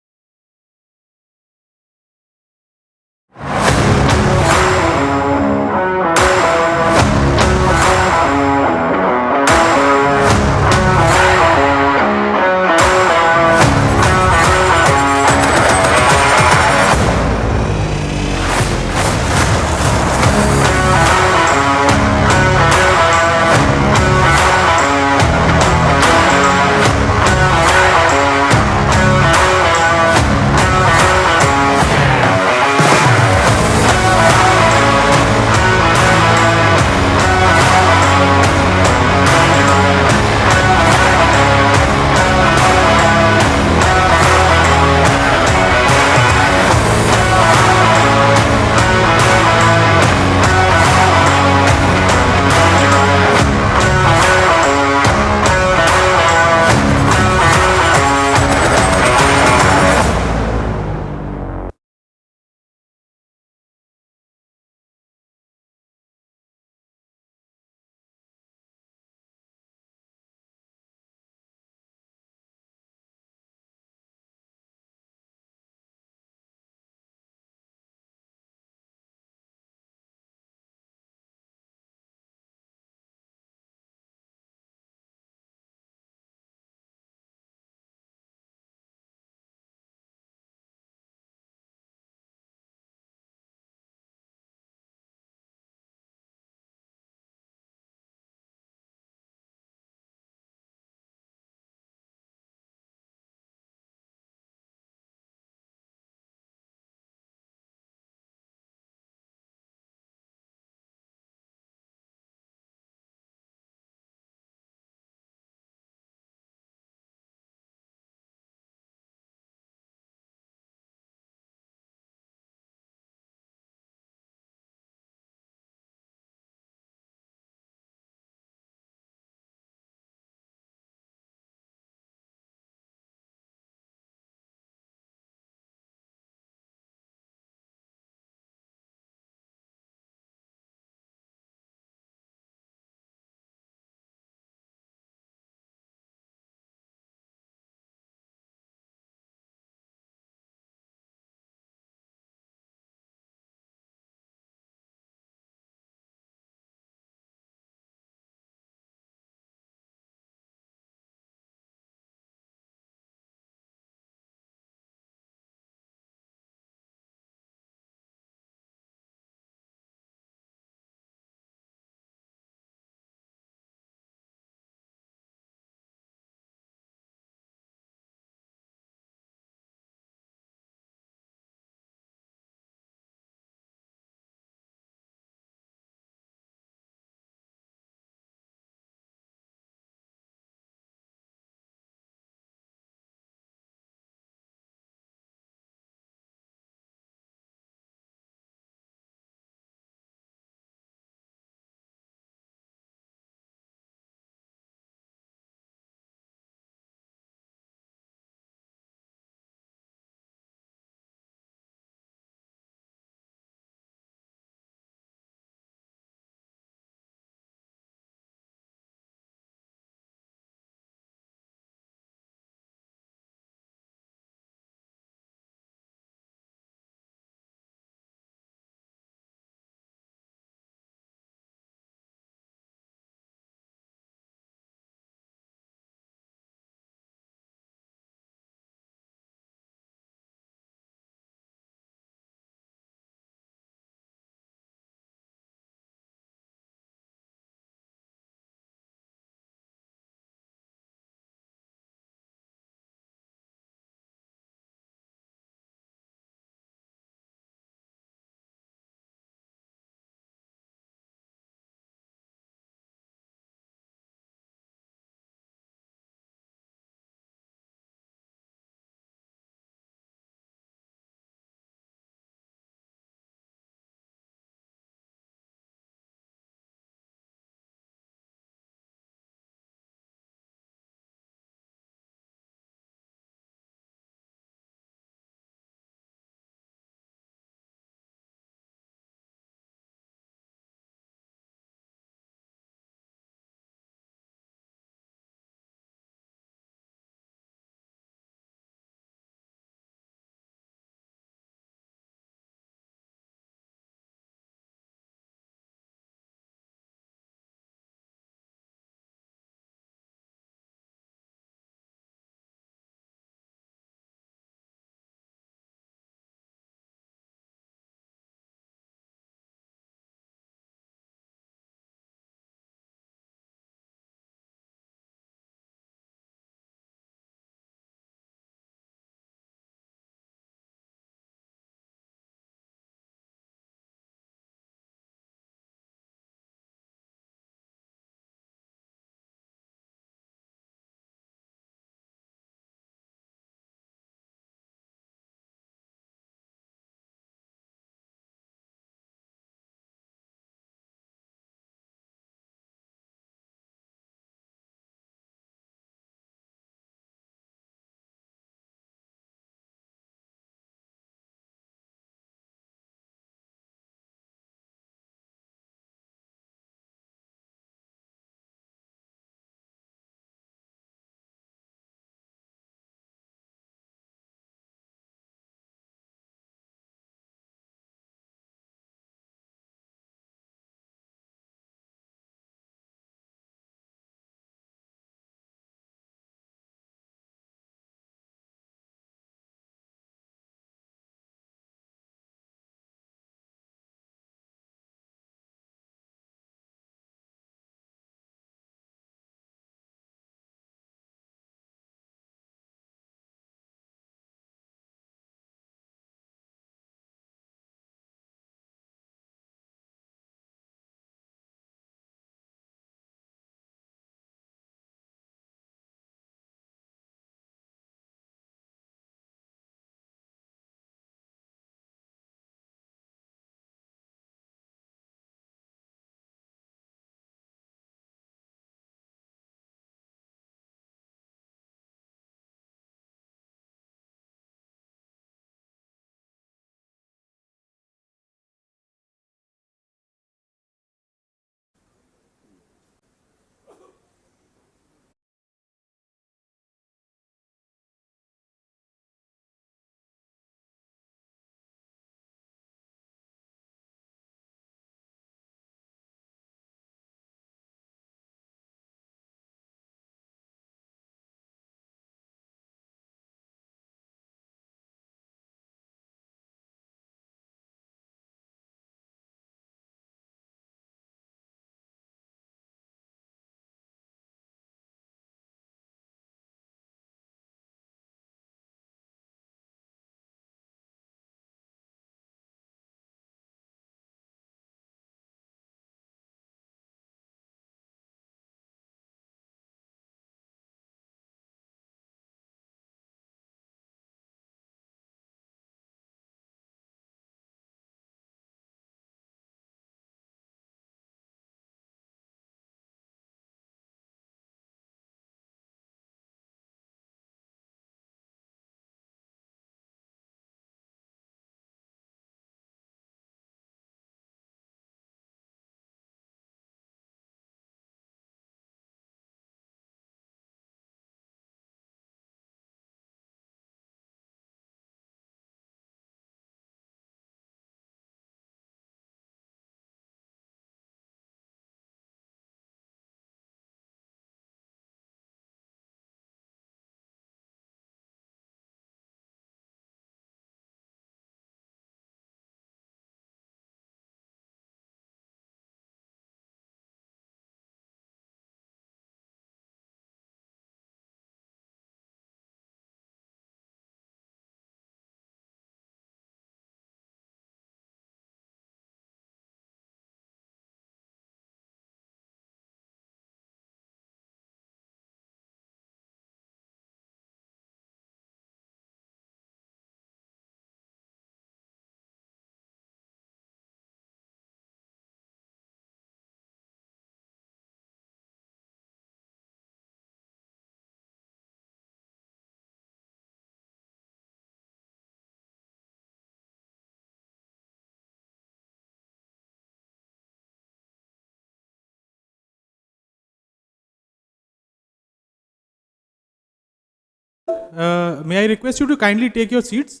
May I request you to kindly take your seats?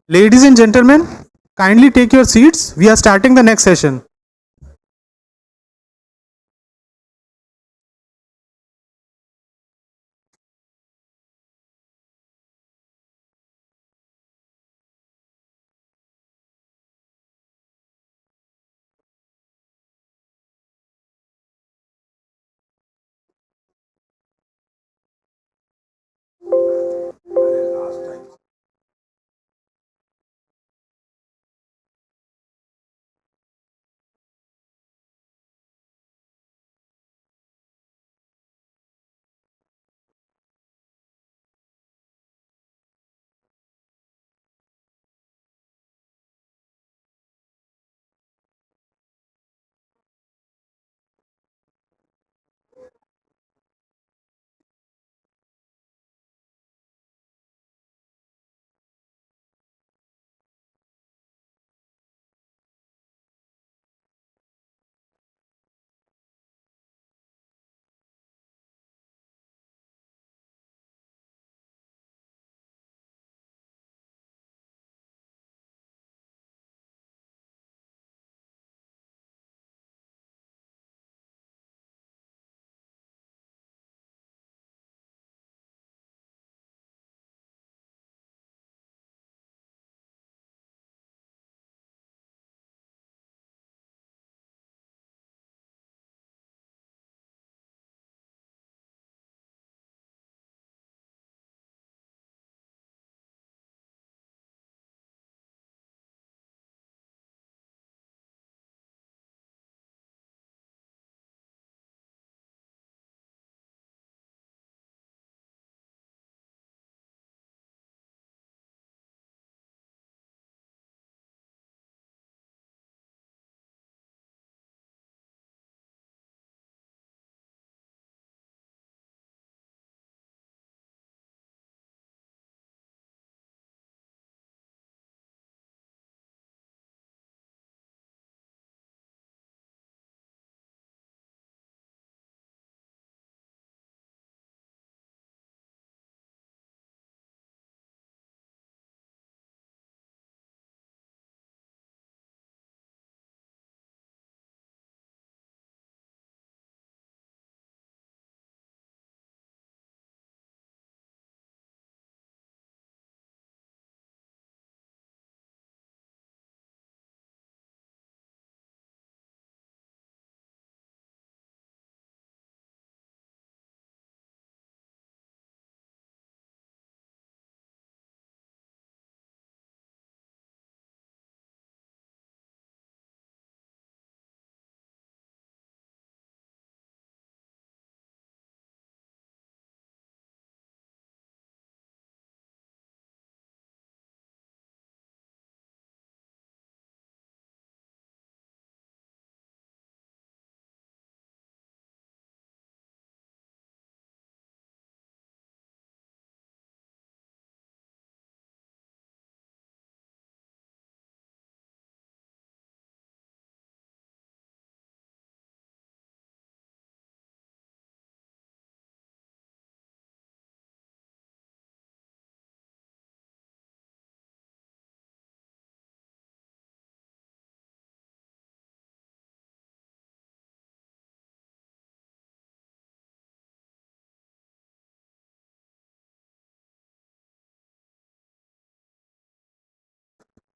Ladies and gentlemen, kindly take your seats. We are starting the next session.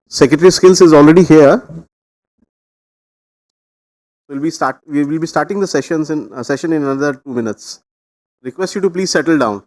Secretary Skills is already here. We will be starting the session in another 2 minutes. Request you to please settle down.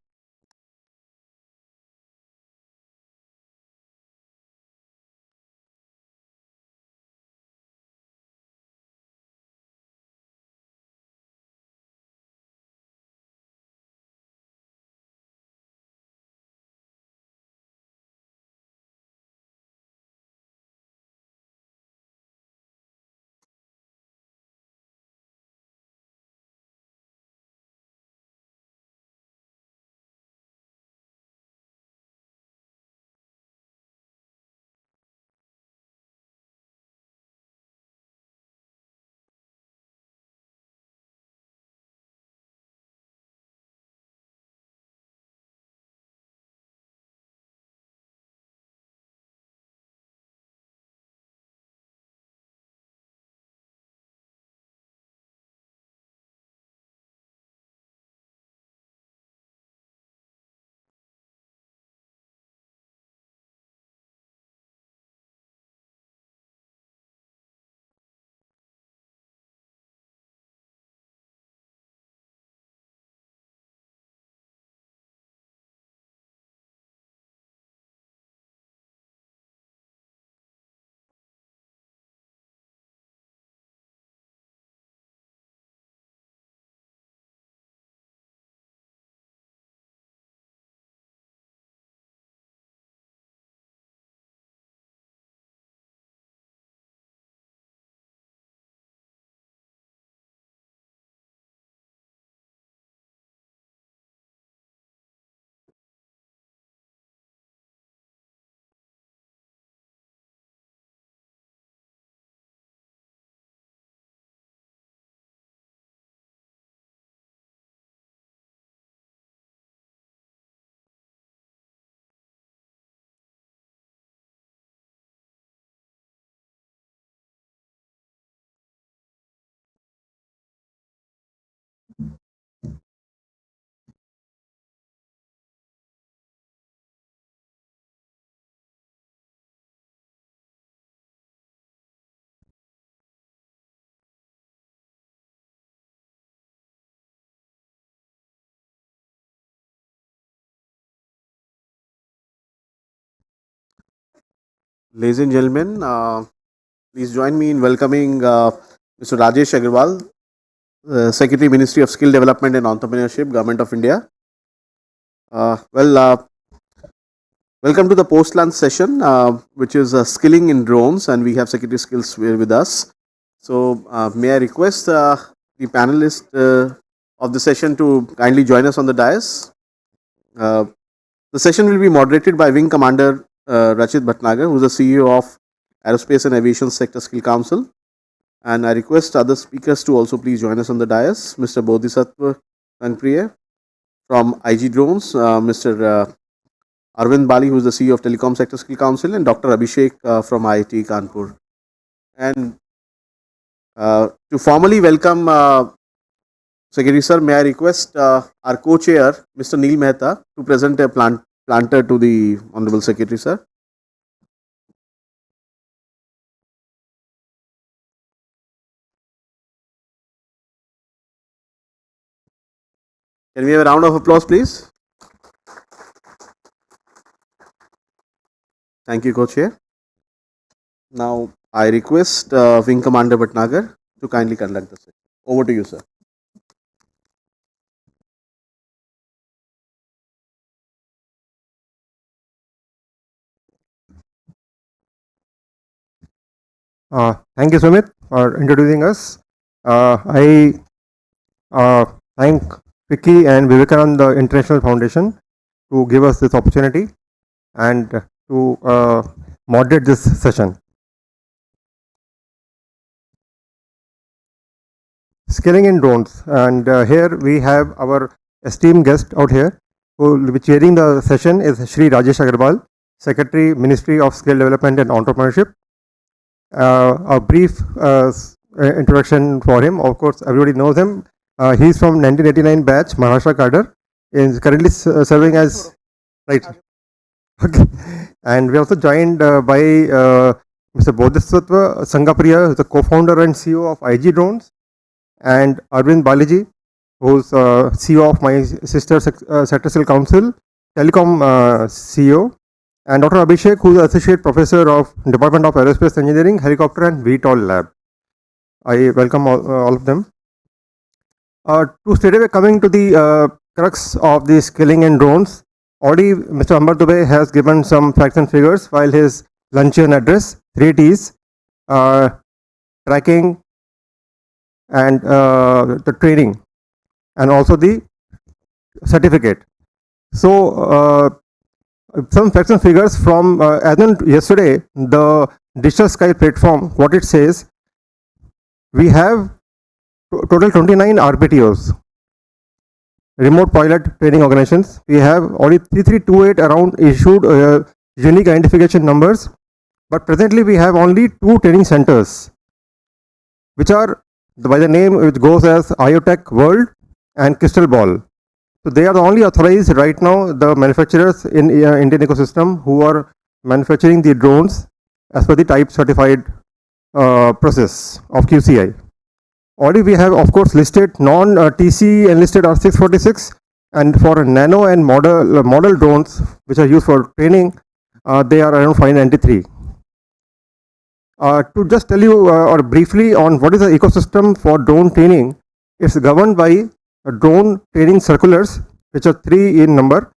Ladies and gentlemen, please join me in welcoming Mr. Rajesh Agarwal, Secretary, Ministry of Skill Development and Entrepreneurship, Government of India. Welcome to the post-lunch session, which is skilling in drones, and we have Secretary Skills with us. So, may I request the panelists of the session to kindly join us on the dais. The session will be moderated by Wing Commander Rachit Bhatnagar, who is the CEO of Aerospace and Aviation Sector Skill Council. And I request other speakers to also please join us on the dais. Mr. Bodhisattva Tangpriya from IG Drones, Mr. Arvind Bali, who is the CEO of Telecom Sector Skill Council, and Dr. Abhishek from IIT Kanpur. And to formally welcome Secretary Sir, may I request our co-chair, Mr. Neil Mehta, to present a planter to the Honorable Secretary Sir. Can we have a round of applause, please? Thank you, co-chair. Now, I request Wing Commander Bhatnagar to kindly conduct the session. Over to you, sir. Thank you, Sumit, for introducing us. I thank FICCI and Vivekananda International Foundation to give us this opportunity and to moderate this session. Skilling in drones, and here we have our esteemed guest out here who will be chairing the session is Shri Rajesh Agarwal, Secretary, Ministry of Skill Development and Entrepreneurship. A brief introduction for him. Of course, everybody knows him. He's from 1989 batch, Maharashtra cadre, is currently serving as right. Okay, and we are also joined by Mr. Bodhisattva Sangapriya, who is the co-founder and CEO of IG Drones, and Arvind Balaji, who's CEO of my sister Sector Skill Council, Telecom CEO. And Dr. Abhishek, who is Associate Professor of Department of Aerospace Engineering, Helicopter and VTOL Lab. I welcome all of them. To straight away coming to the crux of the skilling in drones, already Mr. Ambar Dubey has given some facts and figures while his luncheon address, 3 T's, tracking and the training and also the certificate. So, some facts and figures from as on yesterday, the Digital Sky platform, what it says, we have total 29 RPTOs, remote pilot training organizations. We have only 3328 around issued unique identification numbers, but presently we have only 2 training centers, which are by the name which goes as IoTech World and Crystal Ball. So they are the only authorized right now, the manufacturers in Indian ecosystem who are manufacturing the drones as per the type certified process of QCI. Already we have of course listed non-TC enlisted are 646, and for nano and model drones which are used for training, they are around 593. To just tell you or briefly on what is the ecosystem for drone training, it's governed by drone training circulars, which are 3 in number.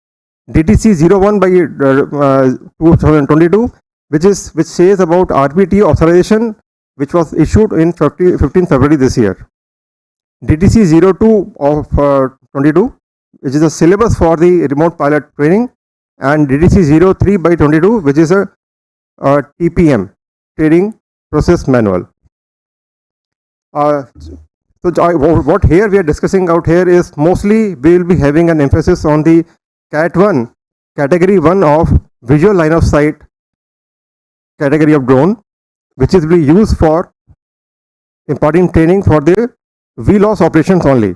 DTC 01 by 2022, which says about RPT authorization, which was issued in 15 February this year. DTC 02 of 22, which is a syllabus for the remote pilot training, and DTC 03 by 22, which is a TPM, training process manual. So what here we are discussing out here is mostly we will be having an emphasis on the Cat 1, category 1 of visual line of sight category of drone, which is being used for imparting training for the VLOS operations only.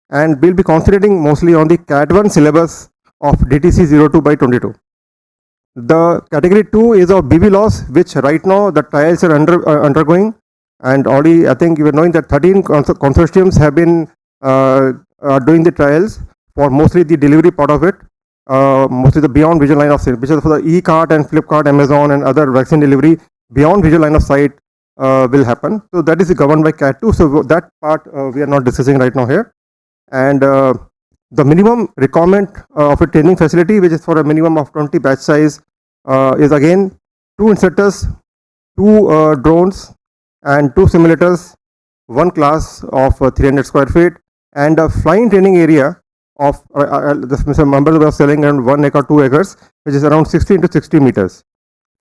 And we'll be concentrating mostly on the Cat 1 syllabus of DTC 02 by 22. The category 2 is of BVLOS, which right now the trials are undergoing. And already, I think you are knowing that 13 consortiums have been doing the trials for mostly the delivery part of it. mostly the beyond visual line of sight, which is for the e-cart and Flipkart, Amazon, and other vaccine delivery, beyond visual line of sight will happen. So that is governed by CAT 2. So that part we are not discussing right now here. And the minimum requirement of a training facility, which is for a minimum of 20 batch size, is again 2 instructors, 2 drones, and 2 simulators, 1 class of 300 square feet, and a flying training area of the members were selling around 1 acre, 2 acres, which is around 60 into 60 meters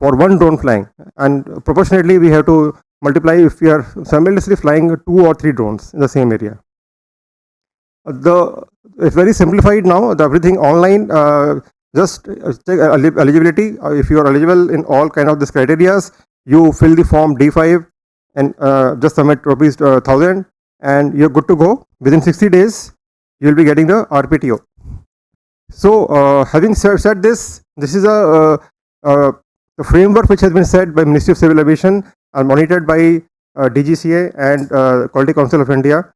for 1 drone flying. And proportionately, we have to multiply if we are simultaneously flying 2 or 3 drones in the same area. It's very simplified now. Everything online. Just check eligibility. If you are eligible in all kind of these criterias, you fill the form D5 and just submit rupees 1000, and you're good to go. Within 60 days, you will be getting the RPTO. So, having said this, this is the framework which has been set by Ministry of Civil Aviation and monitored by DGCA and Quality Council of India.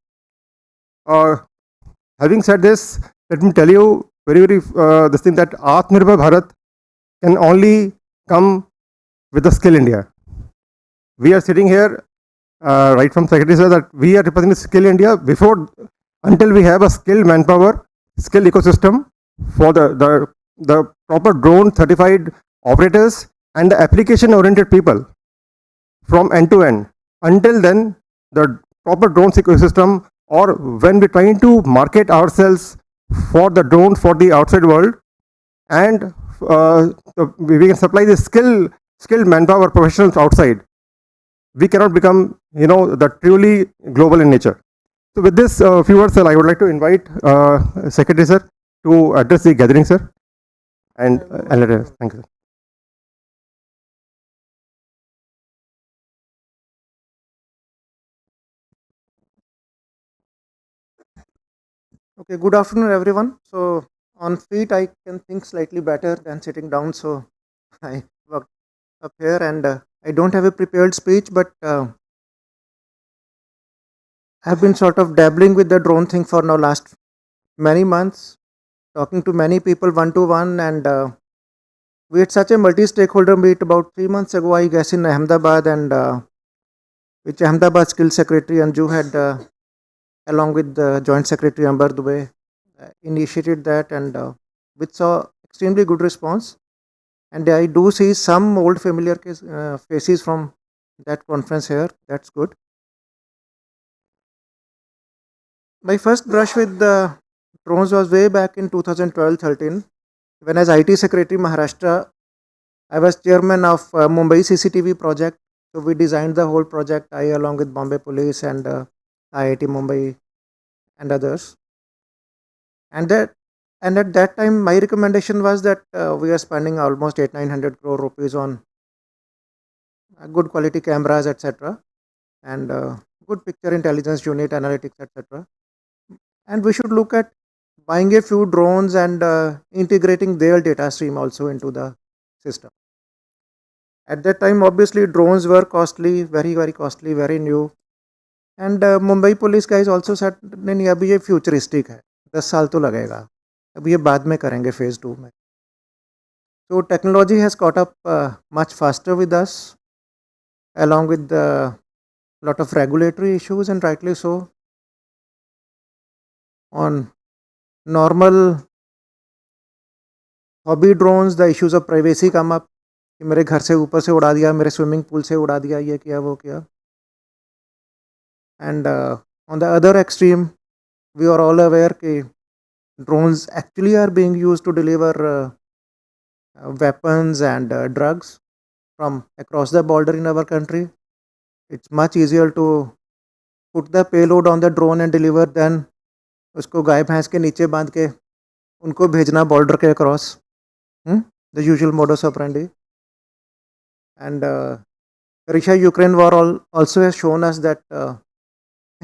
Having said this, let me tell you very this thing that Atmanirbhar Bharat can only come with the Skill India. We are sitting here right from Secretary sir that we are representing Skill India until we have a skilled manpower, skilled ecosystem for the proper drone certified operators and the application oriented people from end to end. Until then, the proper drone ecosystem, or when we're trying to market ourselves for the drone for the outside world, and we can supply the skilled manpower professionals outside, we cannot become the truly global in nature. So with this few words, sir, I would like to invite Secretary sir to address the gathering, sir, and thank you. Okay, good afternoon, everyone. So, on feet, I can think slightly better than sitting down. So, I worked up here, and I don't have a prepared speech, but I've been sort of dabbling with the drone thing for now last many months, talking to many people one to one, and we had such a multi-stakeholder meet about 3 months ago, I guess, in Ahmedabad, and which Ahmedabad Skills Secretary Anju had. Along with the Joint Secretary Amber Dubey, initiated that, and which saw extremely good response. And I do see some old familiar faces from that conference here. That's good. My first brush with the drones was way back in 2012-13, when as IT Secretary Maharashtra, I was chairman of Mumbai CCTV project. So we designed the whole project, I along with Bombay Police and IIT Mumbai and others. And at that time, my recommendation was that we are spending almost 800-900 crore rupees on good quality cameras, etc., and good picture intelligence unit, analytics, etc. And we should look at buying a few drones and integrating their data stream also into the system. At that time, obviously, drones were costly, very, very costly, very new. And Mumbai police guys also said नहीं अभी ये futuristic है, 10 साल तो लगेगा, अभी ये बाद में करेंगे phase 2 में. So technology has caught up much faster with us, along with a lot of regulatory issues, and rightly so. On normal hobby drones, the issues of privacy come up. कि मेरे घर से ऊपर से उड़ा दिया, मेरे स्विमिंग पूल से उड़ा दिया, ये किया वो किया. And on the other extreme, we are all aware that drones actually are being used to deliver weapons and drugs from across the border in our country. It's much easier to put the payload on the drone and deliver than उसको गाय भैंस के नीचे बांध के उनको भेजना border के across. The usual modus operandi. And Russia-Ukraine war also has shown us that a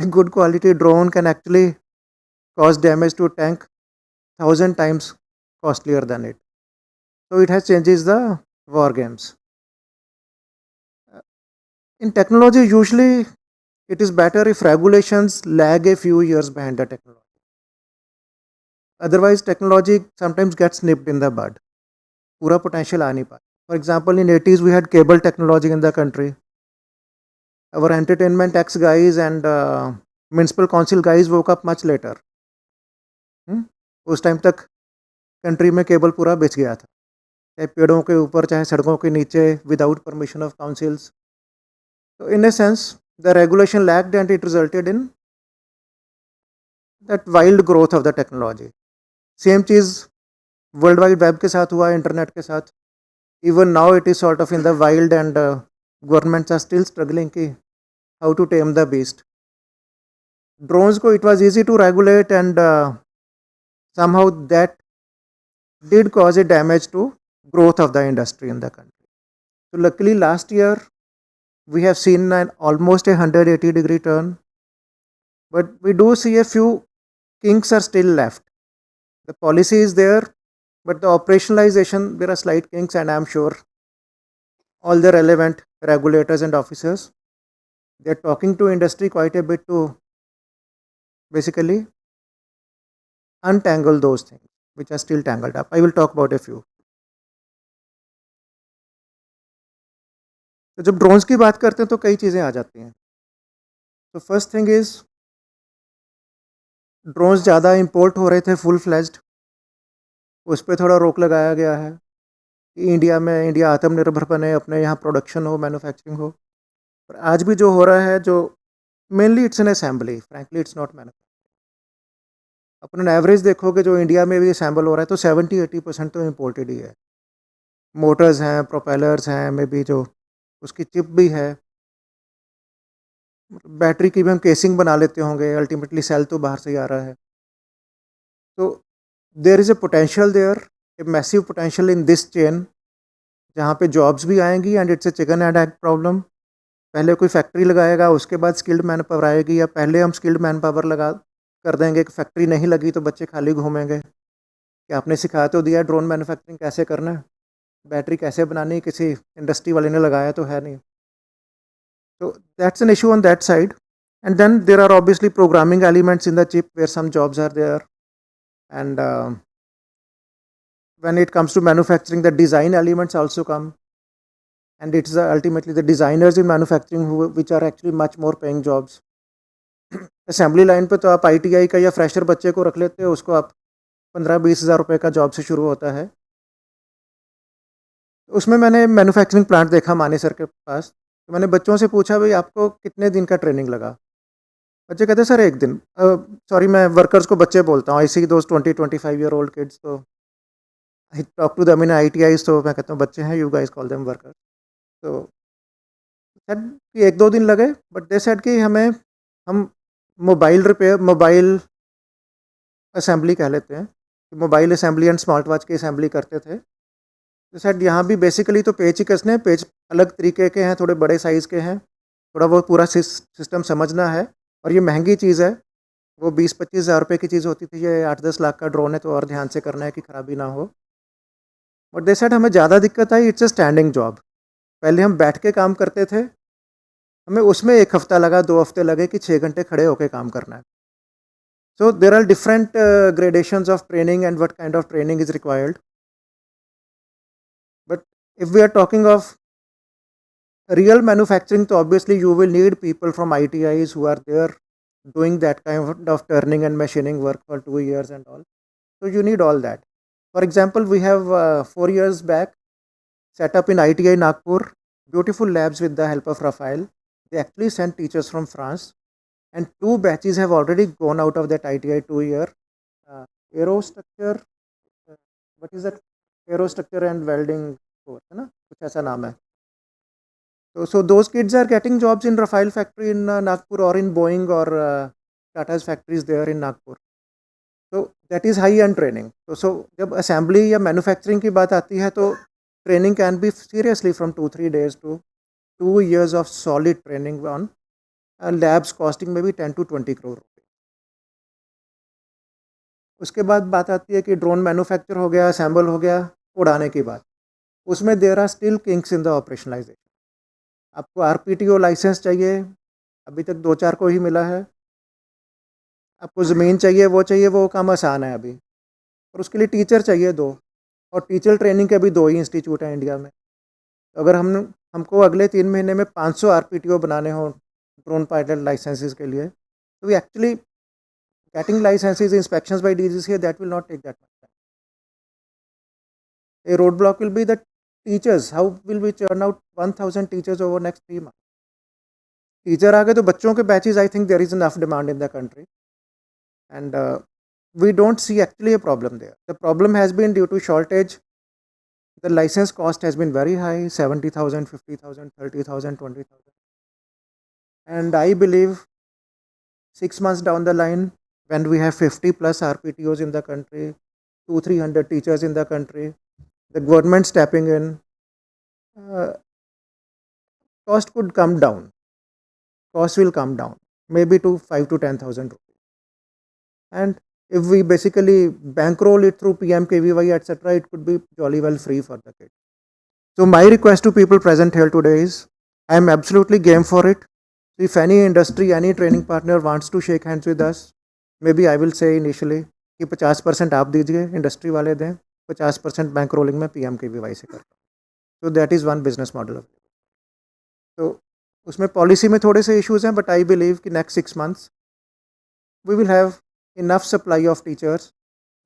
good quality drone can actually cause damage to a tank 1,000 times costlier than it. So it has changes the war games. In technology, usually it is better if regulations lag a few years behind the technology. Otherwise, technology sometimes gets nipped in the bud. पूरा potential आ नहीं पाता. For example, in 80s we had cable technology in the country. Our entertainment tax guys and municipal council guys woke up much later. उस time तक country में cable पूरा बिछ गया था, चाहे पेड़ों के ऊपर चाहे सड़कों के नीचे, without permission of councils. So in a sense, the regulation lacked and it resulted in that wild growth of the technology. Same cheese world wide web के साथ हुआ, इंटरनेट के साथ. Even now it is sort of in the wild and governments are still struggling ki how to tame the beast. Drones ko it was easy to regulate and somehow that did cause a damage to growth of the industry in the country. So luckily last year we have seen almost a 180-degree turn, but we do see a few kinks are still left. The policy is there, but the operationalization, there are slight kinks, and I'm sure all the relevant regulators and officers, they're talking to industry quite a bit to basically untangle those things which are still tangled up. I will talk about a few. तो जब drones की बात करते हैं तो कई चीज़ें आ जाती हैं. तो फर्स्ट थिंग इज़ ड्रोन्स ज़्यादा इंपोर्ट हो रहे थे फुल फ्लेज्ड, उस पर थोड़ा रोक लगाया गया है कि इंडिया आत्मनिर्भर बने, अपने यहाँ प्रोडक्शन हो, मैन्युफैक्चरिंग हो. पर आज भी जो हो रहा है, जो mainly it's an assembly, frankly it's not manufacturing. Upon average देखोगे जो इंडिया में भी असेंबल हो रहा है तो 70-80% तो इम्पोर्टेड ही है. मोटर्स हैं, प्रोपेलर्स हैं, मे बी जो उसकी चिप भी है, बैटरी की भी हम केसिंग बना लेते होंगे, अल्टीमेटली सेल तो बाहर से ही आ रहा है. तो there is a potential there, a massive potential in this chain, जहाँ पे जॉब्स भी आएंगी and it's a chicken and egg problem. पहले कोई फैक्ट्री लगाएगा, उसके बाद स्किल्ड मैन पावर आएगी, या पहले हम स्किल्ड मैन पावर लगा कर देंगे कि फैक्ट्री नहीं लगी तो बच्चे खाली घूमेंगे कि आपने सिखा तो दिया ड्रोन मैन्युफैक्चरिंग कैसे करना है, बैटरी कैसे बनानी, किसी इंडस्ट्री वाले ने लगाया तो है नहीं. तो that's an issue on that side. And then there are obviously programming elements in the chip where some jobs are there. And when it comes to manufacturing, the design elements also come, and it's ultimately the designers in manufacturing which are actually much more paying jobs. Assembly line पे तो आप ITI का या fresher बच्चे को रख लेते हो, उसको आप 15-20 हज़ार रुपये का जॉब से शुरू होता है. उसमें मैंने मैन्युफैक्चरिंग प्लांट देखा माने सर के पास, तो मैंने बच्चों से पूछा भाई आपको कितने दिन का ट्रेनिंग लगा. बच्चे कहते सर 1 दिन. सॉरी, मैं वर्कर्स को बच्चे बोलता हूँ, आई सी दोज 20-25-year-old kids. तो I talk to them in ITIs, तो मैं कहता हूँ बच्चे हैं, you guys call them workers. तो said कि 1-2 दिन लगे, बट दे सेड कि हम मोबाइल असेंबली कह लेते हैं, mobile assembly and smart watch की असेंबली करते थे. तो सेड यहाँ भी बेसिकली तो पेच ही कसने, पेच अलग तरीके के हैं, थोड़े बड़े साइज़ के हैं, थोड़ा बहुत पूरा सिस्टम समझना है, और ये महंगी चीज़ है. वो 20-25 हज़ार रुपये की चीज़ होती थी, ये 8-10 लाख का ड्रोन है, तो और ध्यान से करना है कि खराबी ना हो. बट दे सेड हमें ज़्यादा दिक्कत आई, इट्स ए स्टैंडिंग जॉब. पहले हम बैठ के काम करते थे, हमें उसमें 1 हफ्ता लगा, 2 हफ्ते लगे कि 6 घंटे खड़े होकर काम करना है. So there are different gradations of training and what kind of training is required. But if we are talking of real manufacturing, तो obviously you will need people from ITIs who are there doing that kind of turning and machining work for 2 years and all. So you need all that. For example, we have 4 years back set up in ITI Nagpur beautiful labs with the help of Rafael. They actually sent teachers from France, and 2 batches have already gone out of that ITI 2-year aerostructure. What is that? Aerostructure and welding course, है ना, कुछ ऐसा नाम है. So those kids are getting jobs in Rafael factory in Nagpur, or in Boeing or Tata's factories there in Nagpur. So that is high end training. So जब assembly या manufacturing की बात आती है तो training can be seriously from 2-3 days to 2 years of solid training on labs costing maybe 10 to 20 crore रुपये. उसके बाद बात आती है कि ड्रोन मैन्युफैक्चर हो गया, असेंबल हो गया, उड़ाने की बात. उसमें there are still kinks in the operationalisation. आपको RPTO लाइसेंस चाहिए, अभी तक 2-4 को ही मिला है. आपको ज़मीन चाहिए, वो काम आसान है अभी. और उसके लिए टीचर चाहिए 2, और टीचर ट्रेनिंग के भी 2 ही इंस्टीट्यूट हैं इंडिया में। तो अगर हमको अगले 3 महीने में 500 आरपीटीओ बनाने हों ड्रोन पायलट लाइसेंसेस के लिए, तो we actually getting licenses, inspections by DGCA, that will not take that much time. A roadblock will be the teachers. How will we churn out 1000 teachers over next 3 months? Teacher आ गए तो बच्चों के batches, I think there is enough demand in the country, and we don't see actually a problem there. The problem has been due to shortage. The license cost has been very high, 70,000, 50,000, 30,000, 20,000. And I believe 6 months down the line, when we have 50 plus RPTOs in the country, 200-300 teachers in the country, the government stepping in, cost could come down. Cost will come down, maybe to 5 to 10,000 rupees. And if we basically bankroll it through PMKVY, etc., it could be jolly well free for the kids. So my request to people present here today is, I am absolutely game for it. If any industry, any training partner wants to shake hands with us, maybe I will say initially कि 50% आप दीजिए, industry वाले दें, 50% bank rolling में PMKVY से करता हूँ. So that is one business model. तो उसमें पॉलिसी में थोड़े से इश्यूज हैं, बट आई बिलीव कि next 6 months we will have enough supply of teachers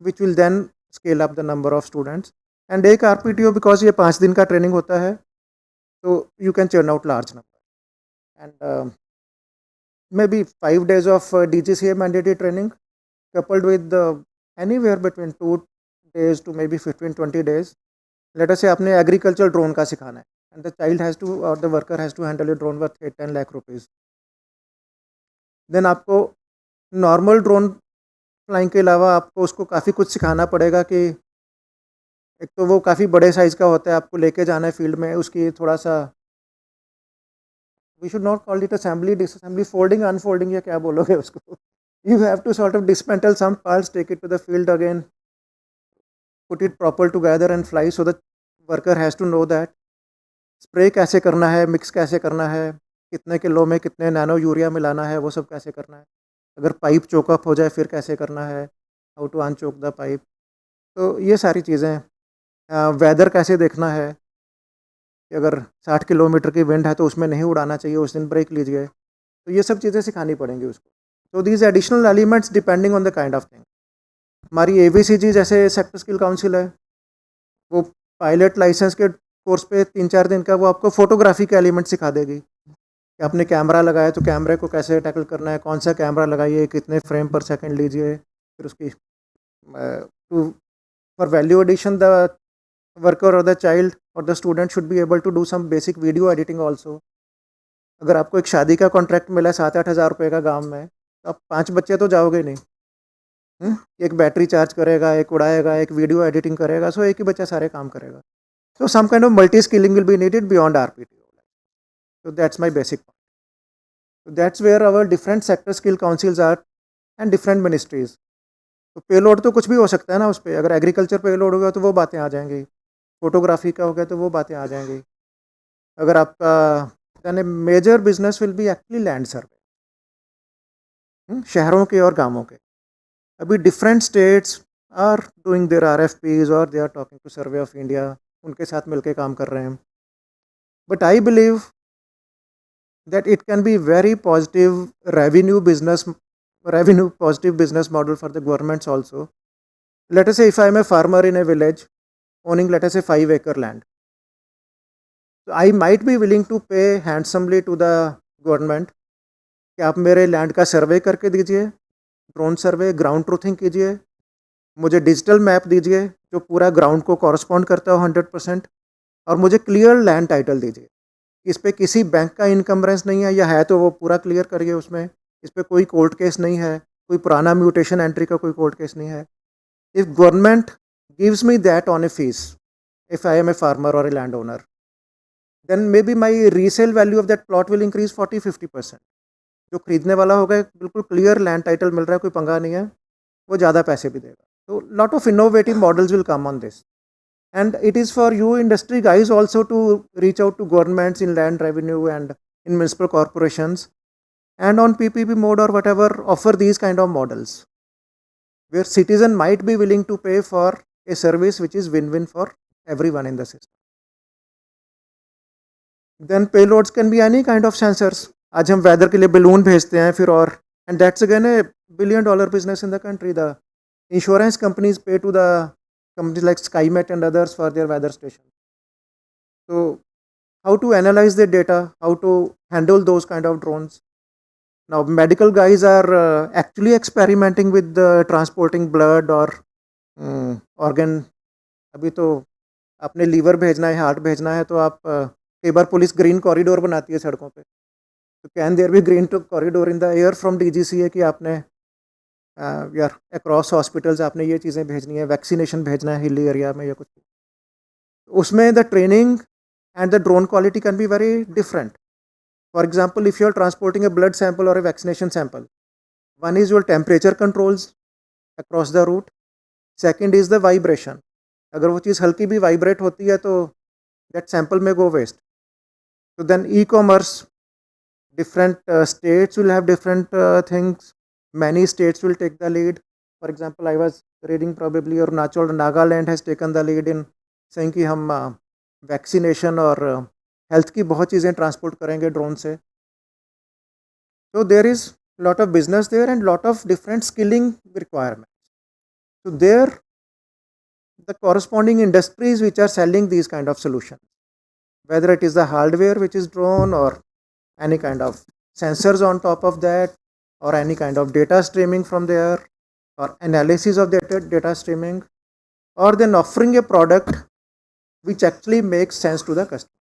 which will then scale up the number of students. And एक RPTO, because ये 5 दिन का ट्रेनिंग होता है, तो you can churn out large number. And maybe 5 days of DGCA mandatory training coupled with anywhere between 2 days to maybe 15-20 days. Let us say आपने agriculture drone का सिखाना है, and the child has to, or the worker has to handle a drone worth 10 lakh rupees. Then आपको normal drone flying के अलावा आपको उसको काफ़ी कुछ सिखाना पड़ेगा कि एक तो वो काफ़ी बड़े साइज़ का होता है, आपको लेके जाना है फील्ड में, उसकी थोड़ा सा, we should not call it assembly, disassembly, folding, unfolding, या क्या बोलोगे उसको. You have to sort of dismantle some parts, take it to the field again, put it proper together and fly. So the worker has to know that spray कैसे करना है, mix कैसे करना है, कितने किलो में कितने नैनो यूरिया मिलाना है, वो सब कैसे करना है. अगर पाइप चोकअप हो जाए फिर कैसे करना है, हाउ टू अनचोक द पाइप. तो ये सारी चीज़ें, वेदर कैसे देखना है कि अगर 60 किलोमीटर की विंड है तो उसमें नहीं उड़ाना चाहिए, उस दिन ब्रेक लीजिए. तो ये सब चीज़ें सिखानी पड़ेंगी उसको. So these additional elements depending on the kind of thing. हमारी ABCG जैसे सेक्टर स्किल काउंसिल है, वो पायलट लाइसेंस के कोर्स पे 3-4 दिन का वो आपको फोटोग्राफी के एलिमेंट सिखा देगी कि आपने कैमरा लगाया तो कैमरे को कैसे टैकल करना है, कौन सा कैमरा लगाइए, कितने फ्रेम पर सेकंड लीजिए. फिर उसकी for value addition the worker और द चाइल्ड और the student should be able to do some basic video editing also. अगर आपको एक शादी का कॉन्ट्रैक्ट मिला है 7-8 हज़ार रुपये का गाँव में, तो आप 5 बच्चे तो जाओगे नहीं. एक बैटरी चार्ज करेगा, एक उड़ाएगा, एक वीडियो एडिटिंग करेगा, सो एक ही बच्चा सारे काम करेगा. So some kind of multi-skilling will be needed beyond RPTO. So that's my basic point. So that's where our different sector skill councils are and different ministries. तो पेलोड तो कुछ भी हो सकता है ना उस पर. अगर एग्रीकल्चर पेलोड होगा तो वो बातें आ जाएंगी, फोटोग्राफी का हो गया तो वो बातें आ जाएंगी. अगर आपका यानी major business will be actually land survey, शहरों के और गांवों के. अभी different states are doing their RFPs और they are talking to survey of India, उनके साथ मिलके काम कर रहे हैं. But I believe that it can be very positive revenue positive business model for the governments also. Let us say if I am a farmer in a village owning let us say 5 acre land, so I might be willing to pay handsomely to the government कि आप मेरे land का सर्वे करके दीजिए, drone survey, ground truthing कीजिए, मुझे digital map दीजिए जो पूरा ग्राउंड को कॉरस्पॉन्ड करता हो 100%, और मुझे क्लियर लैंड टाइटल दीजिए. इस पर किसी बैंक का इनकम्बरेंस नहीं है, या है तो वो पूरा क्लियर करिए उसमें. इस पर कोई कोर्ट केस नहीं है, कोई पुराना म्यूटेशन एंट्री का कोई कोर्ट केस नहीं है. If government gives me that on a fees, if I am a farmer or a landowner, then maybe my resale value of that plot will increase 40-50%. जो खरीदने वाला होगा बिल्कुल क्लियर लैंड टाइटल मिल रहा है, कोई पंगा नहीं है, वो ज़्यादा पैसे भी देगा. तो lot of innovative models will come on this, and it is for you industry guys also to reach out to governments in land revenue and in municipal corporations, and on PPP mode or whatever, offer these kind of models. where citizen might be willing to pay for a service which is win-win for everyone in the system. Then payloads can be any kind of sensors. आज हम weather के लिए balloon भेजते हैं फिर और and that's again a billion-dollar business in the country. The insurance companies pay to the companies like SkyMet and others for their weather stations. So how to analyze the data, how to handle those kind of drones. Now medical guys are actually experimenting with transporting blood or organ. अभी तो अपने liver भेजना है, heart भेजना है, तो आप कई बार पुलिस ग्रीन कॉरिडोर बनाती है सड़कों पे. तो can there be green corridor in the air from DGCA कि आपने यार अक्रॉस हॉस्पिटल्स आपने ये चीज़ें भेजनी है, वैक्सीनेशन भेजना है हिली एरिया में या कुछ. उसमें the training and the drone quality can be very different. For example, if you are transporting a blood sample or a vaccination sample, one is your temperature controls across the route, second is the vibration. अगर वो चीज़ हल्की भी vibrate होती है तो that sample may go waste. So then e-commerce, different states will have different things. Many states will take the lead. For example, I was reading probably Arunachal, Nagaland has taken the lead in saying कि हम vaccination और health की बहुत चीज़ें transport करेंगे drone से. So there is lot of business there and lot of different skilling requirements. So there the corresponding industries which are selling these kind of solutions, whether it is the hardware which is drone or any kind of sensors on top of that or any kind of data streaming from there or analysis of data streaming, or then offering a product which actually makes sense to the customer.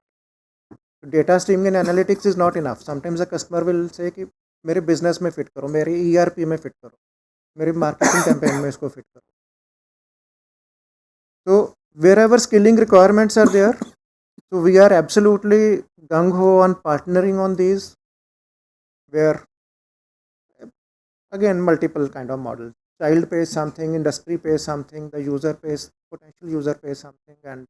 Data streaming and analytics is not enough. Sometimes the customer will say कि मेरे business में fit करो, मेरे ERP में fit करो, मेरे marketing campaign में इसको fit करो. So wherever skilling requirements are there, so we are absolutely gung-ho on partnering on these, where again multiple kind of models. Child pays something, industry pays something, the user pays, potential user pays something, and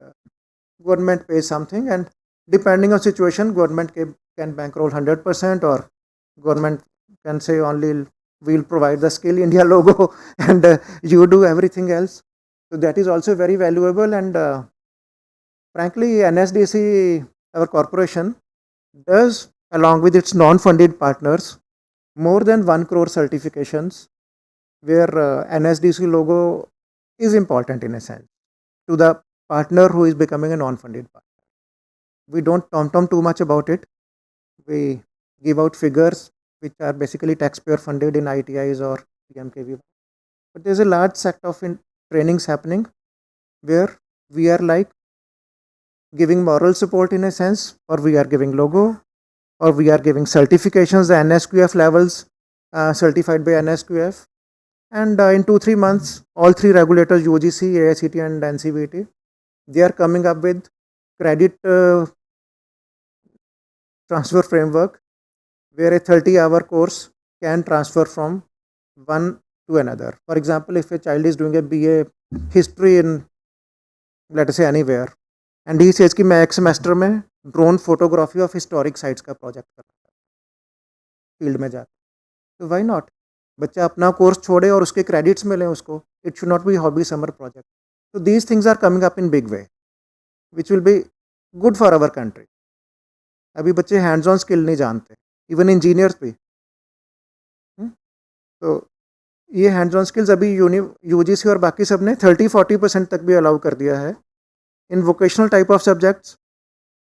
government pays something, and depending on situation, government can bankroll 100% or government can say only we'll provide the Skill India logo and you do everything else. So that is also very valuable, and frankly NSDC, our corporation, does along with its non-funded partners more than 1 crore certifications where NSDC logo is important in a sense to the partner who is becoming a non-funded partner. We don't tom-tom too much about it. We give out figures which are basically taxpayer funded in ITIs or PMKV. But there's a large set of trainings happening where we are like giving moral support in a sense, or we are giving logo, or we are giving certifications, the NSQF levels certified by NSQF. And in 2-3 months, all 3 regulators, UGC, AICT and NCVT, they are coming up with credit transfer framework where a 30-hour course can transfer from one to another. For example, if a child is doing a BA history in, let us say, anywhere, and he says कि मैं एक semester में drone photography of historic sites का project कर रहा हूँ field में जाकर, तो why not? बच्चा अपना कोर्स छोड़े और उसके क्रेडिट्स मिलें उसको. It should not be hobby summer project. So these things are coming up in big way, which will be good for our country. अभी बच्चे हैंड्स ऑन स्किल नहीं जानते, इवन इंजीनियर्स भी. तो ये हैंड्स ऑन स्किल्स अभी UGC और बाकी सब ने 30-40% तक भी अलाउ कर दिया है. इन vocational type of subjects,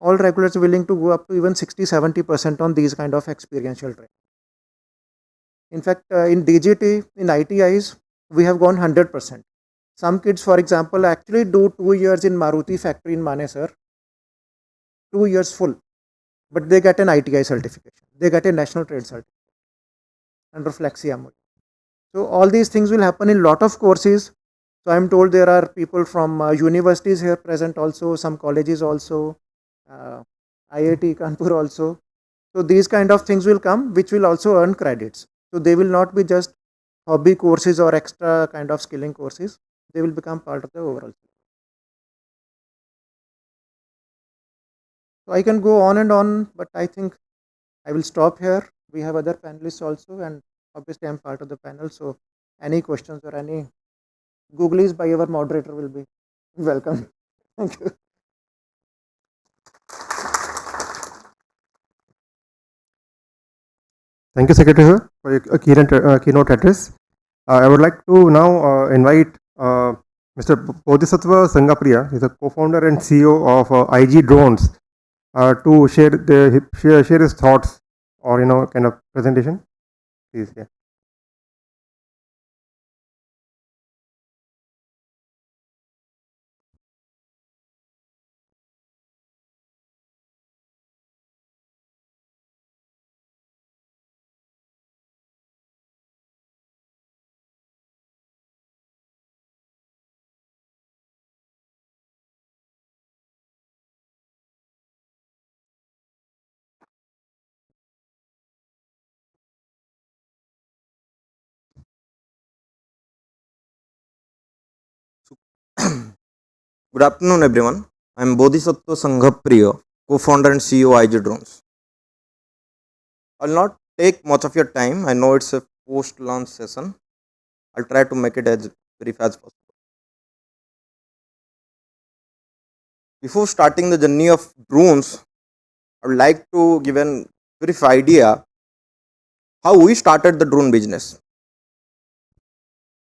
all regulators are willing to go up to even 60-70% on these kind of experiential training. In fact, in DGT, in ITIs, we have gone 100%. Some kids, for example, actually do 2 years in Maruti factory in Manesar, 2 years full, but they get an ITI certification. They get a national trade certificate under Flexi MOU. So all these things will happen in lot of courses. So I am told there are people from universities here present also, some colleges also, IIT Kanpur also. So these kind of things will come, which will also earn credits. So they will not be just hobby courses or extra kind of skilling courses. They will become part of the overall. So I can go on and on, but I think I will stop here. We have other panelists also, and obviously I'm part of the panel. So any questions or any googlies by our moderator will be welcome. Thank you. Thank you, Secretary, sir, for your keynote address. I would like to now invite Mr. Bodhisattva Sangapriya. He's a co-founder and CEO of IG Drones to share his thoughts or kind of presentation. Please, yeah. Good afternoon, everyone. I am Bodhisattva Sanghapriya, co-founder and CEO IG Drones. I will not take much of your time. I know it's a post-launch session. I'll try to make it as brief as possible. Before starting the journey of drones, I would like to give a brief idea how we started the drone business.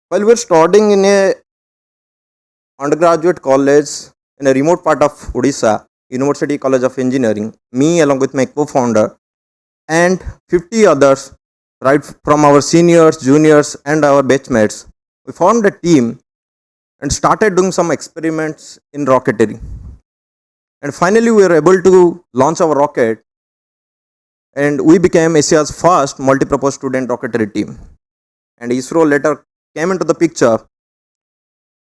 While we were studying in a undergraduate college in a remote part of Odisha, University College of Engineering, me along with my co-founder and 50 others, right from our seniors, juniors and our batchmates, we formed a team and started doing some experiments in rocketry. And finally we were able to launch our rocket and we became Asia's first multi-purpose student rocketry team. And ISRO later came into the picture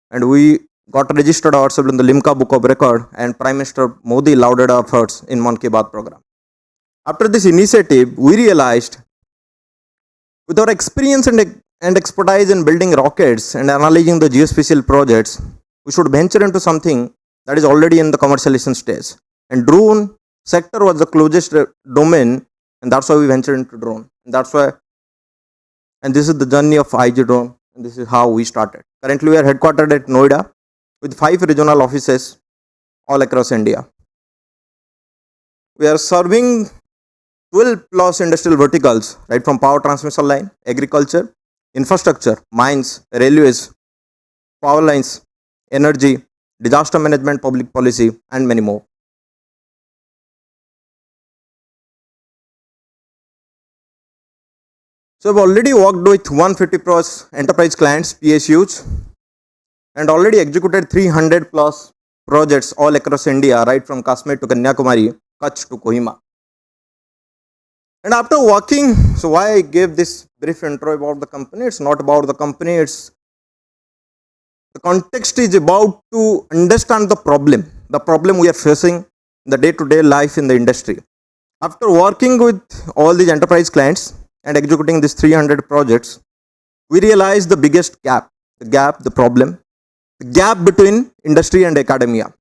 and we got registered ourselves in the Limca Book of Record, and Prime Minister Modi lauded our efforts in Mann Ki Baat program. After this initiative, we realized with our experience and expertise in building rockets and analyzing the geospatial projects, we should venture into something that is already in the commercialization stage. And drone sector was the closest domain, and that's why we ventured into drone. And this is the journey of IG Drone, and this is how we started. Currently, we are headquartered at Noida with 5 regional offices all across India. We are serving 12 plus industrial verticals, right from power transmission line, agriculture, infrastructure, mines, railways, power lines, energy, disaster management, public policy, and many more. So I've already worked with 150 plus enterprise clients, PSUs, and already executed 300 plus projects all across India, right from Kashmir to Kanyakumari, Kutch to Kohima. And after working, so why I gave this brief intro about the company? It's not about the company, it's the context is about to understand the problem we are facing in the day-to-day life in the industry. After working with all these enterprise clients and executing these 300 projects, we realized the biggest gap between industry and academia.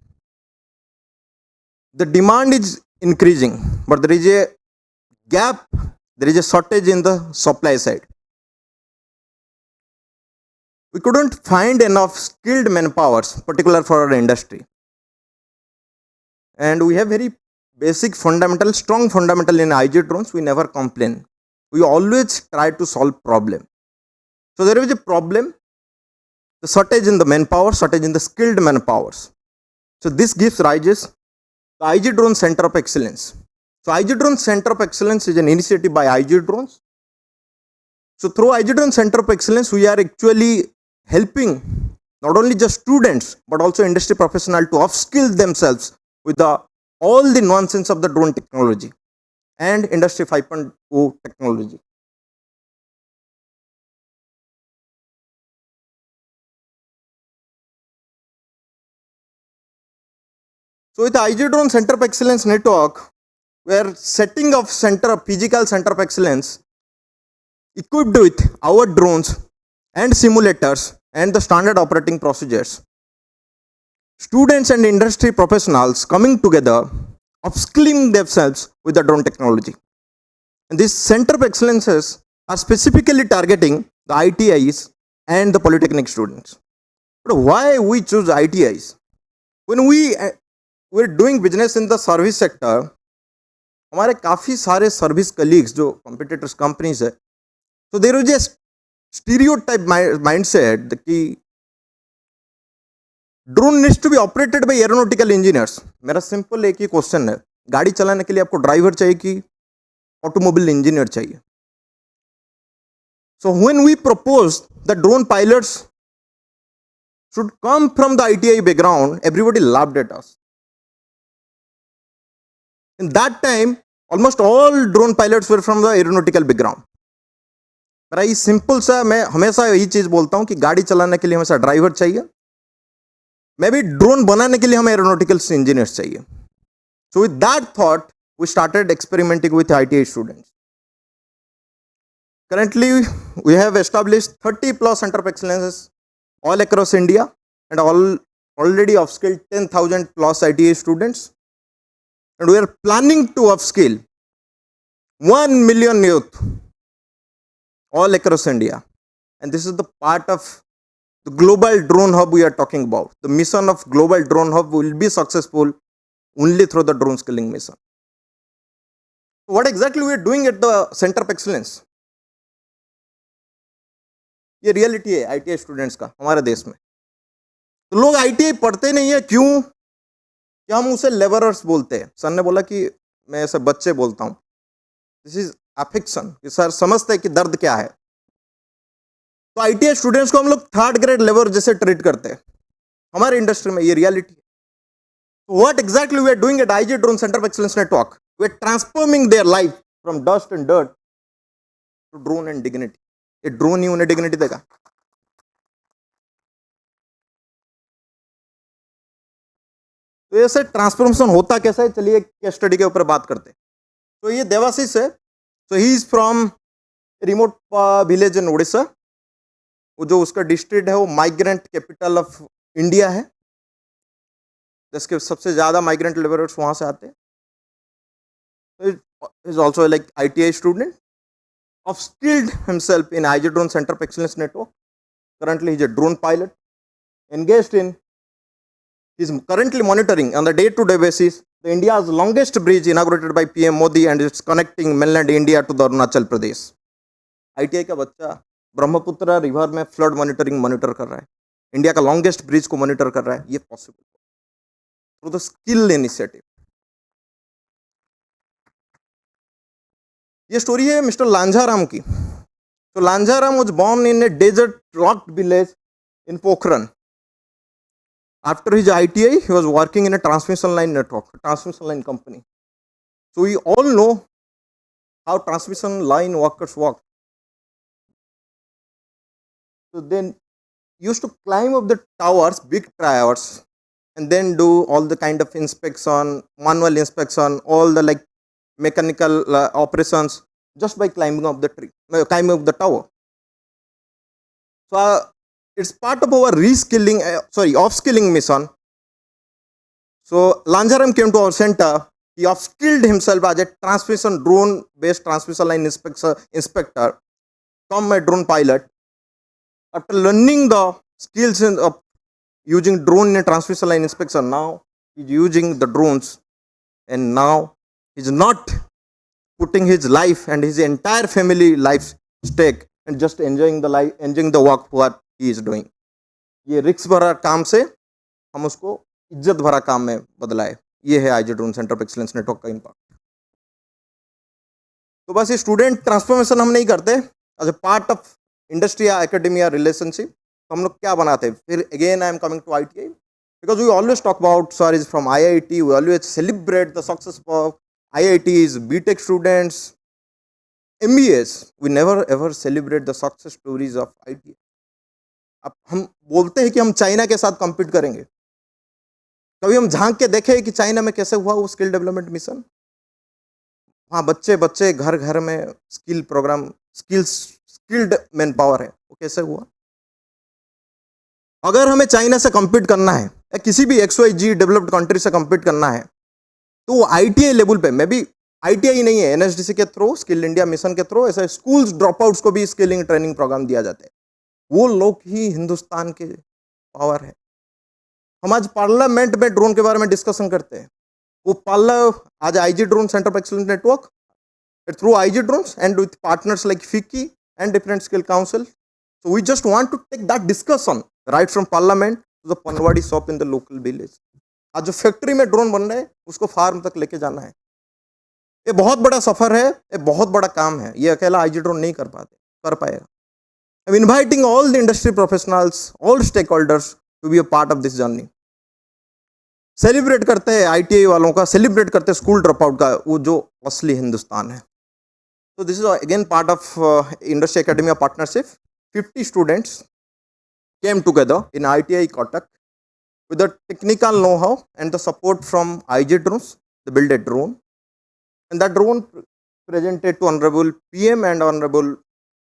The demand is increasing, but there is a gap, there is a shortage in the supply side. We couldn't find enough skilled manpowers, particular for our industry. And we have very basic fundamental, strong fundamental in IG Drones. We never complain. We always try to solve problem. So there is a problem, the shortage in the manpower, shortage in the skilled manpowers. So this gives rises the IG Drone Center of Excellence. So IG Drone Center of Excellence is an initiative by IG Drones. So through IG Drone Center of Excellence, we are actually helping not only just students, but also industry professionals to upskill themselves with all the nuances of the drone technology and Industry 5.0 technology. So with the IG Drone Center of Excellence network, we are setting up physical center of excellence equipped with our drones and simulators and the standard operating procedures. Students and industry professionals coming together, upskilling themselves with the drone technology. And these center of excellences are specifically targeting the ITIs and the polytechnic students. But why we choose ITIs? When we're doing business in the service sector, हमारे काफ़ी सारे service colleagues जो competitors companies है, so there is just stereotype mindset कि drone needs to be operated by aeronautical engineers. मेरा सिंपल एक ही क्वेश्चन है, गाड़ी चलाने के लिए आपको ड्राइवर चाहिए कि ऑटोमोबाइल इंजीनियर चाहिए? So when we propose the drone pilots should come from the ITI background, everybody laughed at us. In that time, almost all drone pilots were from the aeronautical background. मेरा ये simple सा, मैं हमेशा यही चीज बोलता हूं कि गाड़ी चलाने के लिए हमेशा ड्राइवर चाहिए, मे बी ड्रोन बनाने के लिए हमें एरोनॉटिकल इंजीनियर्स चाहिए. So with that thought we started experimenting with ITI students. Currently, we have established 30 plus center of excellences all across India and already upskilled 10,000 plus ITI students. And we are planning to upskill 1 million youth all across India. And this is the part of the global drone hub we are talking about. The mission of global drone hub will be successful only through the drone skilling mission. What exactly we are doing at the center of excellence? ये reality है ITI students का हमारे देश में. तो लोग ITI पढ़ते नहीं है, क्यों? क्या हम उसे लेबरर्स बोलते हैं. सर ने बोला कि मैं ऐसे बच्चे बोलता हूँ. दिस इज अफिक्शन कि सर समझते हैं कि दर्द क्या है. तो ITI स्टूडेंट्स को हम लोग थर्ड ग्रेड लेबर जैसे ट्रीट करते हैं हमारे इंडस्ट्री में. ये रियलिटी है. What exactly we are doing at IG drone centre of excellence network? We are transforming their life from dust and dirt to drone and dignity. ये drone ही उन्हें डिग्निटी देगा. तो ऐसे ट्रांसफॉर्मेशन होता कैसा है, चलिए केस स्टडी के ऊपर बात करते हैं. तो ये देवाशीष है. So he is from remote village in Orissa. वो जो उसका डिस्ट्रिक्ट है वो माइग्रेंट कैपिटल ऑफ इंडिया है. जिसके सबसे ज्यादा माइग्रेंट लेबरर्स वहां से आते हैं. Is also like ITI student, upskilled himself in IG Drone Center of Excellence Network. Currently, he is a drone pilot. Engaged in, he is currently monitoring on the day-to-day basis the India's longest bridge inaugurated by PM Modi, and it's connecting mainland India to the Arunachal Pradesh. ITI का बच्चा Brahmaputra river में flood monitor कर रहा है. India का longest bridge को monitor कर रहा है. ये possible through the skill initiative. ये स्टोरी है मिस्टर लांझाराम की. तो लांझाराम was born in a desert locked village in Pokhran. After his ITI, he was working in a transmission line network, a transmission line company. So we all know how transmission line workers work. So then used to climb up the towers, big towers, and then do all the kind of inspection, manual inspection, all the like mechanical operations just by climbing up the tower. So it's part of our offskilling mission. So Lanjaram came to our center. He upskilled himself as a transmission drone based transmission line inspector, from a drone pilot. After learning the skills of using drone in a transmission line inspection, now he's using the drones, and now he's not putting his life and his entire family life stake and just enjoying the work what he is doing. ये रिक्स भरा काम से हम उसको इज्जत भरा काम में बदलाए. ये है IG drone centre of excellence network का इम्पैक्ट. तो बस ये स्टूडेंट ट्रांसफॉर्मेशन हम नहीं करते as a part of industry या एकेडमिया रिलेशनशिप. तो हम लोग क्या बनाते हैं फिर? Again I am coming to ITI because we always talk about sir is from IIT. We always celebrate the success of IITs, BTech students, MBAs. We never ever celebrate the success stories of ITI. अब हम बोलते हैं कि हम China के साथ compete करेंगे. कभी हम झांक के देखें कि चाइना में कैसे हुआ वो स्किल डेवलपमेंट मिशन? वहाँ बच्चे घर घर में skill programme, skilled man power है, वो कैसे हुआ? अगर हमें चाइना से compete करना है या किसी भी XYZ डेवलप्ड कंट्री से compete करना है, तो वो ITI लेवल पे, मे बी ITI नहीं है, NSDC के थ्रू, स्किल इंडिया मिशन के थ्रू ऐसे स्कूल्स ड्रॉप आउट्स को भी स्किलिंग ट्रेनिंग प्रोग्राम दिया जाता है. वो लोग ही हिंदुस्तान के पावर है। हम आज पार्लियामेंट में ड्रोन के बारे में डिस्कशन करते हैं। वो आज IG drone centre of excellence network through IG drones and with partners like FICCI and different skill council. So we just want to take that discussion right from parliament to the panwadi shop in the local village. आज जो factory में drone बन रहे हैं उसको farm तक लेके जाना है। ये बहुत बड़ा सफर है, ये बहुत बड़ा काम है। ये अकेला आईजी ड्रोन नहीं कर पाएगा। I'm inviting all the industry professionals, all stakeholders to be a part of this journey. Celebrate करते हैं ITI वालों का, सेलिब्रेट करते हैं स्कूल ड्रॉप आउट का, वो जो असली हिंदुस्तान है। So this is again part of Industry Academia partnership. 50 students came together in ITI Kotak with the technical know-how and the support from IG drones. They built a drone, and that drone presented to Honorable PM and Honorable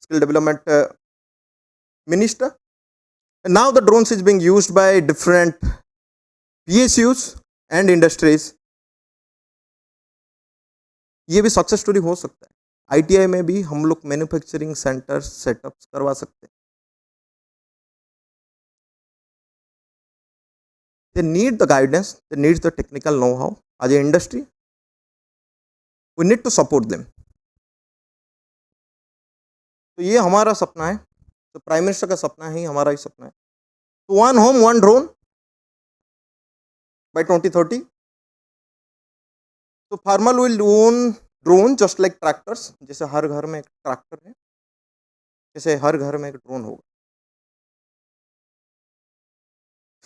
Skill Development Minister. And now the drones is being used by different PSUs and industries. ये भी success story हो सकता है। ITI में भी हम लोग manufacturing centre setups करवा सकते हैं। They need the guidance, they need the technical know-how. As an industry, we need to support them. तो ये हमारा सपना है, तो प्राइम मिनिस्टर का सपना है, हमारा ही सपना है। तो one home, one drone by 2030. So farmer will own drone just like tractors. जैसे हर घर में एक ट्रैक्टर है, जैसे हर घर में एक ड्रोन होगा।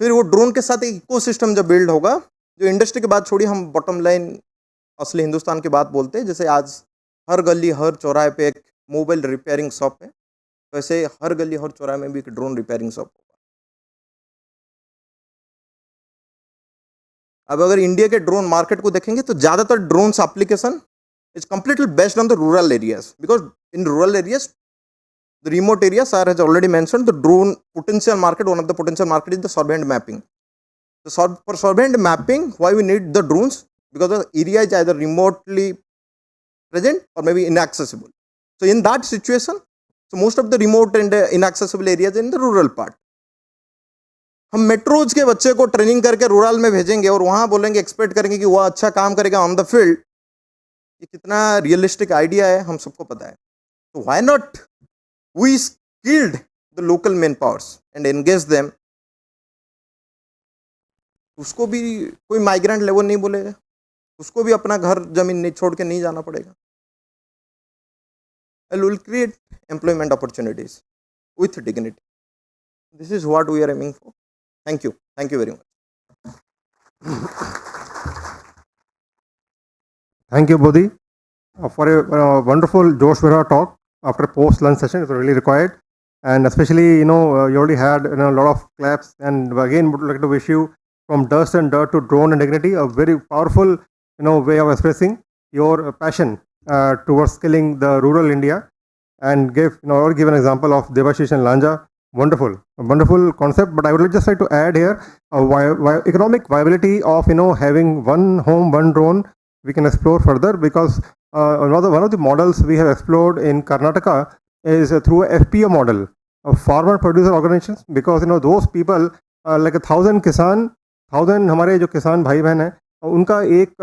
फिर वो ड्रोन के साथ एक इकोसिस्टम जब बिल्ड होगा, जो इंडस्ट्री की बात छोड़ी, हम बॉटम लाइन असली हिंदुस्तान की बात बोलते हैं। जैसे आज हर गली हर चौराहे पे एक मोबाइल रिपेयरिंग शॉप है, वैसे हर गली हर चौराहे में भी एक ड्रोन रिपेयरिंग शॉप होगा। अब अगर इंडिया के ड्रोन मार्केट को देखेंगे तो ज़्यादातर drones application is completely based on the rural areas, because in rural areas, the remote areas, sir has already mentioned the drone potential market. One of the potential market is the surveying mapping. For surveying mapping, why we need the drones? Because the area is either remotely present or maybe inaccessible. So in that situation, so most of the remote and inaccessible areas in the rural part. हम metros के बच्चे को training करके rural में भेजेंगे और वहाँ बोलेंगे, एक्सपेक्ट करेंगे कि वह अच्छा काम करेगा ऑन द फील्ड। ये कितना रियलिस्टिक आइडिया है हम सबको पता है। तो why not we skilled the local man powers and engage them. उसको भी कोई माइग्रेंट लेवल नहीं बोलेगा, उसको भी अपना घर जमीन नहीं छोड़ के नहीं जाना पड़ेगा। and will create employment opportunities with dignity. This is what we are aiming for. Thank you. Thank you very much. Thank you, Bodhi, for a wonderful Josh Vera talk after post-lunch session. It's really required. And especially, you already had a lot of claps. And again, would like to wish you from dust and dirt to drone and dignity, a very powerful, way of expressing your passion towards skilling the rural India. And already give an example of Devashish and Lanja. Wonderful, a wonderful concept. But I would just like to add here economic viability of having one home, one drone. We can explore further, because one of the models we have explored in Karnataka is through a FPO model of farmer producer organizations, because those people like 1,000 किसान, 1,000 हमारे जो किसान भाई बहन हैं, उनका एक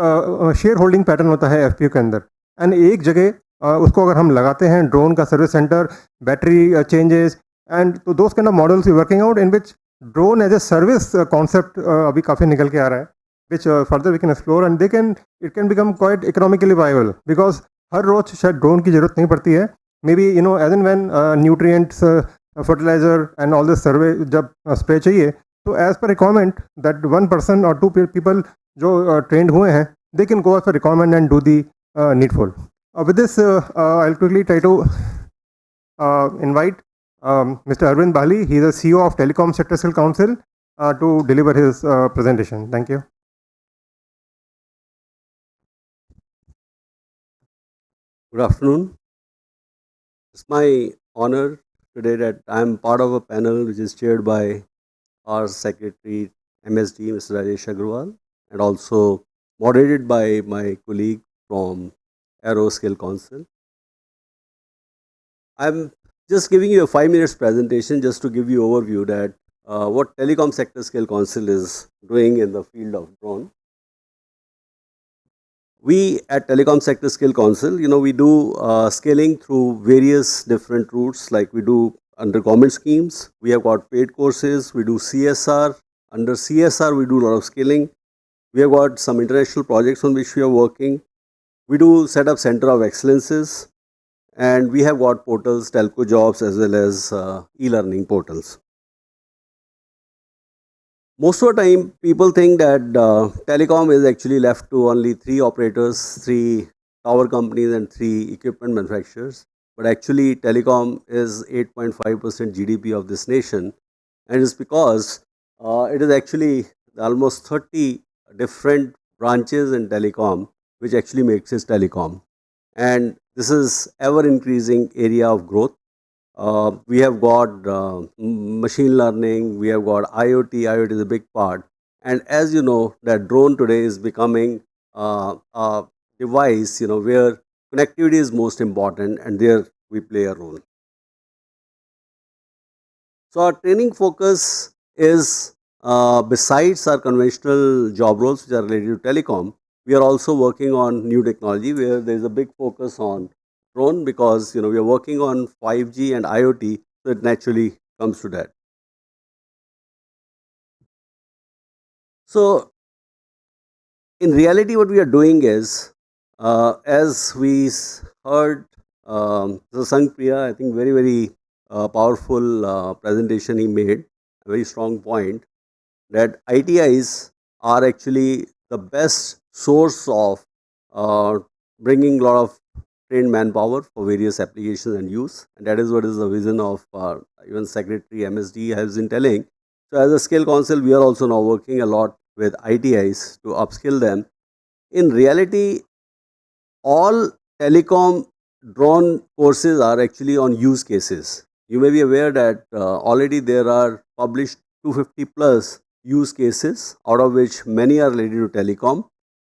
share holding pattern होता है FPO के अंदर। एंड एक जगह उसको अगर हम लगाते हैं ड्रोन का service centre, battery changes, and तो those kind of models we working out in which drone as a service concept अभी काफ़ी निकल के आ रहा है, which further we can explore, and it can become quite economically viable, because हर रोज शायद drone की जरूरत नहीं पड़ती है। maybe as and when nutrients, fertilizer and all this survey जब spray चाहिए, तो as per requirement that one person or two people जो trained हुए हैं, they can go as per requirement and do the needful. With this, I'll quickly try to invite Mr. Arvind Bali. He is the CEO of Telecom Sector Skill Council to deliver his presentation. Thank you. Good afternoon. It's my honor today that I am part of a panel which is chaired by our Secretary MSD, Mr. Rajesh Agrawal, and also moderated by my colleague from Aeroscale Council. I'm just giving you a 5 minutes presentation just to give you overview that what Telecom Sector Skill Council is doing in the field of drone. We at Telecom Sector Skill Council, we do scaling through various different routes, like we do under government schemes. We have got paid courses. We do CSR. Under CSR, we do a lot of scaling. We have got some international projects on which we are working. We do set up center of excellences, and we have got portals, telco jobs, as well as e-learning portals. Most of the time, people think that telecom is actually left to only 3 operators, 3 tower companies, and 3 equipment manufacturers. But actually, telecom is 8.5% GDP of this nation, and it's because it is actually almost 30 different branches in telecom, which actually makes it telecom. And this is ever increasing area of growth. We have got machine learning, we have got IoT. IoT is a big part. And as you know, that drone today is becoming a device, where connectivity is most important, and there we play a role. So our training focus is, besides our conventional job roles which are related to telecom, we are also working on new technology where there is a big focus on drone, because we are working on 5G and IoT, so it naturally comes to that. So in reality, what we are doing is, as we heard Sang Priya, I think very powerful presentation he made, a very strong point, that ITIs are actually the best source of bringing a lot of trained manpower for various applications and use, and that is what is the vision of even Secretary MSD has been telling. So as a skill council, we are also now working a lot with ITIs to upskill them. In reality, all telecom drone courses are actually on use cases. You may be aware that already there are published 250 plus use cases, out of which many are related to telecom.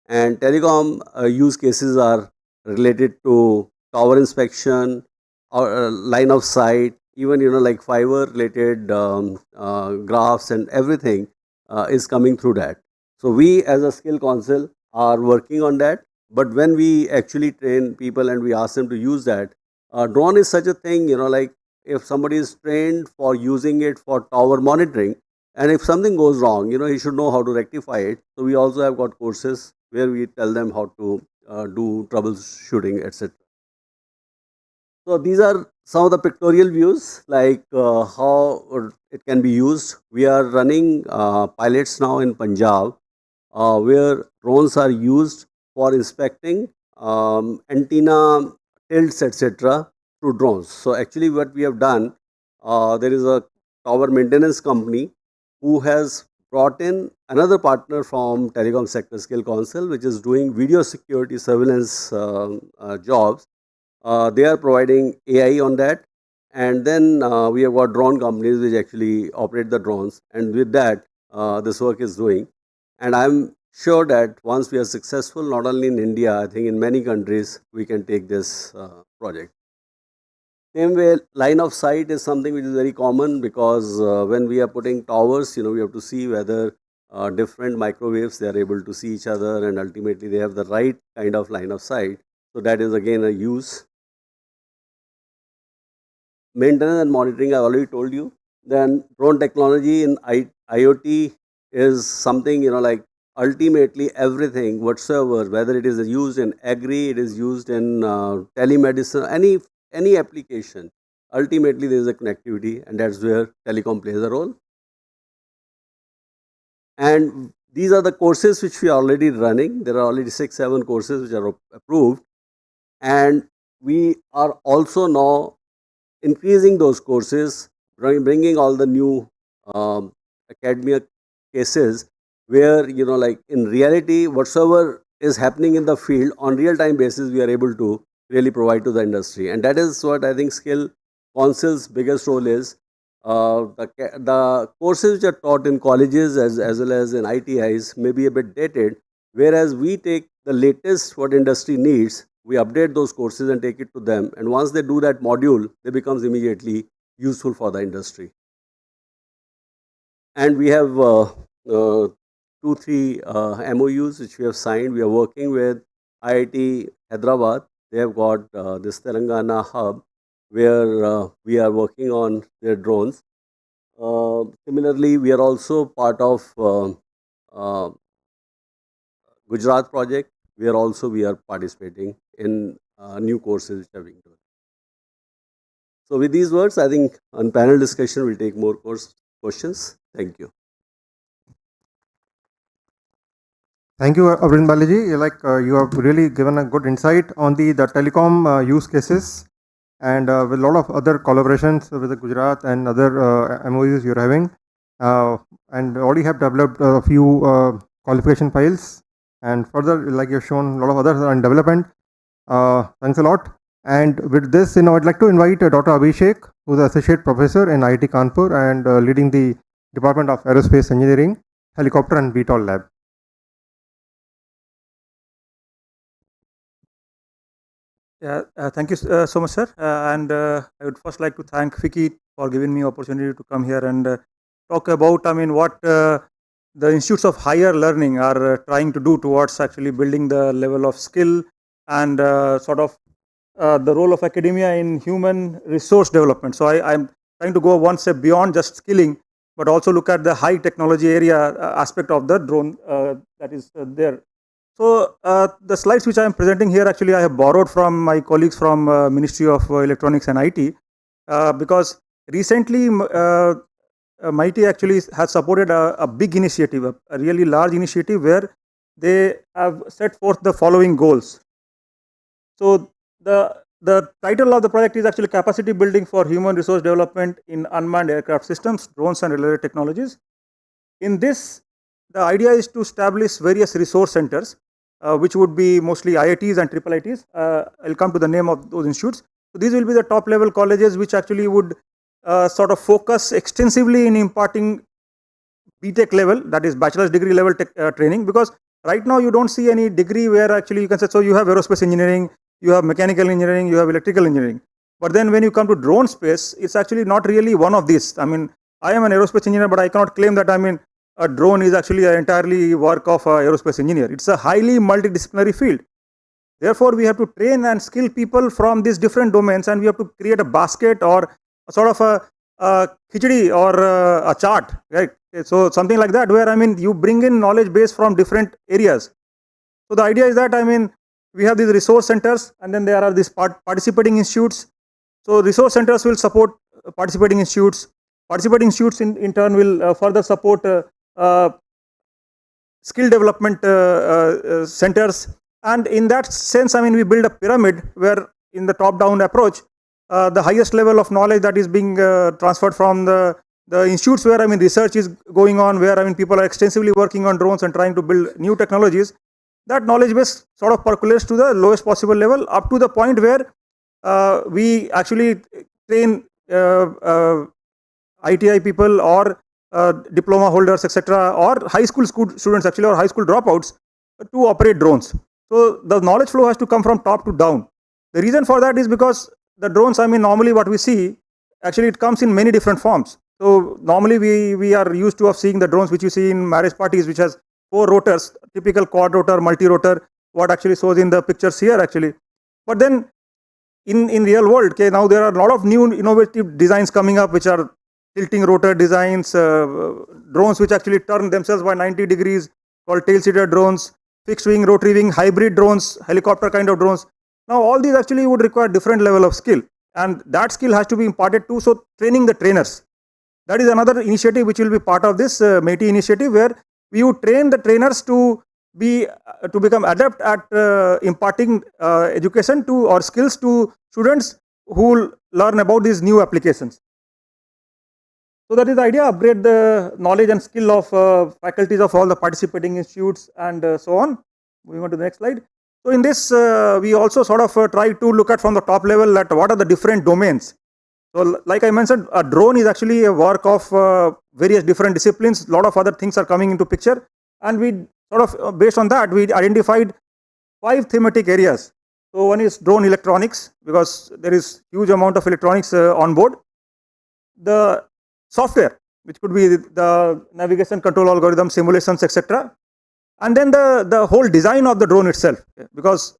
And telecom use cases are related to tower inspection, or line of sight, even like fiber related graphs and everything is coming through that. So we as a skill council are working on that. But when we actually train people and we ask them to use that, drone is such a thing, like if somebody is trained for using it for tower monitoring, and if something goes wrong, he should know how to rectify it. So we also have got courses where we tell them how to do troubleshooting, etc. So these are some of the pictorial views, like how it can be used. We are running pilots now in Punjab, where drones are used for inspecting antenna tilts, etc. through drones. So actually what we have done, there is a tower maintenance company who has brought in another partner from Telecom Sector Skill Council, which is doing video security surveillance jobs. They are providing AI on that, and then we have got drone companies which actually operate the drones, and with that this work is doing. And I'm sure that once we are successful, not only in India, I think in many countries, we can take this project. Same way, line of sight is something which is very common, because when we are putting towers, we have to see whether different microwaves, they are able to see each other, and ultimately they have the right kind of line of sight. So that is again a use. Maintenance and monitoring, I already told you. Then drone technology in IoT is something, like ultimately everything whatsoever, whether it is used in agri, it is used in telemedicine, any application, ultimately there is a connectivity, and that's where telecom plays a role. And these are the courses which we are already running. There are already 6-7 courses which are approved, and we are also now increasing those courses, bringing all the new academia cases, where like in reality whatsoever is happening in the field on real time basis, we are able to really provide to the industry. And that is what I think Skill Council's biggest role is. The courses which are taught in colleges as well as in ITIs may be a bit dated, whereas we take the latest what industry needs we update those courses and take it to them. And once they do that module, they becomes immediately useful for the industry. And we have 2-3 MOUs which we have signed. We are working with IIT Hyderabad. They have got this Telangana hub where we are working on their drones. Similarly, we are also part of Gujarat project. We are participating in new courses which are being done. So with these words, I think on panel discussion we'll take more questions. Thank you. Thank you, Arvind Balaji. You have really given a good insight on the telecom use cases, and with a lot of other collaborations with the Gujarat and other MOUs you're having, and already have developed a few qualification files, and further, like you've shown, a lot of others are in development. Thanks a lot. And with this, I'd like to invite Dr. Abhishek, who's an associate professor in IIT Kanpur and leading the Department of Aerospace Engineering, Helicopter and VTOL Lab. Yeah, thank you so much, sir. I would first like to thank FICCI for giving me opportunity to come here and talk about, what the institutes of higher learning are trying to do towards actually building the level of skill and the role of academia in human resource development. So I'm trying to go one step beyond just skilling, but also look at the high technology area aspect of the drone that is there. So the slides which I am presenting here, actually I have borrowed from my colleagues from Ministry of Electronics and IT, because recently MIT actually has supported a big initiative, a really large initiative where they have set forth the following goals. So the title of the project is actually Capacity Building for Human Resource Development in Unmanned Aircraft Systems, Drones and Related Technologies. In this, the idea is to establish various resource centers, which would be mostly IITs and triple IITs. I'll come to the name of those institutes. So these will be the top level colleges which actually would focus extensively in imparting BTech level, that is bachelor's degree level training, because right now you don't see any degree where actually you can say, so you have aerospace engineering, you have mechanical engineering, you have electrical engineering. But then when you come to drone space, it's actually not really one of these. I am an aerospace engineer, but I cannot claim that a drone is actually an entirely work of an aerospace engineer. It's a highly multidisciplinary field. Therefore, we have to train and skill people from these different domains, and we have to create a basket or a sort of a khichdi or a chart, right? So something like that, where you bring in knowledge base from different areas. So the idea is that we have these resource centers, and then there are these participating institutes. So resource centers will support participating institutes. Participating institutes in turn will further support skill development centers. And in that sense, we build a pyramid where in the top-down approach, the highest level of knowledge that is being transferred from the institutes where research is going on, where people are extensively working on drones and trying to build new technologies. That knowledge base sort of percolates to the lowest possible level, up to the point where we actually train ITI people or diploma holders, etc., or high school students actually, or high school dropouts to operate drones. So the knowledge flow has to come from top to down. The reason for that is because the drones, normally what we see, actually it comes in many different forms. So normally we are used to of seeing the drones which you see in marriage parties, which has 4 rotors, typical quad rotor, multi-rotor, what actually shows in the pictures here actually. But then in real world, okay, now there are a lot of new innovative designs coming up, which are tilting rotor designs, drones which actually turn themselves by 90 degrees, called tail-seater drones, fixed wing, rotary wing, hybrid drones, helicopter kind of drones. Now all these actually would require different level of skill, and that skill has to be imparted too. So training the trainers, that is another initiative which will be part of this MATI initiative, where we would train the trainers to become adept at imparting education to or skills to students who will learn about these new applications. So that is the idea, upgrade the knowledge and skill of faculties of all the participating institutes and so on. Moving on to the next slide. So in this, we also sort of try to look at from the top level at what are the different domains. So like I mentioned, a drone is actually a work of various different disciplines. A lot of other things are coming into picture, and we sort of based on that, we identified 5 thematic areas So one is drone electronics, because there is huge amount of electronics on board. The software, which could be the navigation control algorithm, simulations, etc. And then the whole design of the drone itself, because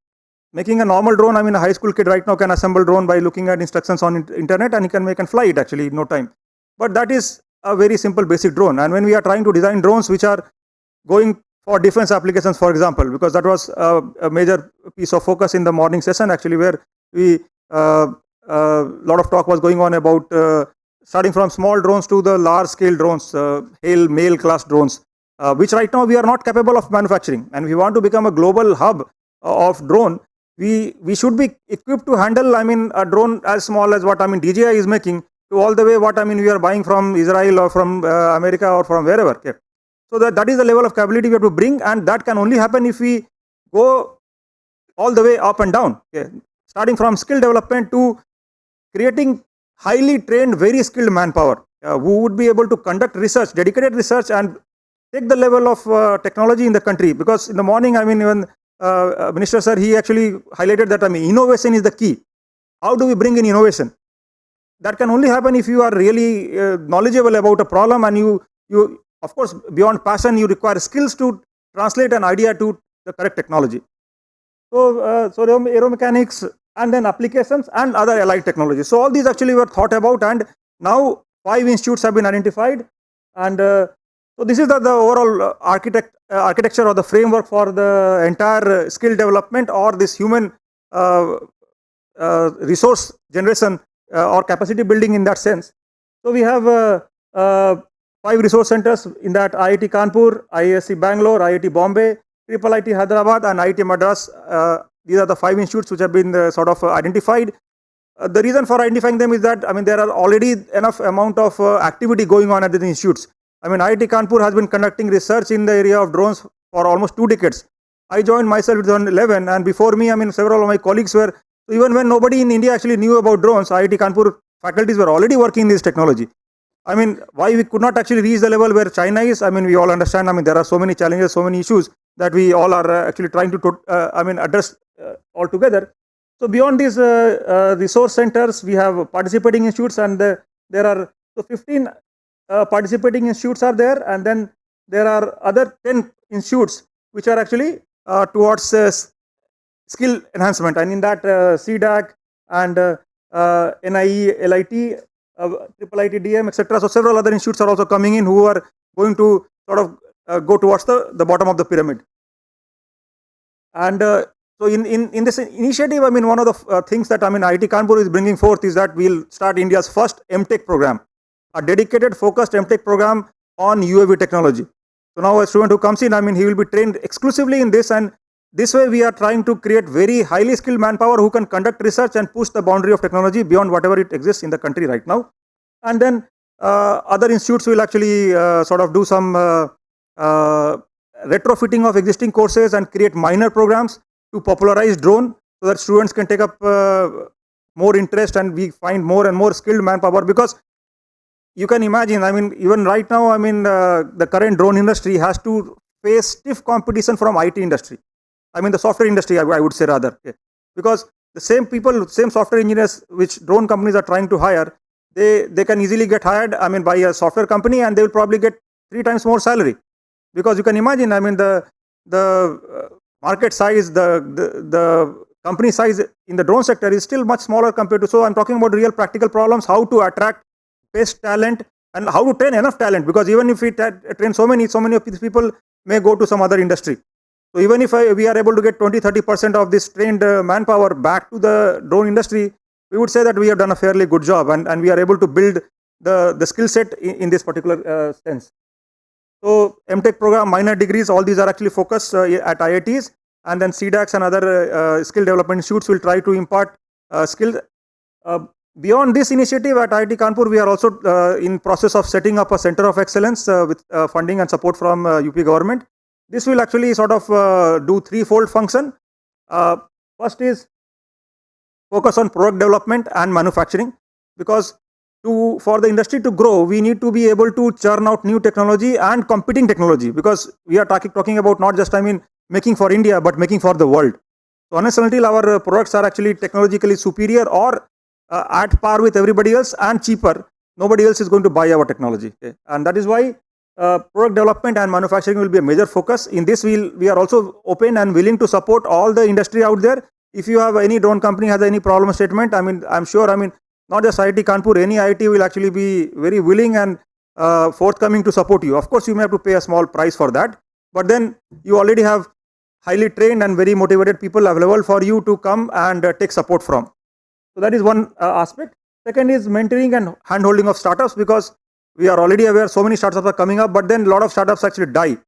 making a normal drone, I mean, a high school kid right now can assemble drone by looking at instructions on internet, and he can make and fly it actually in no time. But that is a very simple basic drone. And when we are trying to design drones which are going for defense applications, for example, because that was a major piece of focus in the morning session actually, where we lot of talk was going on about starting from small drones to the large scale drones, hail mail class drones, which right now we are not capable of manufacturing. And we want to become a global hub of drone. We should be equipped to handle, I mean, a drone as small as what, I mean, DJI is making, to all the way what, I mean, we are buying from Israel or from America or from wherever. Okay. So that is the level of capability we have to bring, and that can only happen if we go all the way up and down. Okay. Starting from skill development to creating highly trained, very skilled manpower who would be able to conduct research, dedicated research, and take the level of technology in the country. Because in the morning, I mean, even Minister Sir, he actually highlighted that, I mean, innovation is the key. How do we bring in innovation? That can only happen if you are really knowledgeable about a problem, and you of course, beyond passion, you require skills to translate an idea to the correct technology. So aeromechanics, and then applications and other allied technologies. So all these actually were thought about, and now 5 institutes have been identified. And so this is the overall architecture or the framework for the entire skill development or this human resource generation or capacity building in that sense. So we have 5 resource centers in that: IIT Kanpur, IISc Bangalore, IIT Bombay, IIIT Hyderabad, and IIT Madras. These are the 5 institutes which have been sort of identified. The reason for identifying them is that, I mean, there are already enough amount of activity going on at the institutes. I mean, IIT Kanpur has been conducting research in the area of drones for almost 2 decades. I joined myself in 2011, and before me, I mean, several of my colleagues were, even when nobody in India actually knew about drones, IIT Kanpur faculties were already working in this technology. I mean, why we could not actually reach the level where China is, I mean, we all understand. I mean, there are so many challenges, so many issues that we all are actually trying to address altogether. So beyond these resource centers, we have participating institutes, and there are 15 participating institutes are there, and then there are other 10 institutes which are actually towards skill enhancement, and in that CDAC and NIE, LIT, IIIT DM, etc. So several other institutes are also coming in who are going to sort of go towards the bottom of the pyramid. And so in this initiative, I mean, one of the things that, I mean, IIT Kanpur is bringing forth is that we'll start India's first MTech program, a dedicated focused MTech program on UAV technology. So now a student who comes in, I mean, he will be trained exclusively in this, and this way we are trying to create very highly skilled manpower who can conduct research and push the boundary of technology beyond whatever it exists in the country right now. And then other institutes will actually sort of do some retrofitting of existing courses and create minor programs to popularize drone, so that students can take up more interest, and we find more and more skilled manpower. Because you can imagine, I mean, even right now, I mean, the current drone industry has to face stiff competition from IT industry. I mean, the software industry, I would say rather, because the same people, same software engineers which drone companies are trying to hire, they can easily get hired, I mean, by a software company, and they will probably get 3 times more salary. Because you can imagine, I mean, the market size, the company size in the drone sector is still much smaller compared to. So I'm talking about real practical problems: how to attract best talent and how to train enough talent. Because even if we train so many of these people may go to some other industry. So even if we are able to get 20-30% of this trained manpower back to the drone industry, we would say that we have done a fairly good job, and we are able to build the skill set in this particular sense. So MTech program, minor degrees, all these are actually focused at IITs, and then CDACs and other skill development institutes will try to impart skill. Beyond this initiative at IIT Kanpur, we are also in process of setting up a center of excellence with funding and support from UP government. This will actually sort of do 3-fold function. First is focus on product development and manufacturing, because for the industry to grow, we need to be able to churn out new technology and competing technology, because we are talking about not just, I mean, making for India, but making for the world. So unless and until our products are actually technologically superior or at par with everybody else and cheaper, nobody else is going to buy our technology. Okay? And that is why product development and manufacturing will be a major focus. In this, we are also open and willing to support all the industry out there. If you have any drone company has any problem statement, I'm sure, not just IIT Kanpur, any IIT will actually be very willing and forthcoming to support you. Of course, you may have to pay a small price for that, but then you already have highly trained and very motivated people available for you to come and take support from. So that is one aspect. Second is mentoring and hand-holding of startups, because we are already aware so many startups are coming up, but then a lot of startups actually die.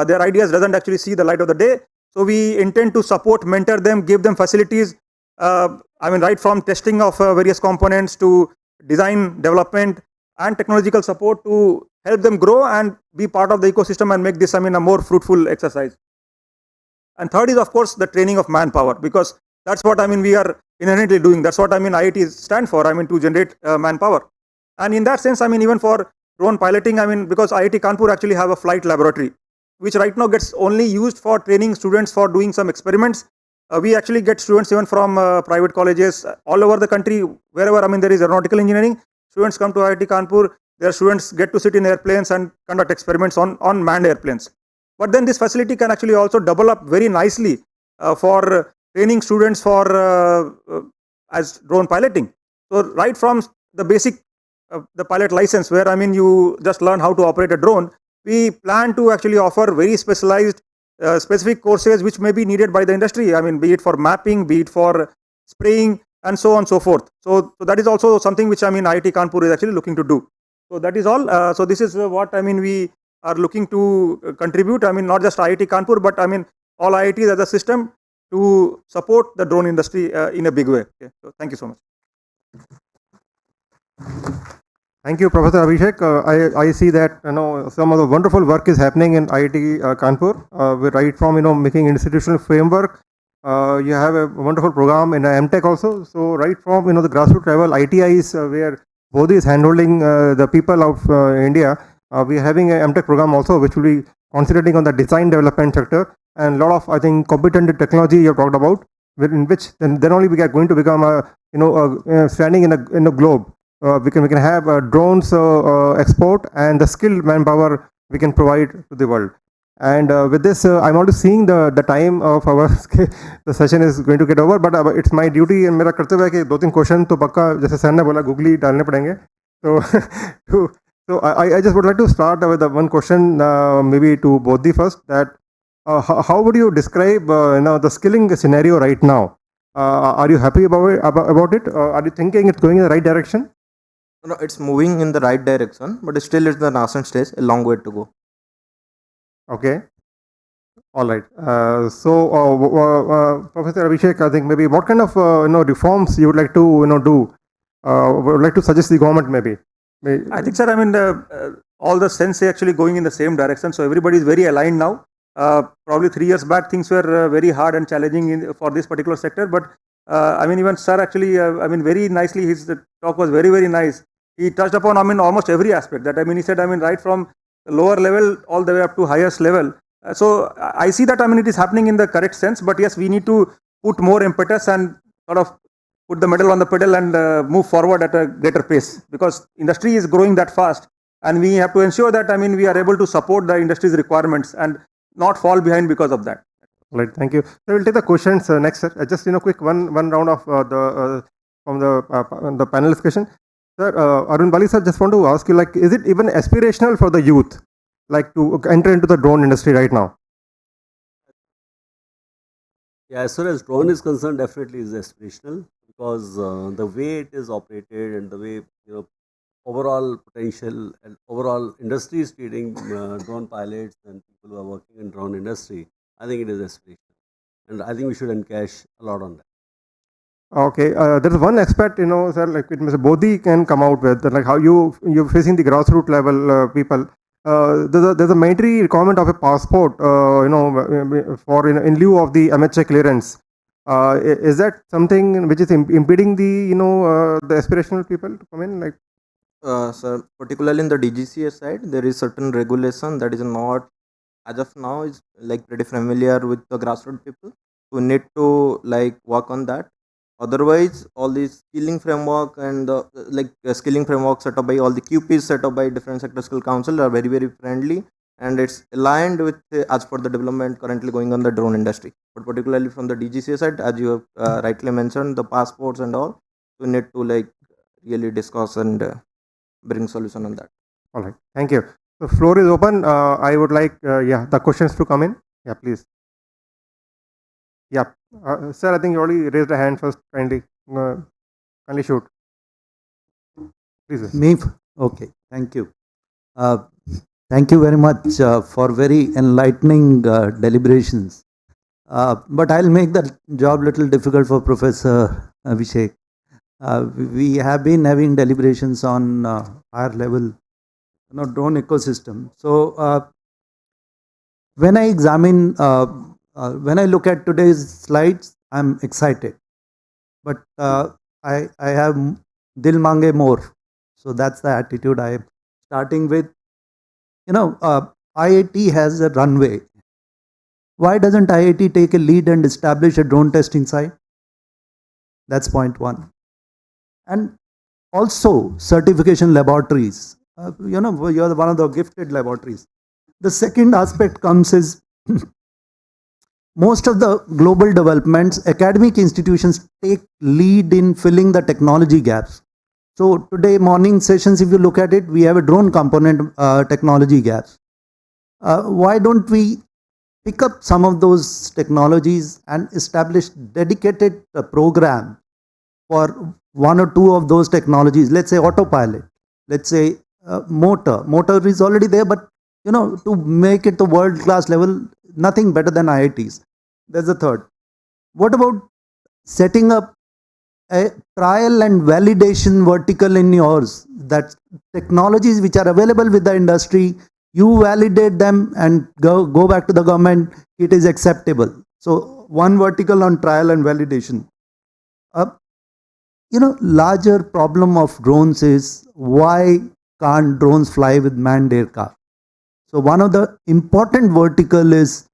Their ideas doesn't actually see the light of the day. So we intend to support, mentor them, give them facilities. Right from testing of various components to design, development, and technological support to help them grow and be part of the ecosystem and make this, a more fruitful exercise. And third is, of course, the training of manpower, because that's what we are inherently doing. That's what IIT stand for. To generate manpower. And in that sense, even for drone piloting, because IIT Kanpur actually have a flight laboratory, which right now gets only used for training students for doing some experiments. We actually get students even from private colleges all over the country, wherever there is aeronautical engineering. Students come to IIT Kanpur. Their students get to sit in airplanes and conduct experiments on manned airplanes. But then this facility can actually also double up very nicely for training students for as drone piloting. So right from the basic the pilot license, where you just learn how to operate a drone, we plan to actually offer very specialized specific courses which may be needed by the industry. Be it for mapping, be it for spraying, and so on and so forth. So that is also something which IIT Kanpur is actually looking to do. So that is all. So this is what we are looking to contribute. Not just IIT Kanpur, but all IITs as a system to support the drone industry in a big way. Okay. So thank you so much. Thank you, Professor Abhishek. I see that some of the wonderful work is happening in IIT Kanpur. Right from making institutional framework. You have a wonderful program in MTech also. So right from the grassroots level, ITIs where Bodhi is handholding the people of India. We are having a MTech program also, which will be concentrating on the design development sector, and a lot of competent technology you have talked about, in which then only we are going to become standing in a globe. We can have drones export and the skilled manpower we can provide to the world. And with this, I'm already seeing the time of our the session is going to get over, but it's my duty and मेरा कर्तव्य है कि 2-3 question तो पक्का जैसे sir ने बोला googly डालने पड़ेंगे. So I just would like to start with one question, maybe to Bodhi first. That how would you describe the skilling scenario right now? Are you happy about it? Are you thinking it's going in the right direction? No, it's moving in the right direction, but still it's the nascent stage, a long way to go. Okay. All right. Professor Abhishek, I think maybe what kind of reforms you would like to do? Would like to suggest the government maybe? I think, sir, all the sense actually going in the same direction. So everybody is very aligned now. Probably 3 years back, things were very hard and challenging for this particular sector. But even sir actually, very nicely, his talk was very, very nice. He touched upon, almost every aspect. That he said, right from the lower level all the way up to highest level. So I see that, it is happening in the correct sense. But yes, we need to put more impetus and sort of put the metal on the pedal and move forward at a greater pace, because industry is growing that fast, and we have to ensure that we are able to support the industry's requirements and not fall behind because of that. Right, thank you. So we'll take the questions next, sir. Just quick one round of from the panel discussion. Sir, Arun Bali sir, just want to ask you, is it even aspirational for the youth, to enter into the drone industry right now? Yeah, as far as drone is concerned, definitely is aspirational, because the way it is operated and the way overall potential and overall industry is treating drone pilots and people who are working in drone industry, I think it is aspirational, and I think we should encash a lot on that. Okay, there is one aspect, sir, Mr. Bodhi can come out with, how you're facing the grassroots level people. There's a mandatory requirement of a passport, for in lieu of the MHA clearance. Is that something which is impeding the the aspirational people to come in? Sir, particularly in the DGCA side, there is certain regulation that is not, as of now, is pretty familiar with the grassroots people. So we need to like work on that. Otherwise, all these skilling framework and skilling framework set up by all the QPs set up by different sector skill council are very very friendly, and it's aligned with as per the development currently going on the drone industry. But particularly from the DGCA side, as you have rightly mentioned, the passports and all, we need to like really discuss and bring solution on that. All right. Thank you. The floor is open. I would like, the questions to come in. Yeah, please. Yeah. Sir, I think you already raised a hand first. Kindly shoot. Please. Sir. Me? Okay, thank you. Thank you very much for very enlightening deliberations. But I'll make the job little difficult for Professor Abhishek. We have been having deliberations on higher level, drone ecosystem. So when I examine, when I look at today's slides, I'm excited. But I have dil mange more. So that's the attitude I am starting with. IIT has a runway. Why doesn't IIT take a lead and establish a drone testing site? That's point one. And also certification laboratories. You're one of the gifted laboratories. The second aspect comes is most of the global developments, academic institutions take lead in filling the technology gaps. So today morning sessions, if you look at it, we have a drone component technology gaps. Why don't we pick up some of those technologies and establish dedicated program for one or two of those technologies? Let's say autopilot, let's say motor. Motor is already there, but to make it the world class level, nothing better than IITs. There's the third. What about setting up a trial and validation vertical in yours, that technologies which are available with the industry, you validate them and go back to the government, it is acceptable. So one vertical on trial and validation. Larger problem of drones is why can't drones fly with manned aircraft? So one of the important vertical is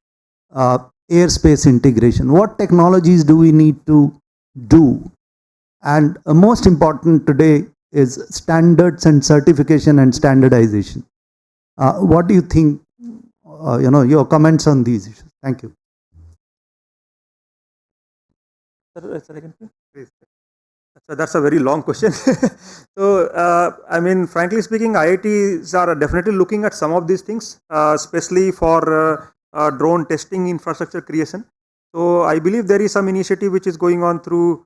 airspace integration. What technologies do we need to do? And most important today is standards and certification and standardization. What do you think? Your comments on these issues. Thank you. So that's a very long question. So, frankly speaking, IITs are definitely looking at some of these things, especially for drone testing infrastructure creation. So, I believe there is some initiative which is going on through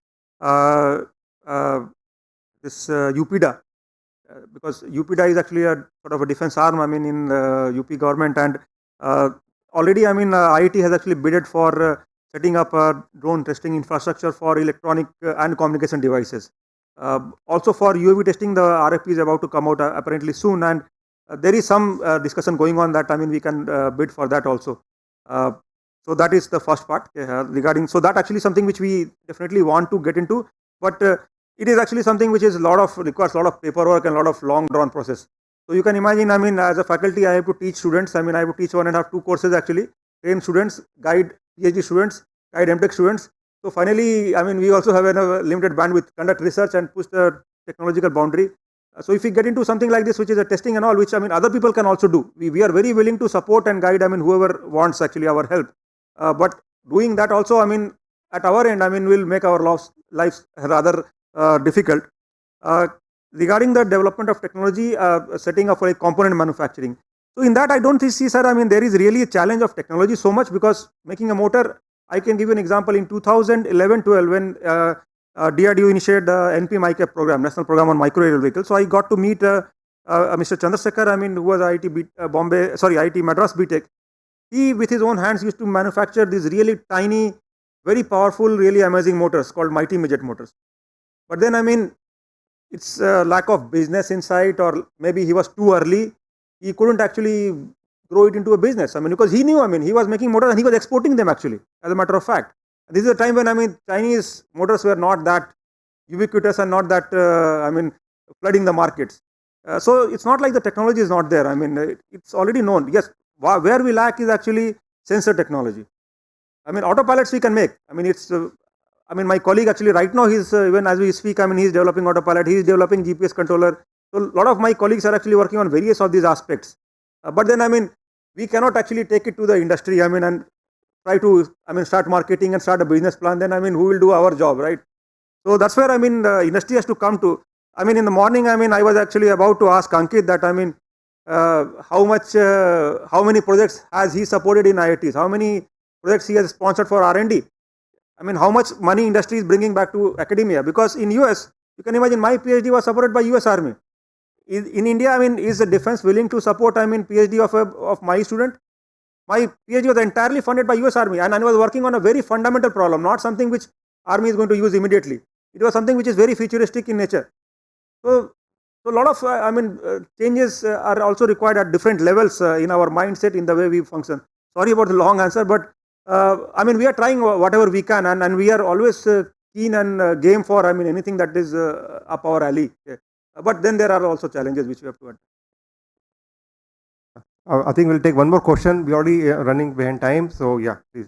this UPIDA, because UPIDA is actually a sort of a defense arm, in the UP government, and already, IIT has actually bidded for setting up a drone testing infrastructure for electronic and communication devices. Also for UAV testing, the RFP is about to come out apparently soon, and there is some discussion going on that, we can bid for that also. So that is the first part regarding, so that actually something which we definitely want to get into, but it is actually something which is requires a lot of paperwork and a lot of long drawn process. So you can imagine, as a faculty, I have to teach students, I have to teach 1.5-2 courses actually, train students, guide PhD students, guide MTech students. So finally, we also have a limited bandwidth, conduct research and push the technological boundary. So if we get into something like this, which is a testing and all, which other people can also do, we are very willing to support and guide, whoever wants actually our help. But doing that also, at our end, will make our lives rather difficult. Regarding the development of technology, setting up for a component manufacturing. So in that, I don't see, sir, there is really a challenge of technology so much, because making a motor, I can give you an example. In 2011-12, when DRDO initiated the NP-MICAP program, National Program on Micro Aerial Vehicles. So I got to meet Mr. Chandrasekhar, who was IIT Madras BTech. He, with his own hands, used to manufacture these really tiny, very powerful, really amazing motors called mighty midget motors. But then, it's a lack of business insight, or maybe he was too early. He couldn't actually grow it into a business. Because he knew, he was making motors and he was exporting them actually, as a matter of fact. This is a time when, Chinese motors were not that ubiquitous and not that, flooding the markets. So it's not like the technology is not there. It's already known. Yes, where we lack is actually sensor technology. I mean, autopilots we can make. I mean, it's. I mean, my colleague actually right now he's even as we speak. I mean, he's developing autopilot. He's developing GPS controller. So a lot of my colleagues are actually working on various of these aspects. But then I mean, we cannot actually take it to the industry. I mean, and try to start marketing and start a business plan. Then I mean, who will do our job, right? So that's where I mean the industry has to come to. I mean, in the morning, I mean, I was actually about to ask Ankit that I mean, how many projects has he supported in IITs? How many projects he has sponsored for R&D? I mean, how much money industry is bringing back to academia? Because in US, you can imagine my PhD was supported by US Army. In India, I mean, is the defense willing to support, I mean, PhD of my student? My PhD was entirely funded by US Army, and I was working on a very fundamental problem, not something which Army is going to use immediately. It was something which is very futuristic in nature. So a lot of, changes are also required at different levels in our mindset, in the way we function. Sorry about the long answer, but I mean, we are trying whatever we can, and we are always keen and game for, I mean, anything that is up our alley. But then there are also challenges which we have to address. I think we'll take one more question. We're already running behind time. So, yeah, please.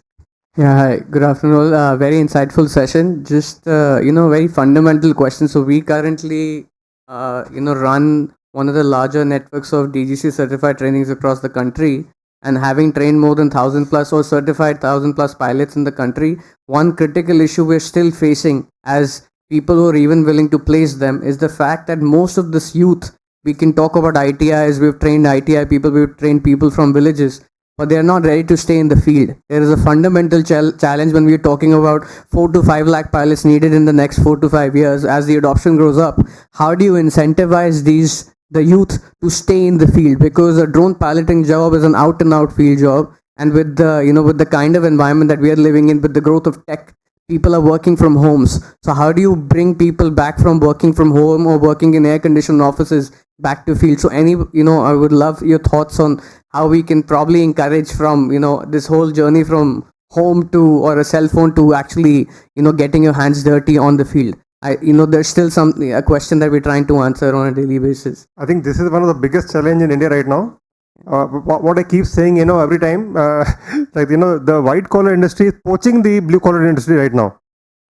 Yeah, hi. Good afternoon. Very insightful session. Just, very fundamental question. So we currently, run one of the larger networks of DGC certified trainings across the country. And having trained more than 1,000 plus or certified 1,000 plus pilots in the country, one critical issue we're still facing as people who are even willing to place them is the fact that most of this youth, we can talk about ITIs, we've trained ITI people, we've trained people from villages, but they're not ready to stay in the field. There is a fundamental challenge when we're talking about 4 to 5 lakh pilots needed in the next 4 to 5 years as the adoption grows up. How do you incentivize the youth to stay in the field? Because a drone piloting job is an out and out field job, and with the kind of environment that we are living in, with the growth of tech, people are working from homes. So how do you bring people back from working from home or working in air conditioned offices back to field? So I would love your thoughts on how we can probably encourage from this whole journey from home to, or a cell phone to, actually getting your hands dirty on the field. There's still a question that we're trying to answer on a daily basis. I think this is one of the biggest challenge in India right now. What I keep saying, every time, the white collar industry is poaching the blue collar industry right now.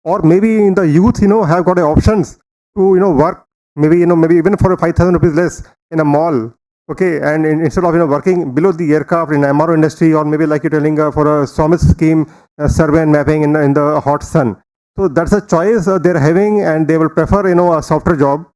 Or maybe in the youth, have got options to, work, maybe even for 5,000 rupees less in a mall. Okay, and instead of working below the aircraft in MRO industry, or maybe like you're telling for a SOMIS scheme, survey and mapping in the hot sun. So that's a choice they're having, and they will prefer a softer job.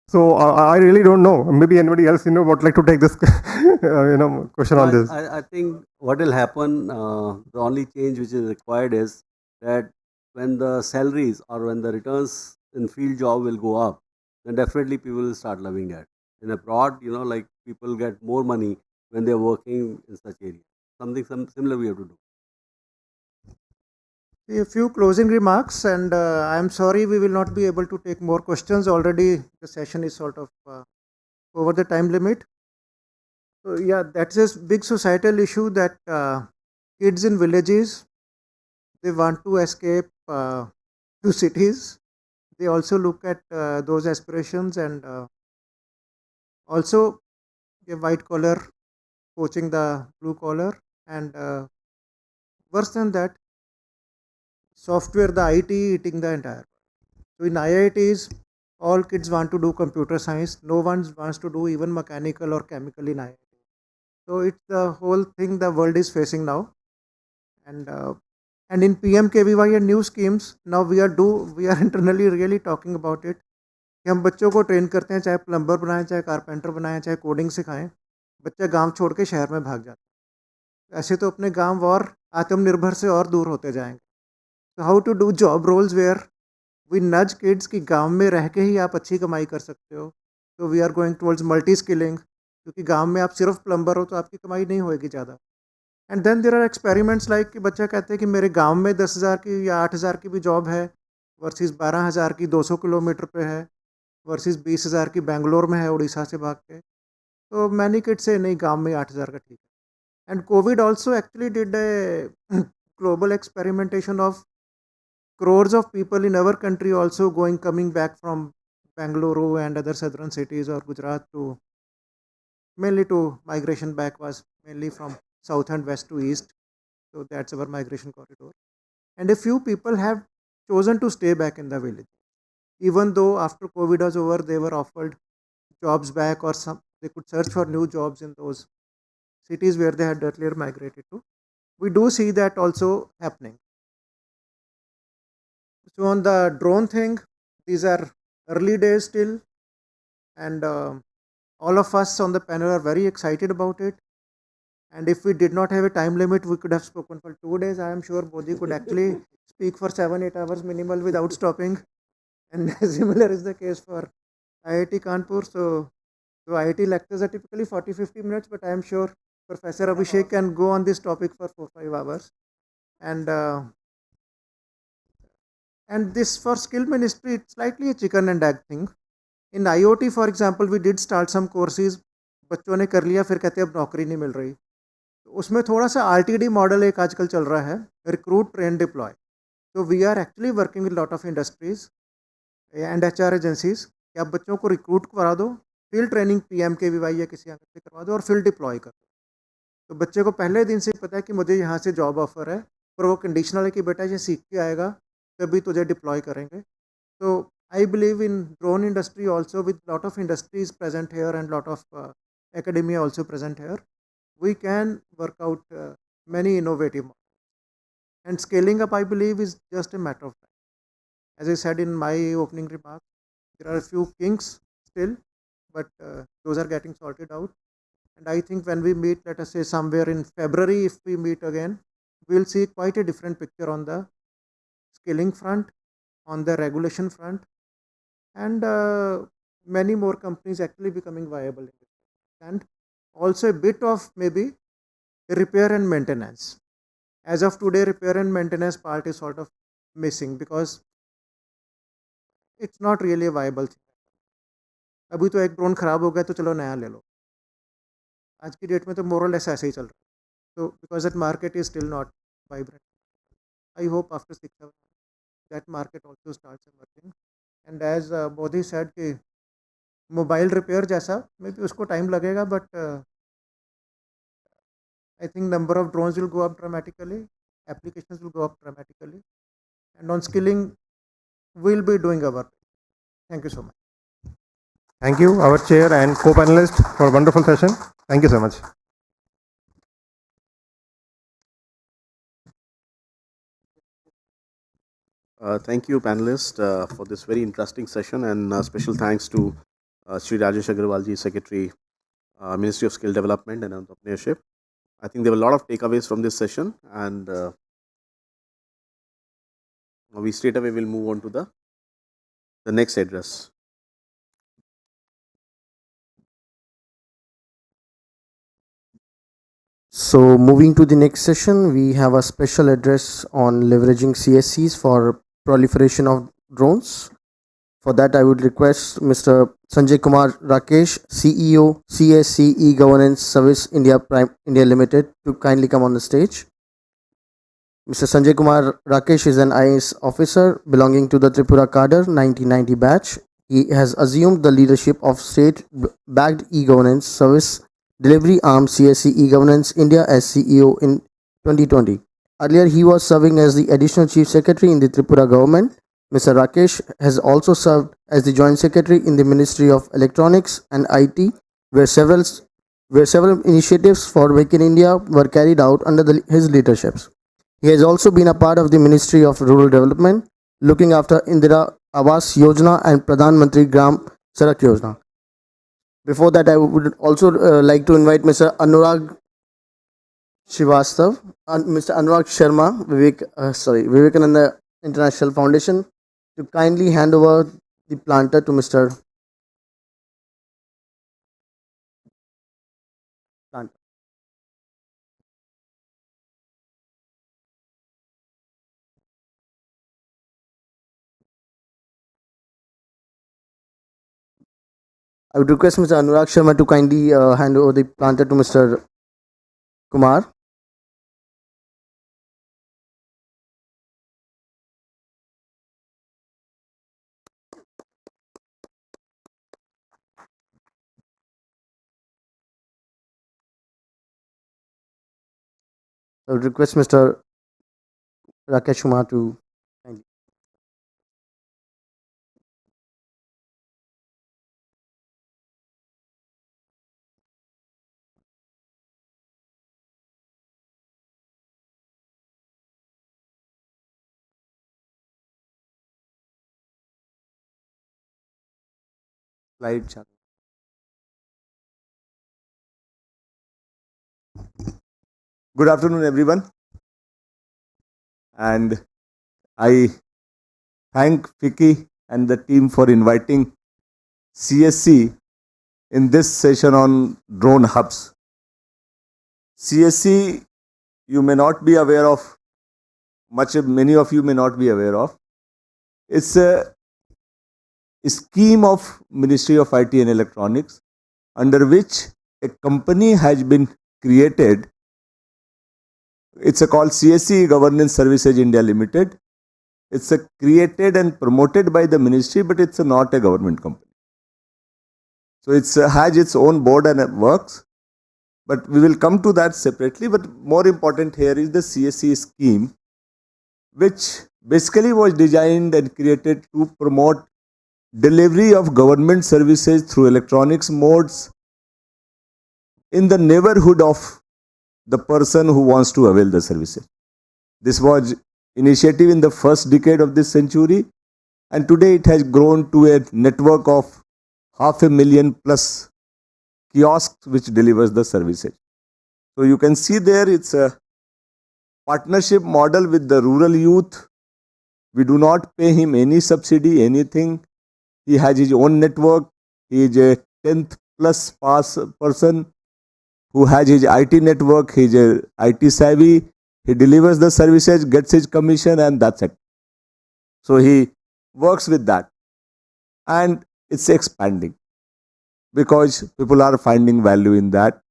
So I really don't know. Maybe anybody else would like to take this question on this. I think what will happen, the only change which is required is that when the salaries or when the returns in field job will go up, then definitely people will start loving that. In abroad, like people get more money when they're working in such areas. Something similar we have to do. A few closing remarks, and I'm sorry we will not be able to take more questions. Already the session is sort of over the time limit. So yeah, that's a big societal issue that kids in villages, they want to escape to cities. They also look at those aspirations, and also a white collar poaching the blue collar, and worse than that, software, the IT eating the entire. So in IITs, all kids want to do computer science. No one wants to do even mechanical or chemical in IIT. So it's the whole thing the world is facing now. And in PMKVY and new schemes, now we are internally really talking about it. कि हम बच्चों को train करते हैं, चाहे plumber बनाएं, चाहे carpenter बनाएं, चाहे कोडिंग सिखाएं, बच्चा गांव छोड़ के शहर में भाग जाता है. ऐसे तो अपने गांव और आत्मनिर्भर से और दूर होते जाएंगे. So how to do job roles where we nudge kids कि गांव में रह के ही आप अच्छी कमाई कर सकते हो. So we are going towards multi skilling, क्योंकि गांव में आप सिर्फ प्लम्बर हो तो आपकी कमाई नहीं होएगी ज़्यादा. And then there are experiments like कि बच्चा कहते हैं कि मेरे गांव में 10,000 की या 8,000 की भी जॉब है वर्सेस 12,000 की 200 किलोमीटर पे है वर्सेस 20,000 की बेंगलोर में है उड़ीसा से भाग के. तो मैनी किड्स से नहीं, गांव में 8,000 का ठीक है. And Covid also actually did a global experimentation of crores of people in our country also coming back from Bangalore and other southern cities or Gujarat to mainly to migration back was mainly from south and west to east. So that's our migration corridor. And a few people have chosen to stay back in the village. Even though after COVID was over, they were offered jobs back or some they could search for new jobs in those cities where they had earlier migrated to. We do see that also happening. So on the drone thing, these are early days still, and all of us on the panel are very excited about it. And if we did not have a time limit, we could have spoken for 2 days. I am sure Bodhi could actually speak for 7-8 hours minimal without stopping. And similar is the case for IIT Kanpur. So IIT lectures are typically 40-50 minutes, but I am sure Professor Abhishek can go on this topic for 4-5 hours. And this for skill ministry, it's slightly a chicken and egg thing. In IoT, for example, we did start some courses. बच्चों ने कर लिया, फिर कहते हैं अब नौकरी नहीं मिल रही. तो उसमें थोड़ा सा RTD मॉडल एक आजकल चल रहा है, रिक्रूट ट्रेन डिप्लॉय. तो we are actually working with lot of industries and HR agencies कि आप बच्चों को रिक्रूट करा दो, फील्ड ट्रेनिंग PMKVY या किसी से करवा दो और फील्ड डिप्लॉय कर दो. तो बच्चे को पहले दिन से पता है कि मुझे यहाँ से जॉब ऑफर है, पर वो कंडीशनल है कि बेटा ये सीख के आएगा तभी तुझे डिप्लॉय करेंगे. तो I believe in drone industry also, with lot of industries present here and lot of academia also present here. We can work out many innovative models. And scaling up, I believe, is just a matter of time. As I said in my opening remark, there are a few kinks still, but those are getting sorted out. And I think when we meet, let us say somewhere in February, if we meet again, we'll see quite a different picture on the scaling front, on the regulation front, and many more companies actually becoming viable. And also a bit of maybe repair and maintenance. As of today, repair and maintenance part is sort of missing because it's not really a viable thing. अभी तो एक drone खराब हो गया तो चलो नया ले लो. आज की डेट में तो मोरल ऐसे ही चल रहा है. So because that market is still not vibrant, I hope after 6-7 months that market also starts emerging. And as Bodhi said कि मोबाइल रिपेयर जैसा मे बी उसको टाइम लगेगा, but I think number of drones will go up dramatically, applications will go up dramatically, and on skilling we'll be doing our bit. Thank you so much. Thank you, our chair and co-panelist, for a wonderful session. Thank you so much. Thank you, panelists, for this very interesting session, and special thanks to Sri Rajesh Agarwalji, Secretary, Ministry of Skill Development and Entrepreneurship. I think there were a lot of takeaways from this session, and we straight away will move on to the next address. So moving to the next session, we have a special address on leveraging CSCs for proliferation of drones. For that, I would request Mr. Sanjay Kumar Rakesh, CEO, CSC E-Governance Service India Limited, to kindly come on the stage. Mr. Sanjay Kumar Rakesh is an IAS officer belonging to the Tripura cadre 1990 batch. He has assumed the leadership of state-backed e-governance service delivery arm CSC e-Governance India as CEO in 2020. Earlier, he was serving as the additional chief secretary in the Tripura government. Mr. Rakesh has also served as the joint secretary in the Ministry of Electronics and IT, where several initiatives for Make in India were carried out under his leadership. He has also been a part of the Ministry of Rural Development, looking after Indira Awas Yojana and Pradhan Mantri Gram Sadak Yojana. Before that, I would also like to invite Mr. Anurag Srivastav and Mr. Anurag Sharma, Vivekananda International Foundation, to kindly hand over the planter to Mr. Planter. I would request Mr. Anurag Sharma to kindly hand over the planter to Mr. Kumar. I would request Mr. Rakesh Kumar to kindly. Slide chart. Good afternoon, everyone. And I thank FICCI and the team for inviting CSC in this session on drone hubs. CSC, you may not be aware of, many of you may not be aware of. It's a scheme of Ministry of IT and Electronics under which a company has been created. It's called CSC Governance Services India Limited. It's created and promoted by the ministry, but it's not a government company. So it has its own board and it works. But we will come to that separately. But more important here is the CSC scheme, which basically was designed and created to promote delivery of government services through electronics modes in the neighborhood of the person who wants to avail the services. This was initiative in the first decade of this century, and today it has grown to a network of 500,000 plus kiosks which delivers the services. So you can see there it's a partnership model with the rural youth. We do not pay him any subsidy, anything. He has his own network. He is a 10th plus pass person who has his IT network. He is a IT savvy. He delivers the services, gets his commission, and that's it. So he works with that. And it's expanding because people are finding value in that.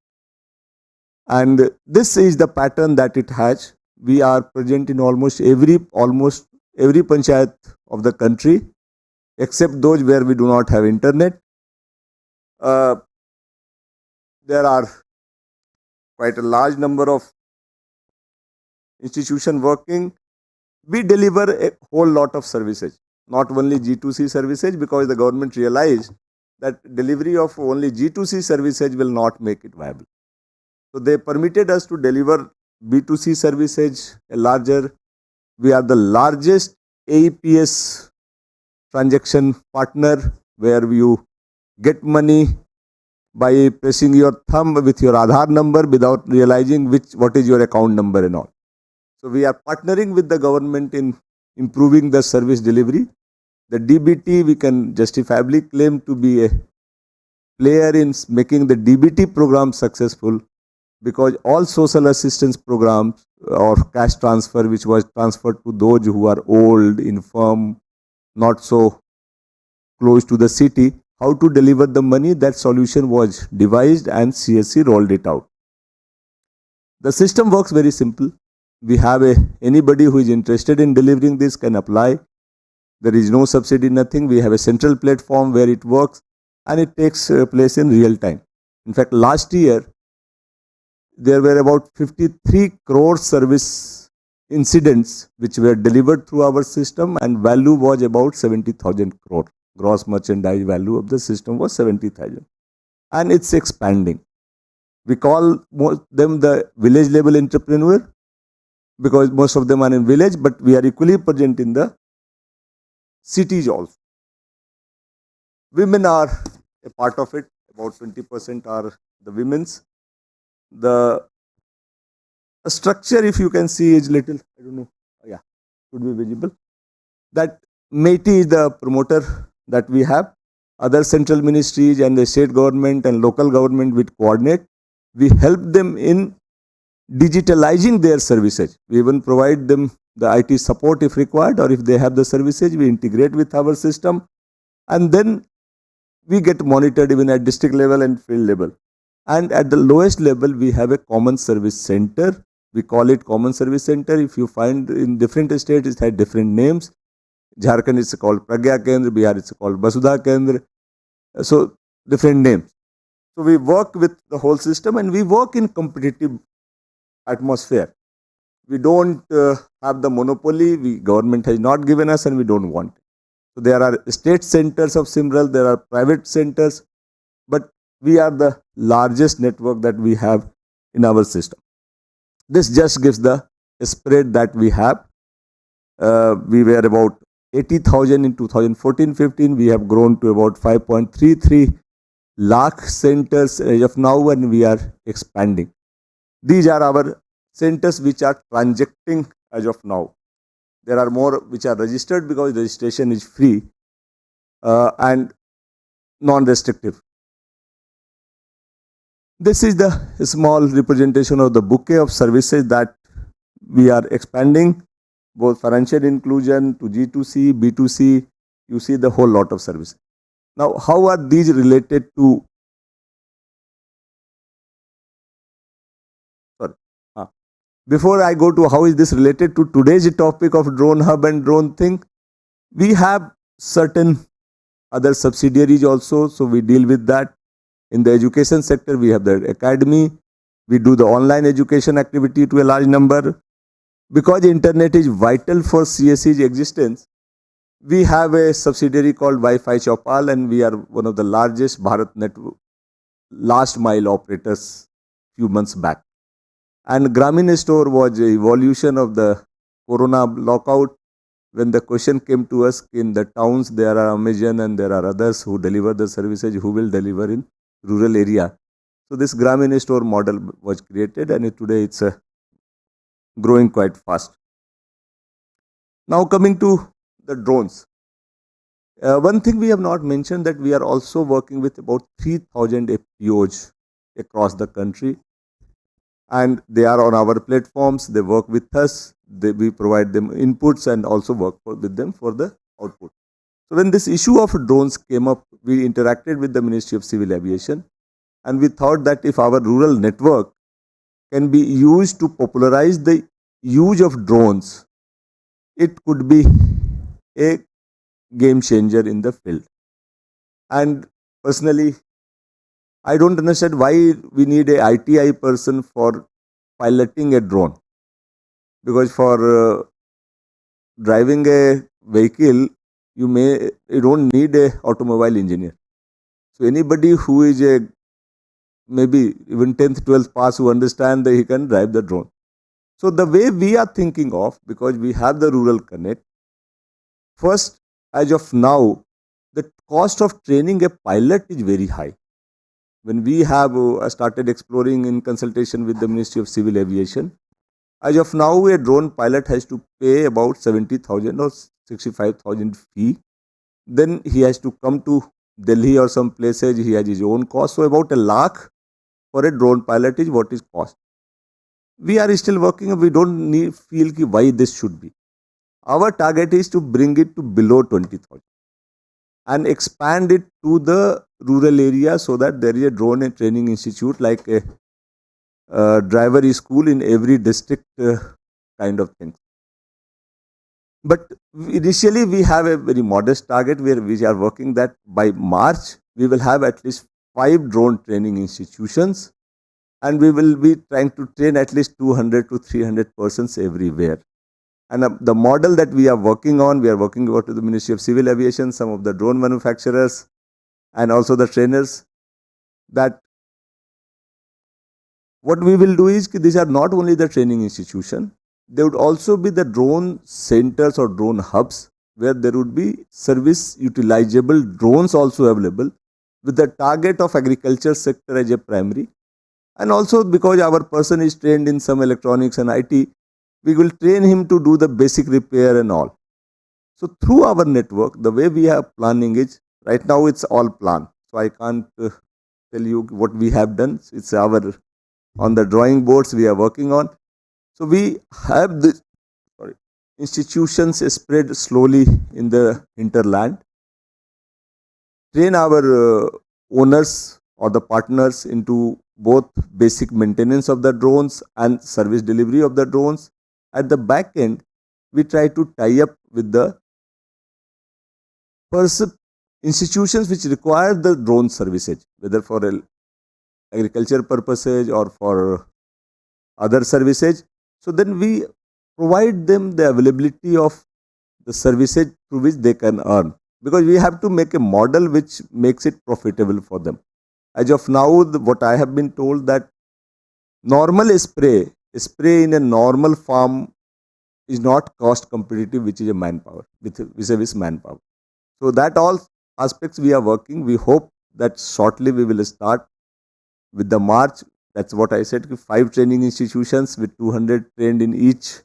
And this is the pattern that it has. We are present in almost every panchayat of the country, except those where we do not have internet. There are quite a large number of institutions working. We deliver a whole lot of services, not only G2C services, because the government realized that delivery of only G2C services will not make it viable. So they permitted us to deliver B2C services larger. We are the largest AEPS transaction partner where you get money by pressing your thumb with your Aadhaar number without realizing what is your account number and all. So we are partnering with the government in improving the service delivery. The DBT we can justifiably claim to be a player in making the DBT program successful, because all social assistance programs or cash transfer which was transferred to those who are old, infirm, not so close to the city, how to deliver the money, that solution was devised and CSC rolled it out. The system works very simple. We have anybody who is interested in delivering this can apply. There is no subsidy, nothing. We have a central platform where it works and it takes place in real time. In fact, last year, there were about 53 crore service incidents which were delivered through our system, and value was about 70,000 crore. Gross merchandise value of the system was 70,000. And it's expanding. We call them the village level entrepreneur because most of them are in village, but we are equally present in the cities also. Women are a part of it. About 20% are the women's. The structure, if you can see, is little, I don't know, yeah, should be visible. That MeitY is the promoter that we have. Other central ministries and the state government and local government which coordinate. We help them in digitalizing their services. We even provide them the IT support if required, or if they have the services, we integrate with our system. And then we get monitored even at district level and field level. And at the lowest level, we have a common service center. We call it common service center. If you find in different states, it has different names. Jharkhand is called Pragya Kendra, Bihar is called Basudha Kendra. So different names. So we work with the whole system and we work in competitive atmosphere. we don't have the monopoly. Government has not given us, and we don't want it. So there are state centers of Simral, there are private centers, but we are the largest network that we have in our system. This just gives the spread that we have. We were about 80,000 in 2014-15. We have grown to about 5.33 lakh centers as of now, and we are expanding. These are our centers which are transacting as of now. There are more which are registered because registration is free and non-restrictive. This is the small representation of the bouquet of services that we are expanding, both financial inclusion to G2C, B2C. You see the whole lot of services. Now, how are these related to? Before I go to how is this related to today's topic of drone hub and drone thing, we have certain other subsidiaries also, so we deal with that. In the education sector, we have the academy. We do the online education activity to a large number. Because internet is vital for CSE's existence, we have a subsidiary called Wi-Fi Chopal, and we are one of the largest Bharat network last mile operators few months back. And Gramin Store was an evolution of the Corona lockout. When the question came to us, in the towns there are Amazon and there are others who deliver the services, who will deliver in rural area. So this Gramin Store model was created, and today it's growing quite fast. Now coming to the drones. One thing we have not mentioned, that we are also working with about 3,000 FPOs across the country, and they are on our platforms. They work with us. We provide them inputs and also work with them for the output. So when this issue of drones came up, we interacted with the Ministry of Civil Aviation, and we thought that if our rural network can be used to popularize the use of drones, it could be a game changer in the field. And personally, I don't understand why we need a ITI person for piloting a drone. Because for driving a vehicle, you don't need a automobile engineer. So anybody who is a maybe even 10th, 12th pass who understand that he can drive the drone. So the way we are thinking of, because we have the rural connect, first, as of now, the cost of training a pilot is very high. When we have started exploring in consultation with the Ministry of Civil Aviation, as of now, a drone pilot has to pay about 70,000 or 65,000 fee. Then he has to come to Delhi or some places, he has his own cost. So about 1 lakh for a drone pilot is what is cost. We are still working, we don't feel why this should be. Our target is to bring it to below 20,000 and expand it to the rural area, so that there is a drone and training institute like a driver school in every district kind of thing. But initially we have a very modest target where we are working that by March we will have at least 5 drone training institutions, and we will be trying to train at least 200 to 300 persons everywhere. And the model that we are working on, we are working with the Ministry of Civil Aviation, some of the drone manufacturers, and also the trainers, that what we will do is, these are not only the training institution, there would also be the drone centers or drone hubs, where there would be service utilizable drones also available, with the target of agriculture sector as a primary. And also because our person is trained in some electronics and IT, we will train him to do the basic repair and all. So through our network, the way we are planning is, right now it's all planned. So I can't tell you what we have done. It's on the drawing boards we are working on. So we have the institutions spread slowly in the hinterland. Train our owners or the partners into both basic maintenance of the drones and service delivery of the drones. At the back end, we try to tie up with the institutions which require the drone services, whether for agriculture purposes or for other services. So then we provide them the availability of the services through which they can earn. Because we have to make a model which makes it profitable for them. As of now, what I have been told that normal spray in a normal farm is not cost competitive, which is a manpower, vis-a-vis manpower. So that all aspects we are working. We hope that shortly we will start with the March. That's what I said, 5 training institutions with 200 trained in each.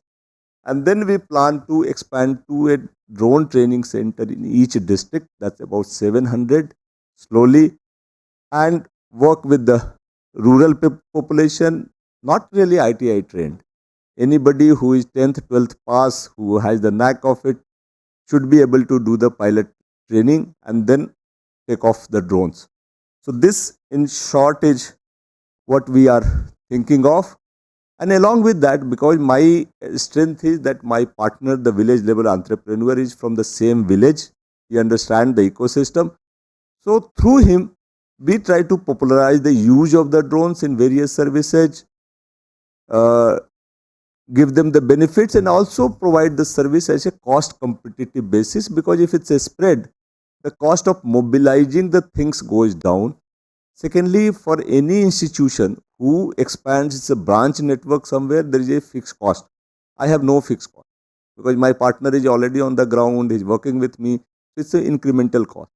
And then we plan to expand to a drone training center in each district. That's about 700 slowly. And work with the rural population, not really ITI trained. Anybody who is 10th, 12th pass, who has the knack of it, should be able to do the pilot training and then take off the drones. So this in short is what we are thinking of. And along with that, because my strength is that my partner, the village level entrepreneur, is from the same village. He understands the ecosystem. So through him, we try to popularize the use of the drones in various services, give them the benefits, and also provide the service as a cost competitive basis, because if it's a spread, the cost of mobilizing the things goes down. Secondly, for any institution who expands its branch network somewhere, there is a fixed cost. I have no fixed cost because my partner is already on the ground, he is working with me. So it's an incremental cost.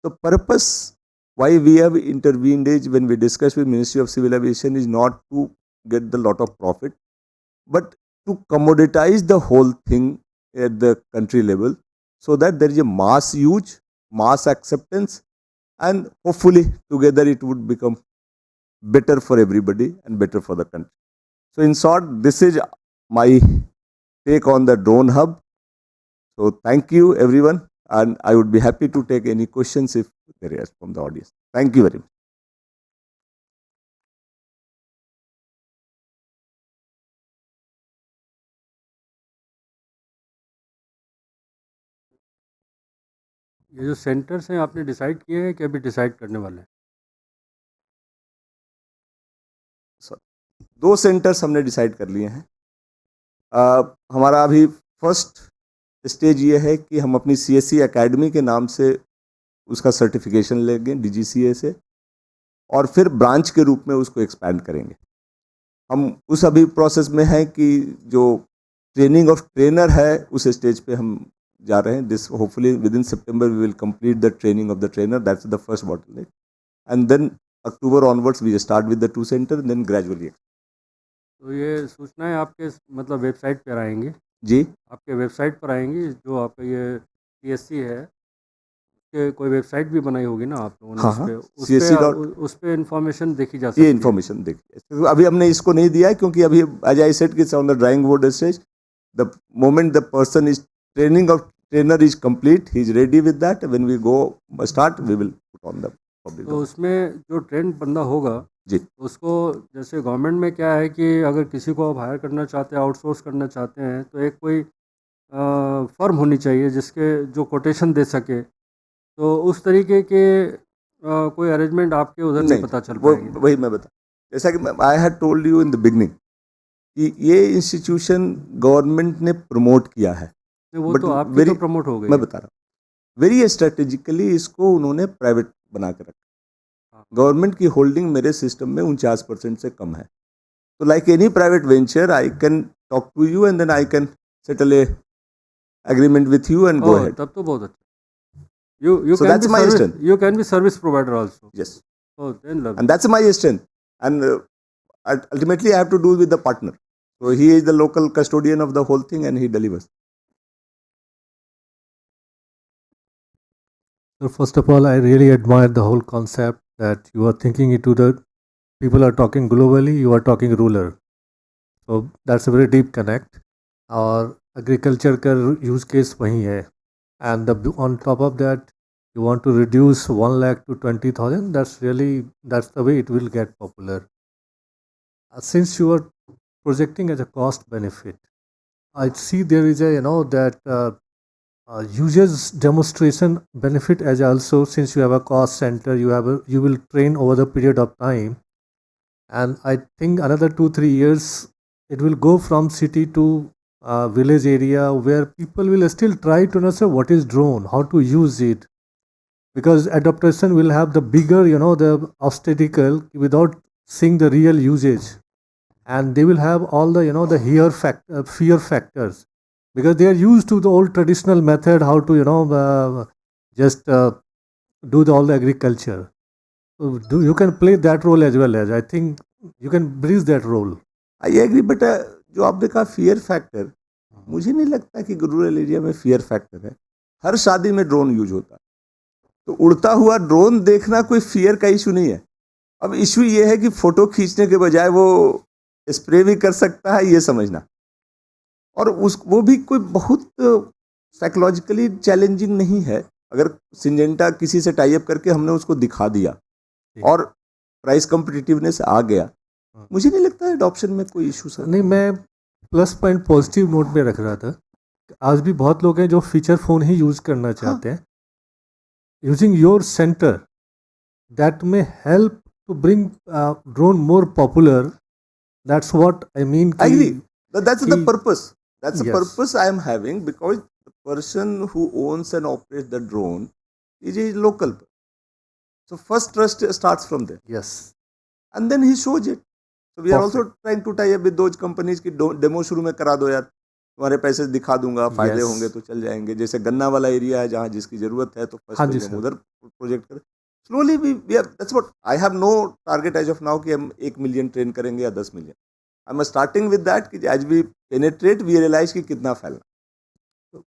The purpose why we have intervened is, when we discuss with Ministry of Civil Aviation, is not to get the lot of profit, but to commoditize the whole thing at the country level, so that there is a mass use, mass acceptance, and hopefully together it would become better for everybody and better for the country. So in short, this is my take on the drone hub. So thank you everyone, and I would be happy to take any questions if there is from the audience. Thank you very much. ये जो centres हैं आपने decide किए हैं कि अभी decide करने वाले हैं? दो सेंटर्स हमने डिसाइड कर लिए हैं. हमारा अभी फर्स्ट स्टेज ये है कि हम अपनी CSE एकेडमी के नाम से उसका सर्टिफिकेशन लेंगे DGCA से, और फिर ब्रांच के रूप में उसको एक्सपैंड करेंगे. हम उस अभी प्रोसेस में हैं कि जो ट्रेनिंग ऑफ ट्रेनर है उस स्टेज पे हम जा रहे हैं. This hopefully within September we will complete the training of the trainer. That's the first bottleneck, and then October onwards we start with the 2 centre, then gradually. तो ये सूचनाएं आपके मतलब वेबसाइट पर आएंगी? जी, आपके वेबसाइट पर आएंगी. जो आपका ये CSC है, उसके कोई वेबसाइट भी बनाई होगी ना आप लोगों ने? हाँ, उस पे इंफॉर्मेशन देखी जा सकती ये है. इन्फॉर्मेशन देखिए. अभी हमने इसको नहीं दिया है क्योंकि अभी एज आई सेड कि on the drawing board stage. The moment the person is training of trainer is complete, he is ready with that, when we go start we will put on the public. तो उसमें जो trend बंदा होगा जी, उसको, जैसे government में क्या है कि अगर किसी को आप हायर करना चाहते हैं, आउटसोर्स करना चाहते हैं, तो एक कोई फर्म होनी चाहिए जिसके जो कोटेशन दे सके. तो उस तरीके के कोई अरेंजमेंट आपके उधर नहीं पता चल पाएंगे? वही मैं बता, जैसा कि I had told you in the beginning कि ये इंस्टीट्यूशन गवर्नमेंट ने प्रमोट किया है. वो तो आपकी तो प्रमोट हो गई. मैं बता रहा हूँ, वेरी स्ट्रेटेजिकली इसको उन्होंने प्राइवेट बना के रखा. गवर्नमेंट की होल्डिंग मेरे सिस्टम में 49% से कम है. तो like any private venture, I can talk to you and then I can settle a agreement with you and go ahead. तब तो बहुत अच्छा. You So can that's be my service, strength. you can be service provider also. Yes. Oh, then lovely. And that's my strength. And ultimately I have to do with the partner. So he is the local custodian of the whole thing and he delivers. So first of all, I really admire the whole concept that you are thinking into the people are talking globally, you are talking rural. So that's a very deep connect. और agriculture का use case वही है. And on top of that, you want to reduce 1 lakh to 20,000. That's the way it will get popular. Since you are projecting as a cost benefit, I see there is a that users demonstration benefit as also. Since you have a cost center, you will train over the period of time, and I think another 2-3 years it will go from city to village area where people will still try to know say what is drone, how to use it, because adaptation will have the bigger, the obstacle without seeing the real usage, and they will have all the, the fear factors, because they are used to the old traditional method how to, just do all the agriculture. So you can play that role as well. As I think you can bridge that role. I agree, but जो आपने कहा fear factor, मुझे नहीं लगता कि rural area में fear factor है. हर शादी में ड्रोन यूज होता है, तो उड़ता हुआ ड्रोन देखना कोई फियर का इशू नहीं है. अब इशू ये है कि फोटो खींचने के बजाय वो स्प्रे भी कर सकता है, ये समझना. और वो भी कोई बहुत साइकोलॉजिकली चैलेंजिंग नहीं है. अगर सिंजेंटा किसी से टाई अप करके हमने उसको दिखा दिया और प्राइस कॉम्पिटिटिवनेस आ गया, मुझे नहीं लगता एडॉप्शन में कोई इशू सर. नहीं, मैं प्लस पॉइंट पॉजिटिव नोट पे रख रहा था. आज भी बहुत लोग हैं जो फीचर फोन ही यूज करना चाहते हैं. Using your centre that may help to bring drone more popular. That's what I mean. I agree. That's the purpose. That's the purpose I am having, because the person who owns and operates the drone is a local. So first trust starts from there. Yes. And then he shows it. So we are also trying to tie up with those companies की demo शुरू में करा दो यार, तुम्हारे पैसे दिखा दूंगा, फायदे होंगे तो चल जाएंगे. जैसे गन्ना वाला एरिया है जहाँ जिसकी जरूरत है तो फर्स्ट हम उधर प्रोजेक्ट करें. Slowly we are, that's what I have no target as of now कि हम 1 मिलियन ट्रेन करेंगे या 10 million. I'm starting with that कि as we penetrate we realize कि कितना फैलना.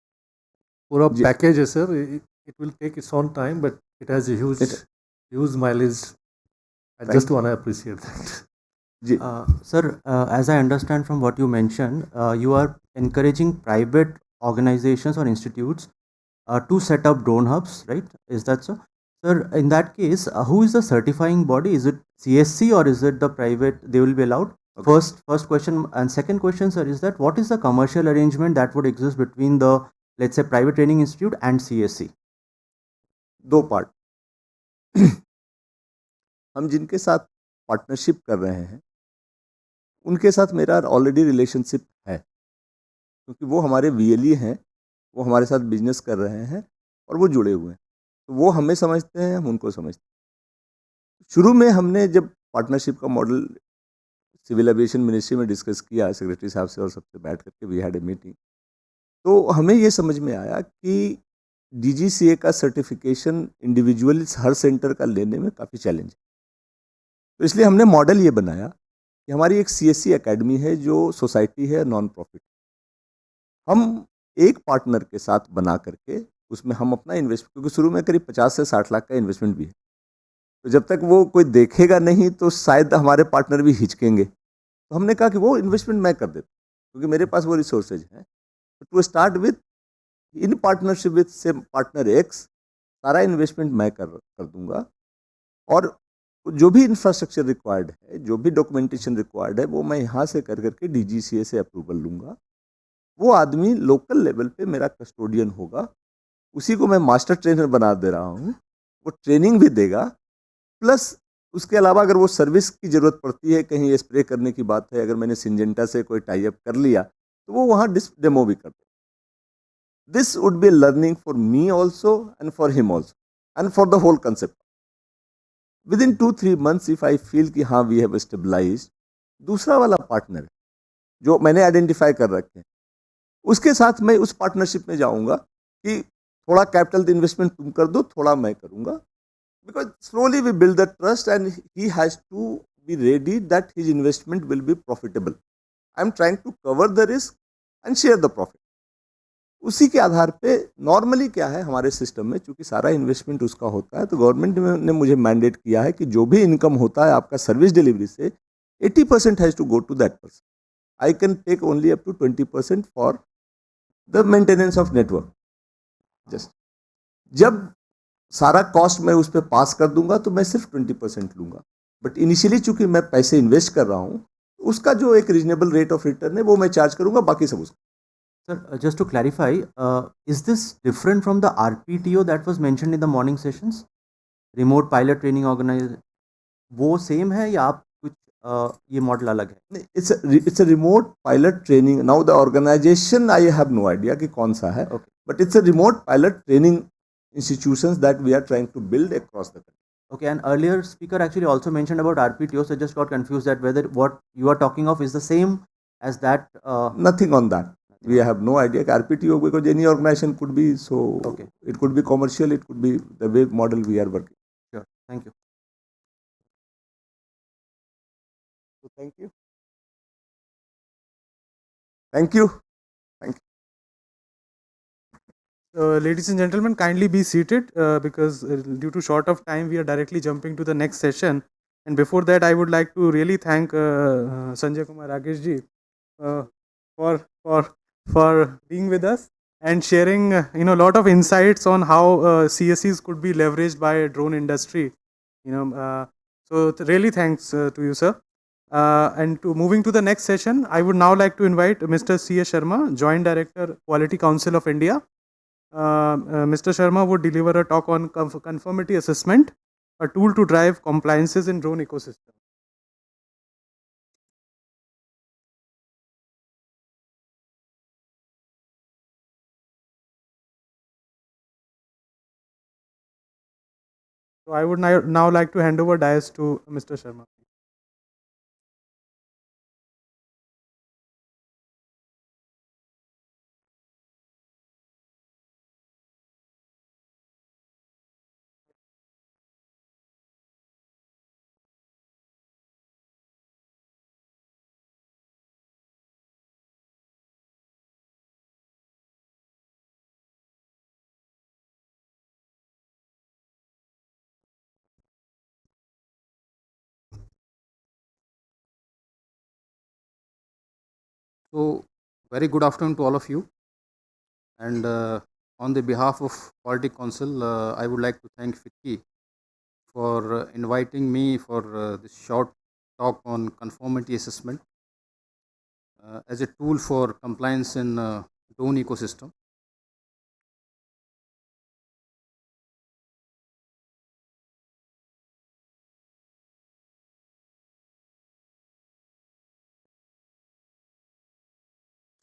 पूरा पैकेज है sir. It will take its own time, but it has a huge mileage. I just want to appreciate that. Sir, as I understand from what you mentioned, you are encouraging private organizations or institutes to set up drone hubs, right? Is that so? Sir, in that case, who is the certifying body? Is it CSC or is it the private? They will be allowed. Okay. First question, and second question, sir, is that what is the commercial arrangement that would exist between the, let's say, private training institute and CSC? दो part. हम जिनके साथ partnership कर रहे हैं उनके साथ मेरा ऑलरेडी रिलेशनशिप है, क्योंकि वो हमारे VLE हैं, वो हमारे साथ बिजनेस कर रहे हैं और वो जुड़े हुए हैं. तो वो हमें समझते हैं, हम उनको समझते हैं. शुरू में हमने जब पार्टनरशिप का मॉडल सिविल एविएशन मिनिस्ट्री में डिस्कस किया सेक्रेटरी साहब से और सबसे बैठ करके वी हैड ए मीटिंग, तो हमें ये समझ में आया कि DGCA का सर्टिफिकेशन इंडिविजुअल हर सेंटर का लेने में काफ़ी चैलेंज है. तो इसलिए हमने मॉडल ये बनाया कि हमारी एक CSC एकेडमी है जो सोसाइटी है, नॉन प्रॉफिट. हम एक पार्टनर के साथ बना करके उसमें हम अपना इन्वेस्टमेंट, क्योंकि शुरू में करीब 50 से 60 लाख का इन्वेस्टमेंट भी है, तो जब तक वो कोई देखेगा नहीं तो शायद हमारे पार्टनर भी हिचकेंगे. तो हमने कहा कि वो इन्वेस्टमेंट मैं कर देता हूँ क्योंकि मेरे पास वो रिसोर्सेज हैं. To start with in partnership with say partner X, सारा इन्वेस्टमेंट मैं कर दूंगा और जो भी इंफ्रास्ट्रक्चर रिक्वायर्ड है, जो भी डॉक्यूमेंटेशन रिक्वायर्ड है, वो मैं यहाँ से कर करके DGCA से अप्रूवल लूँगा. वो आदमी लोकल लेवल पे मेरा कस्टोडियन होगा, उसी को मैं मास्टर ट्रेनर बना दे रहा हूँ. वो ट्रेनिंग भी देगा, प्लस उसके अलावा अगर वो सर्विस की ज़रूरत पड़ती है, कहीं स्प्रे करने की बात है, अगर मैंने सिंजेंटा से कोई टाई अप कर लिया तो वो वहाँ डेमो भी कर दे. This would be learning for me also and for him also and for the whole concept. Within 2-3 months if I feel कि हाँ वी हैव स्टेबलाइज, दूसरा वाला पार्टनर जो मैंने आइडेंटिफाई कर रखे हैं, उसके साथ मैं उस पार्टनरशिप में जाऊंगा कि थोड़ा कैपिटल इन्वेस्टमेंट तुम कर दो, थोड़ा मैं करूंगा. Because slowly we build the trust and he has to be ready that his investment will be profitable. I am trying to cover the risk and share the profit. उसी के आधार पे normally क्या है हमारे सिस्टम में, चूंकि सारा investment उसका होता है, तो गवर्नमेंट ने मुझे मैंडेट किया है कि जो भी इनकम होता है आपका सर्विस डिलीवरी से, 80% has to go to that person. I can take only up to 20% for the maintenance of network. Just जब सारा कॉस्ट मैं उस पर पास कर दूंगा तो मैं सिर्फ 20% लूंगा. बट इनिशियली चूंकि मैं पैसे इन्वेस्ट कर रहा हूँ, उसका जो एक रीजनेबल रेट ऑफ रिटर्न है वो मैं चार्ज करूंगा, बाकी सब उसका. Sir, just to clarify, is this different from the RPTO that was mentioned in the morning sessions? Remote Pilot Training Organization, वो सेम है या आप कुछ ये मॉडल अलग है? It's a remote pilot training. Now the organization I have no idea कि कौन सा है, but it's a remote pilot training institutions that we are trying to build across the country. Okay, and earlier speaker actually also mentioned about RPTO, so I just got confused that whether what you are talking of is the same as that. Nothing on that. We have no idea. RPTO, because any organization could be, so it could be commercial, it could be the way model we are working. Sure, thank you. So thank you. Thank you. Thank you. Ladies and gentlemen, kindly be seated because due to short of time, we are directly jumping to the next session. And before that, I would like to really thank Sanjay Kumar Rakesh ji for being with us and sharing a lot of insights on how CSEs could be leveraged by drone industry. So really thanks to you, sir. And to moving to the next session, I would now like to invite Mr. C.S. Sharma, Joint Director, Quality Council of India. Mr. Sharma would deliver a talk on conformity assessment, a tool to drive compliances in drone ecosystem. So I would now like to hand over dais to Mr. Sharma. So, very good afternoon to all of you. And on the behalf of Quality Council, I would like to thank FICCI for inviting me for this short talk on conformity assessment as a tool for compliance in drone ecosystem.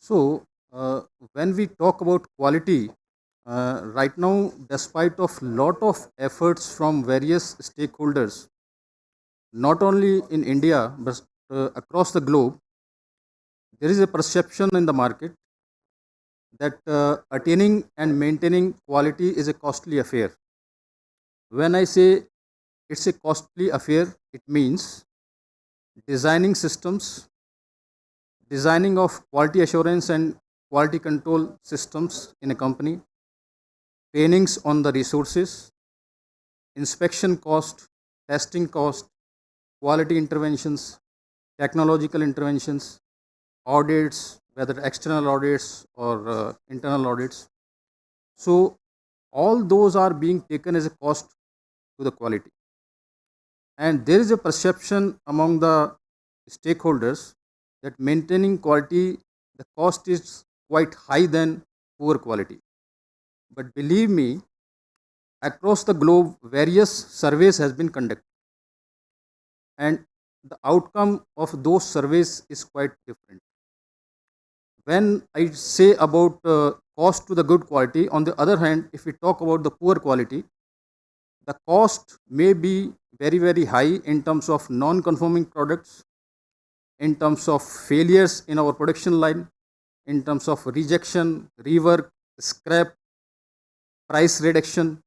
So, when we talk about quality, right now, despite of lot of efforts from various stakeholders, not only in India but across the globe, there is a perception in the market that attaining and maintaining quality is a costly affair. When I say it's a costly affair, it means designing systems, designing of quality assurance and quality control systems in a company, trainings on the resources, inspection cost, testing cost, quality interventions, technological interventions, audits, whether external audits or internal audits. So all those are being taken as a cost to the quality. And there is a perception among the stakeholders that maintaining quality, the cost is quite high than poor quality. But believe me, across the globe, various surveys has been conducted. And the outcome of those surveys is quite different. When I say about cost to the good quality, on the other hand, if we talk about the poor quality, the cost may be very, very high in terms of non-conforming products, in terms of failures in our production line, in terms of rejection, rework, scrap, price reduction,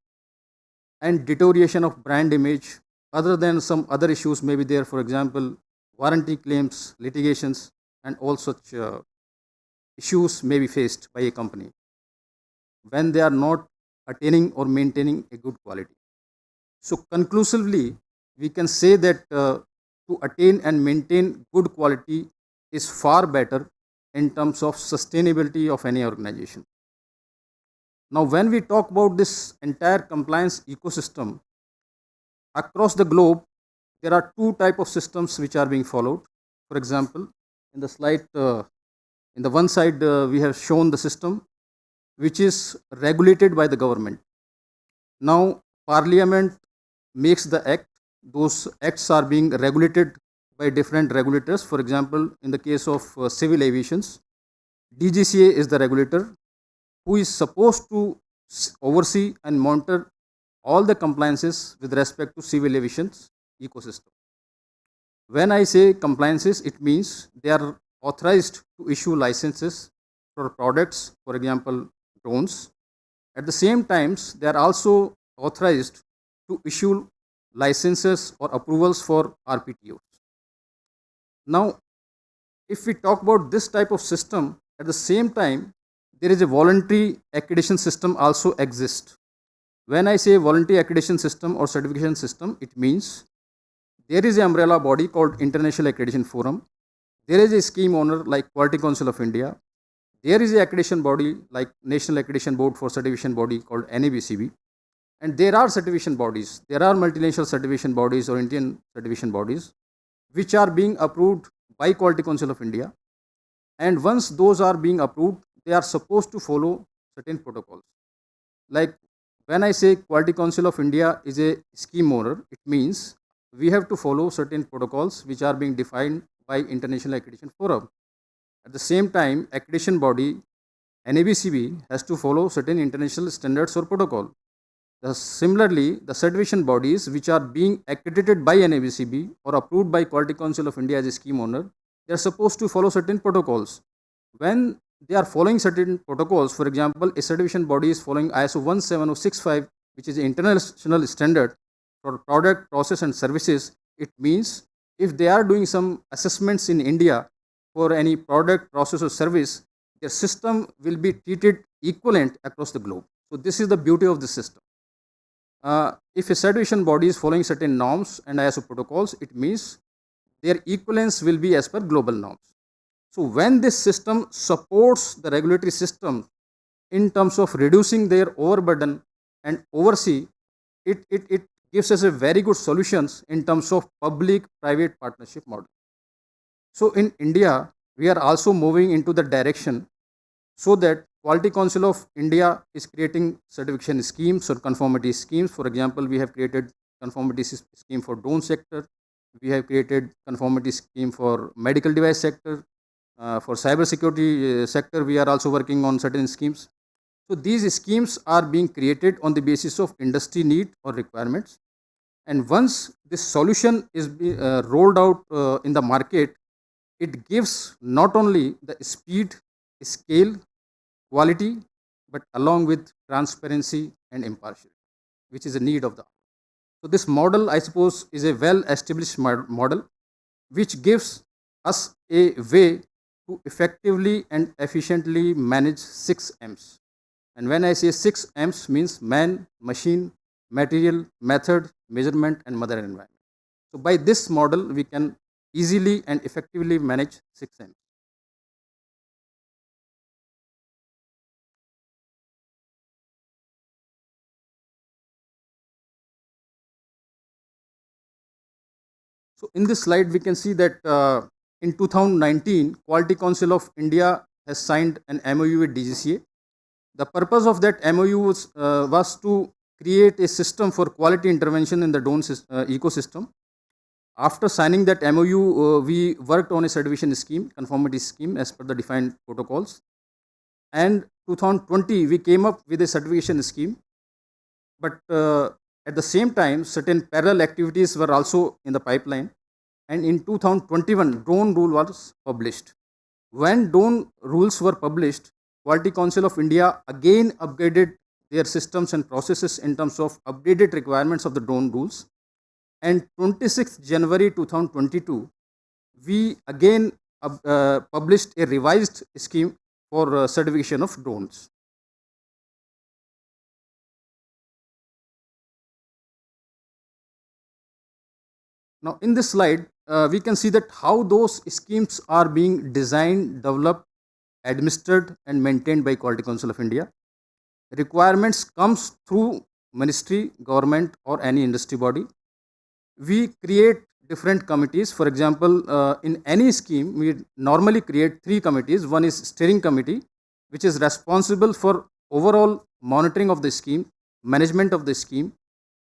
and deterioration of brand image, other than some other issues may be there, for example, warranty claims, litigations, and all such issues may be faced by a company when they are not attaining or maintaining a good quality. So conclusively, we can say that to attain and maintain good quality is far better in terms of sustainability of any organization. Now, when we talk about this entire compliance ecosystem, across the globe, there are two types of systems which are being followed. For example, in the slide, in the one side, we have shown the system which is regulated by the government. Now, Parliament makes the act. Those acts are being regulated by different regulators. For example, in the case of civil aviations, DGCA is the regulator who is supposed to oversee and monitor all the compliances with respect to civil aviation's ecosystem. When I say compliances, it means they are authorized to issue licenses for products, for example, drones. At the same times, they are also authorized to issue licenses or approvals for RPTOs. Now, if we talk about this type of system, at the same time, there is a voluntary accreditation system also exists. When I say voluntary accreditation system or certification system, it means there is an umbrella body called International Accreditation Forum. There is a scheme owner like Quality Council of India. There is an accreditation body like National Accreditation Board for Certification Body called NABCB. And there are certification bodies. There are multinational certification bodies or Indian certification bodies which are being approved by Quality Council of India. And once those are being approved, they are supposed to follow certain protocols. Like when I say Quality Council of India is a scheme owner, it means we have to follow certain protocols which are being defined by International Accreditation Forum. At the same time, accreditation body NABCB has to follow certain international standards or protocol. Similarly, the certification bodies which are being accredited by NABCB or approved by Quality Council of India as a scheme owner, they are supposed to follow certain protocols. When they are following certain protocols, for example, a certification body is following ISO 17065, which is an international standard for product, process and services, it means if they are doing some assessments in India for any product, process or service, their system will be treated equivalent across the globe. So this is the beauty of the system. If a certification body is following certain norms and ISO protocols, it means their equivalence will be as per global norms. So when this system supports the regulatory system in terms of reducing their overburden and oversee, it gives us a very good solutions in terms of public-private partnership model. So in India, we are also moving into the direction so that Quality Council of India is creating certification schemes or conformity schemes. For example, we have created conformity scheme for drone sector. We have created conformity scheme for medical device sector. For cyber security sector, we are also working on certain schemes. So these schemes are being created on the basis of industry need or requirements. And once this solution is rolled out in the market, it gives not only the speed, scale, quality, but along with transparency and impartiality, which is a need of the hour. So this model, I suppose, is a well-established model, which gives us a way to effectively and efficiently manage 6 M's. And when I say 6 M's, means man, machine, material, method, measurement, and mother environment. So by this model, we can easily and effectively manage 6 M's. So in this slide, we can see that in 2019, Quality Council of India has signed an MOU with DGCA. The purpose of that MOU was to create a system for quality intervention in the drone ecosystem. After signing that MOU, we worked on a certification scheme, conformity scheme as per the defined protocols. And 2020, we came up with a certification scheme. But at the same time, certain parallel activities were also in the pipeline. And in 2021, drone rule was published. When drone rules were published, Quality Council of India again upgraded their systems and processes in terms of updated requirements of the drone rules. And 26th January 2022, we again published a revised scheme for certification of drones. Now in this slide, we can see that how those schemes are being designed, developed, administered and maintained by Quality Council of India. Requirements comes through ministry, government or any industry body. We create different committees. For example, in any scheme, we normally create 3 committees. One is steering committee, which is responsible for overall monitoring of the scheme, management of the scheme,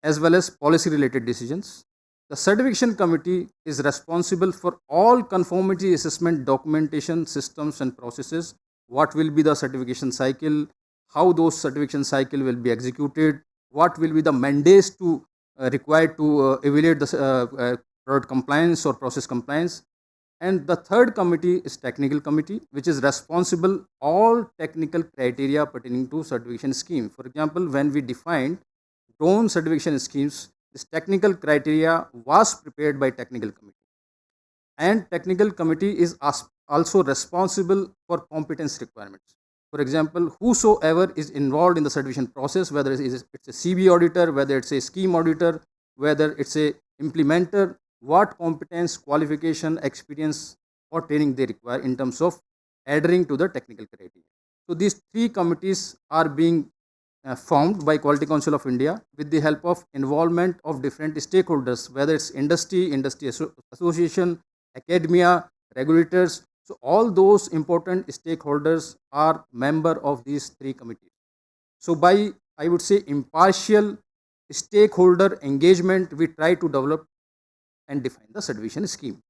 as well as policy related decisions. The certification committee is responsible for all conformity assessment documentation systems and processes. What will be the certification cycle, how those certification cycle will be executed, what will be the mandates to required to evaluate the product compliance or process compliance. And the third committee is technical committee, which is responsible all technical criteria pertaining to certification scheme. For example, when we defined drone certification schemes, this technical criteria was prepared by technical committee, and technical committee is also responsible for competence requirements. For example, whosoever is involved in the certification process, whether it's a CB auditor, whether it's a scheme auditor, whether it's a implementer, what competence, qualification, experience or training they require in terms of adhering to the technical criteria. So these three committees are being formed by Quality Council of India with the help of involvement of different stakeholders, whether it's industry association, academia, regulators. So all those important stakeholders are member of these three committees. So by, I would say, impartial stakeholder engagement, we try to develop and define the certification scheme.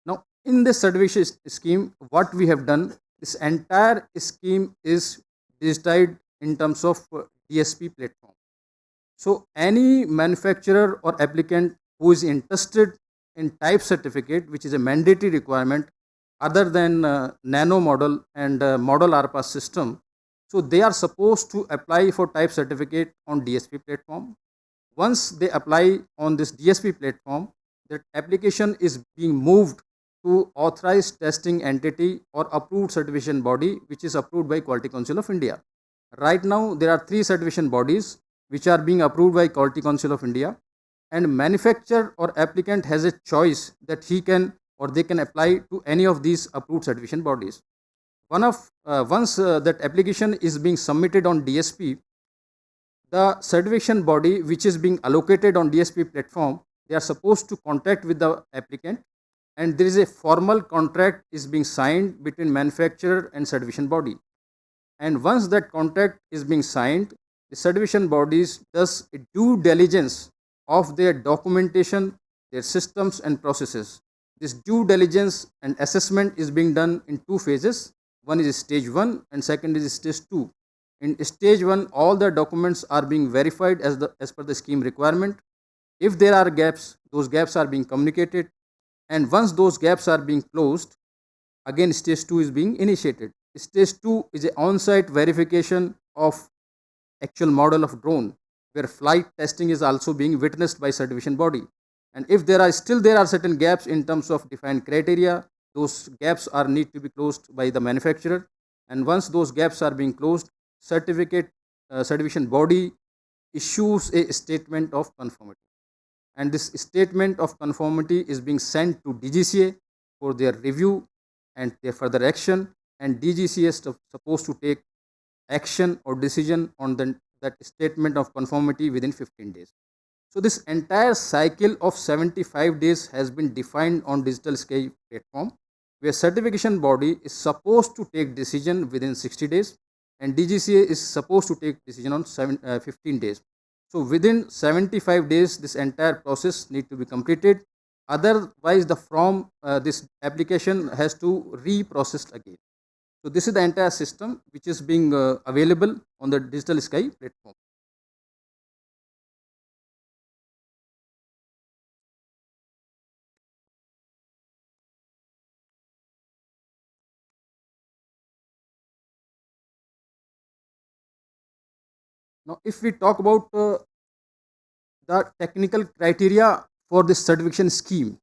Now, in this certification scheme, what we have done, this entire scheme is digitized in terms of DSP platform. So any manufacturer or applicant who is interested in type certificate, which is a mandatory requirement other than nano model and model RPAS system, so they are supposed to apply for type certificate on DSP platform. Once they apply on this DSP platform, that application is being moved to authorized testing entity or approved certification body, which is approved by Quality Council of India. Right now, there are 3 certification bodies which are being approved by Quality Council of India, and manufacturer or applicant has a choice that he can or they can apply to any of these approved certification bodies. Once that application is being submitted on DSP, the certification body which is being allocated on DSP platform, they are supposed to contact with the applicant, and there is a formal contract is being signed between manufacturer and certification body. And once that contract is being signed, the certification bodies does a due diligence of their documentation, their systems and processes. This due diligence and assessment is being done in 2 phases. One is stage 1 and second is stage 2. In stage 1, all the documents are being verified as per the scheme requirement. If there are gaps, those gaps are being communicated, and once those gaps are being closed, again stage 2 is being initiated. Stage 2 is an on-site verification of actual model of drone, where flight testing is also being witnessed by certification body. And if there are certain gaps in terms of defined criteria, those gaps are need to be closed by the manufacturer. And once those gaps are being closed, certification body issues a statement of conformity, and this statement of conformity is being sent to DGCA for their review and their further action, and DGCA is supposed to take action or decision on that statement of conformity within 15 days. So this entire cycle of 75 days has been defined on Digital Sky platform, where certification body is supposed to take decision within 60 days and DGCA is supposed to take decision on 15 days. So within 75 days, this entire process need to be completed. Otherwise, this application has to reprocessed again. So this is the entire system which is being available on the Digital Sky platform. Now, if we talk about the technical criteria for this certification scheme,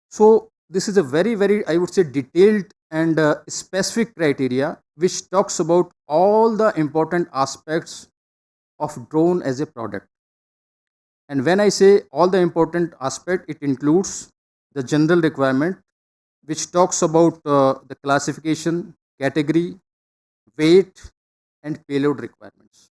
so this is a very, I would say, detailed and specific criteria which talks about all the important aspects of drone as a product. And when I say all the important aspect, it includes the general requirement, which talks about the classification, category, weight and payload requirements.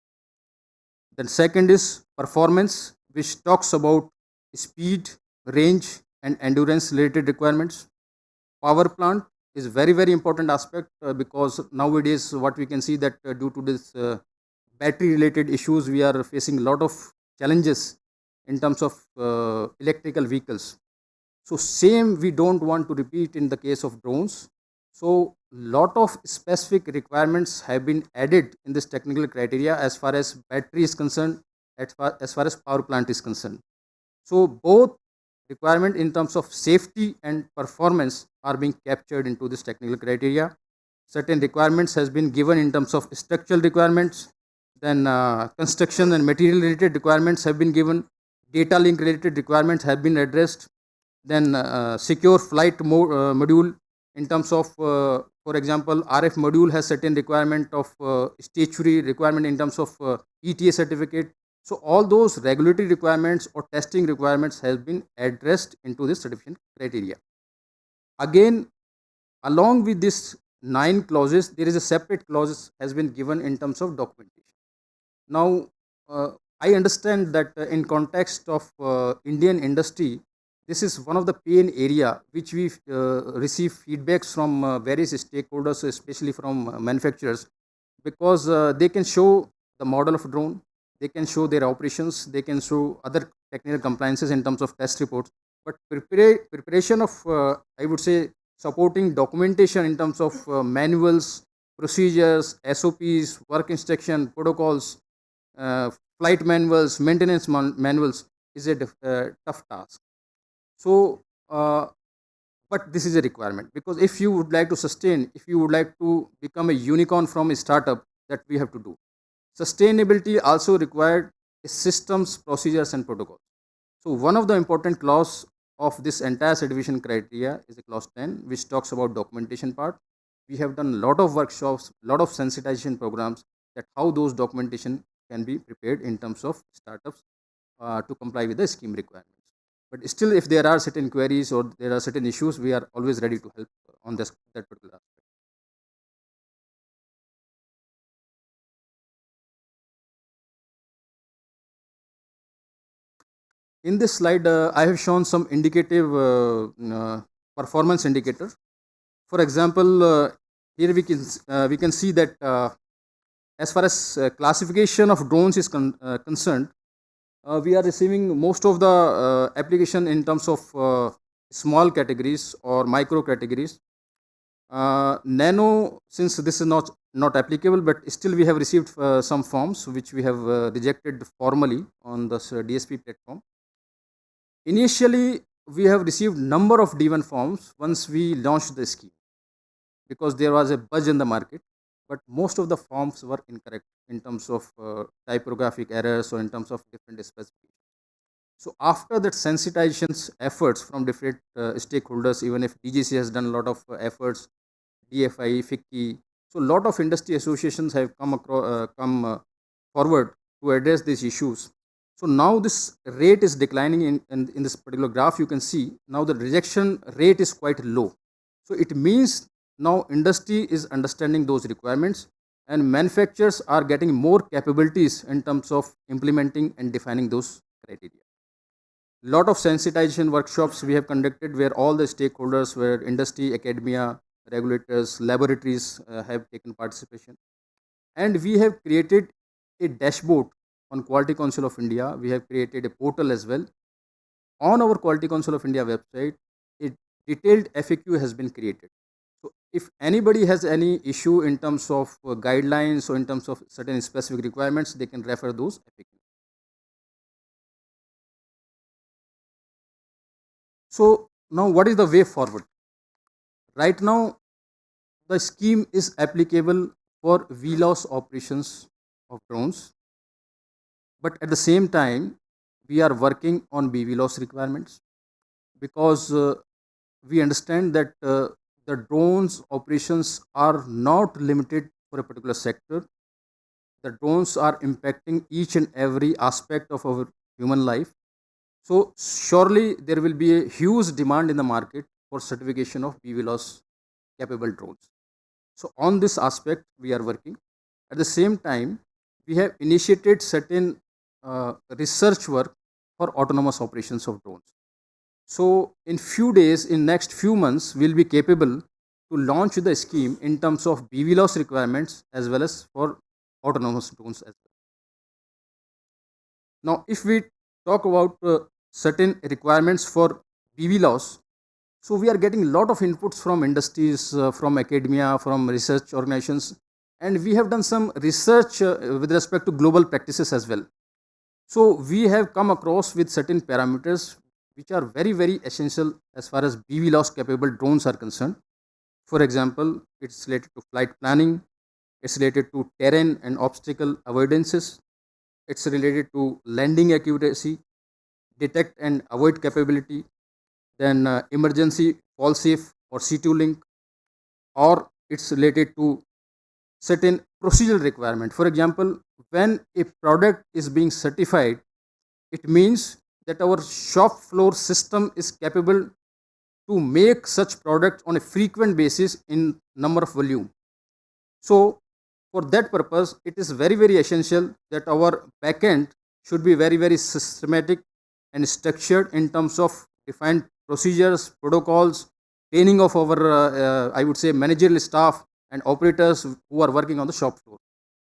Then second is performance, which talks about speed, range and endurance related requirements. Power plant is very important aspect because nowadays what we can see that due to this battery related issues, we are facing a lot of challenges in terms of electrical vehicles. So same we don't want to repeat in the case of drones. So lot of specific requirements have been added in this technical criteria as far as battery is concerned, as far as power plant is concerned. So both requirement in terms of safety and performance are being captured into this technical criteria. Certain requirements has been given in terms of structural requirements, then construction and material related requirements have been given, data link related requirements have been addressed, then secure flight module in terms of for example RF module has certain requirement of statutory requirement in terms of ETA certificate. So all those regulatory requirements or testing requirements have been addressed into this certification criteria. Again, along with this 9 clauses, there is a separate clause has been given in terms of documentation. Now, I understand that in context of Indian industry, this is one of the pain area which we receive feedbacks from various stakeholders, especially from manufacturers, because they can show the model of drone, they can show their operations, they can show other technical compliances in terms of test reports, but preparation of I would say supporting documentation in terms of manuals, procedures, SOPs, work instruction, protocols, flight manuals, maintenance manuals is a tough task. So, but this is a requirement, because if you would like to sustain, if you would like to become a unicorn from a startup, that we have to do. Sustainability also required systems, procedures and protocols. So one of the important clause of this entire certification criteria is the clause 10, which talks about documentation part. We have done a lot of workshops, lot of sensitization programs, that how those documentation can be prepared in terms of startups to comply with the scheme requirements. But still, if there are certain queries or there are certain issues, we are always ready to help on that particular aspect. In this slide, I have shown some indicative performance indicator. For example, here we can see that as far as classification of drones is concerned, we are receiving most of the application in terms of small categories or micro categories. Nano, since this is not applicable, but still we have received some forms which we have rejected formally on the DSP platform. Initially, we have received number of D1 forms once we launched the scheme, because there was a buzz in the market, but most of the forms were incorrect in terms of typographic errors or in terms of different specifications. So after that sensitization efforts from different stakeholders, even if DGC has done a lot of efforts, DFI, FICCI, so a lot of industry associations have come forward to address these issues. So now this rate is declining in this particular graph. You can see now the rejection rate is quite low. So it means now industry is understanding those requirements and manufacturers are getting more capabilities in terms of implementing and defining those criteria. Lot of sensitization workshops we have conducted where all the stakeholders, where industry, academia, regulators, laboratories have taken participation. And we have created a dashboard on Quality Council of India. We have created a portal as well. On our Quality Council of India website, a detailed FAQ has been created. So if anybody has any issue in terms of guidelines or in terms of certain specific requirements, they can refer those FAQ. So now what is the way forward? Right now, the scheme is applicable for VLOS operations of drones. But at the same time, we are working on BVLOS requirements, because we understand that the drones operations are not limited for a particular sector. The drones are impacting each and every aspect of our human life. So surely there will be a huge demand in the market for certification of BVLOS capable drones. So on this aspect, we are working. At the same time, we have initiated certain research work for autonomous operations of drones. So in few days, in next few months, we'll be capable to launch the scheme in terms of BVLOS requirements as well as for autonomous drones as well. Now, if we talk about certain requirements for BV laws, so we are getting a lot of inputs from industries, from academia, from research organizations, and we have done some research with respect to global practices as well. So we have come across with certain parameters which are very, very essential as far as BV loss capable drones are concerned. For example, it's related to flight planning, it's related to terrain and obstacle avoidances, it's related to landing accuracy, detect and avoid capability, then emergency fall safe or C2 link, or it's related to certain procedural requirement. For example, when a product is being certified, it means that our shop floor system is capable to make such product on a frequent basis in number of volume. So for that purpose, it is very, very essential that our backend should be very, very systematic and structured in terms of defined procedures, protocols, training of our, I would say, managerial staff and operators who are working on the shop floor.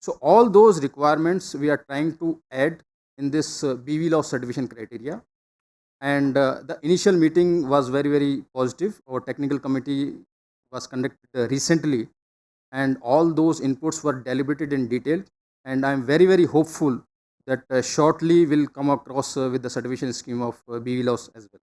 So all those requirements we are trying to add in this BV law certification criteria. And the initial meeting was very, very positive. Our technical committee was conducted recently, and all those inputs were deliberated in detail. And I'm very, very hopeful that shortly we'll come across with the certification scheme of BV laws as well.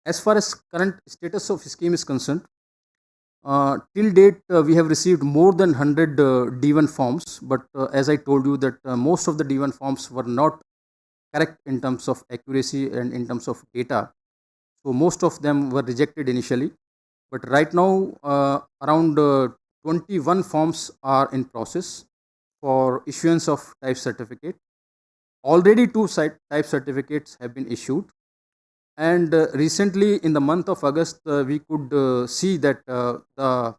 As far as current status of scheme is concerned, till date we have received more than 100 D1 forms, but as I told you that most of the D1 forms were not correct in terms of accuracy and in terms of data. So most of them were rejected initially, but right now around 21 forms are in process for issuance of type certificate. Already two type certificates have been issued, and recently in the month of August we could see that the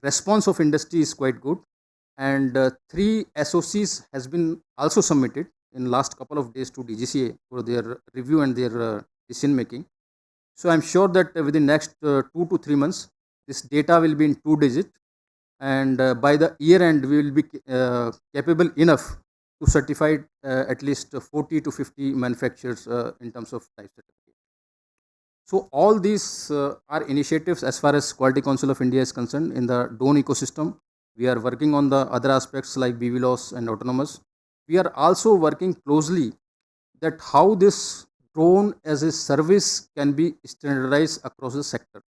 response of industry is quite good, and 3 SOCs has been also submitted in last couple of days to DGCA for their review and their decision making. So I'm sure that within next 2 to 3 months this data will be in 2 digit, and by the year end we will be capable enough to certify at least 40 to 50 manufacturers in terms of type certificate. So all these are initiatives as far as Quality Council of India is concerned in the drone ecosystem. We are working on the other aspects like BV laws and autonomous. We are also working closely that how this drone as a service can be standardized across the sector.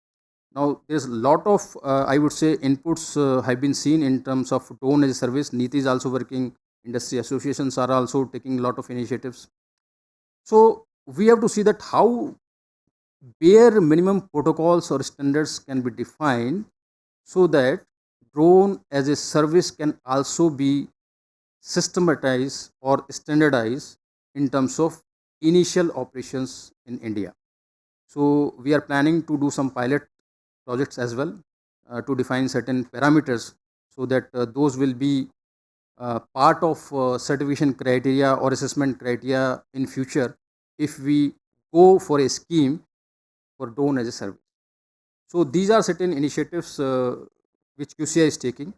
Now there's a lot of I would say inputs have been seen in terms of drone as a service. NITI is also working, industry associations are also taking a lot of initiatives. So we have to see that how bare minimum protocols or standards can be defined so that drone as a service can also be systematized or standardized in terms of initial operations in India. So we are planning to do some pilot projects as well to define certain parameters so that those will be part of certification criteria or assessment criteria in future if we go for a scheme for drone as a service. So these are certain initiatives which QCI is taking.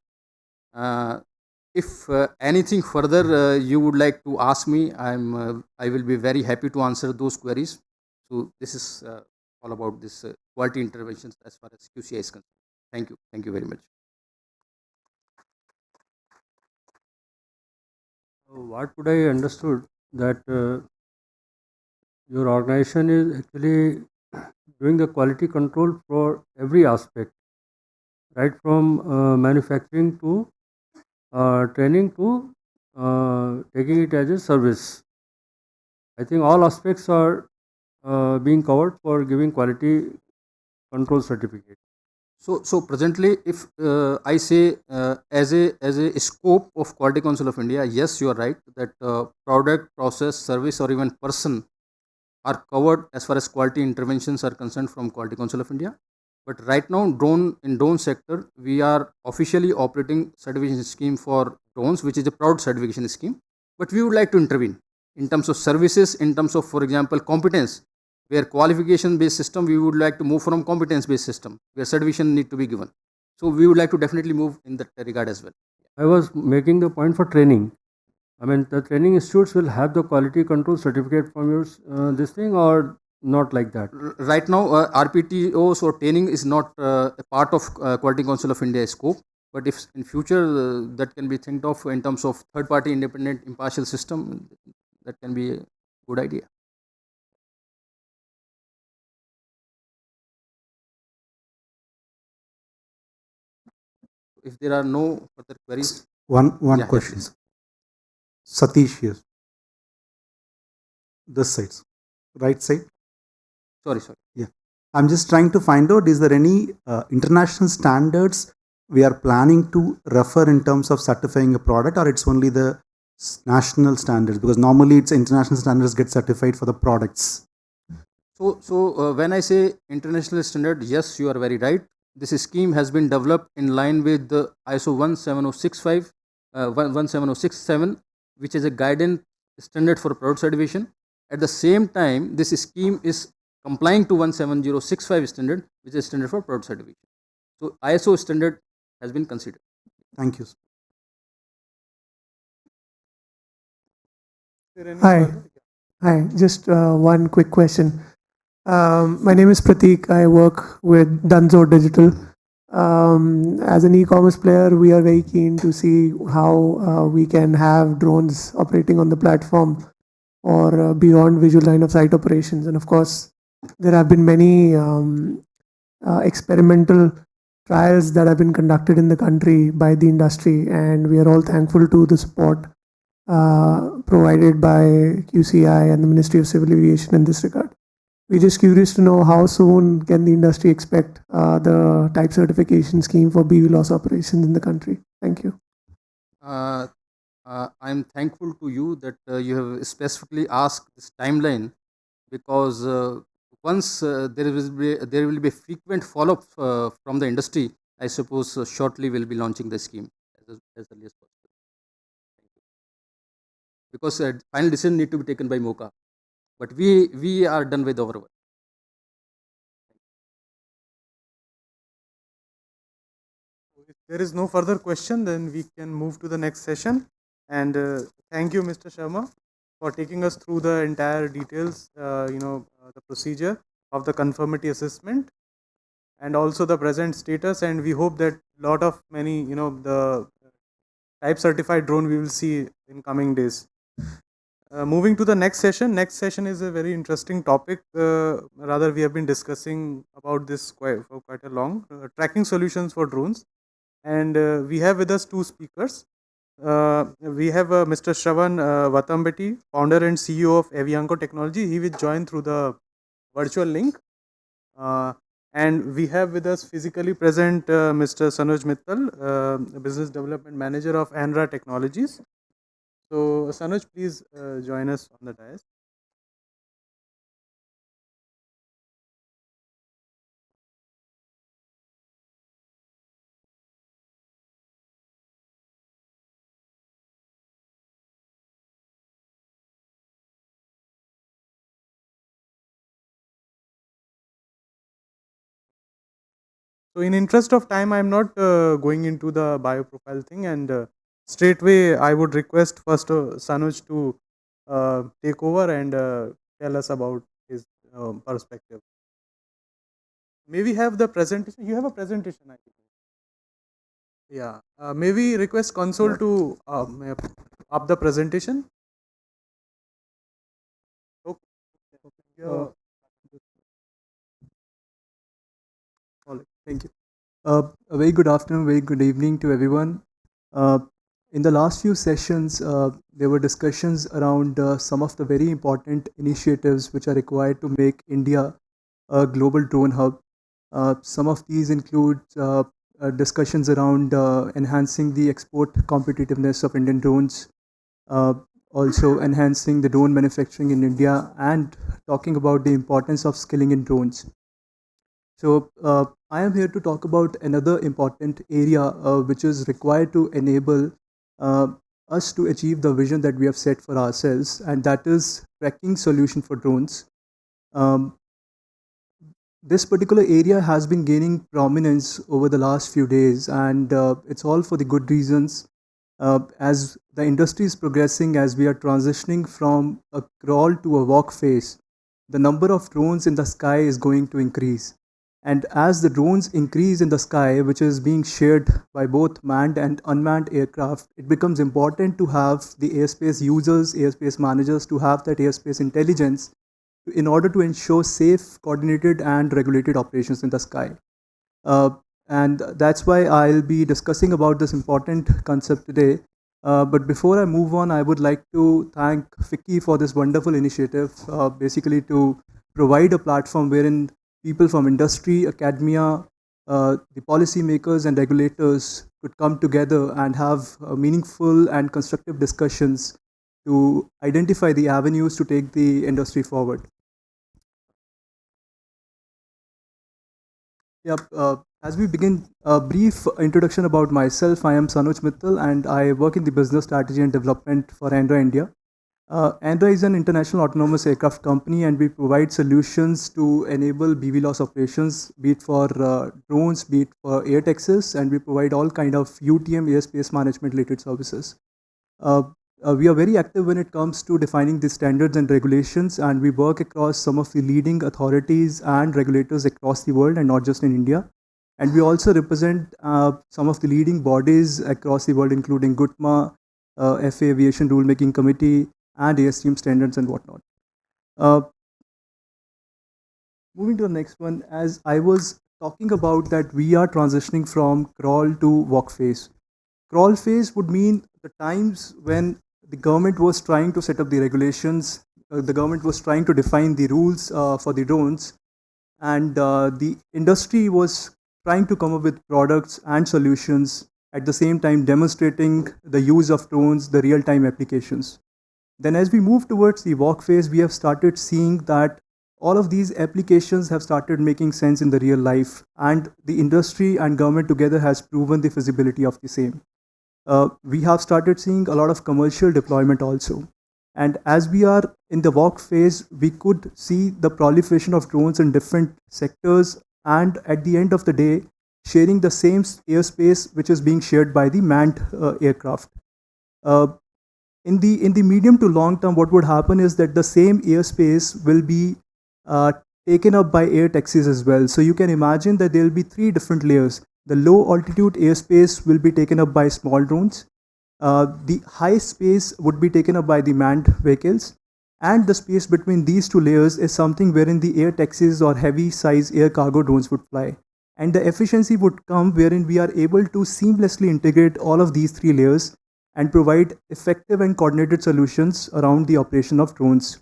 If anything further you would like to ask me, I will be very happy to answer those queries. So this is all about this quality interventions as far as QCI is concerned. Thank you very much. What could I understood that your organization is actually doing the quality control for every aspect, right from manufacturing to training to taking it as a service. I think all aspects are being covered for giving quality control certificate. So presently, if I say as a scope of Quality Council of India, yes, you are right that product, process, service, or even person are covered as far as quality interventions are concerned from Quality Council of India. But right now, in drone sector, we are officially operating certification scheme for drones, which is a proud certification scheme. But we would like to intervene in terms of services, in terms of, for example, competence, where qualification based system we would like to move from competence based system where certification need to be given. So we would like to definitely move in that regard as well. I was making the point for training. I mean, the training institutes will have the quality control certificate from your this thing, or not like that? Right now, RPTOs or training is not a part of Quality Council of India scope. But if in future that can be think of in terms of third party independent impartial system, that can be a good idea. If there are no further queries. One Yeah, question. please. Satish here. This side. Right side. Sorry. Yeah. I'm just trying to find out, is there any international standards we are planning to refer in terms of certifying a product, or it's only the national standards? Because normally it's international standards get certified for the products. So when I say international standard, yes, you are very right. This scheme has been developed in line with the ISO 17065, 17067, which is a guidance standard for product certification. At the same time, this scheme is complying to 17065 standard, which is standard for product certification. So ISO standard has been considered. Thank you. Hi. Just one quick question. My name is Pratik. I work with Dunzo Digital. As an e-commerce player, we are very keen to see how we can have drones operating on the platform or beyond visual line of sight operations. And of course, there have been many experimental trials that have been conducted in the country by the industry, and we are all thankful to the support provided by QCI and the Ministry of Civil Aviation in this regard. We're just curious to know how soon can the industry expect the type certification scheme for BVLOS operations in the country. Thank you. I'm thankful to you that you have specifically asked this timeline, because once there will be frequent follow-up from the industry, I suppose shortly we'll be launching the scheme as early as possible. Because final decision need to be taken by MOCA, but we are done with our work. If there is no further question, then we can move to the next session. And thank you, Mr. Sharma, for taking us through the entire details, the procedure of the conformity assessment and also the present status. And we hope that many, the type certified drone we will see in coming days. Moving to the next session. Next session is a very interesting topic. Rather, we have been discussing about this for quite a long. Tracking solutions for drones. And we have with us two speakers. We have Mr. Shravan Vatambeti, founder and CEO of Avianco Technology. He will join through the virtual link. And we have with us physically present Mr. Sanuj Mittal, Business Development Manager of Andhra Technologies. So Sanuj, please join us on the dais. So in interest of time, I am not going into the bio profile thing, and straightway I would request first Sanuj to take over and tell us about his perspective. May we have the presentation? You have a presentation, I think. Yeah. May we request console to up the presentation? Okay. Yeah. All right, thank you. A very good afternoon, very good evening to everyone. In the last few sessions, there were discussions around some of the very important initiatives which are required to make India a global drone hub. Some of these include discussions around enhancing the export competitiveness of Indian drones, also enhancing the drone manufacturing in India, and talking about the importance of skilling in drones. So I am here to talk about another important area which is required to enable us to achieve the vision that we have set for ourselves, and that is tracking solution for drones. this particular area has been gaining prominence over the last few days, and it's all for the good reasons. As the industry is progressing, as we are transitioning from a crawl to a walk phase, the number of drones in the sky is going to increase. And as the drones increase in the sky, which is being shared by both manned and unmanned aircraft, it becomes important to have the airspace users, airspace managers to have that airspace intelligence in order to ensure safe, coordinated, and regulated operations in the sky. And that's why I'll be discussing about this important concept today. But before I move on, I would like to thank FICCI for this wonderful initiative, basically to provide a platform wherein people from industry, academia, the policymakers and regulators could come together and have meaningful and constructive discussions to identify the avenues to take the industry forward. Yep. As we begin, a brief introduction about myself. I am Sanuj Mittal and I work in the business strategy and development for Andra India. Andra is an international autonomous aircraft company, and we provide solutions to enable BVLOS operations, be it for drones, be it for air taxis, and we provide all kind of UTM airspace management related services. We are very active when it comes to defining the standards and regulations, and we work across some of the leading authorities and regulators across the world and not just in India. And we also represent some of the leading bodies across the world, including GUTMA, FA Aviation Rulemaking Committee, and ASTM standards and whatnot. Moving to the next one, as I was talking about that we are transitioning from crawl to walk phase. Crawl phase would mean the times when the government was trying to set up the regulations, the government was trying to define the rules for the drones, and the industry was trying to come up with products and solutions, at the same time demonstrating the use of drones, the real-time applications. Then as we move towards the walk phase, we have started seeing that all of these applications have started making sense in the real life, and the industry and government together has proven the feasibility of the same. We have started seeing a lot of commercial deployment also. And as we are in the walk phase, we could see the proliferation of drones in different sectors, and at the end of the day, sharing the same airspace which is being shared by the manned aircraft. In the medium to long term, what would happen is that the same airspace will be taken up by air taxis as well. So you can imagine that there will be three different layers. The low altitude airspace will be taken up by small drones. The high space would be taken up by the manned vehicles. And the space between these two layers is something wherein the air taxis or heavy size air cargo drones would fly. And the efficiency would come wherein we are able to seamlessly integrate all of these three layers and provide effective and coordinated solutions around the operation of drones.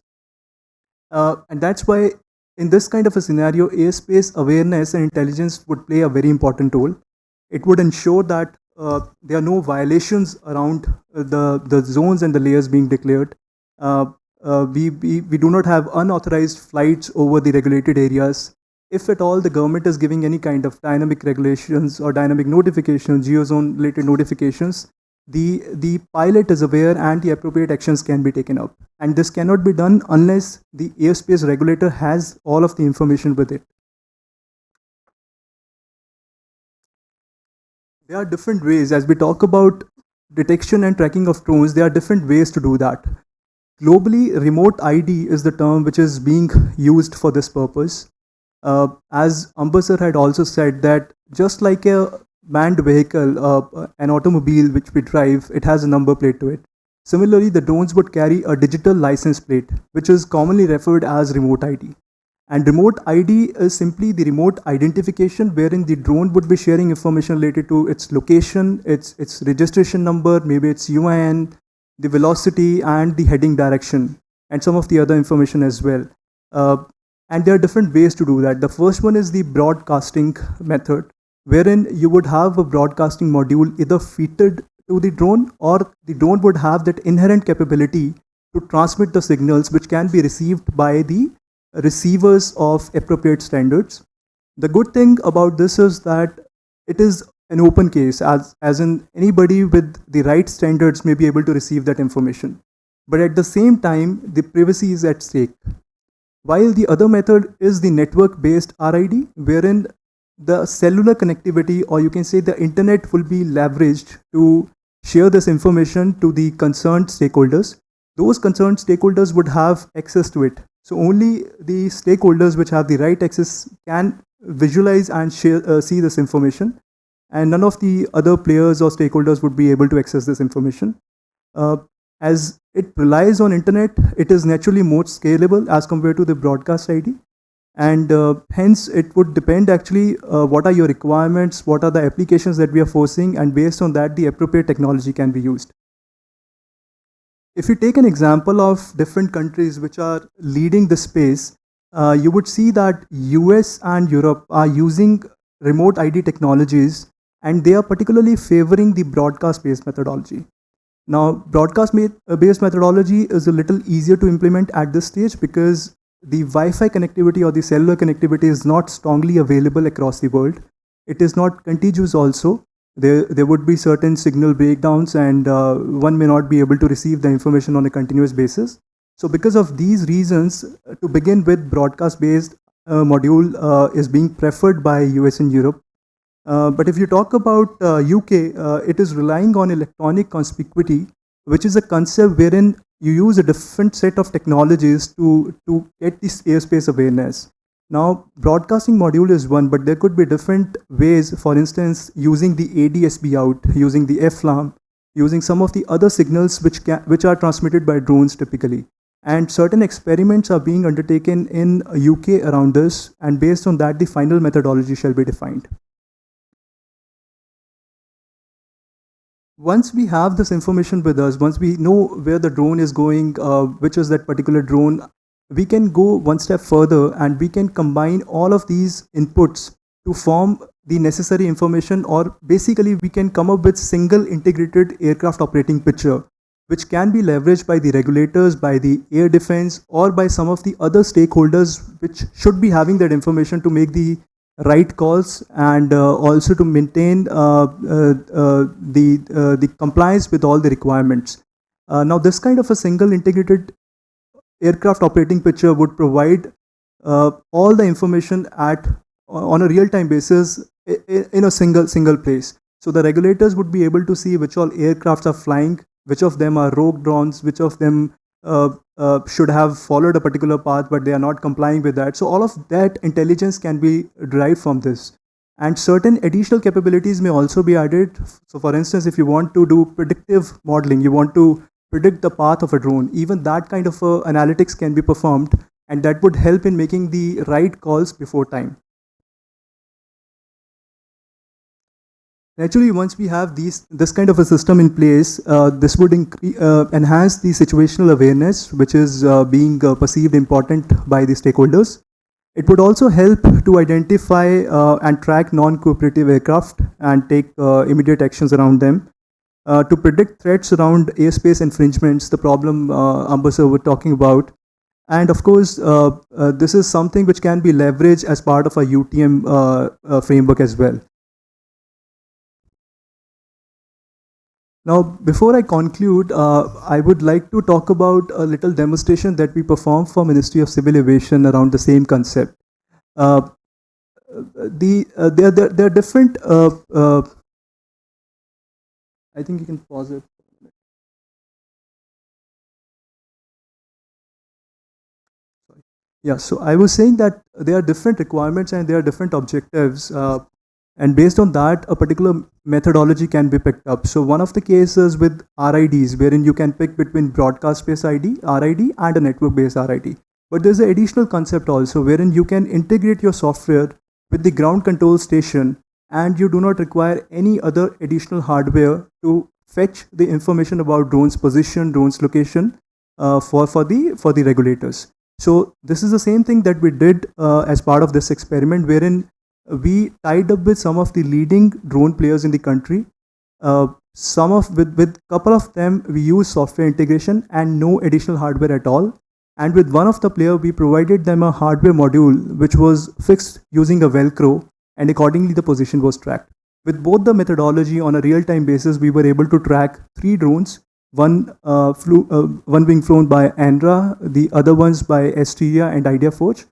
And that's why in this kind of a scenario, airspace awareness and intelligence would play a very important role. It would ensure that there are no violations around the zones and the layers being declared. We do not have unauthorized flights over the regulated areas. If at all the government is giving any kind of dynamic regulations or dynamic notifications, geozone related notifications, the pilot is aware and the appropriate actions can be taken up. And this cannot be done unless the airspace regulator has all of the information with it. There are different ways. As we talk about detection and tracking of drones, there are different ways to do that. Globally, remote ID is the term which is being used for this purpose. As Amber sir had also said that just like a manned vehicle, an automobile which we drive, it has a number plate to it. Similarly, the drones would carry a digital license plate, which is commonly referred as remote ID. And remote ID is simply the remote identification wherein the drone would be sharing information related to its location, its registration number, maybe its UIN, the velocity and the heading direction, and some of the other information as well. And there are different ways to do that. The first one is the broadcasting method, wherein you would have a broadcasting module either fitted to the drone, or the drone would have that inherent capability to transmit the signals which can be received by the receivers of appropriate standards. The good thing about this is that it is an open case, as in anybody with the right standards may be able to receive that information. But at the same time, the privacy is at stake. while the other method is the network-based RID, wherein the cellular connectivity, or you can say the internet, will be leveraged to share this information to the concerned stakeholders. Those concerned stakeholders would have access to it. So only the stakeholders which have the right access can visualize and share, see this information, and none of the other players or stakeholders would be able to access this information. As it relies on internet, it is naturally more scalable as compared to the broadcast ID, and hence it would depend actually what are your requirements, what are the applications that we are forcing, and based on that the appropriate technology can be used. If you take an example of different countries which are leading the space, you would see that US and Europe are using remote ID technologies, and they are particularly favoring the broadcast-based methodology. Now, broadcast-based methodology is a little easier to implement at this stage because the Wi-Fi connectivity or the cellular connectivity is not strongly available across the world. It is not contiguous also. There would be certain signal breakdowns, and one may not be able to receive the information on a continuous basis. So because of these reasons, to begin with, broadcast-based module is being preferred by US and Europe. But if you talk about UK, it is relying on electronic conspicuity, which is a concept wherein you use a different set of technologies to get this airspace awareness. Now, broadcasting module is one, but there could be different ways, for instance, using the ADSB out, using the FLAM, using some of the other signals which are transmitted by drones typically. And certain experiments are being undertaken in UK around this, and based on that, the final methodology shall be defined. Once we have this information with us, once we know where the drone is going, which is that particular drone, we can go one step further and we can combine all of these inputs to form the necessary information, or basically we can come up with single integrated aircraft operating picture, which can be leveraged by the regulators, by the air defense, or by some of the other stakeholders which should be having that information to make the right calls, and also to maintain the compliance with all the requirements. Now, this kind of a single integrated aircraft operating picture would provide all the information on a real-time basis in a single place. So the regulators would be able to see which all aircrafts are flying, which of them are rogue drones, which of them should have followed a particular path but they are not complying with that. So all of that intelligence can be derived from this. And certain additional capabilities may also be added. So for instance, if you want to do predictive modeling, you want to predict the path of a drone, even that kind of analytics can be performed, and that would help in making the right calls before time. Naturally, once we have this kind of a system in place, this would enhance the situational awareness, which is being perceived important by the stakeholders. It would also help to identify and track non-cooperative aircraft and take immediate actions around them. To predict threats around airspace infringements, the problem Ambassador was talking about. And of course, this is something which can be leveraged as part of a UTM framework as well. Now, before I conclude, I would like to talk about a little demonstration that we performed for Ministry of Civil Aviation around the same concept. There are different. I think you can pause it. Yeah, so I was saying that there are different requirements and there are different objectives. And based on that, a particular methodology can be picked up. So one of the cases with RIDs, wherein you can pick between broadcast-based RID, and a network-based RID. But there's an additional concept also, wherein you can integrate your software with the ground control station, and you do not require any other additional hardware to fetch the information about drone's position, drone's location for the regulators. So this is the same thing that we did as part of this experiment, wherein we tied up with some of the leading drone players in the country. With couple of them, we use software integration and no additional hardware at all. And with one of the player, we provided them a hardware module which was fixed using a Velcro, and accordingly the position was tracked. With both the methodology on a real-time basis, we were able to track 3 drones one being flown by Andra, the other ones by Asteria and IdeaForge.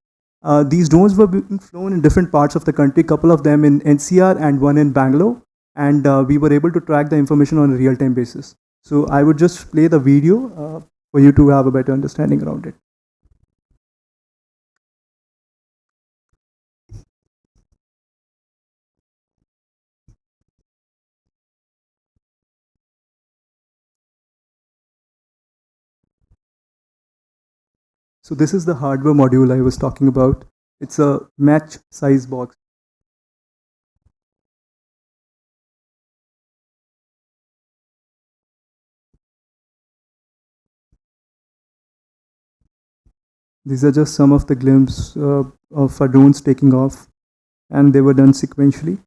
These drones were being flown in different parts of the country, couple of them in NCR and one in Bangalore, and we were able to track the information on a real-time basis. So I would just play the video for you to have a better understanding around it. So this is the hardware module I was talking about. It's a match size box. These are just some of the glimpses of our drones taking off, and they were done sequentially.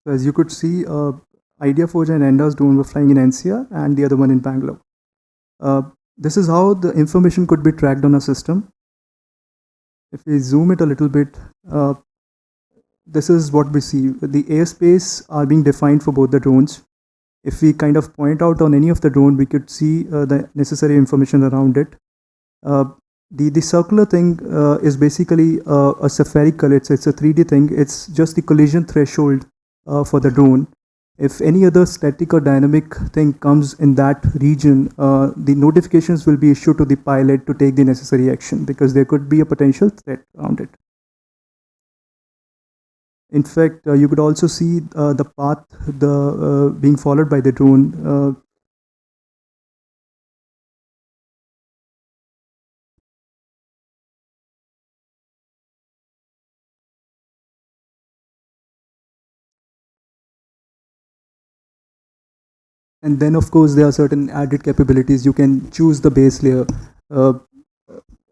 So as you could see, IdeaForge and Enda's drone were flying in NCR and the other one in Bangalore. This is how the information could be tracked on a system. If we zoom it a little bit, this is what we see. The airspace are being defined for both the drones. If we kind of point out on any of the drone, we could see the necessary information around it. The circular thing is basically a spherical. It's a 3D thing. It's just the collision threshold for the drone. If any other static or dynamic thing comes in that region, the notifications will be issued to the pilot to take the necessary action, because there could be a potential threat around it. In fact, you could also see the path being followed by the drone. And then, of course, there are certain added capabilities. You can choose the base layer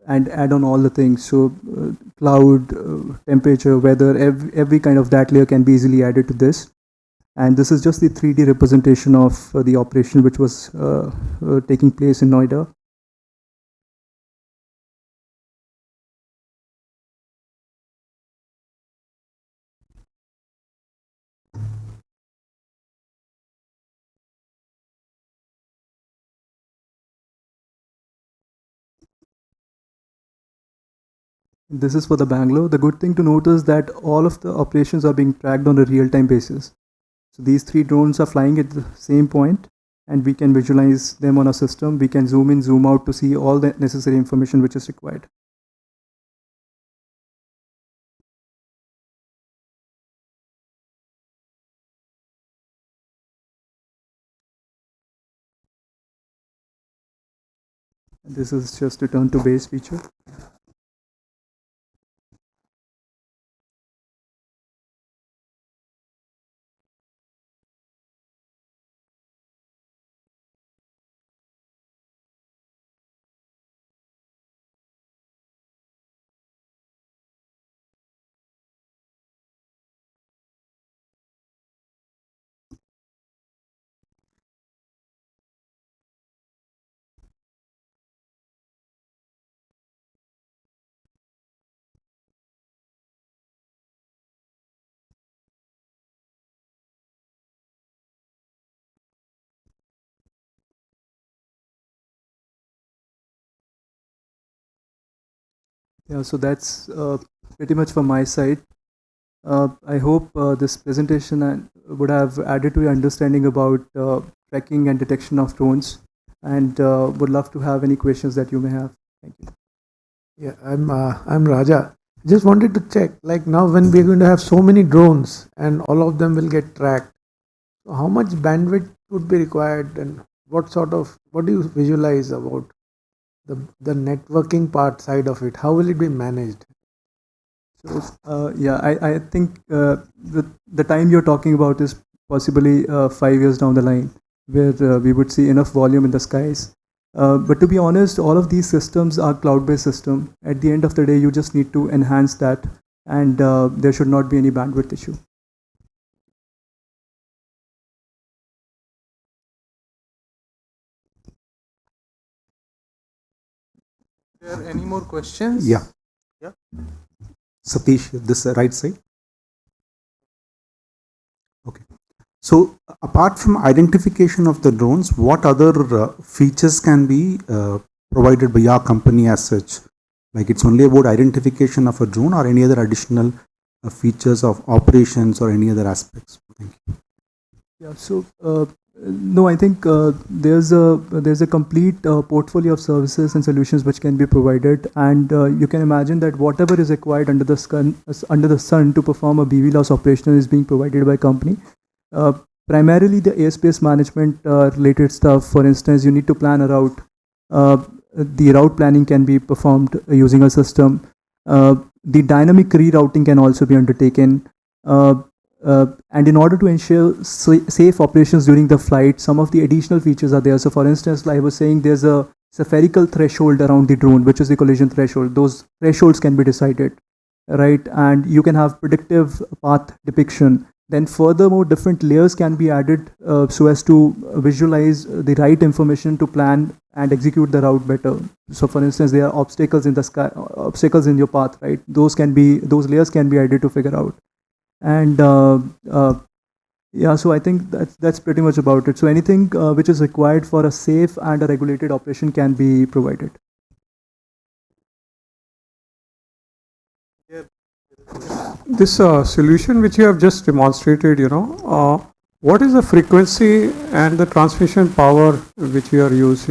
and add on all the things. So cloud, temperature, weather, every kind of that layer can be easily added to this. And this is just the 3D representation of the operation which was taking place in Noida. This is for the Bangalore. The good thing to note is that all of the operations are being tracked on a real-time basis. So these 3 drones are flying at the same point, and we can visualize them on a system. We can zoom in, zoom out to see all the necessary information which is required. This is just return to base feature. Yeah, so that's pretty much from my side. I hope this presentation would have added to your understanding about tracking and detection of drones, and would love to have any questions that you may have. Thank you. Yeah, I'm Raja. Just wanted to check, like now when we're going to have so many drones and all of them will get tracked, so how much bandwidth would be required, and what do you visualize about the networking part side of it? How will it be managed? So, yeah, I think the time you're talking about is possibly 5 years down the line, where we would see enough volume in the skies. But to be honest, all of these systems are cloud-based system. At the end of the day, you just need to enhance that, and there should not be any bandwidth issue. Are there any more questions? Yeah. Yeah. Satish, this right side. Okay. So, apart from identification of the drones, what other features can be provided by your company as such? Like it's only about identification of a drone, or any other additional features of operations or any other aspects? Thank you. Yeah. So no, I think there's a complete portfolio of services and solutions which can be provided, and you can imagine that whatever is required under the sun to perform a BV loss operation is being provided by company. Primarily the airspace management related stuff. For instance, you need to plan a route. The route planning can be performed using a system. The dynamic rerouting can also be undertaken. And in order to ensure safe operations during the flight, some of the additional features are there. So for instance, like I was saying, there's a spherical threshold around the drone, which is the collision threshold. Those thresholds can be decided, right? And you can have predictive path depiction. Then furthermore, different layers can be added so as to visualize the right information to plan and execute the route better. So for instance, there are obstacles in the sky, obstacles in your path, right? Those layers can be added to figure out. And yeah, so I think that's pretty much about it. So anything which is required for a safe and a regulated operation can be provided. This solution which you have just demonstrated, what is the frequency and the transmission power which you are used,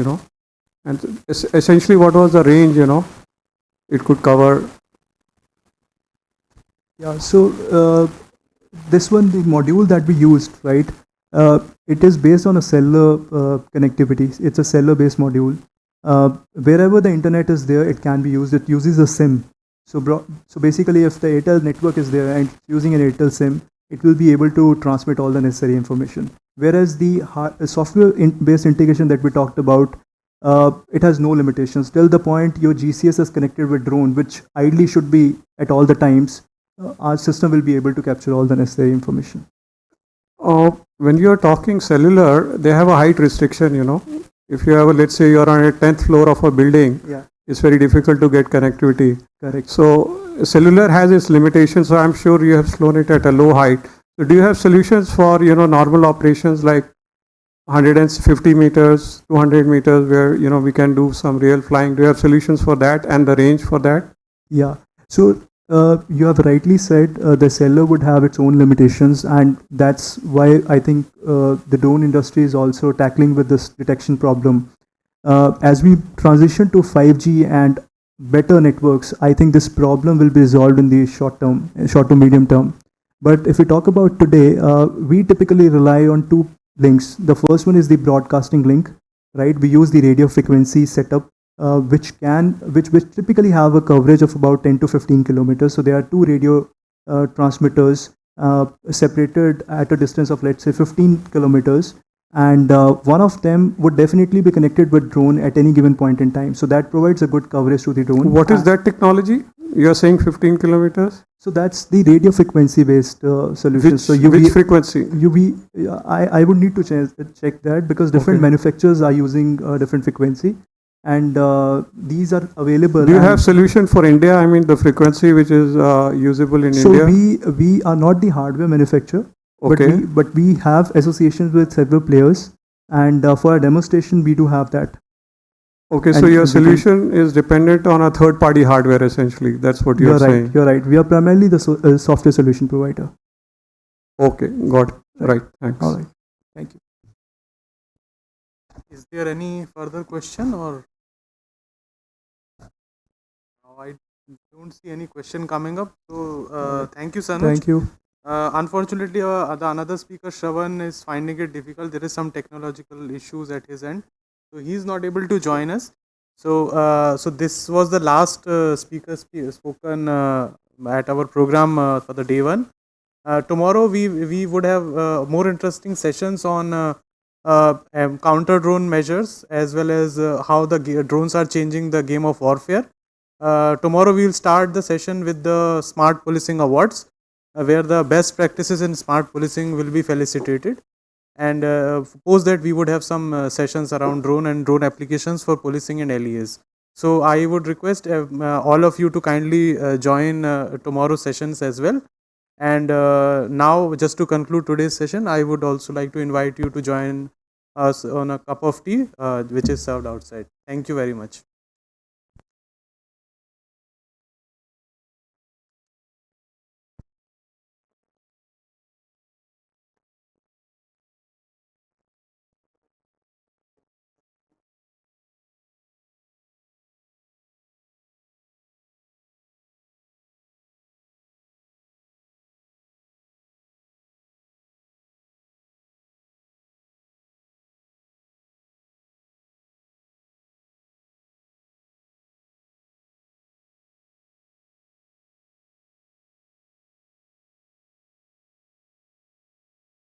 and essentially what was the range, it could cover? Yeah, so this one, the module that we used, right, it is based on a cellular connectivity. It's a cellular based module. Wherever the internet is there, it can be used. It uses a SIM. So basically, if the Airtel network is there and using an Airtel SIM, it will be able to transmit all the necessary information. Whereas the software-based integration that we talked about, it has no limitations. Till the point your GCS is connected with drone, which ideally should be at all the times, our system will be able to capture all the necessary information. When you are talking cellular, they have a height restriction, If you have let's say you are on a 10th floor of a building, yeah, it's very difficult to get connectivity. Correct. So cellular has its limitations. So I'm sure you have flown it at a low height. So do you have solutions for normal operations like 150 meters, 200 meters, where we can do some real flying? Do you have solutions for that and the range for that? Yeah. So you have rightly said the cellular would have its own limitations, and that's why I think the drone industry is also tackling with this detection problem. As we transition to 5G and better networks, I think this problem will be resolved in the short to medium term. But if we talk about today, we typically rely on two links. The first one is the broadcasting link, right? We use the radio frequency setup, which typically have a coverage of about 10 to 15 kilometers. So there are two radio transmitters separated at a distance of, let's say, 15 kilometers. And one of them would definitely be connected with drone at any given point in time. So that provides a good coverage to the drone. What is that technology? You are saying 15 kilometers? So that's the radio frequency based solution. Which frequency? I would need to check that, because different manufacturers are using different frequency, and these are available. Do you have solution for India? I mean, the frequency which is usable in India? So we are not the hardware manufacturer. Okay. But we have associations with several players, and for a demonstration we do have that. Okay, so your solution is dependent on a third-party hardware, essentially. That's what you're saying. You're right. We are primarily the software solution provider. Okay, got it. Right. Thanks. All right. Thank you. Is there any further question, or I don't see any question coming up. So thank you, Sanuj. Thank you. Unfortunately, the another speaker, Shravan, is finding it difficult. There is some technological issues at his end, so he is not able to join us. So, so this was the last speaker spoken at our program for the day one. Tomorrow we would have more interesting sessions on counter drone measures, as well as how the drones are changing the game of warfare. Tomorrow we will start the session with the Smart Policing Awards, where the best practices in smart policing will be felicitated. And post that we would have some sessions around drone and drone applications for policing and LEAs. So I would request all of you to kindly join tomorrow's sessions as well. And now, just to conclude today's session, I would also like to invite you to join us on a cup of tea, which is served outside. Thank you very much.